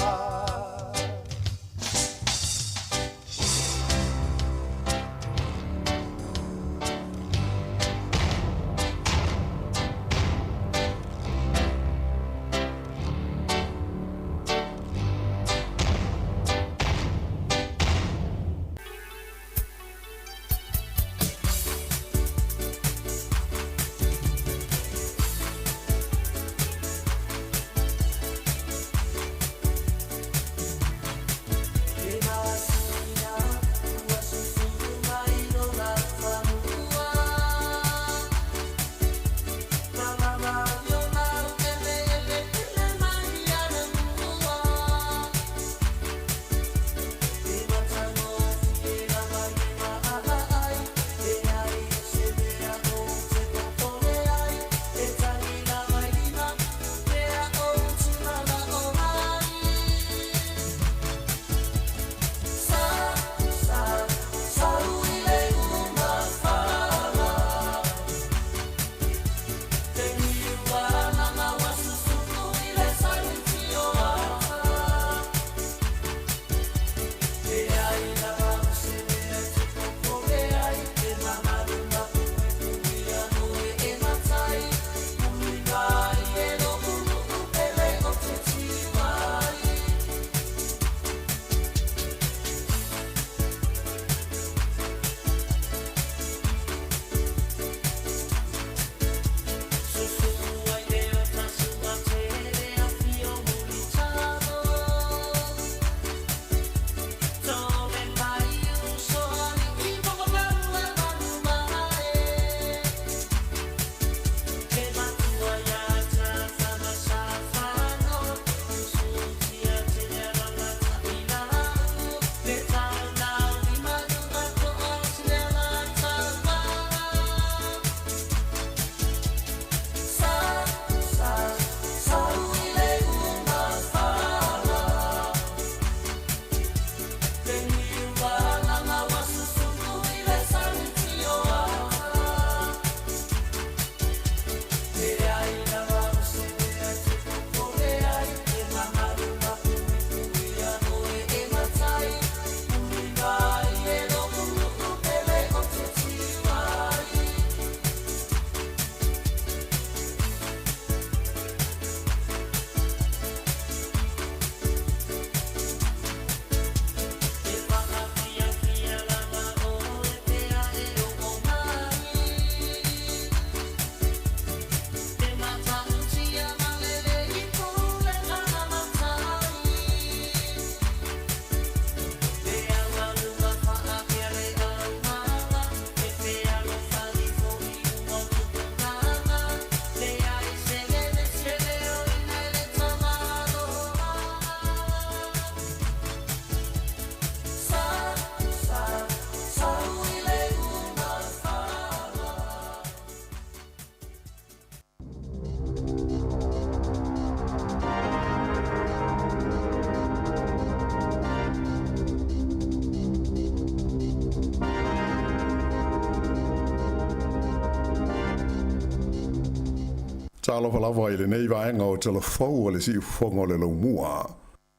Talo falava i le nei vaenga o telefou o le si ufonga o le laumua.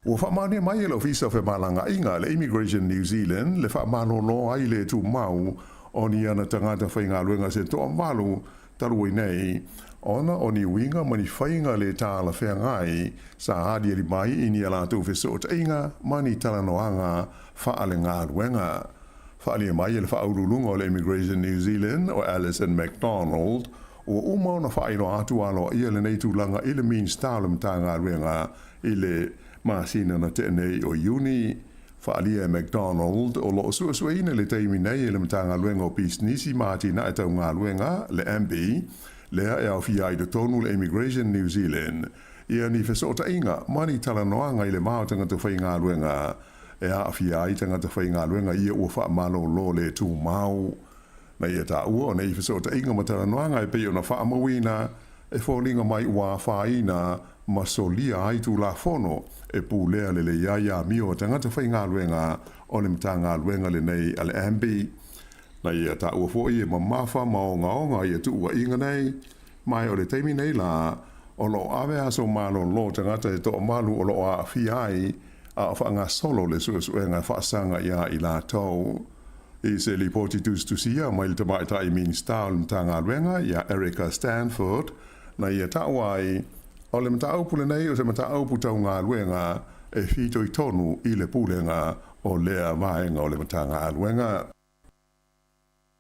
Ua whamane mai e le ofisa fe malanga inga le Immigration New Zealand le whamano ai le tu mau o ni ana tangata whainga luenga se toa malu talu i nei. Ona o ni winga mani whainga le tāla whea ngai sa hadi ali mai i ni ala tu wheso o inga mani tala noanga whaale ngā luenga. Whaale mai e le whaurulunga o le Immigration New Zealand o Alison MacDonald o umau na whaino atu alo ia le nei tūlanga i le mean stalum tā ngā luenga i le Masina na tenei o uni whaalia MacDonald o lo sua ina le teimi nei e le matanga luenga o Pisnisi Marti na e tau ngā luenga le MB lea e au fia i de tonu le Immigration New Zealand ia ni whesota inga mani tala noanga i le mao tangata whai ngā luenga e a fia i tangata whai ngā luenga ia ua wha malo lo le tū mau na ia ta ua o nei whesota inga matala noanga e peo na wha amawina e fōlinga mai ua whaina ma solia ai tu la fono e pulea le iaia mio tangata whai ngā luenga o le mta ngā luenga le nei ale ambi. Na ia ta ua fōi e ma mawha maonga ia tu ua inga nei mai o le teimi nei la o lo awe aso malo lo tangata e toa malu o lo a fiai a whaanga solo le suenga whaasanga ia i la tau. I se li poti tusia mai le tamaita i min style mta ngā luenga ia Erica Stanford na ia ta wai o le mata aupu le nei o se mata aupu tau ngā luenga e whito i tonu i le pulenga o lea vaenga o le mata ngā luenga.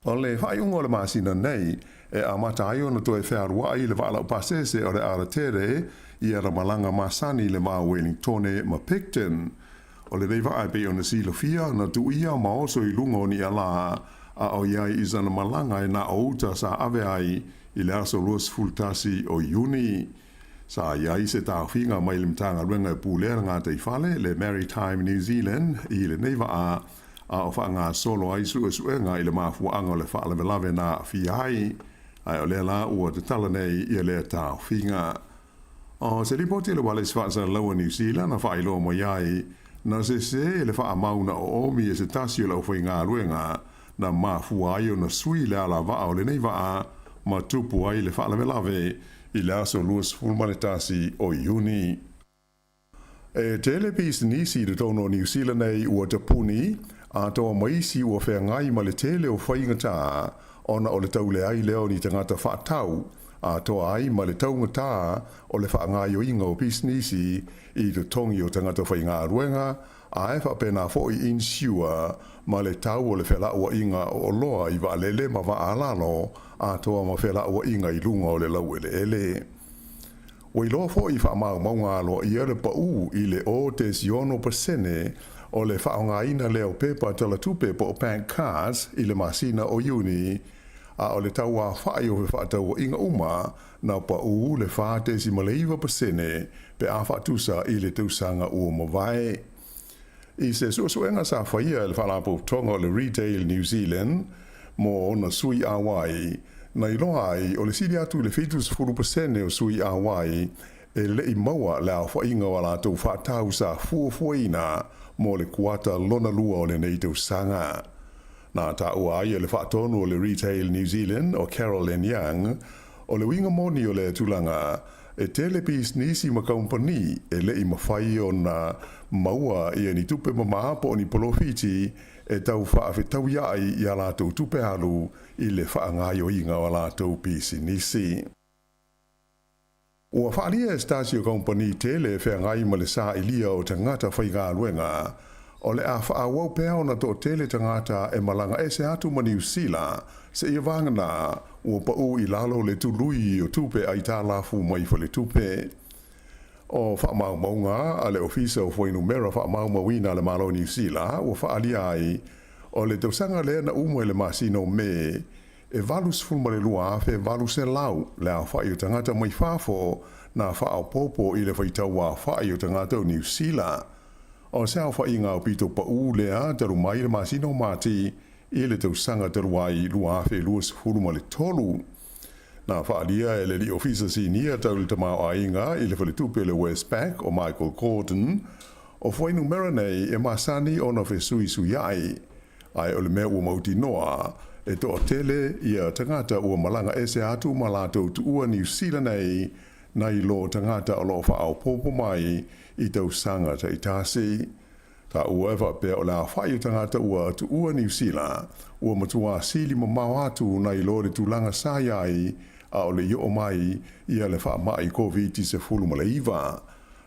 O le whaiunga o le masina nei e a mata ai ona to e whaarua i le wala upasese o le aratere i ara malanga masani le maa Wellingtone ma Picton. O le reiva ai pe ona si fia na tu ia ma oso i lunga o ni ala a o iai izana malanga e na outa sa ave ai i le aso luas fultasi o uni. Sa iai se tāwhinga mai le mtanga luenga e pūlera ngā te whale le Maritime New Zealand i le neiva a o whaanga solo ai suenga i le mafuanga le whaale velave na whiai ai o le la ua te tala nei i le tāwhinga. O se ripoti le wale sfatsa laua New Zealand na whailo mo iai na se le wha mauna o omi e se tasi o lau whainga luenga na mafuai o na sui le ala vaa o le neiva a ma tupu ai le whaale velave i le aso luas fulmanetasi o uni. E telepis nisi de tono New Zealand nei ua tapuni, a toa maisi ua whea ngai ma le tele o whaingata, ona o le taule ai leo ni tangata whaatau, a toa ai ma le taungata o le whaangai o inga o pis nisi i te tongi o tangata whainga ruenga, a e whapena fo i insua ma le tau o le whela ua inga o loa i wa lele ma wa alalo, a toa ma whela ua inga i lunga o le lau ele ele. O i loa fo i whaamau maunga alo i ere pa u i le o te siono pasene o le whaonga ina leo pepa tala tupe po bank cards i le masina o uni, a o le tau a whai o he whaatau o inga uma na pa u le whaate si maleiva pasene pe a whaatusa i le tausanga ua mawai. I se suenga sa whaia le whalapo tonga o le Retail New Zealand mo na sui awai na iloa ai o le siri atu le fitus 4% o sui awai e le i maua le au whainga wala tau whaatau sa fuafuaina mo le kuata lona lua o le nei tausanga. Na ta ua ai le whaatonu o le Retail New Zealand o Carolyn Young o le winga moni o le tulanga e telepis nisi ma company e le i mawhai o na maua i ni tupe mamaapo o ni polofiti e tau whaafetau iai i a lātou tupe alu i le whaangai o inga o lātou pisi nisi. Ua whaalia e Stasio Company tele whaangai ma le sā ilia o tangata whainga luenga o le a whaawau pēa o na tō tele tangata e malanga e se atu ma New Zealand se ia vangana ua pau i lalo le tului o tupe ai tā lafu mai fa le tupe. O whaamau maunga a le ofisa o whainumera whaamau mawina le malo New Zealand ua whaalia ai o le tausanga lea na umo e le masino me e valus fulma le lua afe valus e lau le a whai o tangata mai whafo na whaau popo i le whaitau a whai o tangata o New Zealand. O se au whai ngā pito pa u lea taru mai le masino mati i le tausanga taru ai lua afe luas fulma le tolu. Na whaalia e le li ofisa sinia tau le tamau ainga i le whaletupe le Westpac o Michael Gordon o whainumera nei e masani o na whesui sui ai. Ai o le mea ua mauti noa e to o tele ia tangata ua malanga ese atu malato tu ua New Zealand nei lo tangata o lo wha au popo mai i tau sanga ta i tasi. Ta ua ewa pe o la whai tangata ua tu ua New Zealand ua matua sili ma mau atu nei lo le tulanga sayai a o le yo mai ia le wha mai COVID-19 ma le iwa.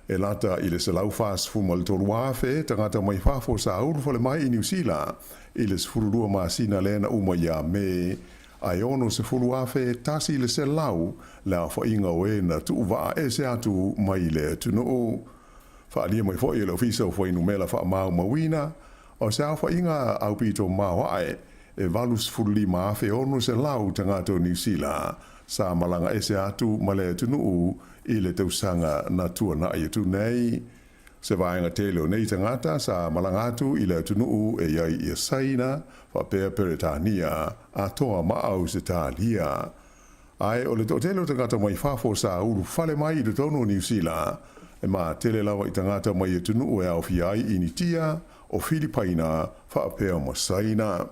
E lata i le salau fast fu mal tolu afe tangata mai fafo sa uru fale mai i New Zealand i le sfurulua masina lena uma ia me ai ono se fulu afe tasi le selau la fa inga we na tu va ese atu mai le tu no fa ali mai fo i le ofisa fo inu mela fa mau mawina o sa fa inga au pito mau ai e valus fuli ma afe ono se lau tangata New Zealand sa malanga ese atu male tu no i le tausanga na tua na i tu nei. Se vaenga tele o nei tangata sa malanga atu i le tunu e iai i saina fa pea peretania a toa maau se talia. Ai o le to tele o tangata mai fafo sa uru fale mai i le tono New Zealand e ma tele lawa i tangata mai i tunu e au fiai i nitia o Filipaina fa pea mo saina.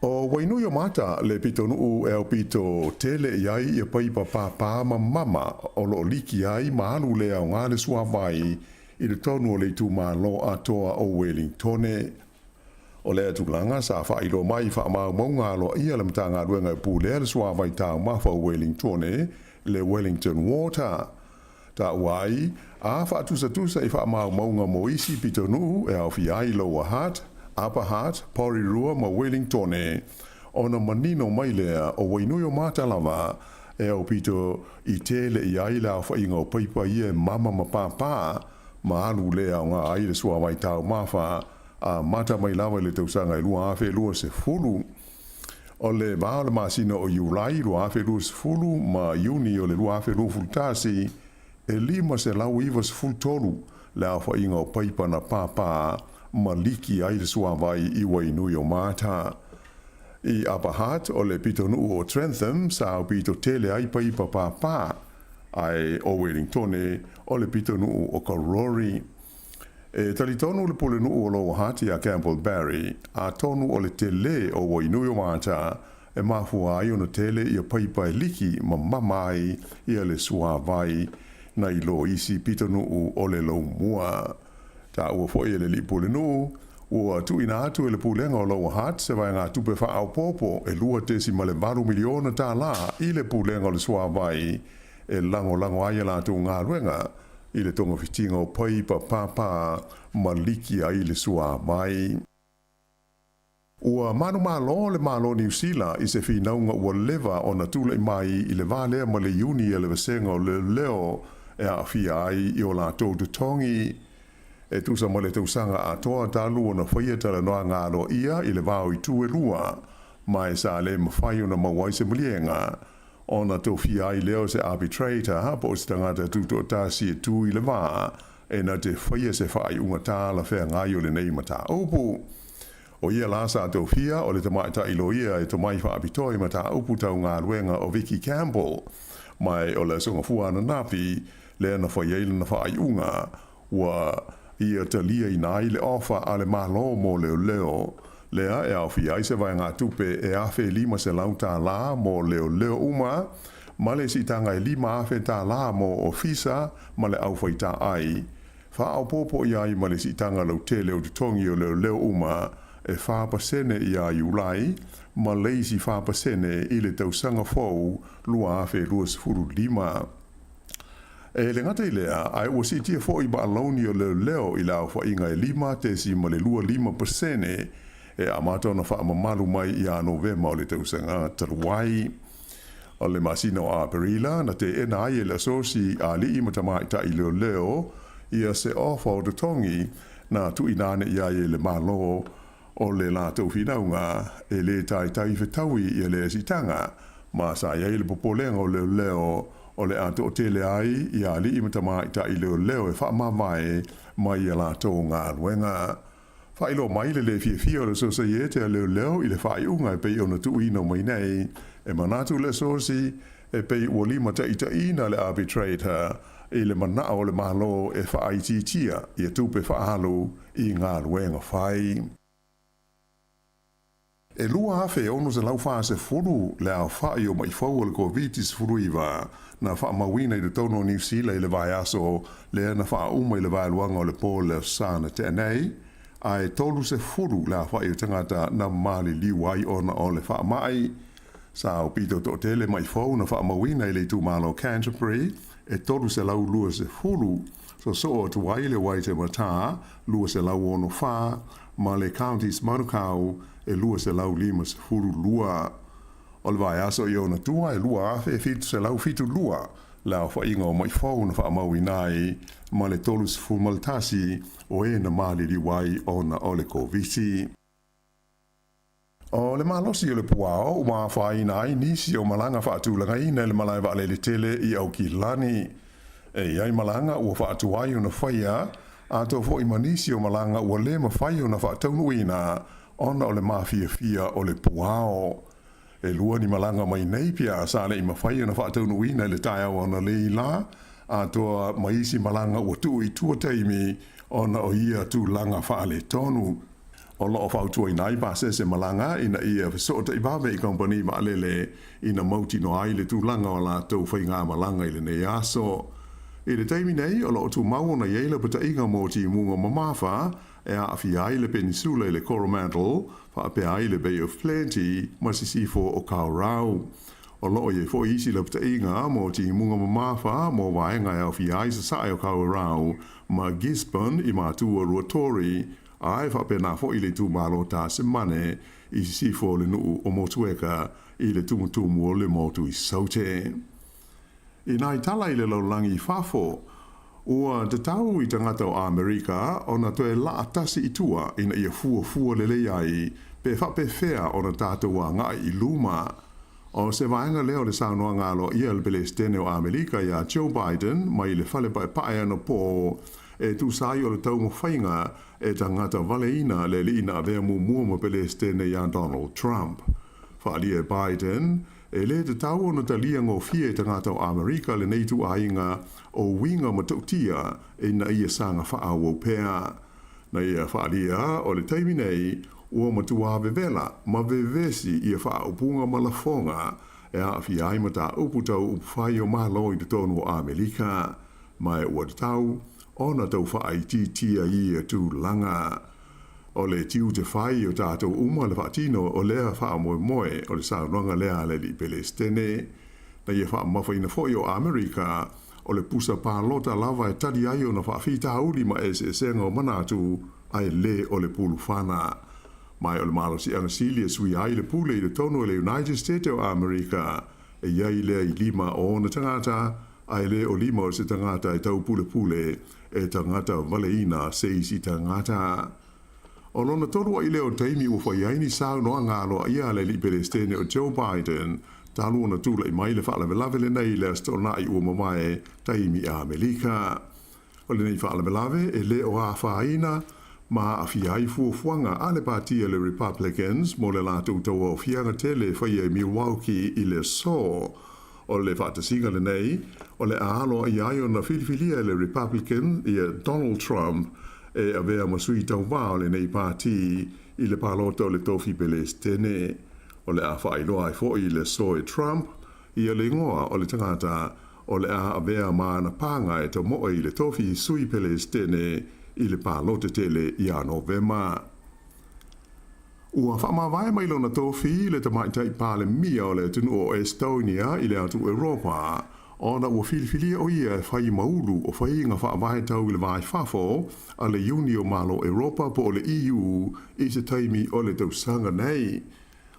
O wainuio mata le pito nuu e au pito tele iai e paipa papa ma mama o lo liki ai maalu le au ngale sua vai i le tonu o le tu malo atoa o Wellingtone. O le atulanga sa fa ilo mai fa mau maunga lo ia le mtanga ruenga pu le sua vai tau mafa o Wellingtone le Wellington Water. Ta wai a fa tusa i fa mau maunga moisi pito nuu e au fiai Lower Hutt Upper Hutt, Porirua ma Wellingtone. Ona manino mai lea o wainuio mata lava e au pito i tele i aila o whainga o paipa ia mama ma papa ma alu lea o ngā aile sua mai tau mafa a mata mai lava le tausanga i lua afe lua se fulu. O le vāo le masina o Iulai lua afe lua se fulu ma Iuni o le lua afe lua fultasi e lima se lau iwa se fultolu le a whainga o paipa na papa maliki ai le sua vai i wainui o mata. I Upper Hutt o le pito nuu o Trentham sa o pito tele ai paipa papa ai o Wellingtone o le pito nuu o Karori. E talitonu le pule nuu o Lower Hutt a Campbell Barry a tonu o le tele o wainui o mata e mafua ai ona tele i a paipa e liki ma mamai i a le sua vai na i lo isi pito nuu o le lo mua. Ta ua foi le lipo le no ua tu ina atu le pulenga o Lower Hutt se vai ngā tupe wha au popo e lua tesi ma le varu miliona tā la i le pulenga o le sua vai e lango aia la tu ngā ruenga i le tonga fitinga o paipa papa ma liki ai le sua vai. Ua manu malo le malo New Zealand i se whinaunga ua lewa o na tula i mai i le vālea ma le uni e le vasenga o le leo e a fia ai i o la tau tongi e tusa ma le tausanga a toa talu o na whaia tala noa ngālo ia i le vāo i tū e lua, mai sa le mawhai o na mawai se mulienga. O na tau fia ai leo se arbitrator, po se tangata tuto tasi e tū i le vā, e na te whaia se whai unga tāla whea ngai o le nei mata upu. O ia la sa tau fia o le tamaita ilo ia e tomai wha abitoi mata upu tau ngā ruenga o Vicky Campbell, mai o le sunga fuana napi, le na whaia ila na whai unga, wa ia talia i nai le ofa a le malo mo leo lea e au fi aise vai ngā tupe e afe lima se lau tā la mo leo uma ma le si tanga e lima afe tā la mo ofisa ma le au fai tā ai fa au popo i ai ma le si tanga lau te leo tutongi o leo uma e wha pasene i a Iulai ma leisi wha pasene i le tausanga fau lua afe lua sifuru lima. E le ngata i lea, ai ua si tia fo i ba alauni o leo i lau wha inga e lima te si ma le lua 5% e amata na wha mamalu mai i a Novema o le tausanga taruai. O le masina o a Perila na te ena ai e le asosi a li i matamaita i leo ia se ofa o te tongi na tu inane i ai e le malo o le la tau whinaunga e le tai whetaui i le sitanga ma sa iai le popolenga o leo o le ato o tele ai i a li i matamaita i leo e wha mamae mai i la tau ngā ruenga. Wha ilo mai le fia o le sosa i e te leo i le wha i unga e pei o na tu ina mai nei e manatu le sosi e pei ua lima ta ina le arbitrator i le mana o le malo e wha ai titia i a tupe wha alu i ngā ruenga whai. E lua afe ono se lau faa se furu le au faa i o mai fau le COVID-19 furu iwa na faa mawina i le tono New Zealand i le vai aso le na faa uma i le vai luanga o le po le sana te anei ai tolu se furu le au faa i o tangata na mali liwai ona o le faa mai sa o pito to tele mai fau na faa mawina i le tu malo Canterbury e tolu se lau lua se furu so o tu wai le wai te mata lua se lau ono faa ma le counties Manukau e lua se lau lima se furu lua. O le vai aso i ona tua e lua afe e fitu se lau fitu lua. Lau fa inga o mai fau na fa amau inai ma le tolu se furu maltasi o e na mali li wai ona o le kovisi. O le malosi o le puao o maa fa inai nisi o malanga fa atulanga ina le malai va le tele i au ki lani. E iai malanga ua fa atuai ona faya a to fo i manisi o malanga ua le mawhai o na fa taunu ina ona o le mafia fia o le puao. E lua ni malanga mai nei pia sa le i mawhai o na fa taunu ina le taia o na le ila a toa maisi malanga ua tu i tua teimi ona o ia tu langa fa le tonu. O lo o fa tua i nai pa se malanga ina ia fesota i babe i kompani ma lele ina mauti no ai le tu langa o la tau whai ngā malanga i le nei aso. I le taimi nei, o lo tu mau na yeila pata inga mo ti munga mamafa e a awhi ai le peninsula i le Coromandel, fa ape ai le Bay of Plenty, masisifo o Kaurau. O lo ye fo isi le pata inga mo ti munga mamafa mo waenga e awhi ai sa sae o Kaurau, ma Gisborne i mātua Ruatori, ai fa ape na fo i le tu malo ta se mane, i sifo le nuu o motueka i le tumutumu o le motu i saute. I nai tala i le laulangi fafo, ua te tau i tangata o Amerika o na toe la atasi i tua ina ia fua le ai pe whape whea o na tātua ngai i luma. O se vaenga leo le saunoa ngalo ia le Palestine o Amerika ia Joe Biden mai le whale pae ana po e tu sai o le tau mawhainga e tangata valeina le liina avea mua ma Palestine ia Donald Trump. Whaali e Biden e le te tau ona talia ngō fie te ngātau Amerika le neitu ainga o winga matautia e na ia sanga wha o pēa. Na ia whaalia o le taimi nei ua matua vevela ma vevesi ia wha upunga malafonga e a fi aimata uputau upwhai o malo i te tonu o Amerika. Mai ua te tau ona tau wha ai titia ia tu langa. O le tiu te whai o tātou uma le whaatino o lea wha moe o le sauronga lea le li Palestine. Na ia wha mawhaina foi o Amerika o le pusa pālota lava e tadi ai o na whaafita uli ma senga o manatu ai le o le pulu whana. Mai o le malosi anga silia sui ai le pule i le tono le United States o Amerika e iai lea i lima o na tangata ai le o lima o se tangata e tau pule e tangata valeina se isi tangata. O lona tolu i leo taimi ua whaiaini sao noa ngalo ia le li Palestine o Joe Biden, talu ona tula i mai le whaalawelawe le nei le astona i ua mamae taimi a Amerika. O le nei whaalawelawe e le o a whaina ma a fiai fuafuanga a le patia le Republicans mo le lātou taua o fianga tele whaia i Milwaukee i le so. O le whaatasinga le nei, o le aalo i ai o na filifilia le Republican i Donald Trump e avea masui tau wao le nei pāti i le pālota o le tofi Palestine. O le a whailoa i fo i le so e Trump, i a le ngoa o le tangata o le a avea maana panga e tau moa i le tofi sui Palestine i le pālota tele i a Novema. Ua whamawai mai lona tofi le tamaitai pāle mia o le tunu o Estonia i le atu Europa, ona ua filifilia o ia whai maulu o whai ngā whaamai tau i le vai whafo a le Uni o Malo Europa po o le EU i se taimi o le tausanga nei.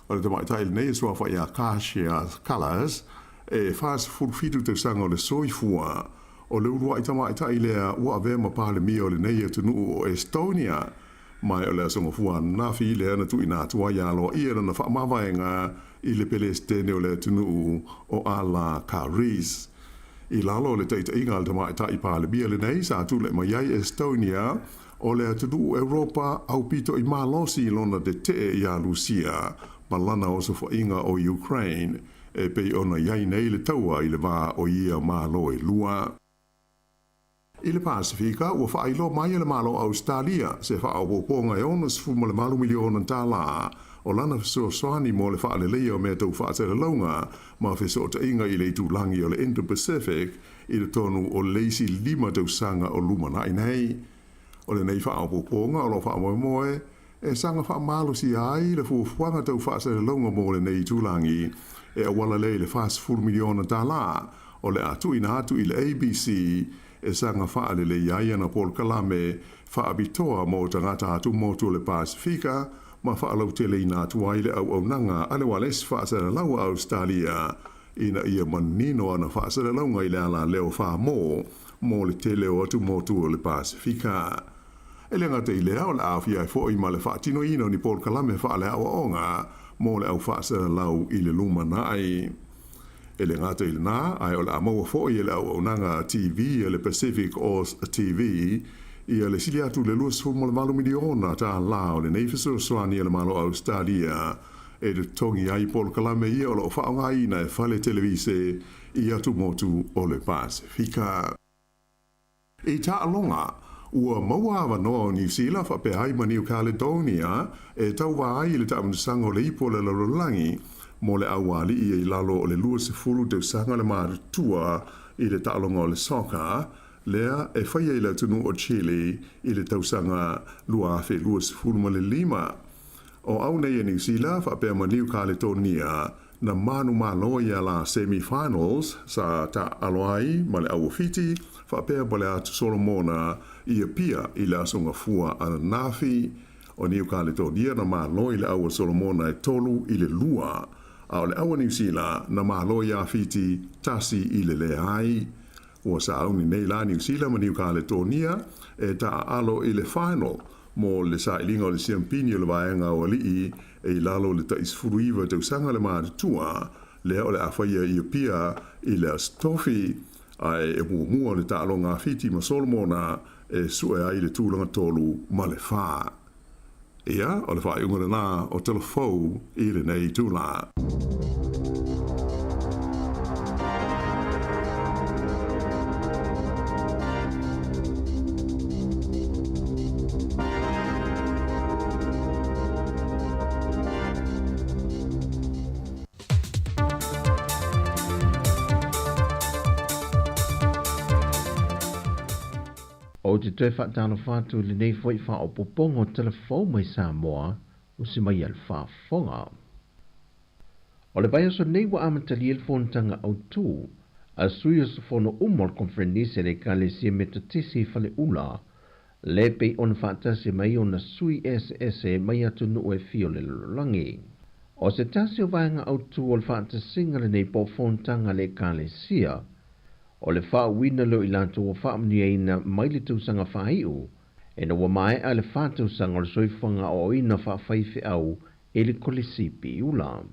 O le tamaitai nei sua whai a Acacia Colours e whaas furufitu tausanga o le soifua. O le urua i tamaitai lea ua avea ma pāle mia o le nei atunu o Estonia. Mai o le asonga fua nafi le ana tu ina tua ialo ia na whaamawaenga i le Palestine o le atunu o ala Caris. I lalo le teita inga al tamai i pāle bia le nei sa tu le maiai Estonia o le atunu Europa au pito i malosi lona de te i a Lucia malana o so inga o Ukraine e pei ona iai nei le taua i le wā o ia malo e lua. I le Pasifika, ua whailo mai le malo Australia, se whaopoponga e ona sifuma le malu miliona tala o lana fesoasoani mo le fa'alelei o mea tau fa'atelelauga ma feso'ota'iga i le itulangi o le Indo-Pacific i le tonu o leisi 5 tausaga o lumana'i nei. O le nei whaapoponga o lo whaamoemoe, e sanga whaamalusi ai le fuafuanga tau whaaselelonga mo le nei tulangi, e awala le le $4 miliona o le atu ina atu i le ABC, e sanga whaale le iaia na Paul Kalame, whaabitoa mo tangata atu motu le Pasifika, ma whaalau tele ina atu ai le au nanga, ale wales whaaselelonga Australia, ina ia manino ana whaaselelonga i le ala leo whaamo, mo le tele o atu motu le Pasifika. E le ngata i le au le awhia e fo i ma le whaatino ino ni Paul Kalame whaale awa onga mo le au whaasera lau i le lumanai. E le ngata i le nā, ai o le amaua fo i le au nanga TV e le Pacific Oz TV i le sili atu le luas mo le malu miliona ta la o le neifeso soani e le malo Australia e le tongi ai Paul Kalame i o le whaonga ina e whale televise i atu motu o le Pasifika. E ta alonga, ua maua awa noa o New Zealand wha pe hai ma New Caledonia e tau wa ai le taamusango le ipo le lalolangi mo le awali i e lalo o le lua se furu te usanga le marutua i le taalonga o le soka lea e whaia i le tunu o Chile i le tausanga lua afe lua se furu ma le 5. O au nei e New Zealand wha pe ma New Caledonia na manu malo i la semi-finals sa ta aloai ma le awafiti whapea bale atu Solomona i a pia i le asonga fua ana nafi o New Caledonia na malo i le awa Solomona e tolu i le lua a o le awa New Zealand na malo i a fiti tasi i le ai. Ua sa auni nei la New Zealand ma New Caledonia e ta alo i le final mo le sa ilinga o le siampini o le vaenga o alii e i lalo le ta isfuruiva te usanga le maaritua le o le awhaia i a pia i le astofi ai e mua le talo ngā fiti ma Solomona e sue ai le tūlanga tolu ma le whā. Ia, o le whā iunga nā o telefou i le nei tūla. O te tue whaatano whātu le nei fwoi wha o popongo telefou mai Sāmoa o si mai al whaafonga. O le vai aso nei wa amatali el whontanga au tū, a sui o sofono umor konfrenise le ka le si metatisi fale ula, le pei on whaatasi mai o na sui SS mai atu nu e fio le lolangi. O se tasi o vaenga au tū o le whaatasinga le nei po whontanga le ka le sia, o le wha wina lo i lanto o wha amni eina mai le tausanga whaiu, e na wa mai a le wha tausanga o le soifanga o ina wha whaife au e le kolesipi ula.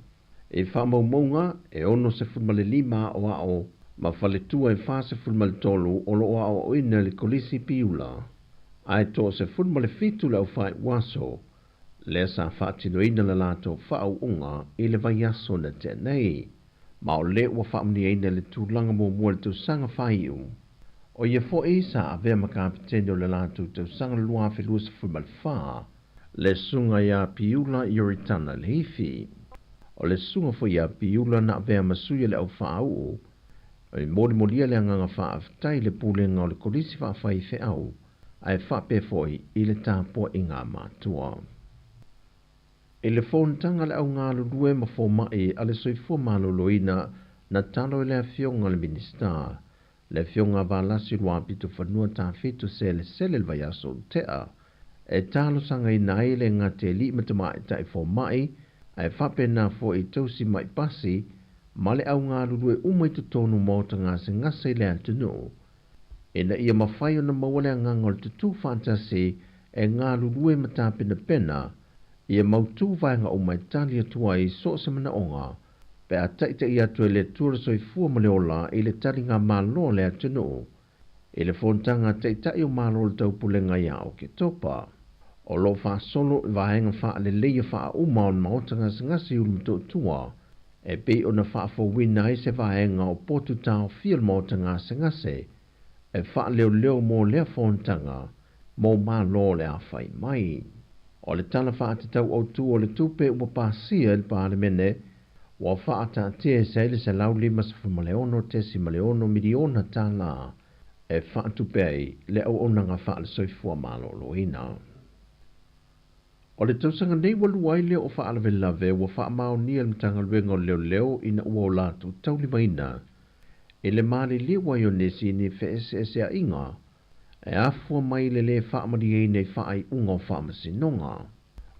E wha maumonga e ono se fulmale 5 o ao, ma whale tua e wha se fulmale tolu o lo ao o ina le kolesipi ula. Ai to se fulmale fitu lau whai waso, le sa wha tino ina la lato wha au unga i le vaiaso na tenei. Ma o le ua whaamni eina le tūlanga mua le tausanga whaiu. O ia fo e sa a vea makapitene o le lātu tausanga lua whi lua sa fumal wha, le sunga ia piula i oritana le hifi. O le sunga fo ia piula na vea masuia le au whaau, o i mori moria le anganga wha aftai le pūlenga o le kolisi wha whai whi au, ai wha pe foi i le tāpua i ngā mātua. E le whontanga le au ngā lulue ma fo mai a le soifua maloloina na talo le fionga le minista. Le fionga valasi lua pitu whanua tā fitu se le sele le vai aso tea. E talo sanga i nai le ngā te li matama i tai fo mai, ai whape nā fo i tausi mai pasi, ma le au ngā lulue umai tutonu mauta ngā se ngase le atunu. E na ia mawhai o na mawale a ngangol tutu fantasi e ngā lulue mata pena pena, ia mautu vaenga o mai tali atua i so se mana onga, pe a taita i atu e le tura soifua ma le ola i le tali ngā malo le atunu. I le fontanga taita i o malo le taupulenga ia o ke topa. O lo wha solo i vaenga wha le leia wha uma o maotanga singasi ulumato tua, e pe o na wha wina i se vaenga o potu tau fia maotanga singasi, e wha leo mo lea fontanga, mo malo le a whai mai. O le tala wha te tau au tu o le tupe ua pāsia il pālemene, wa wha ata te se ele se lau 5 tesi maleono miliona tāna e wha tupe ai le au onanga wha le soifua malo loina. O le tausanga nei walu waile o wha alawe lave wa wha mao ni al mtanga luenga leo leo ina ua o latu tau limaina. E le maali li waionesi ni FSS a inga, e afua mai le wha amari nei wha ai unga o wha masinonga.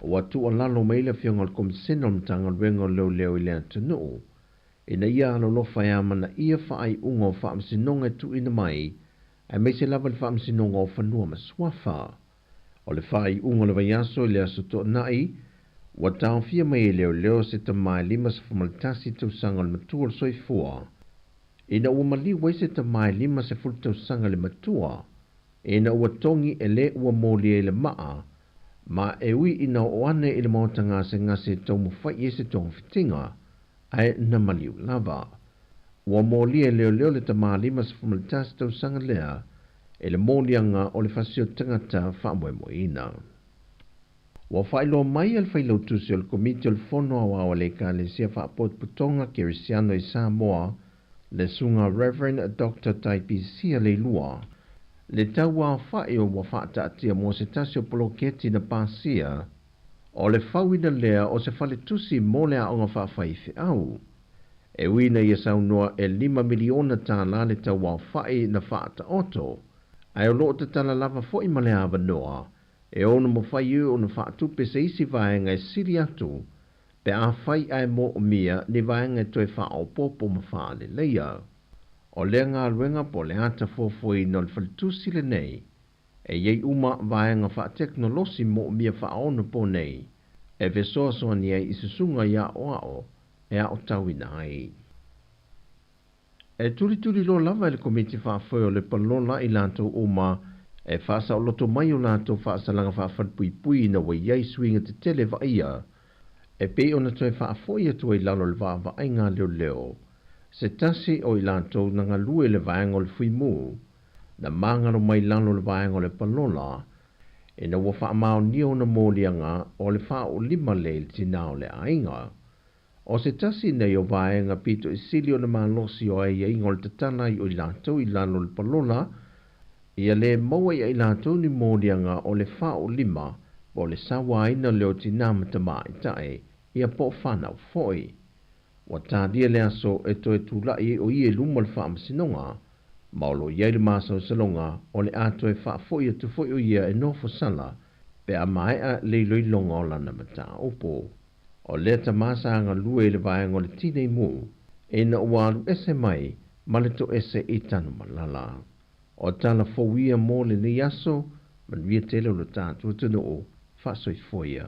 O atu o lalo mai le fionga le komisena o mtanga luenga leo leo i le atunu. Ina ia alo lofa e amana ia wha ai unga o wha masinonga e tu ina mai, e mei se lava le wha masinonga o whanua maswafa. O le wha ai unga le vaiaso i le aso to nai, wa tau fia mai leo leo se ta mai 5 fumaltasi tau sanga le matua le soifua. Ina ua mali wai se ta mai 5 tau sanga le matua, ina ua tongi e le ua moli e le maa, ma e ui ina o ane i le maota ngase tau mawhai e se tonga fitinga, ai na maliu lava. Ua moli e leo leo le ta mai 5 fumaltasi tau sanga lea, e le molianga o le fasio tangata whaamwe mo ina. Wa whailo mai al whailo tusi o le komiti o le fono awa le ka le sia whaapot putonga Kerisiano i Sāmoa, le sunga Reverend Dr. Taipisia le lua, le tau a whae o wa whaata atia mo se tasio poloketi na pāsia, o le whawina lea o se whale tusi mo lea o ngā whaafaifi au. E wina ia saunua e 5 miliona tā la le tau a whae na whaata oto, ai o loo te tala lava fo i male awa noa, e ono mo whai o na whaatupe se isi vaenga e siri atu, pe a whai ai mo o mia ni vaenga e toi wha o popo ma wha le leia. O lea ngā luenga po le ata fofoi no le whalitusi le nei, e iei uma vaenga wha teknolosi mo o mia wha ono po nei, e vesoa soa ni ai isusunga ia o ao, e a o tauina ai. E tuli lo lava le komiti whaafoi o le palola i lanto uma, e whaasa o loto mai o lanto whaasa langa whaafalpui na wa iei swinga te tele wa ia, e pe o na toi whaafoi atu i lalo le wa ai ngā leo. Se tasi o i lanto na ngā lue le vaenga o le fuimu, na mangaro mai lalo le vaenga o le palola, e na wa whaamao ni o na mōlianga o le wha o 5 le tina o le ainga. O se tasi nei o vaenga pito i sili o na malosi o ai ingo le tatana i o i lanto i lalo le palola, ia le maua i lanto ni mōlianga o le wha o 5, o le sawa ina leo tina matama i tae, ia po whanau foi. Wa tādia le aso e toi tūlai o i e luma le wha amasinonga, maolo iei le māsau salonga o le ato e wha foi atu foi o ia e nofo sala, pe a mai a leiloi longa o lana mata opo. O le ta masa anga lue le vaenga o le tinei mu, e na ualu ese mai, ma le to ese i tanu malala. O tala fowia mo le ni aso, man via tele o le tātua tunu o, wha soi foia.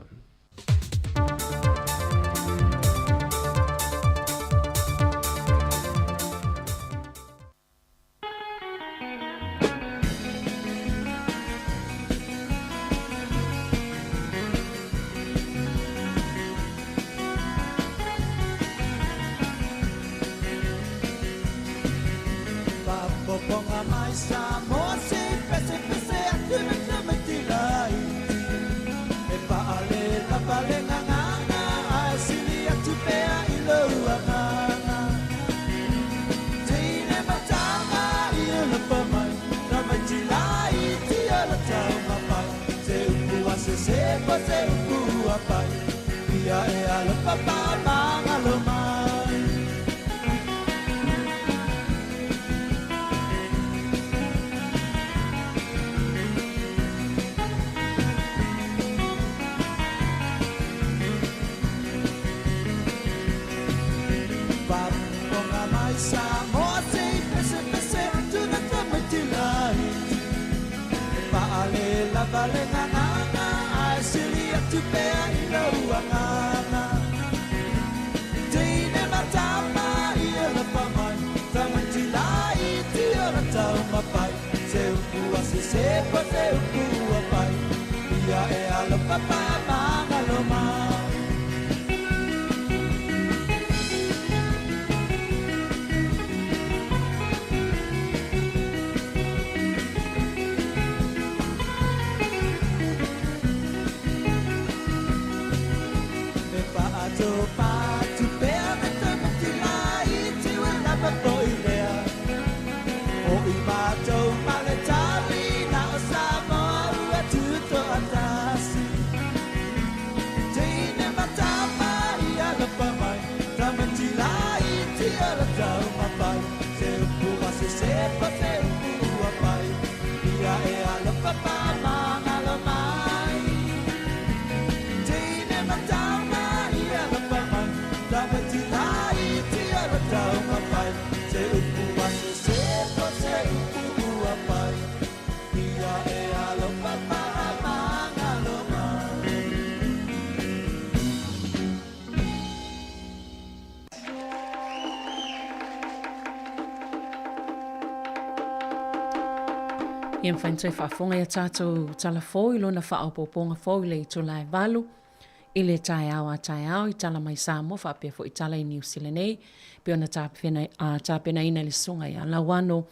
Tinai tia la tau mapai Te upu wasu sepo te upu uapai Ia e alo papa amanga loma Ian whaintoi whaafonga ia tātou tala fōi lona whaopoponga fōi le i tolai walu. I le tai au I tala mai Sāmoa whaapea fo i tala i New Zealand nei. Pe ona tāpena ina le sunga ia lawano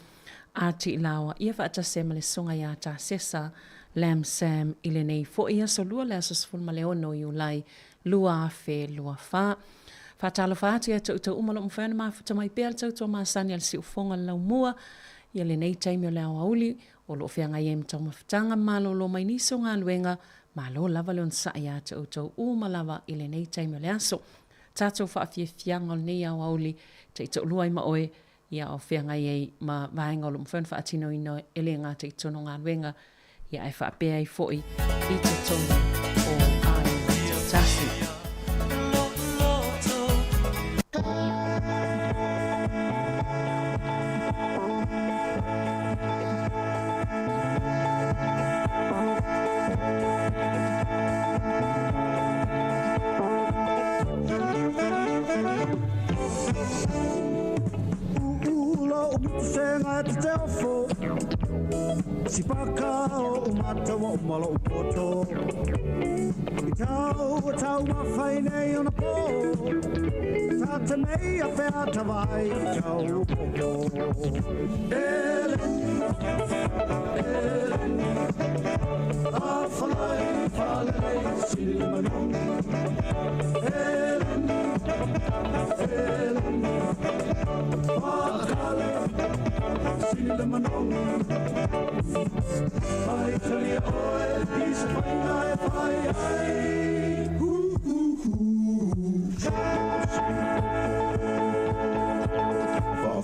a ti lawa. Ia whaatasema le sunga ia tā sesa Lam Sam i le nei fo ia so lua le asosful ma le ono i ulai lua fe lua wha. Whaatalo whaati ia tau umalo mwhana mawhata mai pēr tau tō māsani al si ufonga lau mua. Ia le nei taimi o le awa uli o lo whianga i em tau mawhatanga malo lo mai niso ngā luenga malo lava leon sa ia tau tau umalawa i le nei taimi o le aso. Tātou whaafia fianga o le nei awa uli te tau lua i maoe ia o whianga i ei ma vaenga o lo mwhana whaatino ino ele ngā te tono ngā luenga ia e whaapea i foi i te tono o āre tau tasi. Si paka o mata wa malo poto I tau mawhai nei ona po Tata mei a whea tawai tau popo A whalai sili manong Whakale sili manong Vai tali oe is vai nai vai ai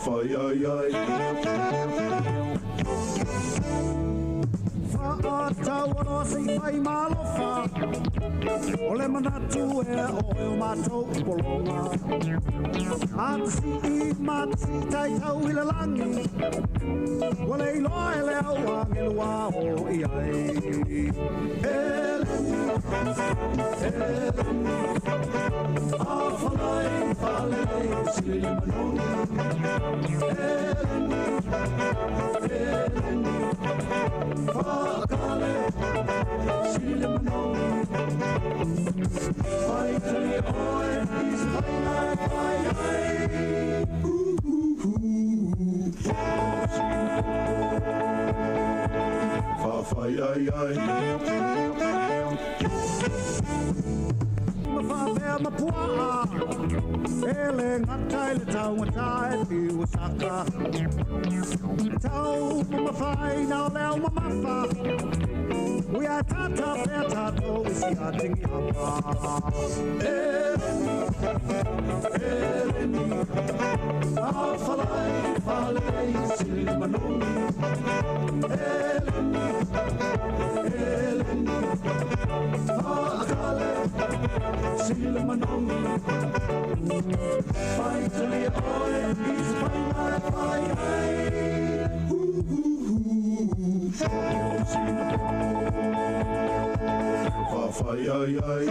Fa ai ai Fa tau si vai malofa Ole manatu e o matou polonga Matsi tai tau ila langi Wale I loa e lea wangi lua o I ai A whalai sili manong Whakale sili manong Vai tali oe is vai nai vai ai Fa ai ai Mawhawea mapua Ele ngatai le tau ngatai Pi wasaka Tau mawhai nao leo mamafa Ui a tata pea tato Isi a tingi hapa Eleni A whalai sili manong Eleni Whakale sili manong Vai tali oe is vai nai vai ai Fa ai ai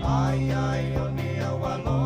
Ai ai o ni a walo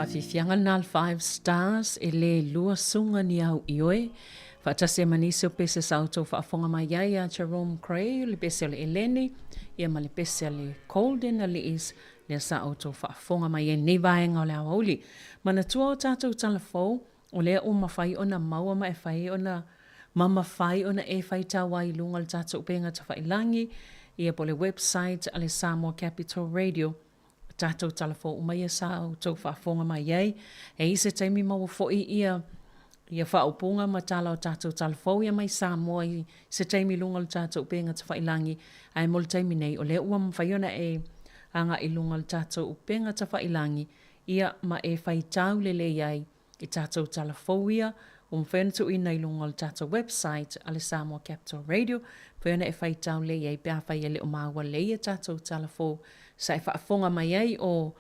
whawhiwhianga nal 5 stars e le lua sunga ni au ioe. Whaatase manise o pese sauto whaafonga mai iai a Jerome Cray, le pese le Eleni, ia ma le pese le Colden a le is, le sauto whaafonga mai e nei vaenga o le awauli. Mana tua o tātou talafou, o lea o mawhai o na maua ma e whai o na mama whai o na e whai tawa i lunga le tātou upenga ta whailangi, ia po le website a le Sāmoa Capital Radio, tātou talafou umai e sauto whaafonga mai iai, e ise taimi maua fōi ia whaupunga ma tala o tātou talafou ia mai Sāmoa i se taimi lunga le tātou upenga ta whailangi, ai mo le taimi nei, o lea ua mawhaiona e anga i lunga le tātou upenga ta whailangi, ia ma e whai tau le iai i tātou talafou ia, whenatu ina i lunga le tātou website a le Sāmoa Capital Radio, whena e whai tau le iai, pia whai e le o māua le ia tātou talafou, sa e whaafonga mai iai o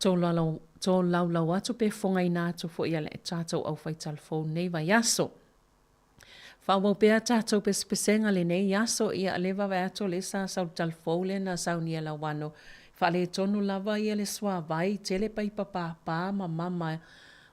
tō laulau atu pe whonga i nātu fo ia le tātou au whai talafou nei vai aso. Whawau pia tātou pe spesenga le nei aso ia alewa vai ato le sa sau talafou le na sau ni ala wano. Whale tonu lava ia le swa vai tele pai papa ma mama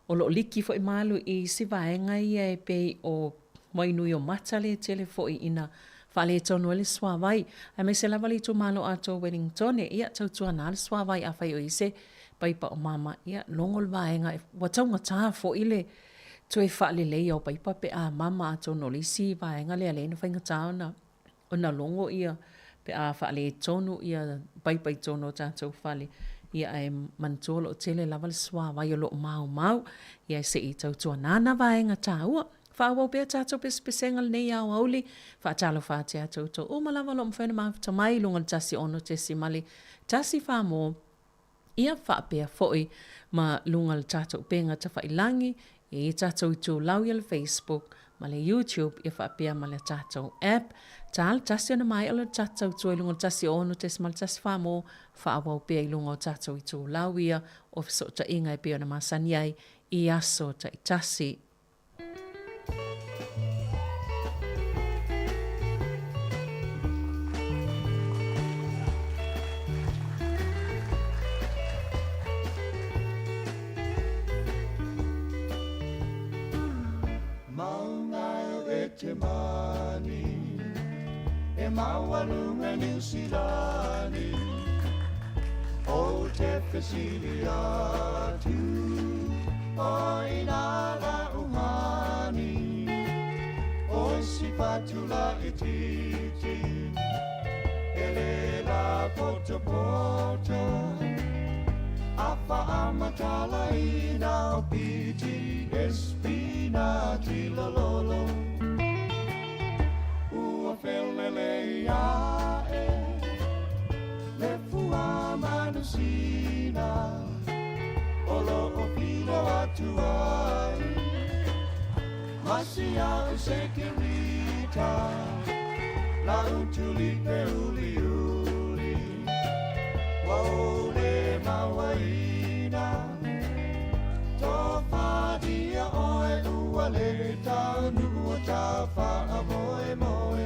o lo liki fo i malu i si vaenga ia e pei o moinui o matale tele fo i ina whale tonu le swa vai. A me se lava li tu malo ato Wellington e ia tau tuana le swa vai a whai o ise pai pa o mama ia longol vaenga e wataunga tā fo i le tu e whale lei au pai pa pe a mama ato no li si vaenga le alena whainga tāona o na longo ia pe a whale tonu ia pai tono tātou whale ia e mantolo o tele lava le swa vai o lo mau ia se i tau tuana vaenga tāua. Whawau pia tātou pesenga nei au auli, whaatalo whaatea tautou. O malawa lo mwhena mawhita mai lunga le tasi ono te si mali. Tasi whamo, ia whaapea foi ma lunga le tātou penga ta whailangi, i tātou i tū lau ia le Facebook, ma le YouTube, ia whaapea ma le tātou app. Tāle tasi ana mai ala tātou tū i lunga le tasi ono te si mali tasi whamo, whaawau pia i lunga o tātou i tū lau ia, o fiso ta inga i pia na masani ai, i aso ta i tasi. Te mani e mawalunga New Zealandi o te whesiliatu o inala umani o si patula I titi e le la poto apa amatala ina o piti espinati lololo Felele ya le fua manusina olo opino atuai masia usekirita la utulipe uliuli waole mawaina tofadia oe uale tanu tafa amoe moe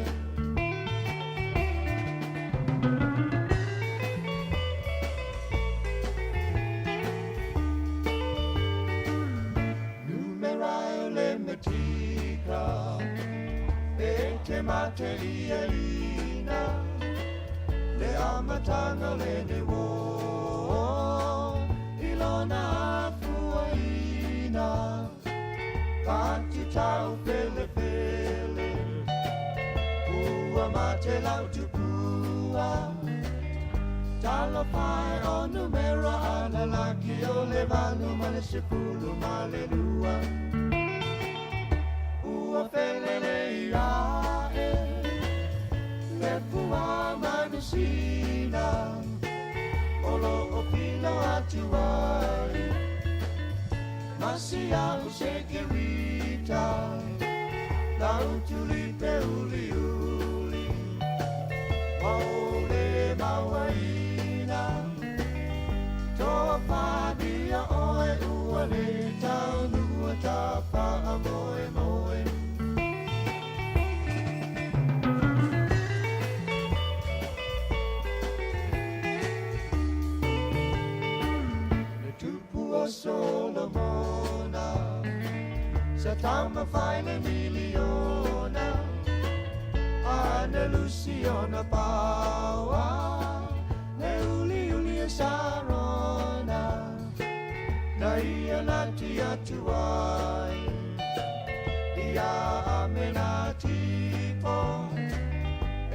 Mate ina le amatanga le ne wo ilona fuaina kanti tau pele ua mate lau tupua tala pai o numera ala laki o le vanu male sepulu male lua ua felele ia Fua manusina olo opino atuai masia usekirita lau tulipe uliuli maole mawaina topa dia oe uale taunua tapa amoe moe so tama faina miliona Ana Luciana Paua Ne uli e sarona Na ia nati atuai Ia amena tipo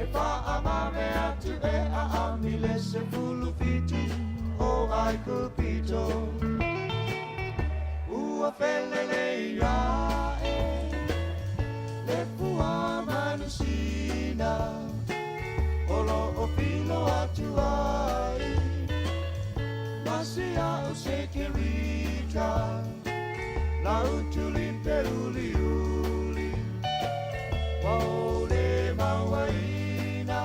E fa amame atu e a amile se fulu fiti O ai kupito Ua felele ia e Le pua manusina Olo o pino atu ai Masia o se kerita La utuli pe uli uli Waole mawaina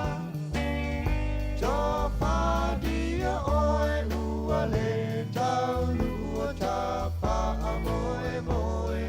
Topa dia oe uale Taulua tapa amoe moe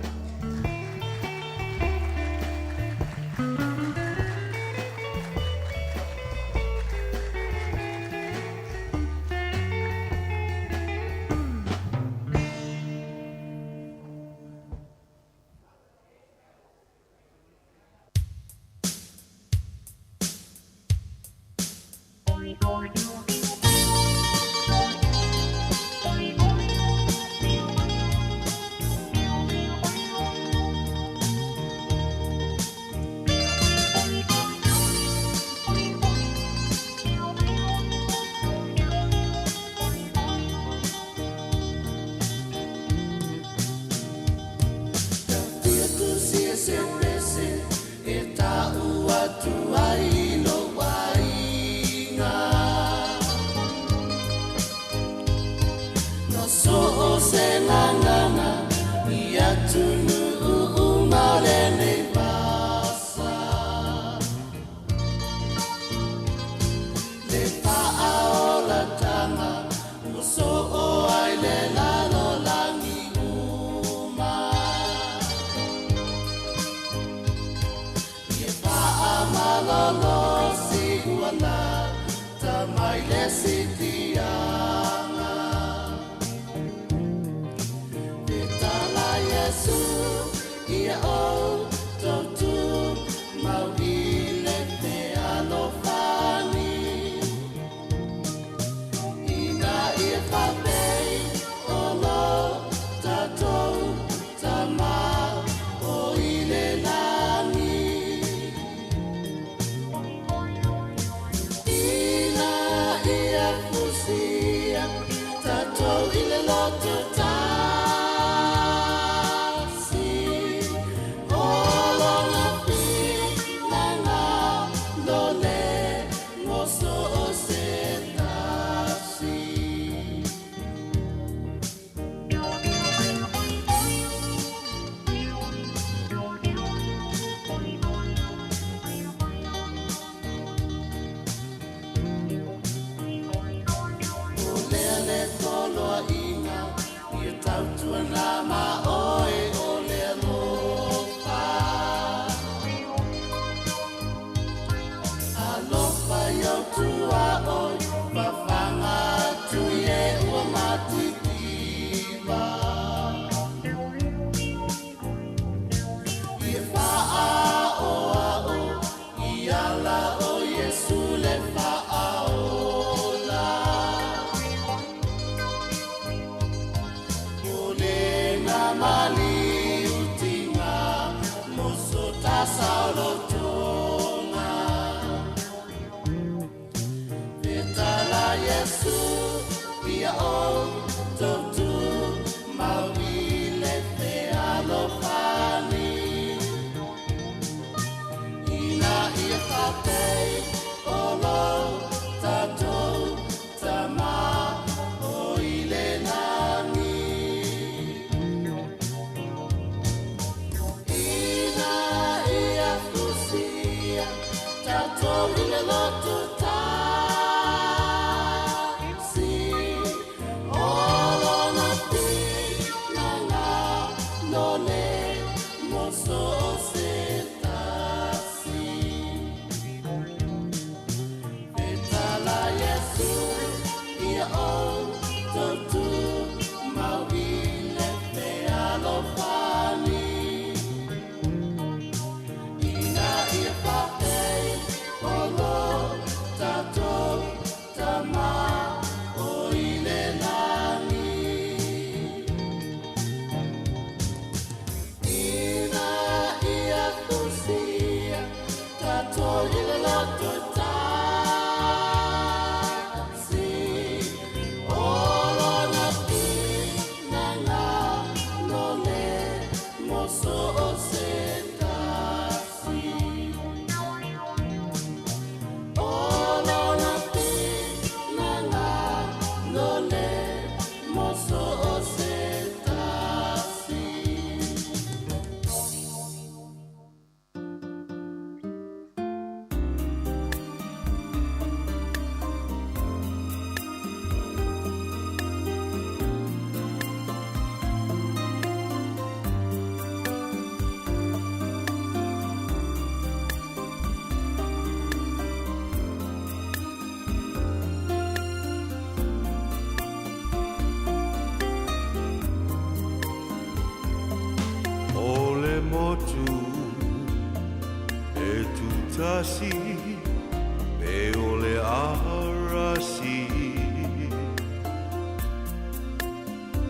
me ole arasi.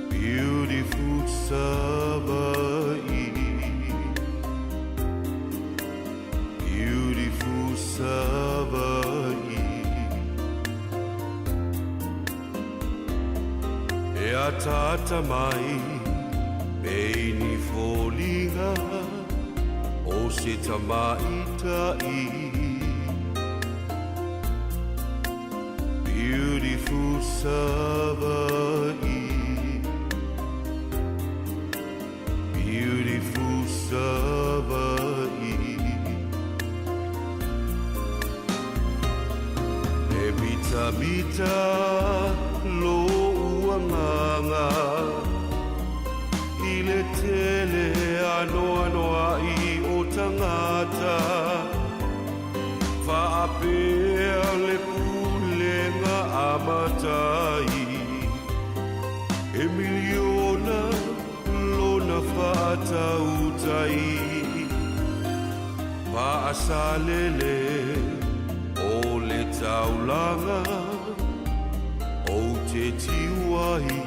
Beautiful Savai, beautiful Savai. E a tata mai, meini folinga, o se tamaitai. Beautiful Savai, beautiful Savai. E bita bita lo uanganga, i le tele anoa noa i o tangata, whaapea le pulenga amatai, e miliona lona whaatautai, paasalele o le taulanga, o te tiwahi.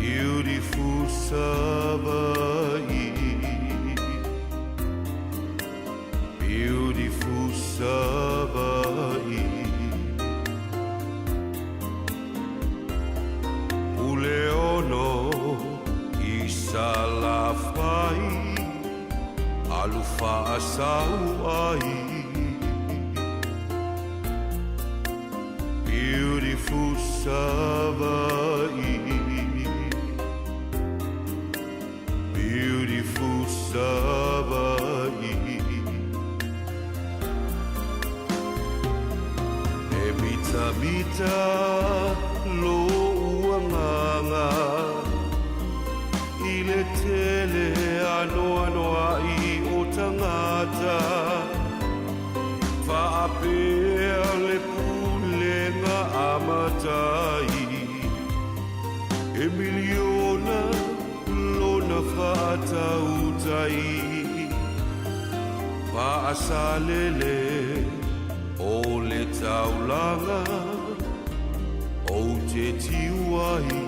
Beautiful Savai, beautiful Savai. Uleono isalafai, alufa asauai. Beautiful Savai, beautiful Savai. E bita bita lo uanganga, i le tele anoa noa i o tangata, whaapea le pulenga amatai, e miliona lona whaatautai, paasalele o le taulanga, o te tiwahi.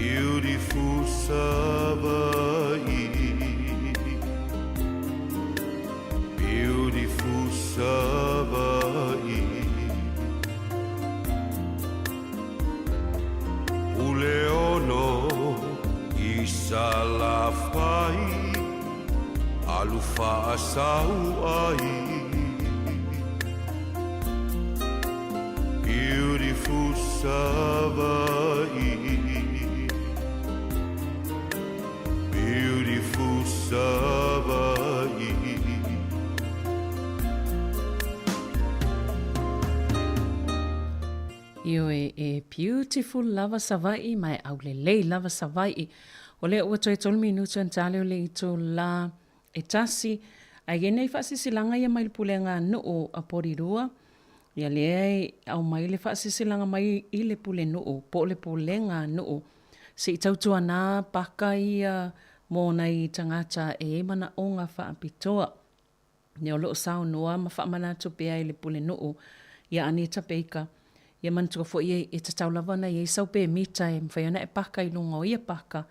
Beautiful Savai, beautiful Savai. Uleono isalafai, alufa asauai. Beautiful Savai, beautiful Savai. Io e beautiful lava savai mai au le lei lava savai. O le ua toi tolu minutu an tale o le ito la e tasi. Ai gene i whaasisilanga ia mai le pulenga no o a porirua. Ia le au mai le whaasisilanga mai i le pule no o po le pulenga no o. Se i tautua nā paka ia mō nei tangata e mana o ngā whaapitoa. Ne o loo sao noa ma whaamana tupea i le pule no o. Ia ane tapeika. Ia mantuka fo ia e te taulawana ia i sau pe mita e mwhaiana e paka i lunga o ia paka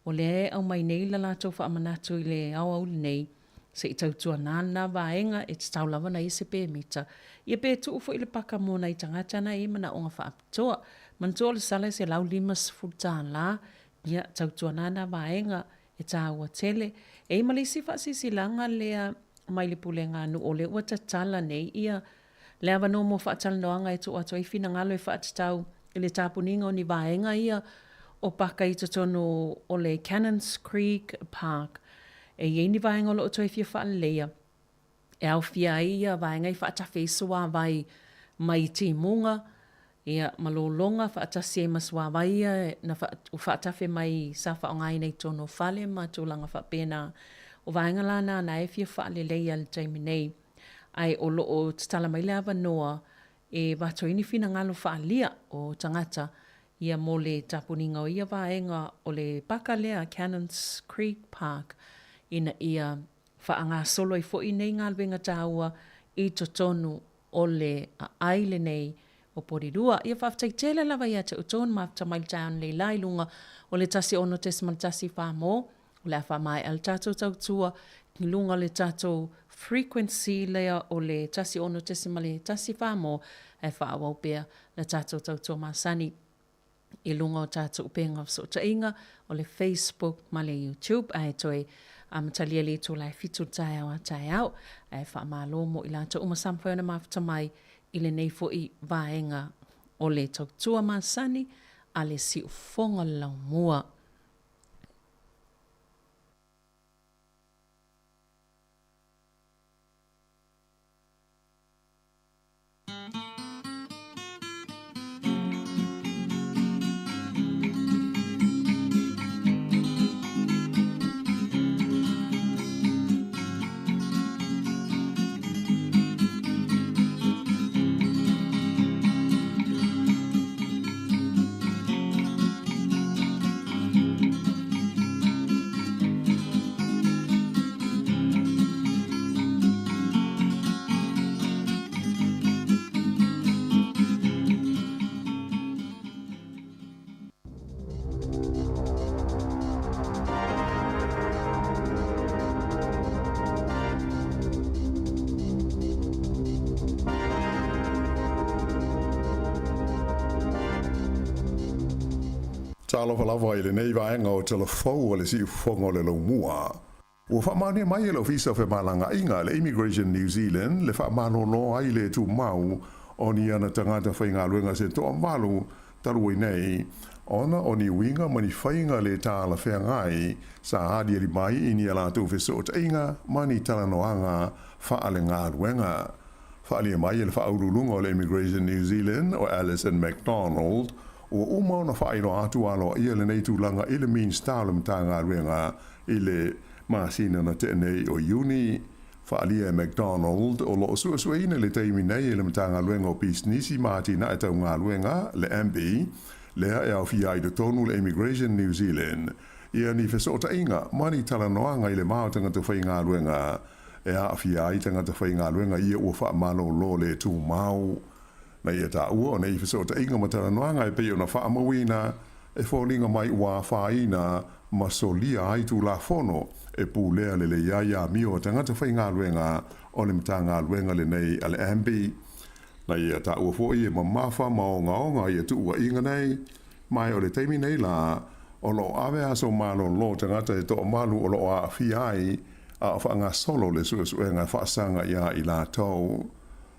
O le au mai nei la lātou wha amanatu I le au nei, se I tautua nāna vaenga e te taulawa na I se pē mita. Ia pē tuu fo I le paka mōna I tangata na I mana o ngā wha apatoa. Mantua le sale se lau 5 futa la, ia tautua nāna vaenga e tā ua tele. E malisi wha sisi langa lea mai le pule ngā nu o le ua tatala nei ia. Lea wano mo wha atala noanga e tu ato I fina ngalo e wha atatau I le tāpuninga o ni vaenga ia o paka I totono o le Cannons Creek Park. E iei ni vaenga o lo oto e fia wha lea. E au fia ia vaenga I wha atafe sua vai mai ti munga. Ia malolonga wha atase e masua vai ia na wha atafe mai sa wha o ngai nei tono fale ma tūlanga wha pēna. O vaenga lana na e fia wha le leia le taimi nei. Ai o lo o tala mai lea wanoa e wato ini fina ngalo wha lia o tangata. Ia mo le tapuninga o ia vaenga o le paka lea Cannons Creek Park. Ina ia whaanga solo I fo I nei ngā luenga tāua I totonu o le aile nei o Porirua. Ia whaftai tele lava ia te utonu mafta mai taon le lailunga o le tasi ono tesimal tasi whamo. O le awha mai al tātou tautua ki lunga le tātou frequency lea o le tasi ono tesimal tasi whamo e whaawau pia le tātou tautua masani. I lunga o tātou upenga so tainga o le Facebook ma le YouTube ai toi amatalia le to lai fitu tai au ai wha malo mo I lātou umasamwhana mafta mai I le nei fo I vaenga o le tautua masani a le si ufonga lau mua. Talo lava I le nei vaenga o telefou o le si ufonga o le laumua. Ua whamania mai e lo visa fe malanga inga le Immigration New Zealand le whamano no ai le tu mau o ni ana tangata whainga luenga se toa malu taru nei. Ona o ni winga mani whainga le tāla whengai sa hadi ali mai I ni ala tu fe so inga mani tala noanga whaale ngā luenga. Whaale mai e le whaurulunga o le Immigration New Zealand o Alison MacDonald o umau na whaino atu alo ia le nei tūlanga I le mean stālum tā ngā ruenga I le māsina na te nei o uni. Whaalia MacDonald o lo sua ina le teimi nei le mta ngā ruenga o Pisnisi māti na e tau ngā ruenga le MB lea e au fia I do tonu le Immigration New Zealand. Ia ni whesota inga mani tala noanga I le mao tangata whai ngā ruenga e a fia I tangata whai ngā ruenga ia ua wha malo lo le tū mau. Na ia tā ua o nei whesota inga matara noanga e peo na whaamawina e wholinga mai ua whaina masolia ai tū la whono e pūlea le le iaia mio tangata whai ngā luenga o le mta ngā luenga le nei ale ambi. Na ia tā ua fo I e mamafa maonga ia tu ua inga nei mai o le teimi nei la o lo awe aso malo lo tangata e toa malu o lo a fiai a whaanga solo le suenga whaasanga ia I la tau.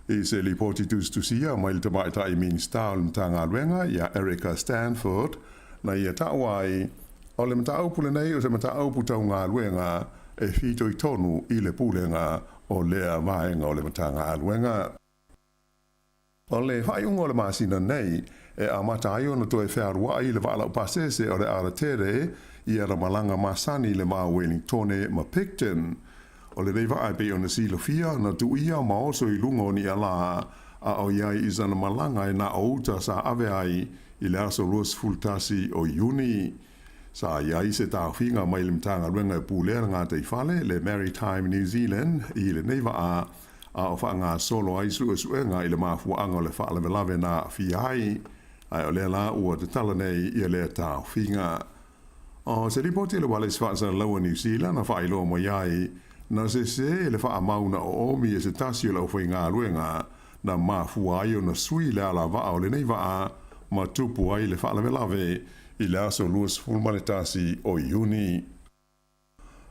I se li poti tusia mai le tamai tai min style mtanga luenga ia Erica Stanford na ia tawai o le mta upule nei o se mta upu tau ngā luenga e fito I tonu I le pulenga o lea maenga o le mta ngā luenga. O le whaiunga o le masina nei e a matai o na toi whaarua I le wala upasese o le aratere ia ra malanga masani le maa Wellingtone ma Picton. O le reiva ai pe ona silofia na tu ia ma oso I lunga o ni ala a o iai I zana malanga e na outa sa ave ai I le aso luas fultasi o uni. Sa iai se tawhinga mai le mtanga ruenga e pūlea ngā te whale le Maritime New Zealand I le neiva a o whaanga solo ai suenga I le mafuanga o le whaale velave na fiai ai o le la ua te tala nei I le tawhinga. O se ripoti le wale se whaasa laua New Zealand na wha ilo mo iai na se le wha mauna o omi e se tasi o lau whai ngā ruenga na mafua ai o na sui le ala waa o le nei waa ma tupu ai le wha lawe lawe i le aso luas fulmane tasi o iuni.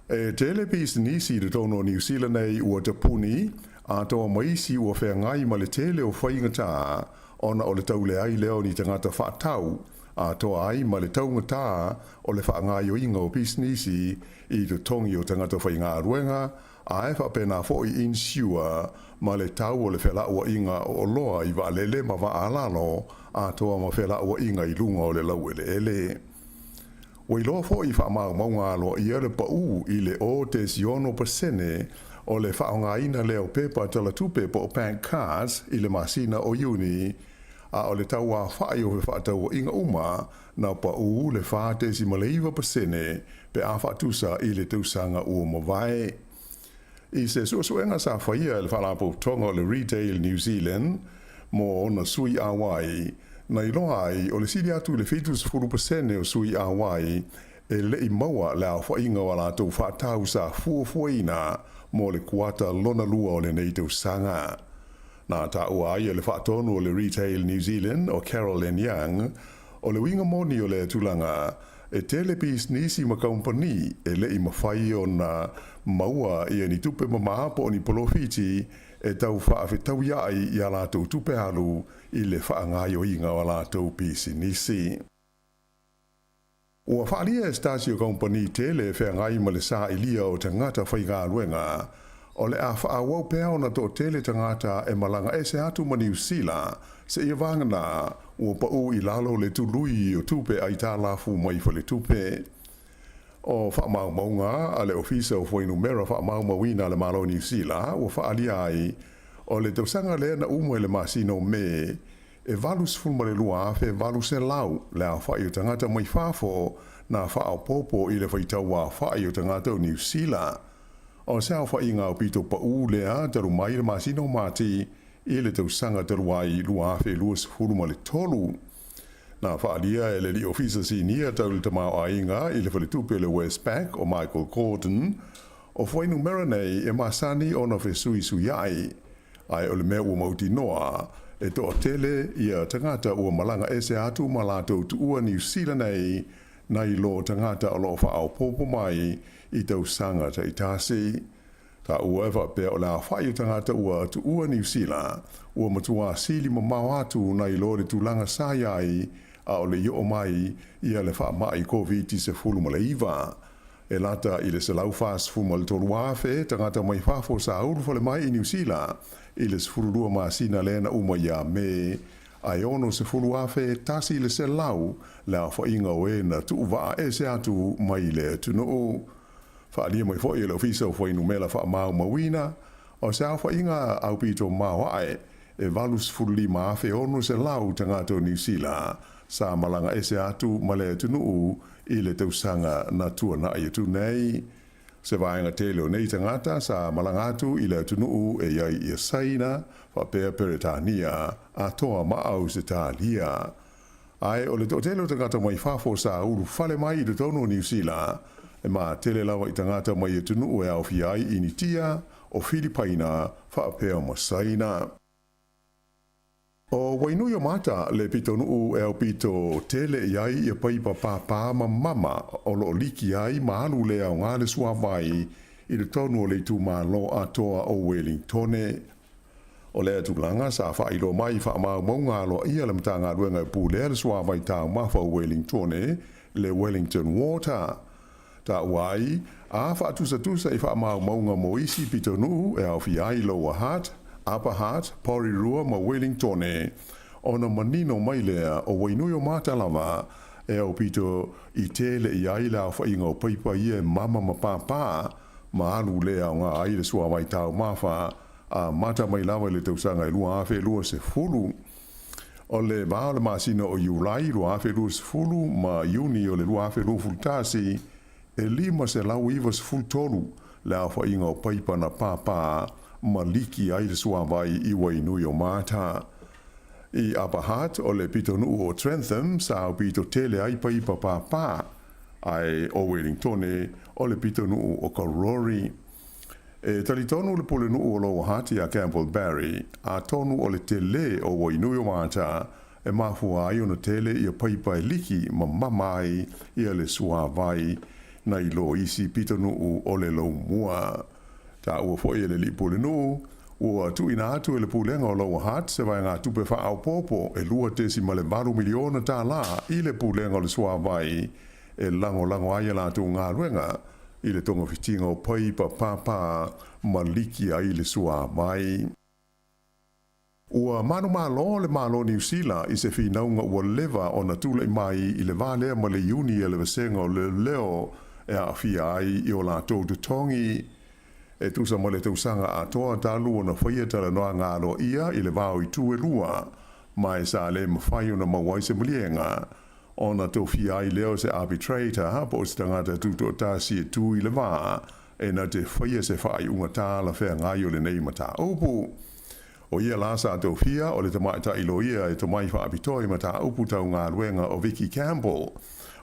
E telepis nisi de tono New Zealand nei ua tapuni a toa maisi ua whea ngai ma le tele o whaingata ona o le taule ai leo ni tangata whaatau a toa ai ma le taungata o le whaangai o inga o pisnisi i te tongi o tangata whainga ruenga a e whapena fo i insua ma le tau o le whela ua inga o loa i wa lele ma wa alalo a toa ma whela ua inga i lunga o le lau ele ele. Wai loa fo i whaamau maunga alo i ele pa u i le o te siono pasene o le whaonga ina leo pepa tala tupe po bank cards i le masina o uni a o le tau a whaai o le whaatau inga uma na pa u le whaate si maleiva pasene pe a whaatusa i le tausanga ua mawai. I se suasuenga sa whaia le whalapo tonga o le Retail New Zealand mo ona sui a wai na iloa ai o le siri atu le 50% o sui a wai e le i maua le a whainga o la tau whaatau sa fuafuaina mo le kuata lona lua o le nei tausanga. Na ta ua ai le whaatonu o le Retail New Zealand o Carolyn Young o le winga moni o le tulanga e telepis nisi ma company e le i mawhai o na maua i ni tupe mamaapo o ni polofiti e tau whaafetau iai i a lātou tupe halu i le whaangai o inga o lātou pisi nisi. Ua whaalia e Stasio Company tele whaangai ma le saa ilia o tangata whainga ruenga o le a whaawau pēo na tō tele tangata e malanga e se atu ma New Zealand se ia vangana ua pau i lalo le tului o tupe ai tā lafu mai fa le tupe. O whaamau maunga a le ofisa o Whainumera whaamau mawina le malo New Zealand ua whaalia ai o le tausanga lea na umo e le masino me e valus fulma le lua afe valus e lau le a whai o tangata mai whafo na whaau popo i le whaitau a whai o tangata o New Zealand. O se au whai ngā pito pa u lea taru mai le masino mati i le tausanga taru ai lua afe luas fulma le tolu. Na whaalia e le li ofisa sinia tau le tamau a inga i le whaletupe le Westpac o Michael Gordon o Whainumera nei e masani o na whesui suyai. Ai o le mea ua mauti noa e toa tele ia tangata ua malanga e se atu malato tu ua New Zealand nei na i lo tangata o lo whaau popo mai i tau sanga ta itasi. Ta ua ewa pea o la whai tangata ua tu ua New Zealand ua matua sili mamau atu na i lo le tulanga sayai a o le yo mai ia le wha mai COVID se fulu ma le iwa. E lata i le se lau fast fu ma le toru afe tangata mai whafo sa uru fale mai i New Zealand i le se fulu lua masina lena uma ia me ai ono se fulu afe tasi le se lau le a whainga o e na tu uwa e se atu mai le tunu o. Whaalia mai fo i le ofisa o Whainumela wha mau mawina o se a whainga au pito mawai e valus fulu lima afe ono se lau tangata o New Zealand sa malanga e se atu ma le tunu i le tausanga na tua na i tu nei. Se vaenga tele o nei tangata sa malanga atu i le tunu e iai i saina fa pea peretania a toa maau se talia. Ai o le tele o tangata mai fafo sa uru fale mai i le tono New Zealand e ma tele lawa i tangata mai i tunu e au fiai i ni tia o Filipaina fa pea ma saina. O wainu yo mata le pito nuu e au pito tele iai e paipa papa ma mama o lo liki ai maanu le au ngale sua vai i le tonu o le tu ma lo atoa o Wellingtone. O le atulanga sa fa ilo mai fa ma maunga lo ia le mtanga ruenga pu le sua vai ta ma fa Wellingtone le Wellington Water. Ta wai a fa tusa i fa ma maunga mo isi pito nuu e au fi ai lo hat Upper Heart, Porirua ma Wellingtone, ona manino mai lea o wainuio mātalawa e au pito i tele i aila o whainga o paipa ia mama ma pāpā ma anu lea o ngā aile sua mai tau mawha a mata mai lawa le tausanga i lua awhe lua se fulu. O le vāo le māsina o Iulai lua awhe lua se fulu ma Iuni o le lua awhe lua fultasi e lima se lau iwa se fultolu le a whainga o paipa na pāpā ma liki ai le sua vai i wainui o mata. I Upper Heart o le pito nuu o Trentham sa au pito tele ai paipa pāpā ai o Wellington o le pito nuu o Karori. E talitonu le pule nuu o lo hati a Campbell Barry, a tonu o le tele o Wainui o Mata, e mafua ai ona tele ia paipai liki ma mamai ia le sua vai na ilo isi pito nuu o le lau mua. Ta ua foi le li pule nuu, ua tu ina atu e le pulenga o lo hat se vai ngā tupe wha au popo e lua tesi ma le maru miliona tā la i le pulenga o le sua vai e lango aia la tu ngā ruenga i le tonga fitinga o pai pa papa maliki ai le sua vai. Ua manu malo le malo New Zealand i se whinaunga ua leva o na tula i mai i le vālea ma le uni e le vasenga o le leo e a fia ai i o la tau tongi e tusa ma le tausanga a toa talu o na whaia tala noa ngālo ia i le vāo i tu e lua mai sa le mawhai o na mawai se mulienga o na tau fia ai leo se arbitrator po se tangata tuto tasi e tu i le vā e na te whaia se whai unga tāla whea ngai o le nei mata upu. O ia la sa tau fia o le tamai ta ilo ia e tamai wha apitoi mata upu tau ngā ruenga o Vicky Campbell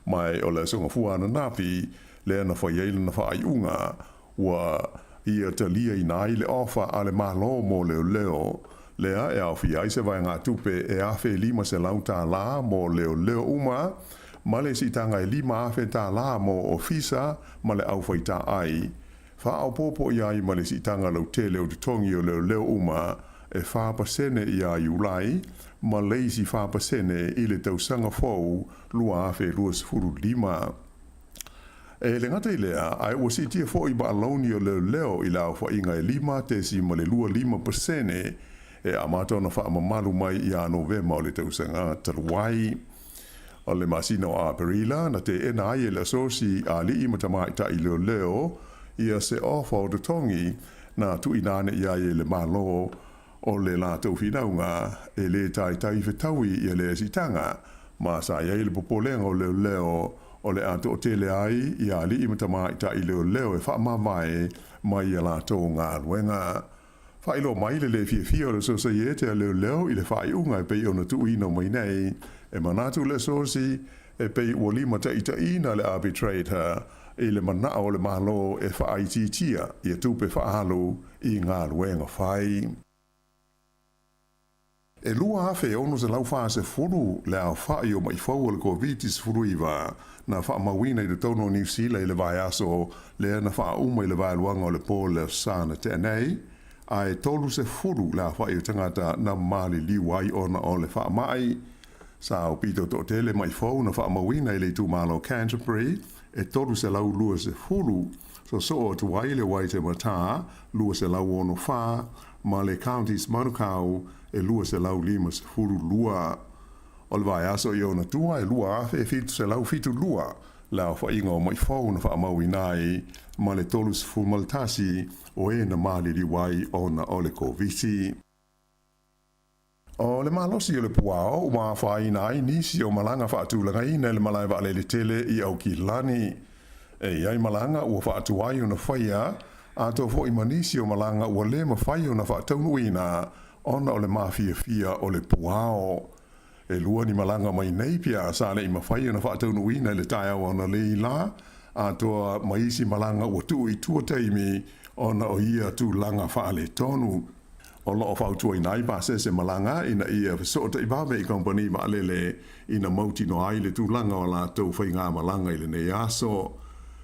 mai o le songa fuana napi le na whaia ila na whai unga ua ia te lia i nai le ofa a le malo mo leo lea e au fia i se vai ngā tupe e awhi lima se lauta la mo leo uma ma le si tanga e lima awhi ta la mo ofisa ma le au whaita ai wha au popo i ai ma le si tanga lau te leo te tongi o leo uma e whapasene i a iulai ma leisi whapasene i le tausanga fau lua awhi lua sifuru lima. E le ngata i lea, ai ua si tia fo i ba alauni o leo i lau wha inga e lima te si ma le lua 5% e a mātou na wha mamalu mai i a Novema o le tausanga taluai. O le masina o a Perila, na te ena ai e le asosi a li i matamai ta i leo i a se ofa o te tongi na tu inane i a i le malo o le la tau whinaunga e le tai whetaui i a le asitanga ma sa i a i le popolenga o leo o le ato o tele ai i a li i matamai ta i leo e wha mamae mai i a la tau ngā ruenga. Wha ilo mai le fia o le sosa i e te leo i le wha i unga e pei o na tu ino mai nei e manatu le sosi e pei ua lima ta ina le arbitrator i le mana o le malo e wha ai titia i a tupe wha halu i ngā ruenga whai. E lua hawhe ono se lau wha se furu le au wha i o mai fau o le COVID-19 furu iwa na wha mawina i le tauno New Zealand i le vai aso le na wha uma i le vai luanga o le pō le sana te anei ai tolu se furu le wha i o tangata na mali liwai ona o le wha mai sa o pito to tele mai fau na wha mawina i le tu malo Canterbury e tolu se lau lua se furu so o tu wai le wai te mata lua se lau ono wha ma le counties Manukau e lua se lau 5 lua. O le vai aso i ona tua e lua afe fitu se lau fitu lua lau wha inga o mai fau na wha maui nai ma le tolus fumaltasi o e na mali liwai ona o le kovisi. O le malosi o le puao o maa wha inai nisi o malanga wha atulanga ina le malai wa le tele i au ki lani. E iai malanga ua wha atuai o na whaia a to fo i manisi o malanga ua le ma whai o na wha taunu ina ona o le mafia o le puao. E lua ni malanga mai nei pia sa le i mawhai na whaataunu ina le tai au ana le la a toa maisi malanga ua tu i tua teimi ona o ia tu langa whaale tonu. O loo whautua i nai pa se malanga ina ia fisota i bawe i kompani ma alele ina mauti no ai le tu langa o la tau whai ngā malanga i le nei aso.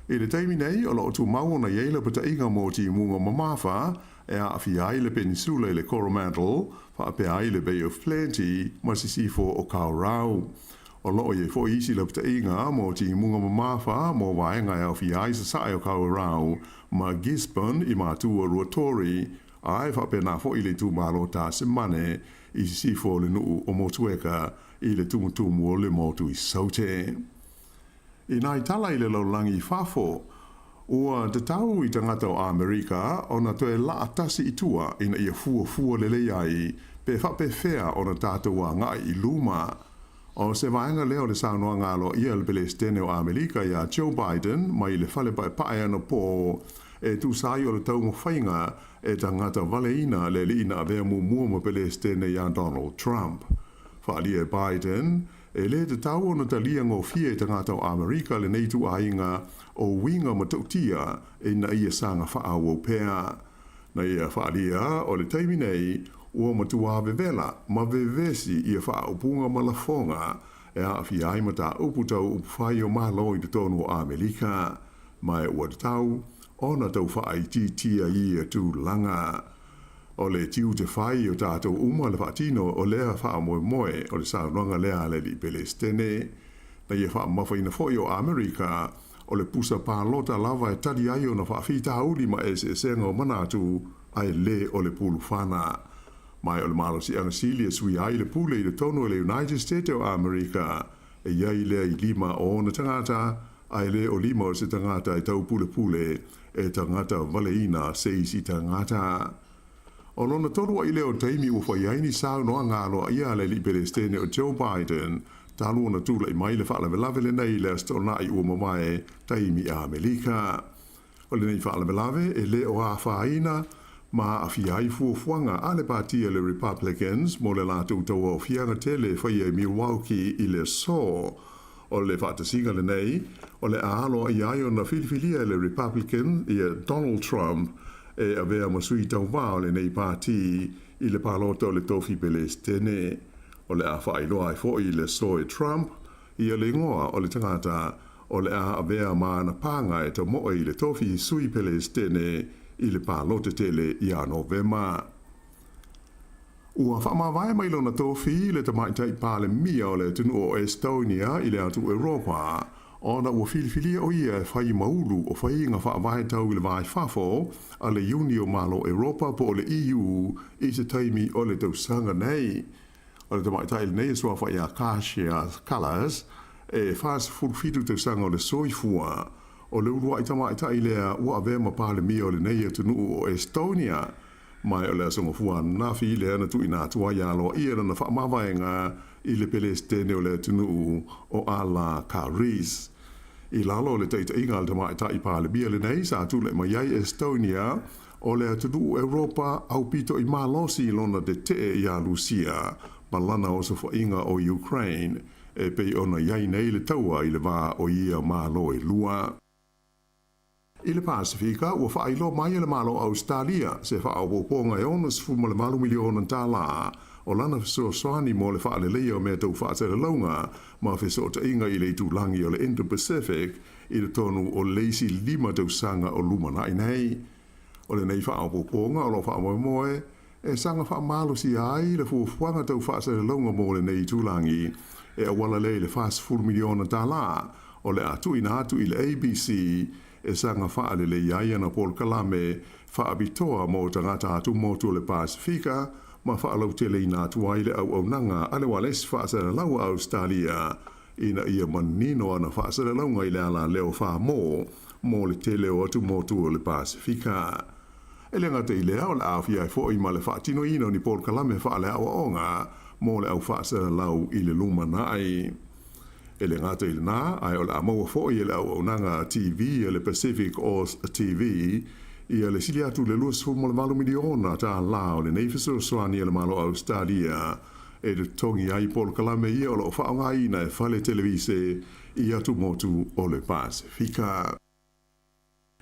I le teimi nei o loo tu mau na yeila pata inga moti i munga mamafa e a awhi ai le peninsula i le Coromandel, wha ape ai le Bay of Plenty, ma sisifo o Kaurau. O loo ye fo isi le pata inga mo ti munga mamafa mo waenga e awhi ai sa sae o Kaurau, ma Gisborne i mātua Ruatori, ai wha ape na fo i le tu malo ta se mane i sisifo le nuu o motueka i le tumutumu o le motu i saute. I nai tala i le laulangi i fafo, ua te tau i tangata o Amerika o na toe la atasi i tua ina ia fua lele ai pe whape whea o na tātou a ngai i luma. O se vaenga leo le saunoa ngalo ia le Palestine o Amerika ia Joe Biden mai le whale pae ana po e tu sai o le tau mwhainga e tangata valeina le liina avea mua ma Palestine ia Donald Trump. Whaalia Biden e le te tau ona talia ngō fia te ngātau Amerika le nei tu ainga o winga matautia e na ia sanga wha au pēa. Na ia whaalia o le taimi nei ua matua vevela ma vevesi ia wha upunga malafonga e a fi ai mata upu tau upu whai o malo i te tonu o Amerika. Mai ua te tau ona tau wha i tia ia tu langa. O le tiu te whai o tātou uma le whaatino o lea wha moe moe o le saunanga lea le li Pelestene. Na ia wha mawhaina foi o Amerika o le pusa pālota lava e tali ai o na whaafita hauli ma e senga o manatu ai le o le pulu whana. Mai o le malo si anga sili sui ai le pule i le tono le United States o Amerika e iai lea i 5 o na tangata ai le o 5 o se tangata i tau pule e tangata valeina 6 i tangata. O lona tolu ai leo taimi ua whai aini sao noa ngalo ia le li Pelestene o Joe Biden talu ona tula i mai le whaalawelave le nei le astona i ua mamae taimi a Amerika. O le nei whaalawelave e le o a whaina ma a fiai fuafuanga a le patia le Republicans mo le lātou tau o fianga tele whai e Milwaukee i le so. O le whaatasinga le nei, o le aalo i ai o na filifilia le Republican i Donald Trump e avea masui tau wā o le nei pāti i le pālota o le tofi Pelestene. O le a whailoa ai fo i le so e Trump i a le ngoa o le tangata o le a avea maana pānga e tau moa i le tofi sui Pelestene i le pālota tele i a Novema. Ua whaamawai mai lona tofi le tamaitai pāle mia o le tunu o Estonia i le atu Europa ona ua filifilia o ia e whai maulu o whai inga whaamawai tau i le vai whafo a le Unio Malo Europa po o le EU i te taimi o le tausanga nei. O le tamaitai le nei sua whai a Kasia Kalas e whaas fulfitu tausanga o le soifua o le urua i tamaitai lea ua avema pāle mia o le nei tunu o Estonia. Mai o le asonga fua nafi le ana tu ina tua ialo ia na whaamawaenga i le Pelestene o le tunu o ala Karis. I lalo le teita inga al tamai tai pāle bia le nei sa tu le maiai Estonia o le tunu Europa au pito i malosi lona de te i a Lucia malana o sa inga o Ukraine e pei ona iai nei le taua i le wā o ia malo e lua. I le Pasifika, ua whailo mai le malo Australia, se whaawoponga e ona sifuma le malu miliona tala, o lana fiso soani mo le whaalelea o mea tau whaatera launga, ma fiso ta inga i le tūlangi o le Indo-Pacific, i le tonu o leisi 5 tau sanga o lumanai nei. O le nei whaawoponga o lo whaamoemoe, e sanga whaamalo si ai le fuafuanga tau whaatera launga mo le nei tūlangi, e awala le 4 miliona tala, o le atu ina atu i le ABC, e sanga whaale le iaia na Paul Kalame whaabitoa mo tangata atu motu le Pasifika ma whaalau tele ina tuaile au nanga ale wales whaasara lau Australia ina ia manino ana whaasara lau ngai le ala leo wha mo le tele o atu motu le Pasifika. E le ngata i lea o le awhia e fo i ma le whaatino ino ni Paul Kalame whaale awa onga mo le au whaasara lau i le lumanai. E le ngata i le nā, ai o le amaua fo i le au nanga TV, le Pacific Oz TV, i le sili atu le luas fo mo le malu miliona ta la o le neifiso soani le malo Australia, e le tongi ai Paul Kalame i o lo whaonga ina e whale televise i atu motu o le Pasifika.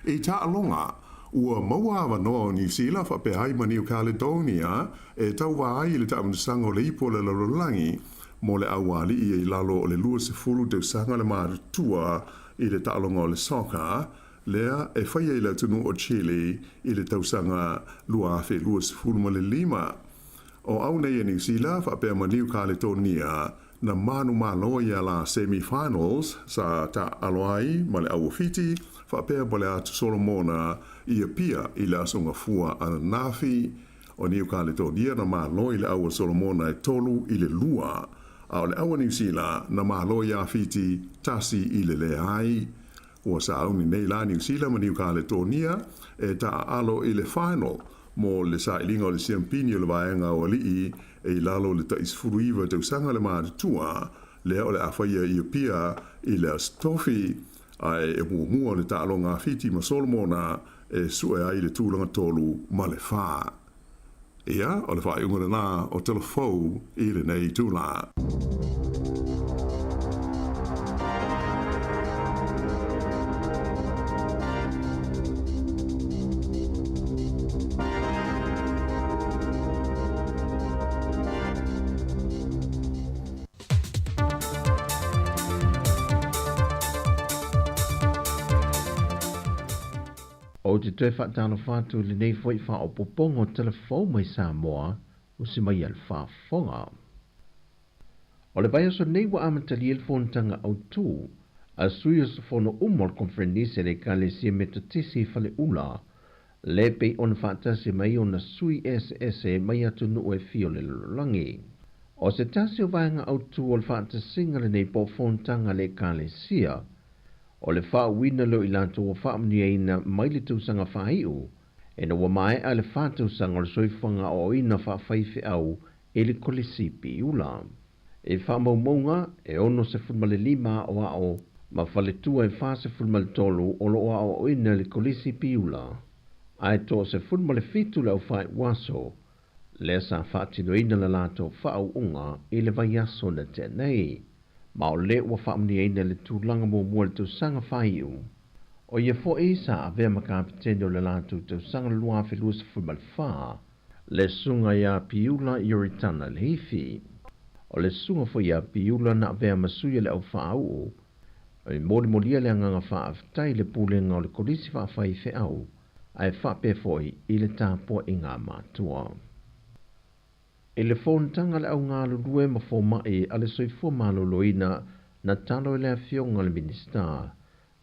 E ta alonga, ua maua awa noa o New Zealand whape hai ma New Caledonia, e tau wa ai le taamnusango le ipo le lalolangi, mo le awali i lalo o le lua se fulu te usanga le mātua i le taalonga o le soka, lea e whaia i le tunu o Chile i le tausanga lua afe lua se fulu ma le 5. O au nei e New Zealand, whapea ma New Caledonia, na manu malo i la semi-finals sa ta aloai ma le awafiti, whapea ma le atu Solomona i a pia i le asonga fua ana nafi, o New Caledonia na malo i le awa Solomona e tolu i le lua, a o le awa New Zealand na malo ia fiti tasi i le ai. Ua sa auni nei la New Zealand ma New Caledonia e ta alo i le final mo le sa ilinga o le siampini o le vaenga o li e lalo le taisfuruiva te usanga le mātua le o le awhaia i pia i le stofi ai e mua le ta alo ngā fiti ma Solomona e sue ai le tūlanga tolu ma le wha. Ia, o le whae ungara nā o telefou i le nei tūla. O te tue whaatano whātu le nei fwoi wha o popongo telefon mai Sāmoa o si mai al whaafonga. O le vai aso nei wa amatali el whontanga au tū, a sui o sa whono umol konfrenise le ka le sia metatisi fale ula, le pei on whaatasi mai o na sui SS mai atu nu e fio le lulangi. O se tasi o vaenga au tū o le whaatasinga le nei po whontanga le ka le sia, o le wha wina lo ilanto o wha mnia ina mai le tūsanga whaiu, e na wa mai a le wha tūsanga o le soifanga o ina wha whaife au e le kolisipi ula. E wha maumaunga e ono se fulmale lima o ao, ma whale tua e wha se fulmale tolu o lo o ina le kolisipi ula. Ai to se fulmale fitu le au whai waso, le sa wha tino ina la lato wha au unga e le vai aso na tenei. Ma o le ua whaamni eina le tūlanga mō mua le tūsanga whaiu. O ia fo e sa a vea makapitene o le lātu tūsanga lua whelua sa fumal wha, le sunga ia piula i oritana le hifi. O le sunga fo ia piula na vea masuia le au whaau, o i mori molia le anganga wha aftai le pūlenga o le korisi wha whai fe au, ai wha pe foi i le tāpua i ngā mātua. E le whontanga le au ngā lulue ma fo mai a le soifua maloloina na talo le fionga le minister.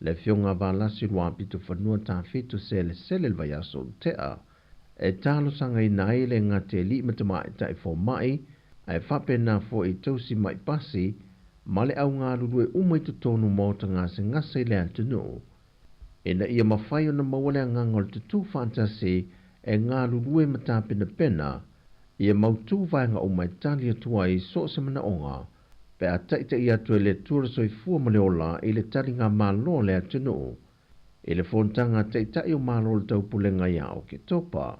Le fionga valasi lua pitu whanua tā fitu se le sele le vai aso tea. E talo sanga i nai le ngā te li matama e tai fo mai, ai whape nā fo i tausi mai pasi, ma le au ngā lulue umai tutonu mōta ngā se ngase le antunu. E na ia mawhai o na mawale a ngangol tutu fantasi e ngā lulue mata pena pena, ia mautu vaenga o mai tali atua i so se mana onga, pe a taita i atu e le tura soifua ma le ola i le tali ngā malo le atunu. I le fontanga taita i o malo le taupulenga ia o ke topa.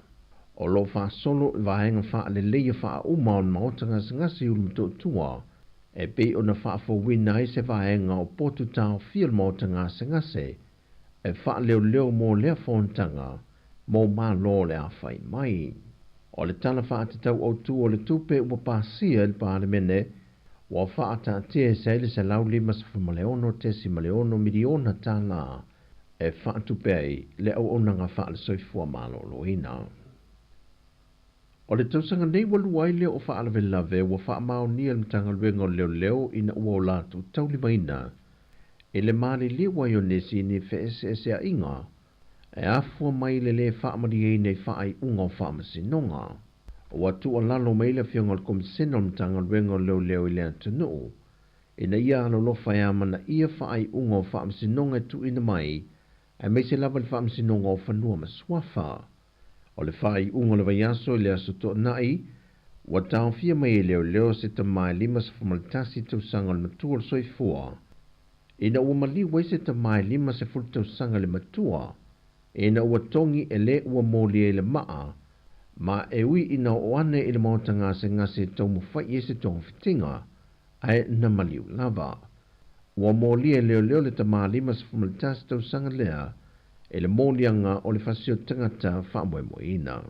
O lo wha solo vaenga wha le leia wha uma o maotanga singasi ulmuto tua, e pe o na wha fo wina i se vaenga o potu tau fia maotanga singase, e wha leo leo mo lea fontanga, mo malo le a whai mai. O le tala wha te tau o tu o le tupe ua pāsia il pālemene, wa wha ata tia se ele se lau lima sa whamaleono tesi maleono miliona tala, e wha tupei le au onanga wha le soifua malo loina. O le tausanga nei walu aile o wha alawe lave wa wha mao nia le mtanga luenga o leo leo ina ua o latu tau lima ina, e le maali liwa yo nesi ni FSS a inga, e afua mai le le whaamari e nei whaai unga o whaamasi nonga. O atu o lalo mai le fionga o komisena o mtanga luenga o leo leo i lea tunu. E na ia alo lofa e amana ia whaai unga o whaamasi nonga tu ina mai, e mei se lava le whaamasi nonga o whanua maswafa. O le whaai unga le vai aso i le aso to nai, wa tau fia mai e leo leo se ta mai lima sa whamalitasi tau sanga le matua le soifua. Ina ua mali wai se ta mai lima se fulu tau sanga le matua, ina ua tongi e le ua mōli e le maa, ma e ui ina o ane i le maotanga se ngase tau mawhai e se tonga fitinga, ai na maliu lava. Ua mōli e leo leo le ta maa lima sa whamalitasi tau sanga lea, e le mōlianga o le fasio tangata whaamwe mo ina.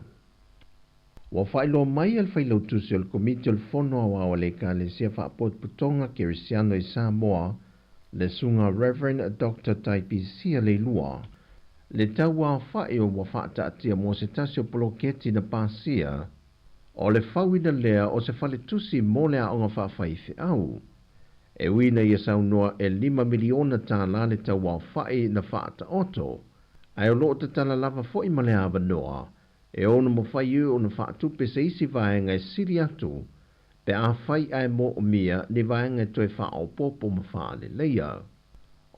Ua whailo mai al whailo tusi o le komiti o le whono awa le ka le sia whaapot putonga Kirisiano i Sāmoa, le sunga Reverend Dr. Taipi Sia le lua, le tau a whae o wa whaata atia mo se tasio poloketi na pāsia, o le whawina lea o se whale tusi mo lea o ngā whawhaife au. E wina ia saunua e 5 miliona tā la le tau a whae na whaata oto, ai o loo te tala lava fo i male awa noa, e ono mo whai o na whaatupe se isi vaenga e siri atu, pe a whai ai mo o mia ni vaenga e toi wha o popo ma wha le leia.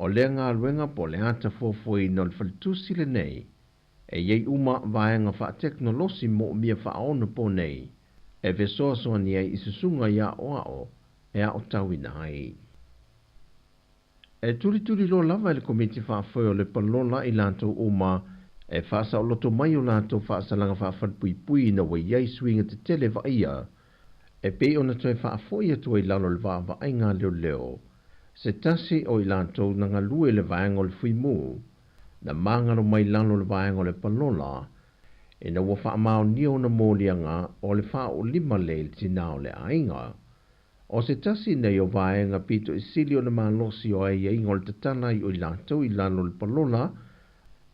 O lea ngā luenga po le ata fōfoi no le whalitusi le nei, e iei uma vaenga wha teknolosi mo o mia wha ono po nei, e vesoa soa ni ai isusunga ia o ao, e a o tauina ai. E turi lo lava le komiti whaafoi o le palola i lantou uma, e whaasa o loto mai o lantou whaasa langa whaafan pui na wai iei swinga te tele wa ia, e pe o na toi whaafoi atua i lalo le vāwa ai ngā leo, se tasi o i lantou na ngā lue le vaenga o le fuimu, na mangaro mai lalo le vaenga o le palola, e na ua whaamao ni o na mōlianga o le wha o 5 le tina o le ainga. O se tasi nei o vaenga pito i sili o na malosi o ai ingo le tatana i o i lantou i lalo le palola,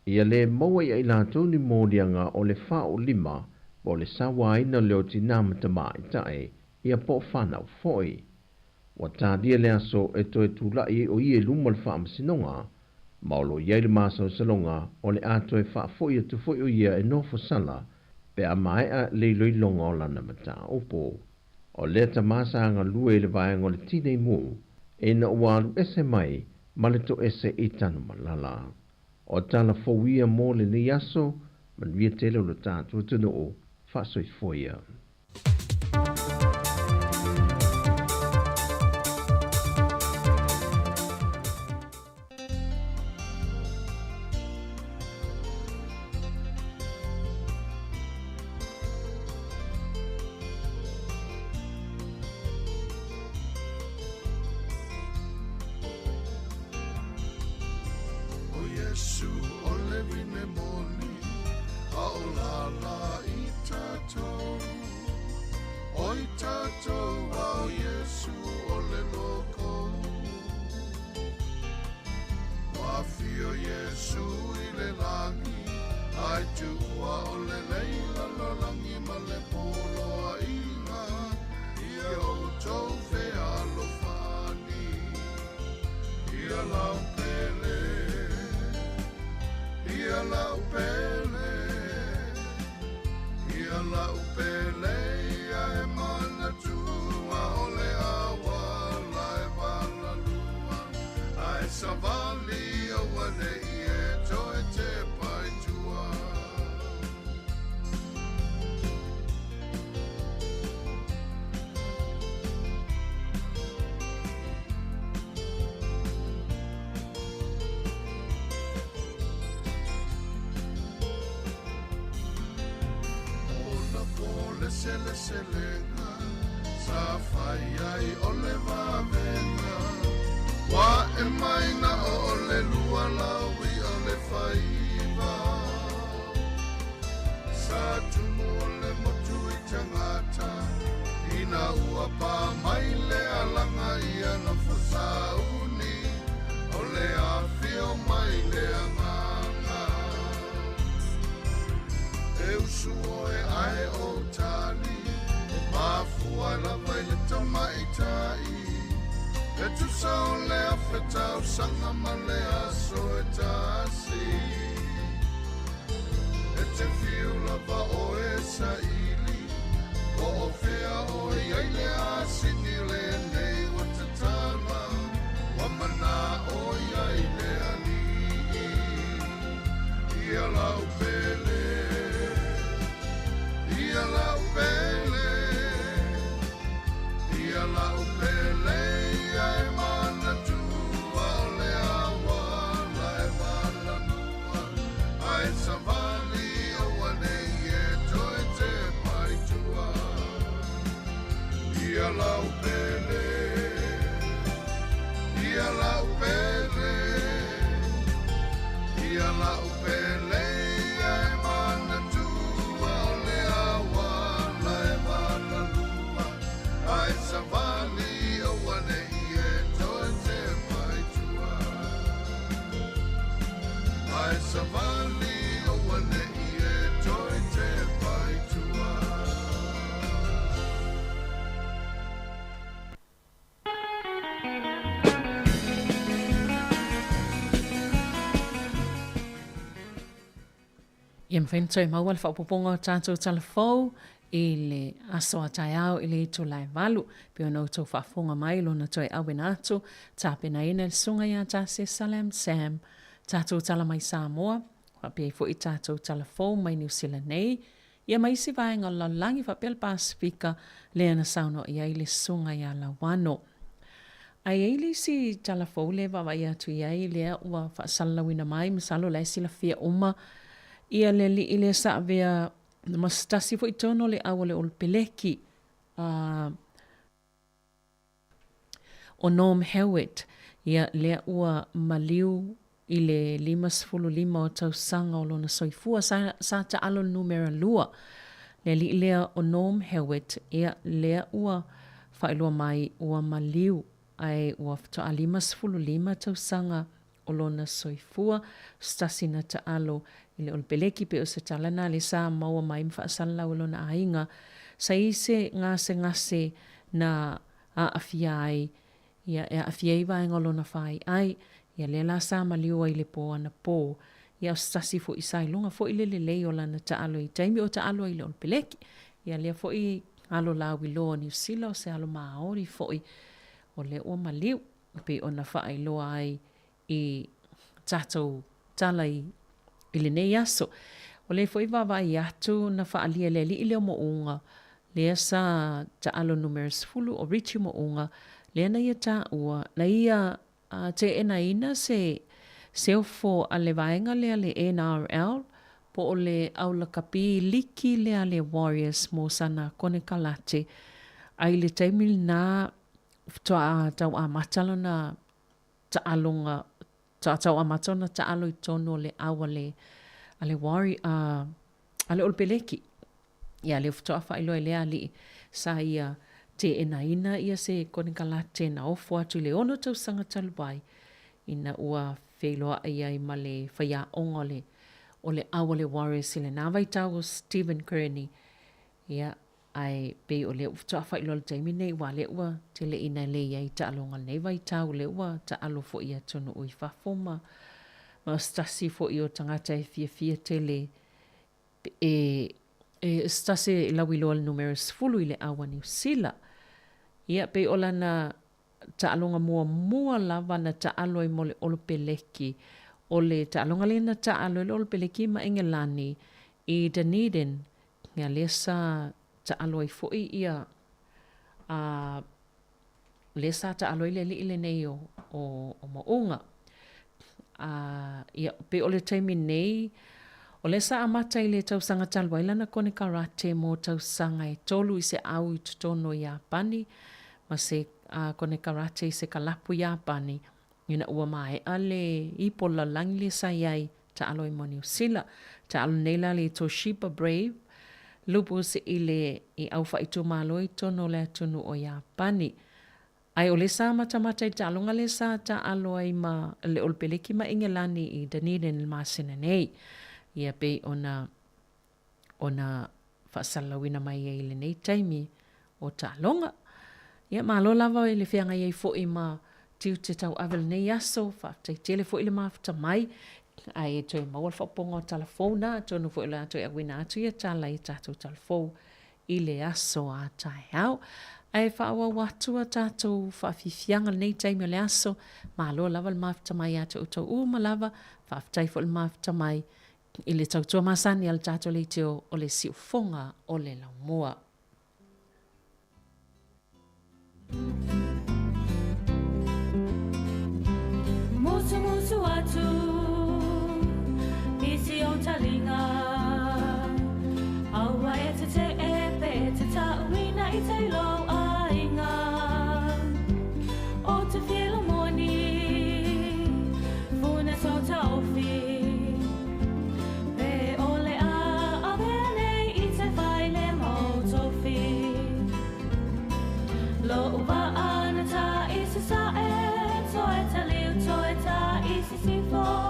Ia le maua ia ila toni mōlianga o le wha o lima, o le sawa ina leo tina matama i tae, ia po whanau foi. Wa tādia le aso e toe tūlai o ie luma le wha masinonga, Maulo iai le māsau salonga o le ato e wha foi atu foi o ia e nofo sala, pe a mai a leiloi longa o lana mata opo. O le ta māsanga lue le vaenga o le tinei mū, e na ualu ese mai, ma le to ese i tanu malala. O tala fowia mo le ni aso, man via tele o le tātua tunu o, wha soi foia. Yesu ole vine moni a o la la i tatou o i tatou a o Yesu ole loko wafio Yesu i le langi ai tua ole leila lo langi ma le polo a inga ia o tou fea lo fani ia lau pele ia la upele ia e mana tua ole awa la e vala lua ai savali o wane ie toe te pai tua sele selenga sa fai ai ole vavenga wa e maina ole lua lawi ole faiva sa tumu ole motu i tangata ina ua pa mai le alanga ia na fasauni ole a fio mai le anganga e usuo e ai o tali e mafua la vai le tamaitai e tu sao le afetau sanga ma le aso e tasi e te fiu la va o e saili o o fea o e ai le asini le nei wa tatama wa mana o e ai le ani ia la upele ia la upele ia la upele ia e mana tua le awa la e vala nua ai savali o wane e toe te pai tua ia la upele ia la upele ia la upele ia e mana tua le awa la e vala lua ai savali o wane e toe te pai tua ai savali o wane e toe te pai tua Ia mwhentu e maua le whapoponga o tātou talafou i le aso a tai au i le ito lai walu. Pio nau tau whafonga mai lona toi awe nātu. Tāpena ina le sunga ia tāse Salam Sam. Tātou tala mai Sāmoa. Whapia i fo i tātou talafou mai New Zealand nei. Ia mai si vaenga la langi whapia le Pasifika le ana sauno ia i le sunga ia la wano. Ai eili si talafou le wawai atu iai lea ua whaasalawina mai masalo lai sila fia uma ia le li ile sa vea mastasi fo itono le awa le ol peleki o Norm Hewitt ia le ua maliu i le 5.5 o tausanga o lona soifua sa ta alo numera lua le li ile o Norm Hewitt ia le ua whailua mai ua maliu ai ua to a 5.5 tausanga o lona soifua, stasi na taalo i le olpeleki pe o se talana le Sāmoa mai mwhaasala o lona ainga, sa ise ngase na aafia ai, ia e aafia i vaenga lona whai ai, ia le la Sāma liua i le po ana po, ia o stasi fo i sailunga, fo i le lei o lana taalo i taimi o taalo i le olpeleki, ia lea fo i alo lau i loa New Zealand o se alo maori fo i o le o maliu, pe o na whaai loa ai i tatou talai i le nei aso. O le fo i wawa i atu na whaalia le li i leo mo unga, lea sa ta alo numerous fulu o Richie mo unga, lea na ia ta ua, na ia te ena ina se ofo a le vaenga lea le NRL, po o le aula kapi liki lea le Warriors mo sana kone kalate, ai le taimil na tau a matalo na taalonga, tau a matalo na taalo i tono le awa le ale Warrior, ale olpeleki. Ia le ftoa whailoa lea li sa ia te ena ina ia se kone kalate na ofo atu le ono tau sanga taluai, ina ua wheloa ia i male whaia onga o le awa le Warriors i le nawai tau o Stephen Kearney. Ia ai pe o le uftoa whailoa le taimi nei wa le ua te le ina le ia i ta alonga nei vai tau le ua ta alo fo ia tonu ui whafoma. Ma stasi fo i o tangata e fia te le stasi lawiloa le numerous fulu i le awa New Zealand. Ia pe o lana ta alonga mua lava na ta alo i mole olopeleki o le ta alonga le na ta alo i olopeleki ma Engelani i Dunedin. Ia lesa ta alo i fo i ia lesa ta alo i le li ile nei o maunga. Ia pe o le taimi nei o le sa amata i le tausanga talwaila na kone karate mo tausanga e tolu i se au i tutono i Apani, ma se kone karate i se kalapu i Apani, ina ua mai ale i pola langi le sa iai ta alo i mo New Zealand, ta alo neila le Toshiba Brave, lupus i le i aufa i tu malo i tono le atunu o i Apani. Ai o le sa mata i ta alonga le sa ta alo ai ma le olpeleki ma Engelani i Dunedin le masina nei. Ia pe ona whaasalawina mai e le nei taimi o ta alonga. Ia malo lava i le whianga iei fo i ma tiu te tau avel nei aso, whaatai tele fo i le mafta mai, ai e toi mawal whaponga o talafona, tonu fo i le ato i awina atu ia tala i tātou talafou i le aso a tai au. Ai whaawa watua tātou whaafifianga nei taimi o le aso, malo lava le mafta mai atu uto uma lava, whaafitai fo le mafta mai, i le tautua masani al tātou le teo o le siufonga o le laumoa. Musu atu, isi o talinga, awa e te pe te tauina i te lo ainga, o te whielo moni, funa so tauwhi, lo wa ana ta isi sa e, to e ta liu, to e ta isi si fo.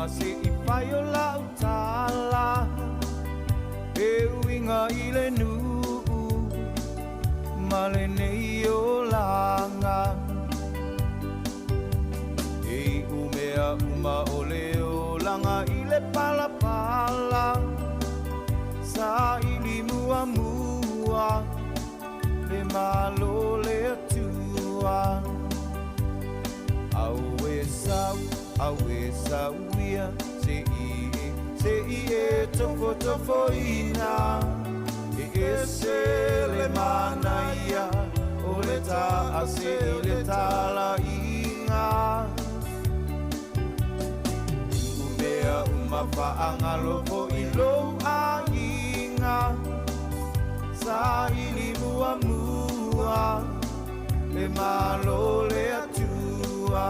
se I whai o la utala E uinga I le nu Ma le nei o langa E umea uma o le o langa I le pala pala Sa I li mua mua Le malo le atua Awe sau ia Se I e tofo ina E se le mana ia O le ta a se I le tala inga Umea uma faanga lofo I lo a inga Sa I li mua mua Le malo le atua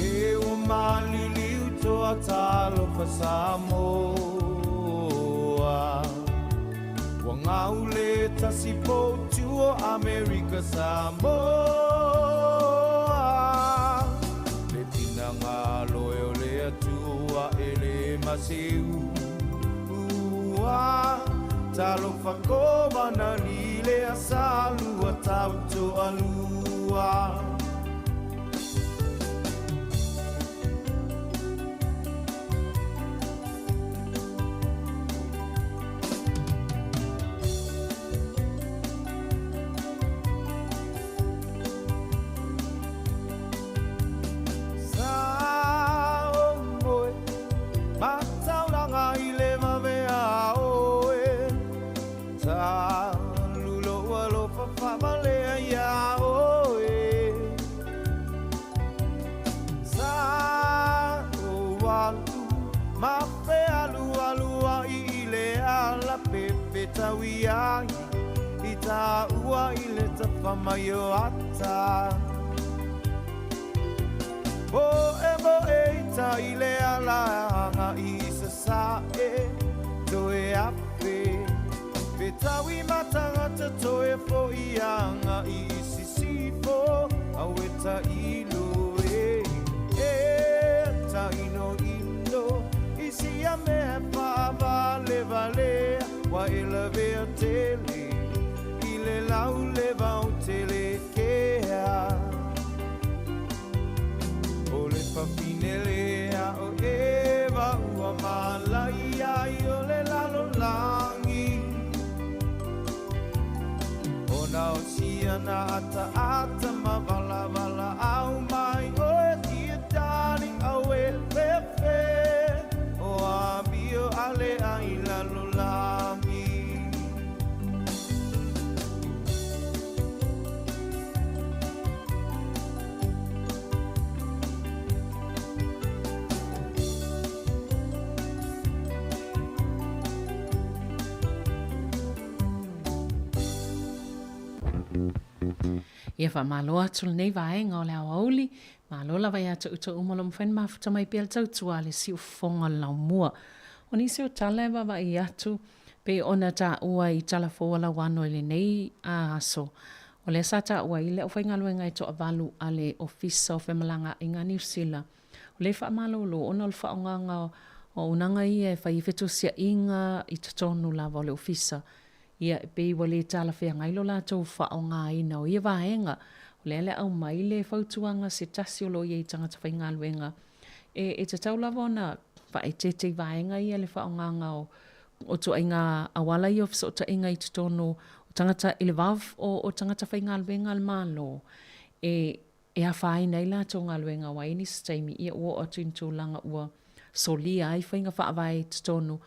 E o malili utoa talo fa Sāmoa Wa ngau le tasi potu o Amerika Sāmoa Le tina ngā loe o le atua e le maseu Talo fa kovana li le asalua tauto alua Tawiai I ta ua I le tawhamaio ata Mo e ta I le alanga I sa sae Toe ape Pe tawi matanga ta toe fo I anga I sisifo Awe ta ilo e ta ino I si a me pa vale Wa ila vea tele I le lau le vau tele kea O le papine lea o eva ua malai ai o le lalo langi O na o siana ata ma vala au mai o e tia darling au e fefe O abio ale ai lalo langi Ia wha malo atu nei vaenga o le awauli, malo la vai atu uta umalo mwhen mafuta mai pia tau tua le si ufonga lau mua. O nisi o tala eva va I atu, pe ona ta ua I tala fōa la wano le nei a aso. O le sa ta ua I le o whainga luenga I to avalu a le ofisa o whemalanga I ngā New Zealand. O le wha malo lo ona le whaonganga o unanga I e whai whetu sia inga I tatonu la wa le ofisa. Ia pe wale tala whea ngailo la tau whao ngā ina o ia vahenga. O le au mai le whautuanga se tasi o lo ia I tangata whainga luenga. E te tau lava ona wha e te vahenga ia le whao nganga o to inga awala I ofisa o ta inga I tutono o tangata I le vav o tangata whainga luenga al malo. E a whaai nei la tau ngā luenga wa ini staimi ia ua o tintu langa ua solia ai whainga wha vai tutono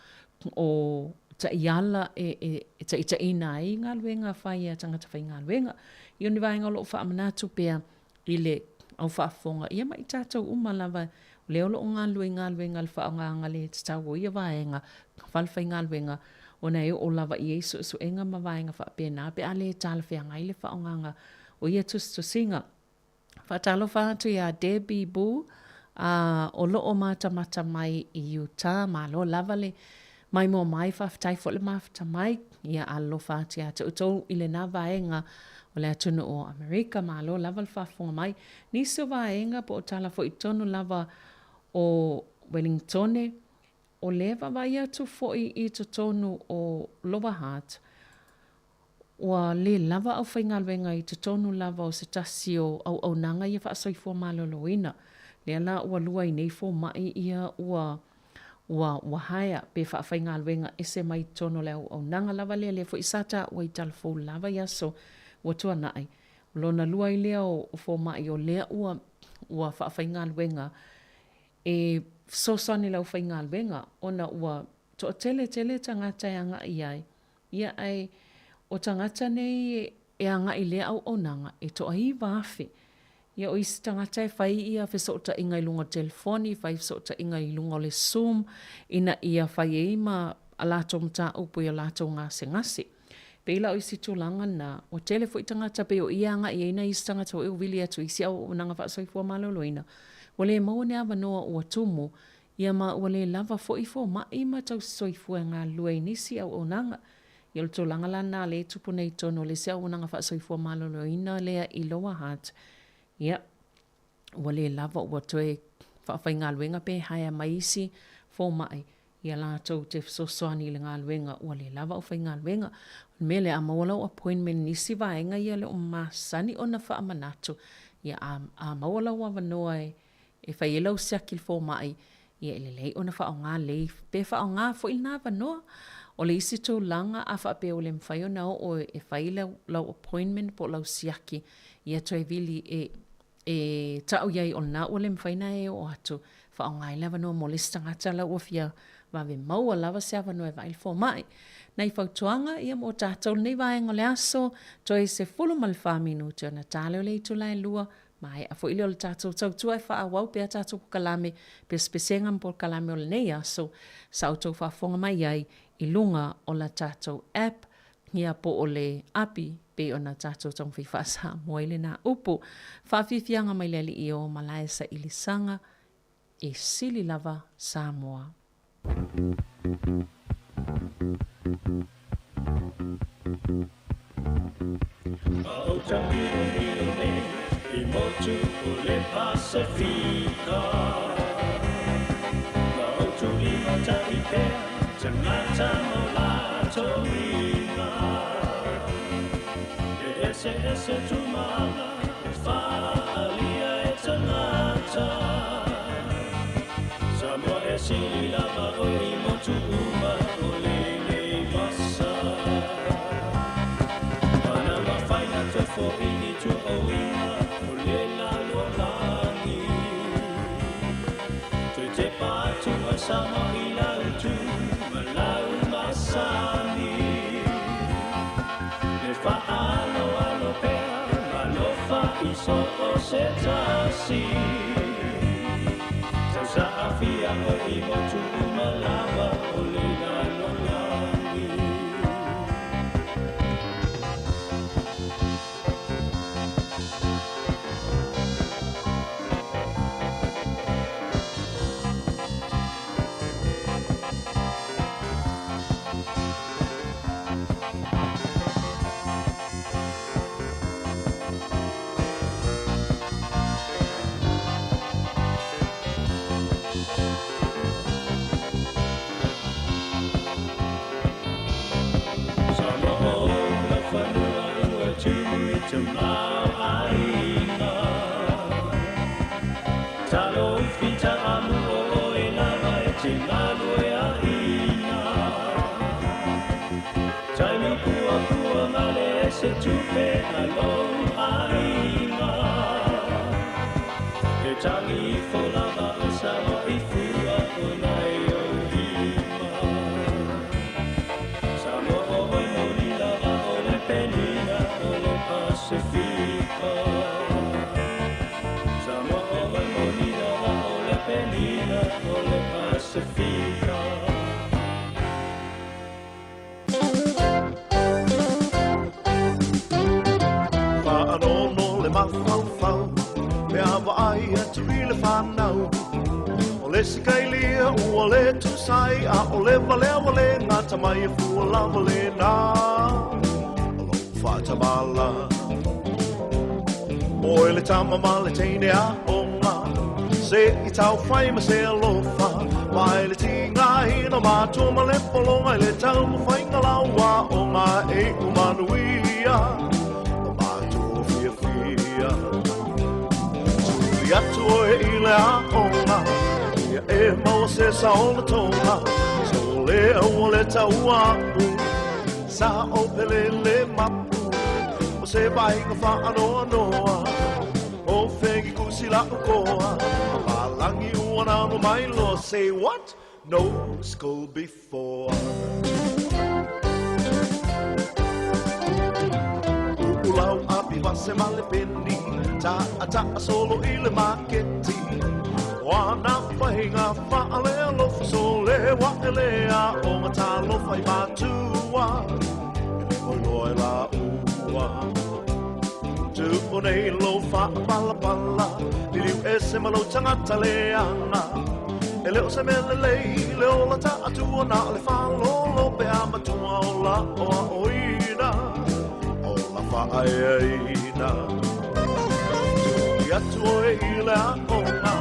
o ta iala ta ina I ngā luenga whai a tangata whai ngā luenga. I oni vaenga lo wha amanatu pia I le au whaafonga. Ia mai tātou umalawa leo lo ngā luenga le wha ngā le tātou o ia vaenga. Whalwhai ngā luenga o nei o lava I eiso so enga ma vaenga wha pēnā. Pe ale tāla whea ngai le wha ngā o ia tus to singa. Wha talo wha atu ia Debbie Boo o lo o mata mai I Utah. Ma lo lava le mai mo mai whaftai fo le mafta mai, ia alo whātia te utou i le nā vaenga o le atunu o Amerika, ma alo lava le whafonga mai, nisi o vaenga po o tala fo i tonu lava o Wellingtone, o lewa vai atu fo i to tonu o Lower Heart, ua le lava au whaingalwenga i te tonu lava o se tasi o au nanga ia whaasoifua maloloina. Le ala ua lua i nei fo mai ia ua haia pe whaingalwenga ese mai tono le au nanga lava le fo isata ua i talafou lava ia so ua tua nai. Lona lua i lea o fo mai o lea ua whaingalwenga e sosani lau whaingalwenga ona ua to tele tangata e anga iai. Ia ai o tangata nei e anga i lea au nanga e to ai wafe. Ia o isi tangata e whai ia whesota inga i lunga telefoni, whai whesota inga i lunga le Zoom, ina ia whai e ima a lato mta upo i a lato ngase. Peila o isi tūlanga na o telefo i tangata pe o ia anga i eina isi tangata o wili atu isi au o nanga whaasoifua maloloina. Wale maone awa noa ua tumu, ia ma wale lava fo i fo ma ima tau soifua ngā lua nisi au o nanga. Ia lo tūlanga lana le tupu nei tono le se au o nanga whaasoifua maloloina lea i Lower Heart. Ia, wale lava ua toe whaafai ngā luenga pe haia maisi fo mai. Ia la tau te sosoani le ngā luenga ua le lava o whai ngā luenga. Mele a mawala o appointment nisi vaenga ia le o masani o na wha amanatu. Ia a mawala o avanoa e whai elau siakil fo mai. Ia ele lei o na wha o ngā lei. Pe wha o ngā fo ina avanoa. O le isi tau langa a wha pe o le mwhai o nao o e whai lau appointment po lau siaki. Ia toi vili e tau iai o na o le mwhaina e o atu wha o ngai lava noa mo le stangata lau o fia wawe maua lava se ava noa e vail fo mai. Nei whautuanga ia mo tātou nei vaenga le aso toi se fulu malwha minuti o na tāle o le itu lai lua mai a fo ili o le tātou tau tua e wha awau pe a tātou kalame pe spesenga mpo kalame o le nei aso sa autou whafonga mai iai i lunga o la tātou app ia po o le api pe o na tātou tong whiwhasa moile na upu. Whawhiwhianga mai leli i o Malaisa i Lisanga e sili lava Sāmoa. Au tamiro ne i motu o le Pasifika. Au tu lima ta i pe, tangata mo lato ina. Ese tu mana, whaalia e tangata. Samoa e sili lava o i motu uma o le nei masa. Mana mawhaina te fo i tu o ina o le lalo langi. Tui te pātu a sama i lau tu, ma lau masani. Le whaalo iso o se tasi Tau sa awhia o i motu umalawa o le lalo langi Se tupe aloha ina E tangi folava o Sāmoa I fua o nai o hima Sāmoa o moni lava o le penina o le Pasifika Sāmoa o moni lava o le penina o le Pasifika Mea wa ai atu I le whanau O le sikailia ua le tu sai a o le wale ngata mai e fua lava le na alo whata mala o le tama male teine a onga se I tau whai ma se alofa mai le tinga hina mātua ma le polonga le tau ma whainga laua o ngā e umanuia o mātua fia fia tuli atu o e I le a onga ia e maua se saola tonga so le au le tau aku sa o pele le mapu o se vainga wha anoa noa o whengi kusi la ukoa palangi uana no mai lo say what? No school before ulau api vase male penni ta solo I le maketi wana whainga whaale alofa so le wa ele a o ngata lofa I matua ele oi loe la ua tu o nei lo wha pala pala Diriu e se malo tangata le ana E leo se mele lei leo la ta atua na le whalo lo pe amatua o la o a oina O la wha aina Tui atu o e ile a onga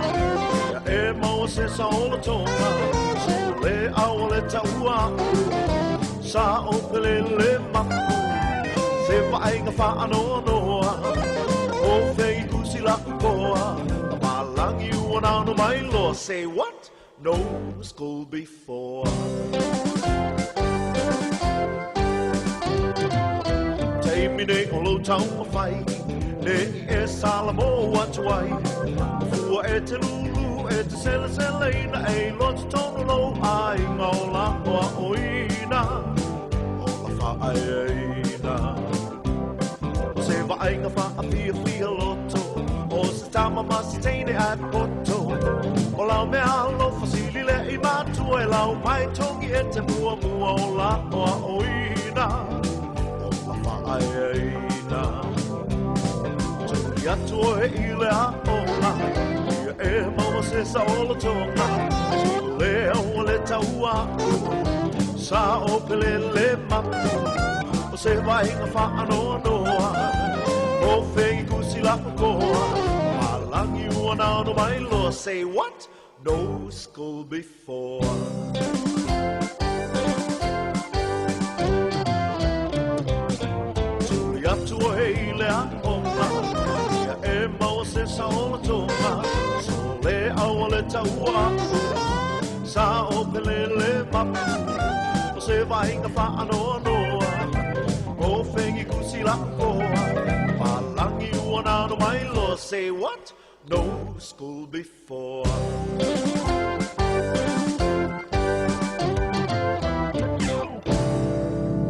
Ia e maua se sa o la tonga So le au le taua Sa o pele le mapu Se whainga wha anoa noa O whei kusi la ukoa Malangi uana no mai loa Say what? No school before Teimi nei o lo tau ma whai Nei e Sāmoa atu ai Fua e te lulu e te sele seleina E lotu tonu lo ai Ngaula o a oina O la whaeina Se vainga wha a fia fia loto O se tama masi teine at poto O lau mea alo fasili le I matua E lau pai tongi e te mua mua O la o a oina O la whaeina Tui atu o e I le a ola Ia e maua se sa o la tonga So le au le taua Sa o pele le mapu O se vainga wha anoa noa O whengi kusi la koa Malangi uana no mai loa Say what? No school before Tui atu o hei le a onga Ia e maua se sa o la tonga So le aua le taua Sa o pele le mapu O se vainga wha anoa noa O whengi kusi la koa Palangi uana no mai loa Say what? No school before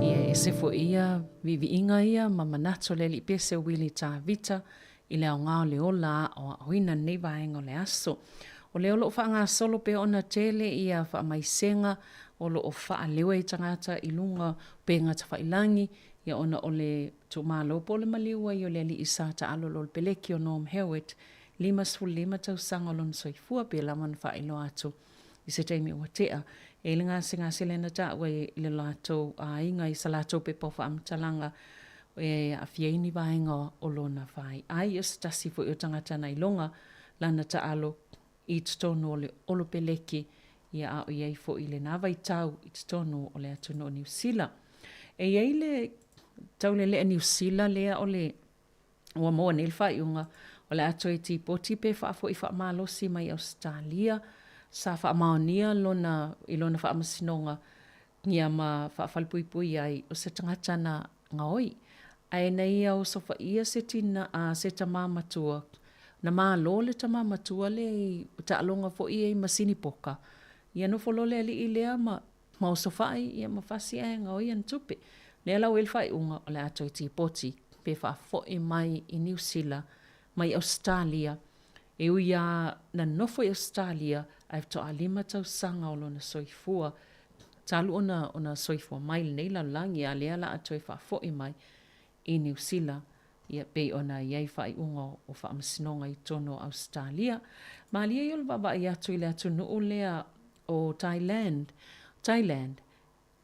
Ia e se fo ia vivi inga ia mamanato le li pese wili ta vita I le au ngao le ola o huina nei vaenga le aso. O le olo wha ngā solo pe ona tele ia wha maisenga o lo o wha lewe I tangata I lunga pe ngata whailangi ia ona o le tumalo po le maliua I o le li isa ta alo lo peleki o Norm Hewitt 5 tau sanga o lon soifua pe laman wha ilo atu I se teimi ua tea. E le ngā sele na ta ue le lato a inga I sa lato pe po wha amtalanga e a fiaini vaenga o lona whai. Ai o stasi fo I o tangata na ilonga lana ta alo I tonu o le olo peleki ia a o iei fo I le nawai tau I tonu o le atu no New Zealand. E iei le tau le New Zealand lea o le ua moa nil whai unga o le atu e ti poti pe wha fo I wha malosi mai Australia sa wha maonia lona I lona wha amasinonga ngia ma wha whalpuipui ai o se tangata na ngaoi. Ai nei au sofa ia se tina a se tamamatua na malo le tamamatua le ta alonga fo ia I masini poka. Ia no folo le ali I lea ma o sofa ai ia ma fasi ai ngaoi an tupe. Le lau il whai unga o le atu e ti poti pe wha fo I mai I New Zealand mai Australia. E uia na nofo I Australia ai to alima tau sanga o lona soifua. Talu ona soifua mai nei la langi a lea la atu e wha fo I mai I New Zealand. Ia pe ona iai whai unga o wha amasinonga I tono Australia. Ma lia I ol baba I atu I le atu nuu lea o Thailand.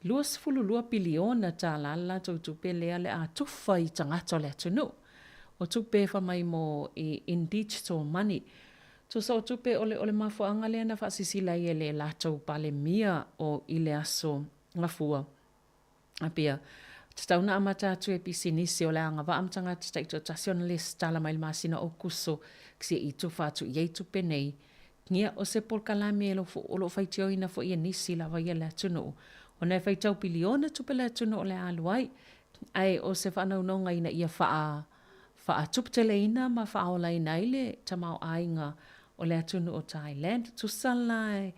Luas fulu lua piliona ta lala tau tupe lea le a tufa I tangata le tunu. O tupe fa mai mo in digital money. Tu so tupe ole mafuanga lea na whaasisila I le la tau pale mia o ile aso ngafua. Apia, tatau na amata tu e pisinisi o le anga wa amtanga tatai to tasionalist tala mai masina o kuso ksia I tufa tu iei tupe nei. Ngia o se pol kalami e lo faitio ina fo ia nisi la wa ia le tunu. O nei faitau piliona tupe le tunu o le aluai. Ai o se whanaunonga ina ia faa tuptele ina ma faa ola ina ile tamau ainga o le tunu o Thailand. Tu salai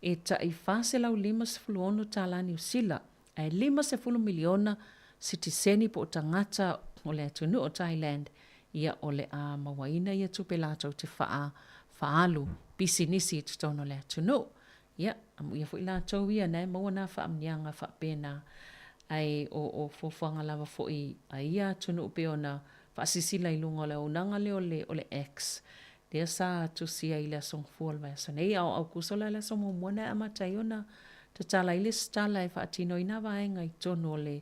e ta I fase lau 5 tala New Zealand. Ai 5 miliona sitiseni po tangata o le tunu o Thailand. Ia o le a mawaina ia tupe lātou te faalu pisinisi te tono le tunu. Ia, amu ia fo I lātou ia nei maua na whaamnianga whaapena ai o fofuanga lava fo I a ia tunu upe ona whaasisila I lunga le unanga le o le X. Dea sa tu sia I le song fual vai sa nei au kusola le song mwana amatai ona te tala I le stala I whaatino ina vaenga I tono le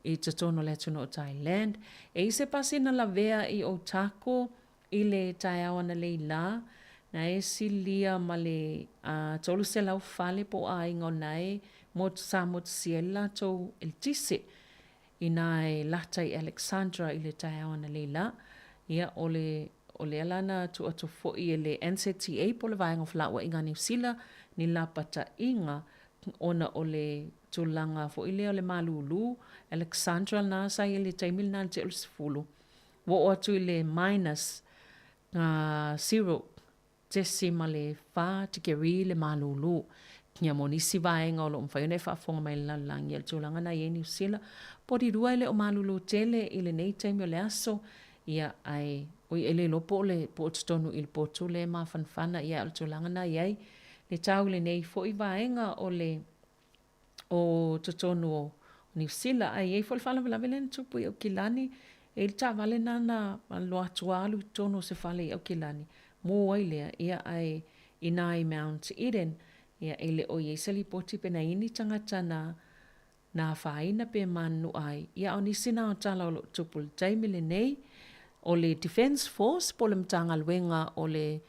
I te tono le tunu o Thailand. E I se pasina la vea I o tako I le taiawana le la na e silia ma le tolu se lau fale po a ingo nai mo siela to el tise I nai lata I Alexandra I le taiawana le la ia o le alana tu atu fo I le NCTA po le vaenga flawa inga New Zealand ni la pata inga ona o le tulanga fo I le malulu Alexandra na sa I le taimil na te ulisfulu wo o atu I le minus 0 tesima le fa tikeri le malulu Nia monisi vaenga o lo mwhaione whaafonga mai lalangi al tulanga na New Zealand podi rua ele o malulu tele ile nei taimi o le aso ia ai oi ele lopo le po tonu il potu le ma fanfana ia al tulanga na iai le tau le nei fo I vaenga o le o tonu o New Zealand ai ei fol fala vela velen tupu o kilani e il ta vale nana lo atualu tonu se fale o kilani mo ile ia ai inai Mount Eden ia ele o ye seli poti pena ini tangata na faina pe manu ai ia oni sina o tala o tupul taimile nei o le Defence Force po le mtanga luenga o le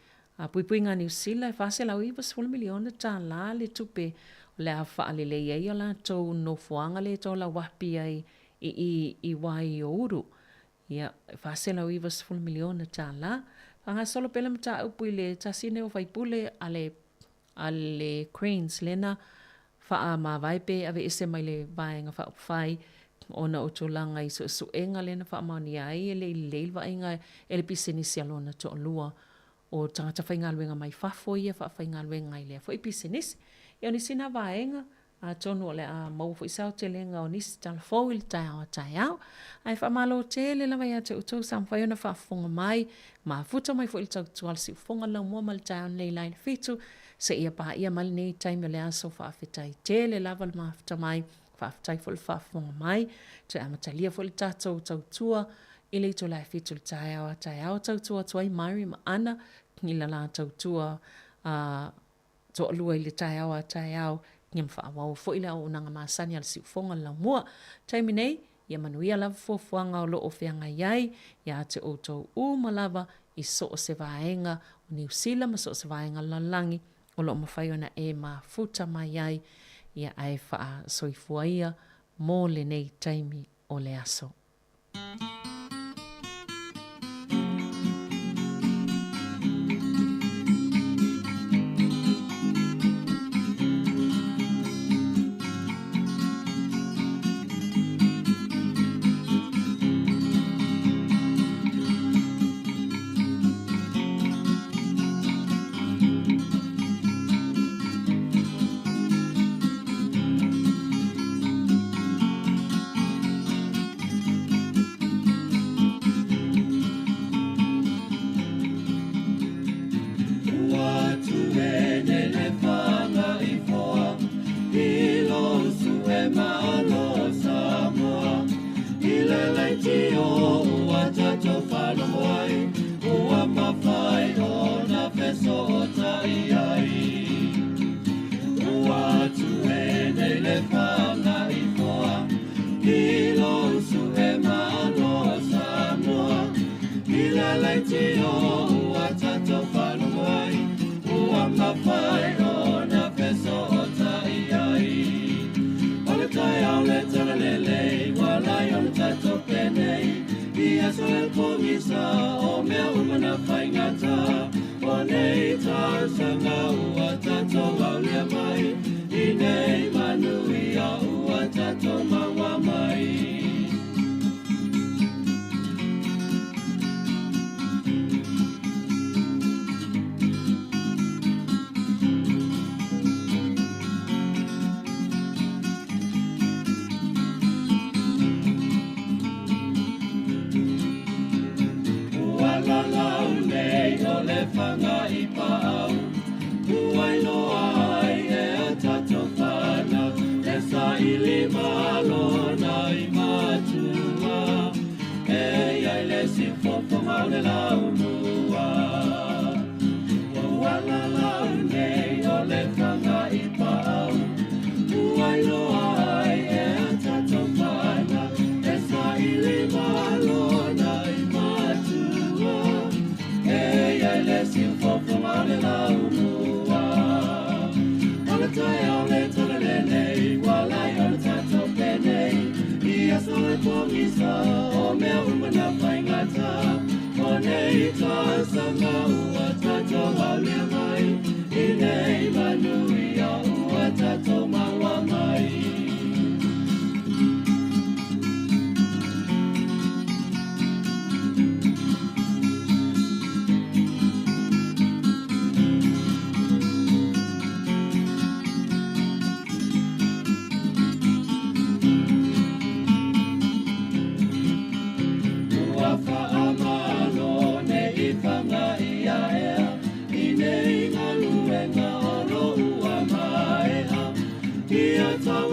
puipuinga New Zealand fase la uiva 10 miliona tala le tupe le a faale le ia o la tau no fuanga le tau la wapi ai I wai o uru ia fase la uiva 10 miliona tala anga solo pele mta upu le tasine o faipule ale cranes lena faa ma vaipe ave ese mai le vaenga fa fai ona o tolanga I so enga lena faa mani ai le vaenga ele pisini sialona to lua o tangata whainga luenga mai fafo ia faa whainga luenga I lea fo I pisinisi ia ni sina vaenga a tonu o le a mau fo isao te lenga o nisi talafou ili tai au ai wha malo tele lawa ia te utou sam whaiona wha fonga mai ma futa mai fo ili tau tual si fonga lau mua mal tai au nei lain fitu se ia paha ia mali nei taimi o le aso wha awhitai tele lava le mafuta mai wha awhitai fo ili wha fonga mai te amatalia fo ili tatou tau tua ili ito lai fitu li tai au tau tua tuai Mari ma ana ila la tau tua to lua ili tai au ngam whaawau fo ila o nanga masani al siufonga la mua. Taimi nei, ia manuia lava fuafuanga o lo o whianga iai, ia te outou malava I so o se vaenga o New Zealand, ma so o se vaenga lalangi, o lo mawhaiona e ma futa mai iai, ia ai wha soifua ia, mō le nei taimi o le aso. misa o mea umana whaingata o nei tā sanga ua tato au lea mai I nei manui a ua tato maua mai Whanga I pāau Uai loa ai e a tato whana E sa ili malona I matua E ai le si fofo mau le lau mua Uala lau nei o le whanga I pāau Uai loa ai e a tato whana E sa ili malona I matua E le sin fofo male la umua Ala tai au le tole le nei Wala I ala tato penei Ia sole pongisa O mea umana whaingata O nei tā sanga ua tato au lea mai I nei manui a ua tato maua mai Ia tau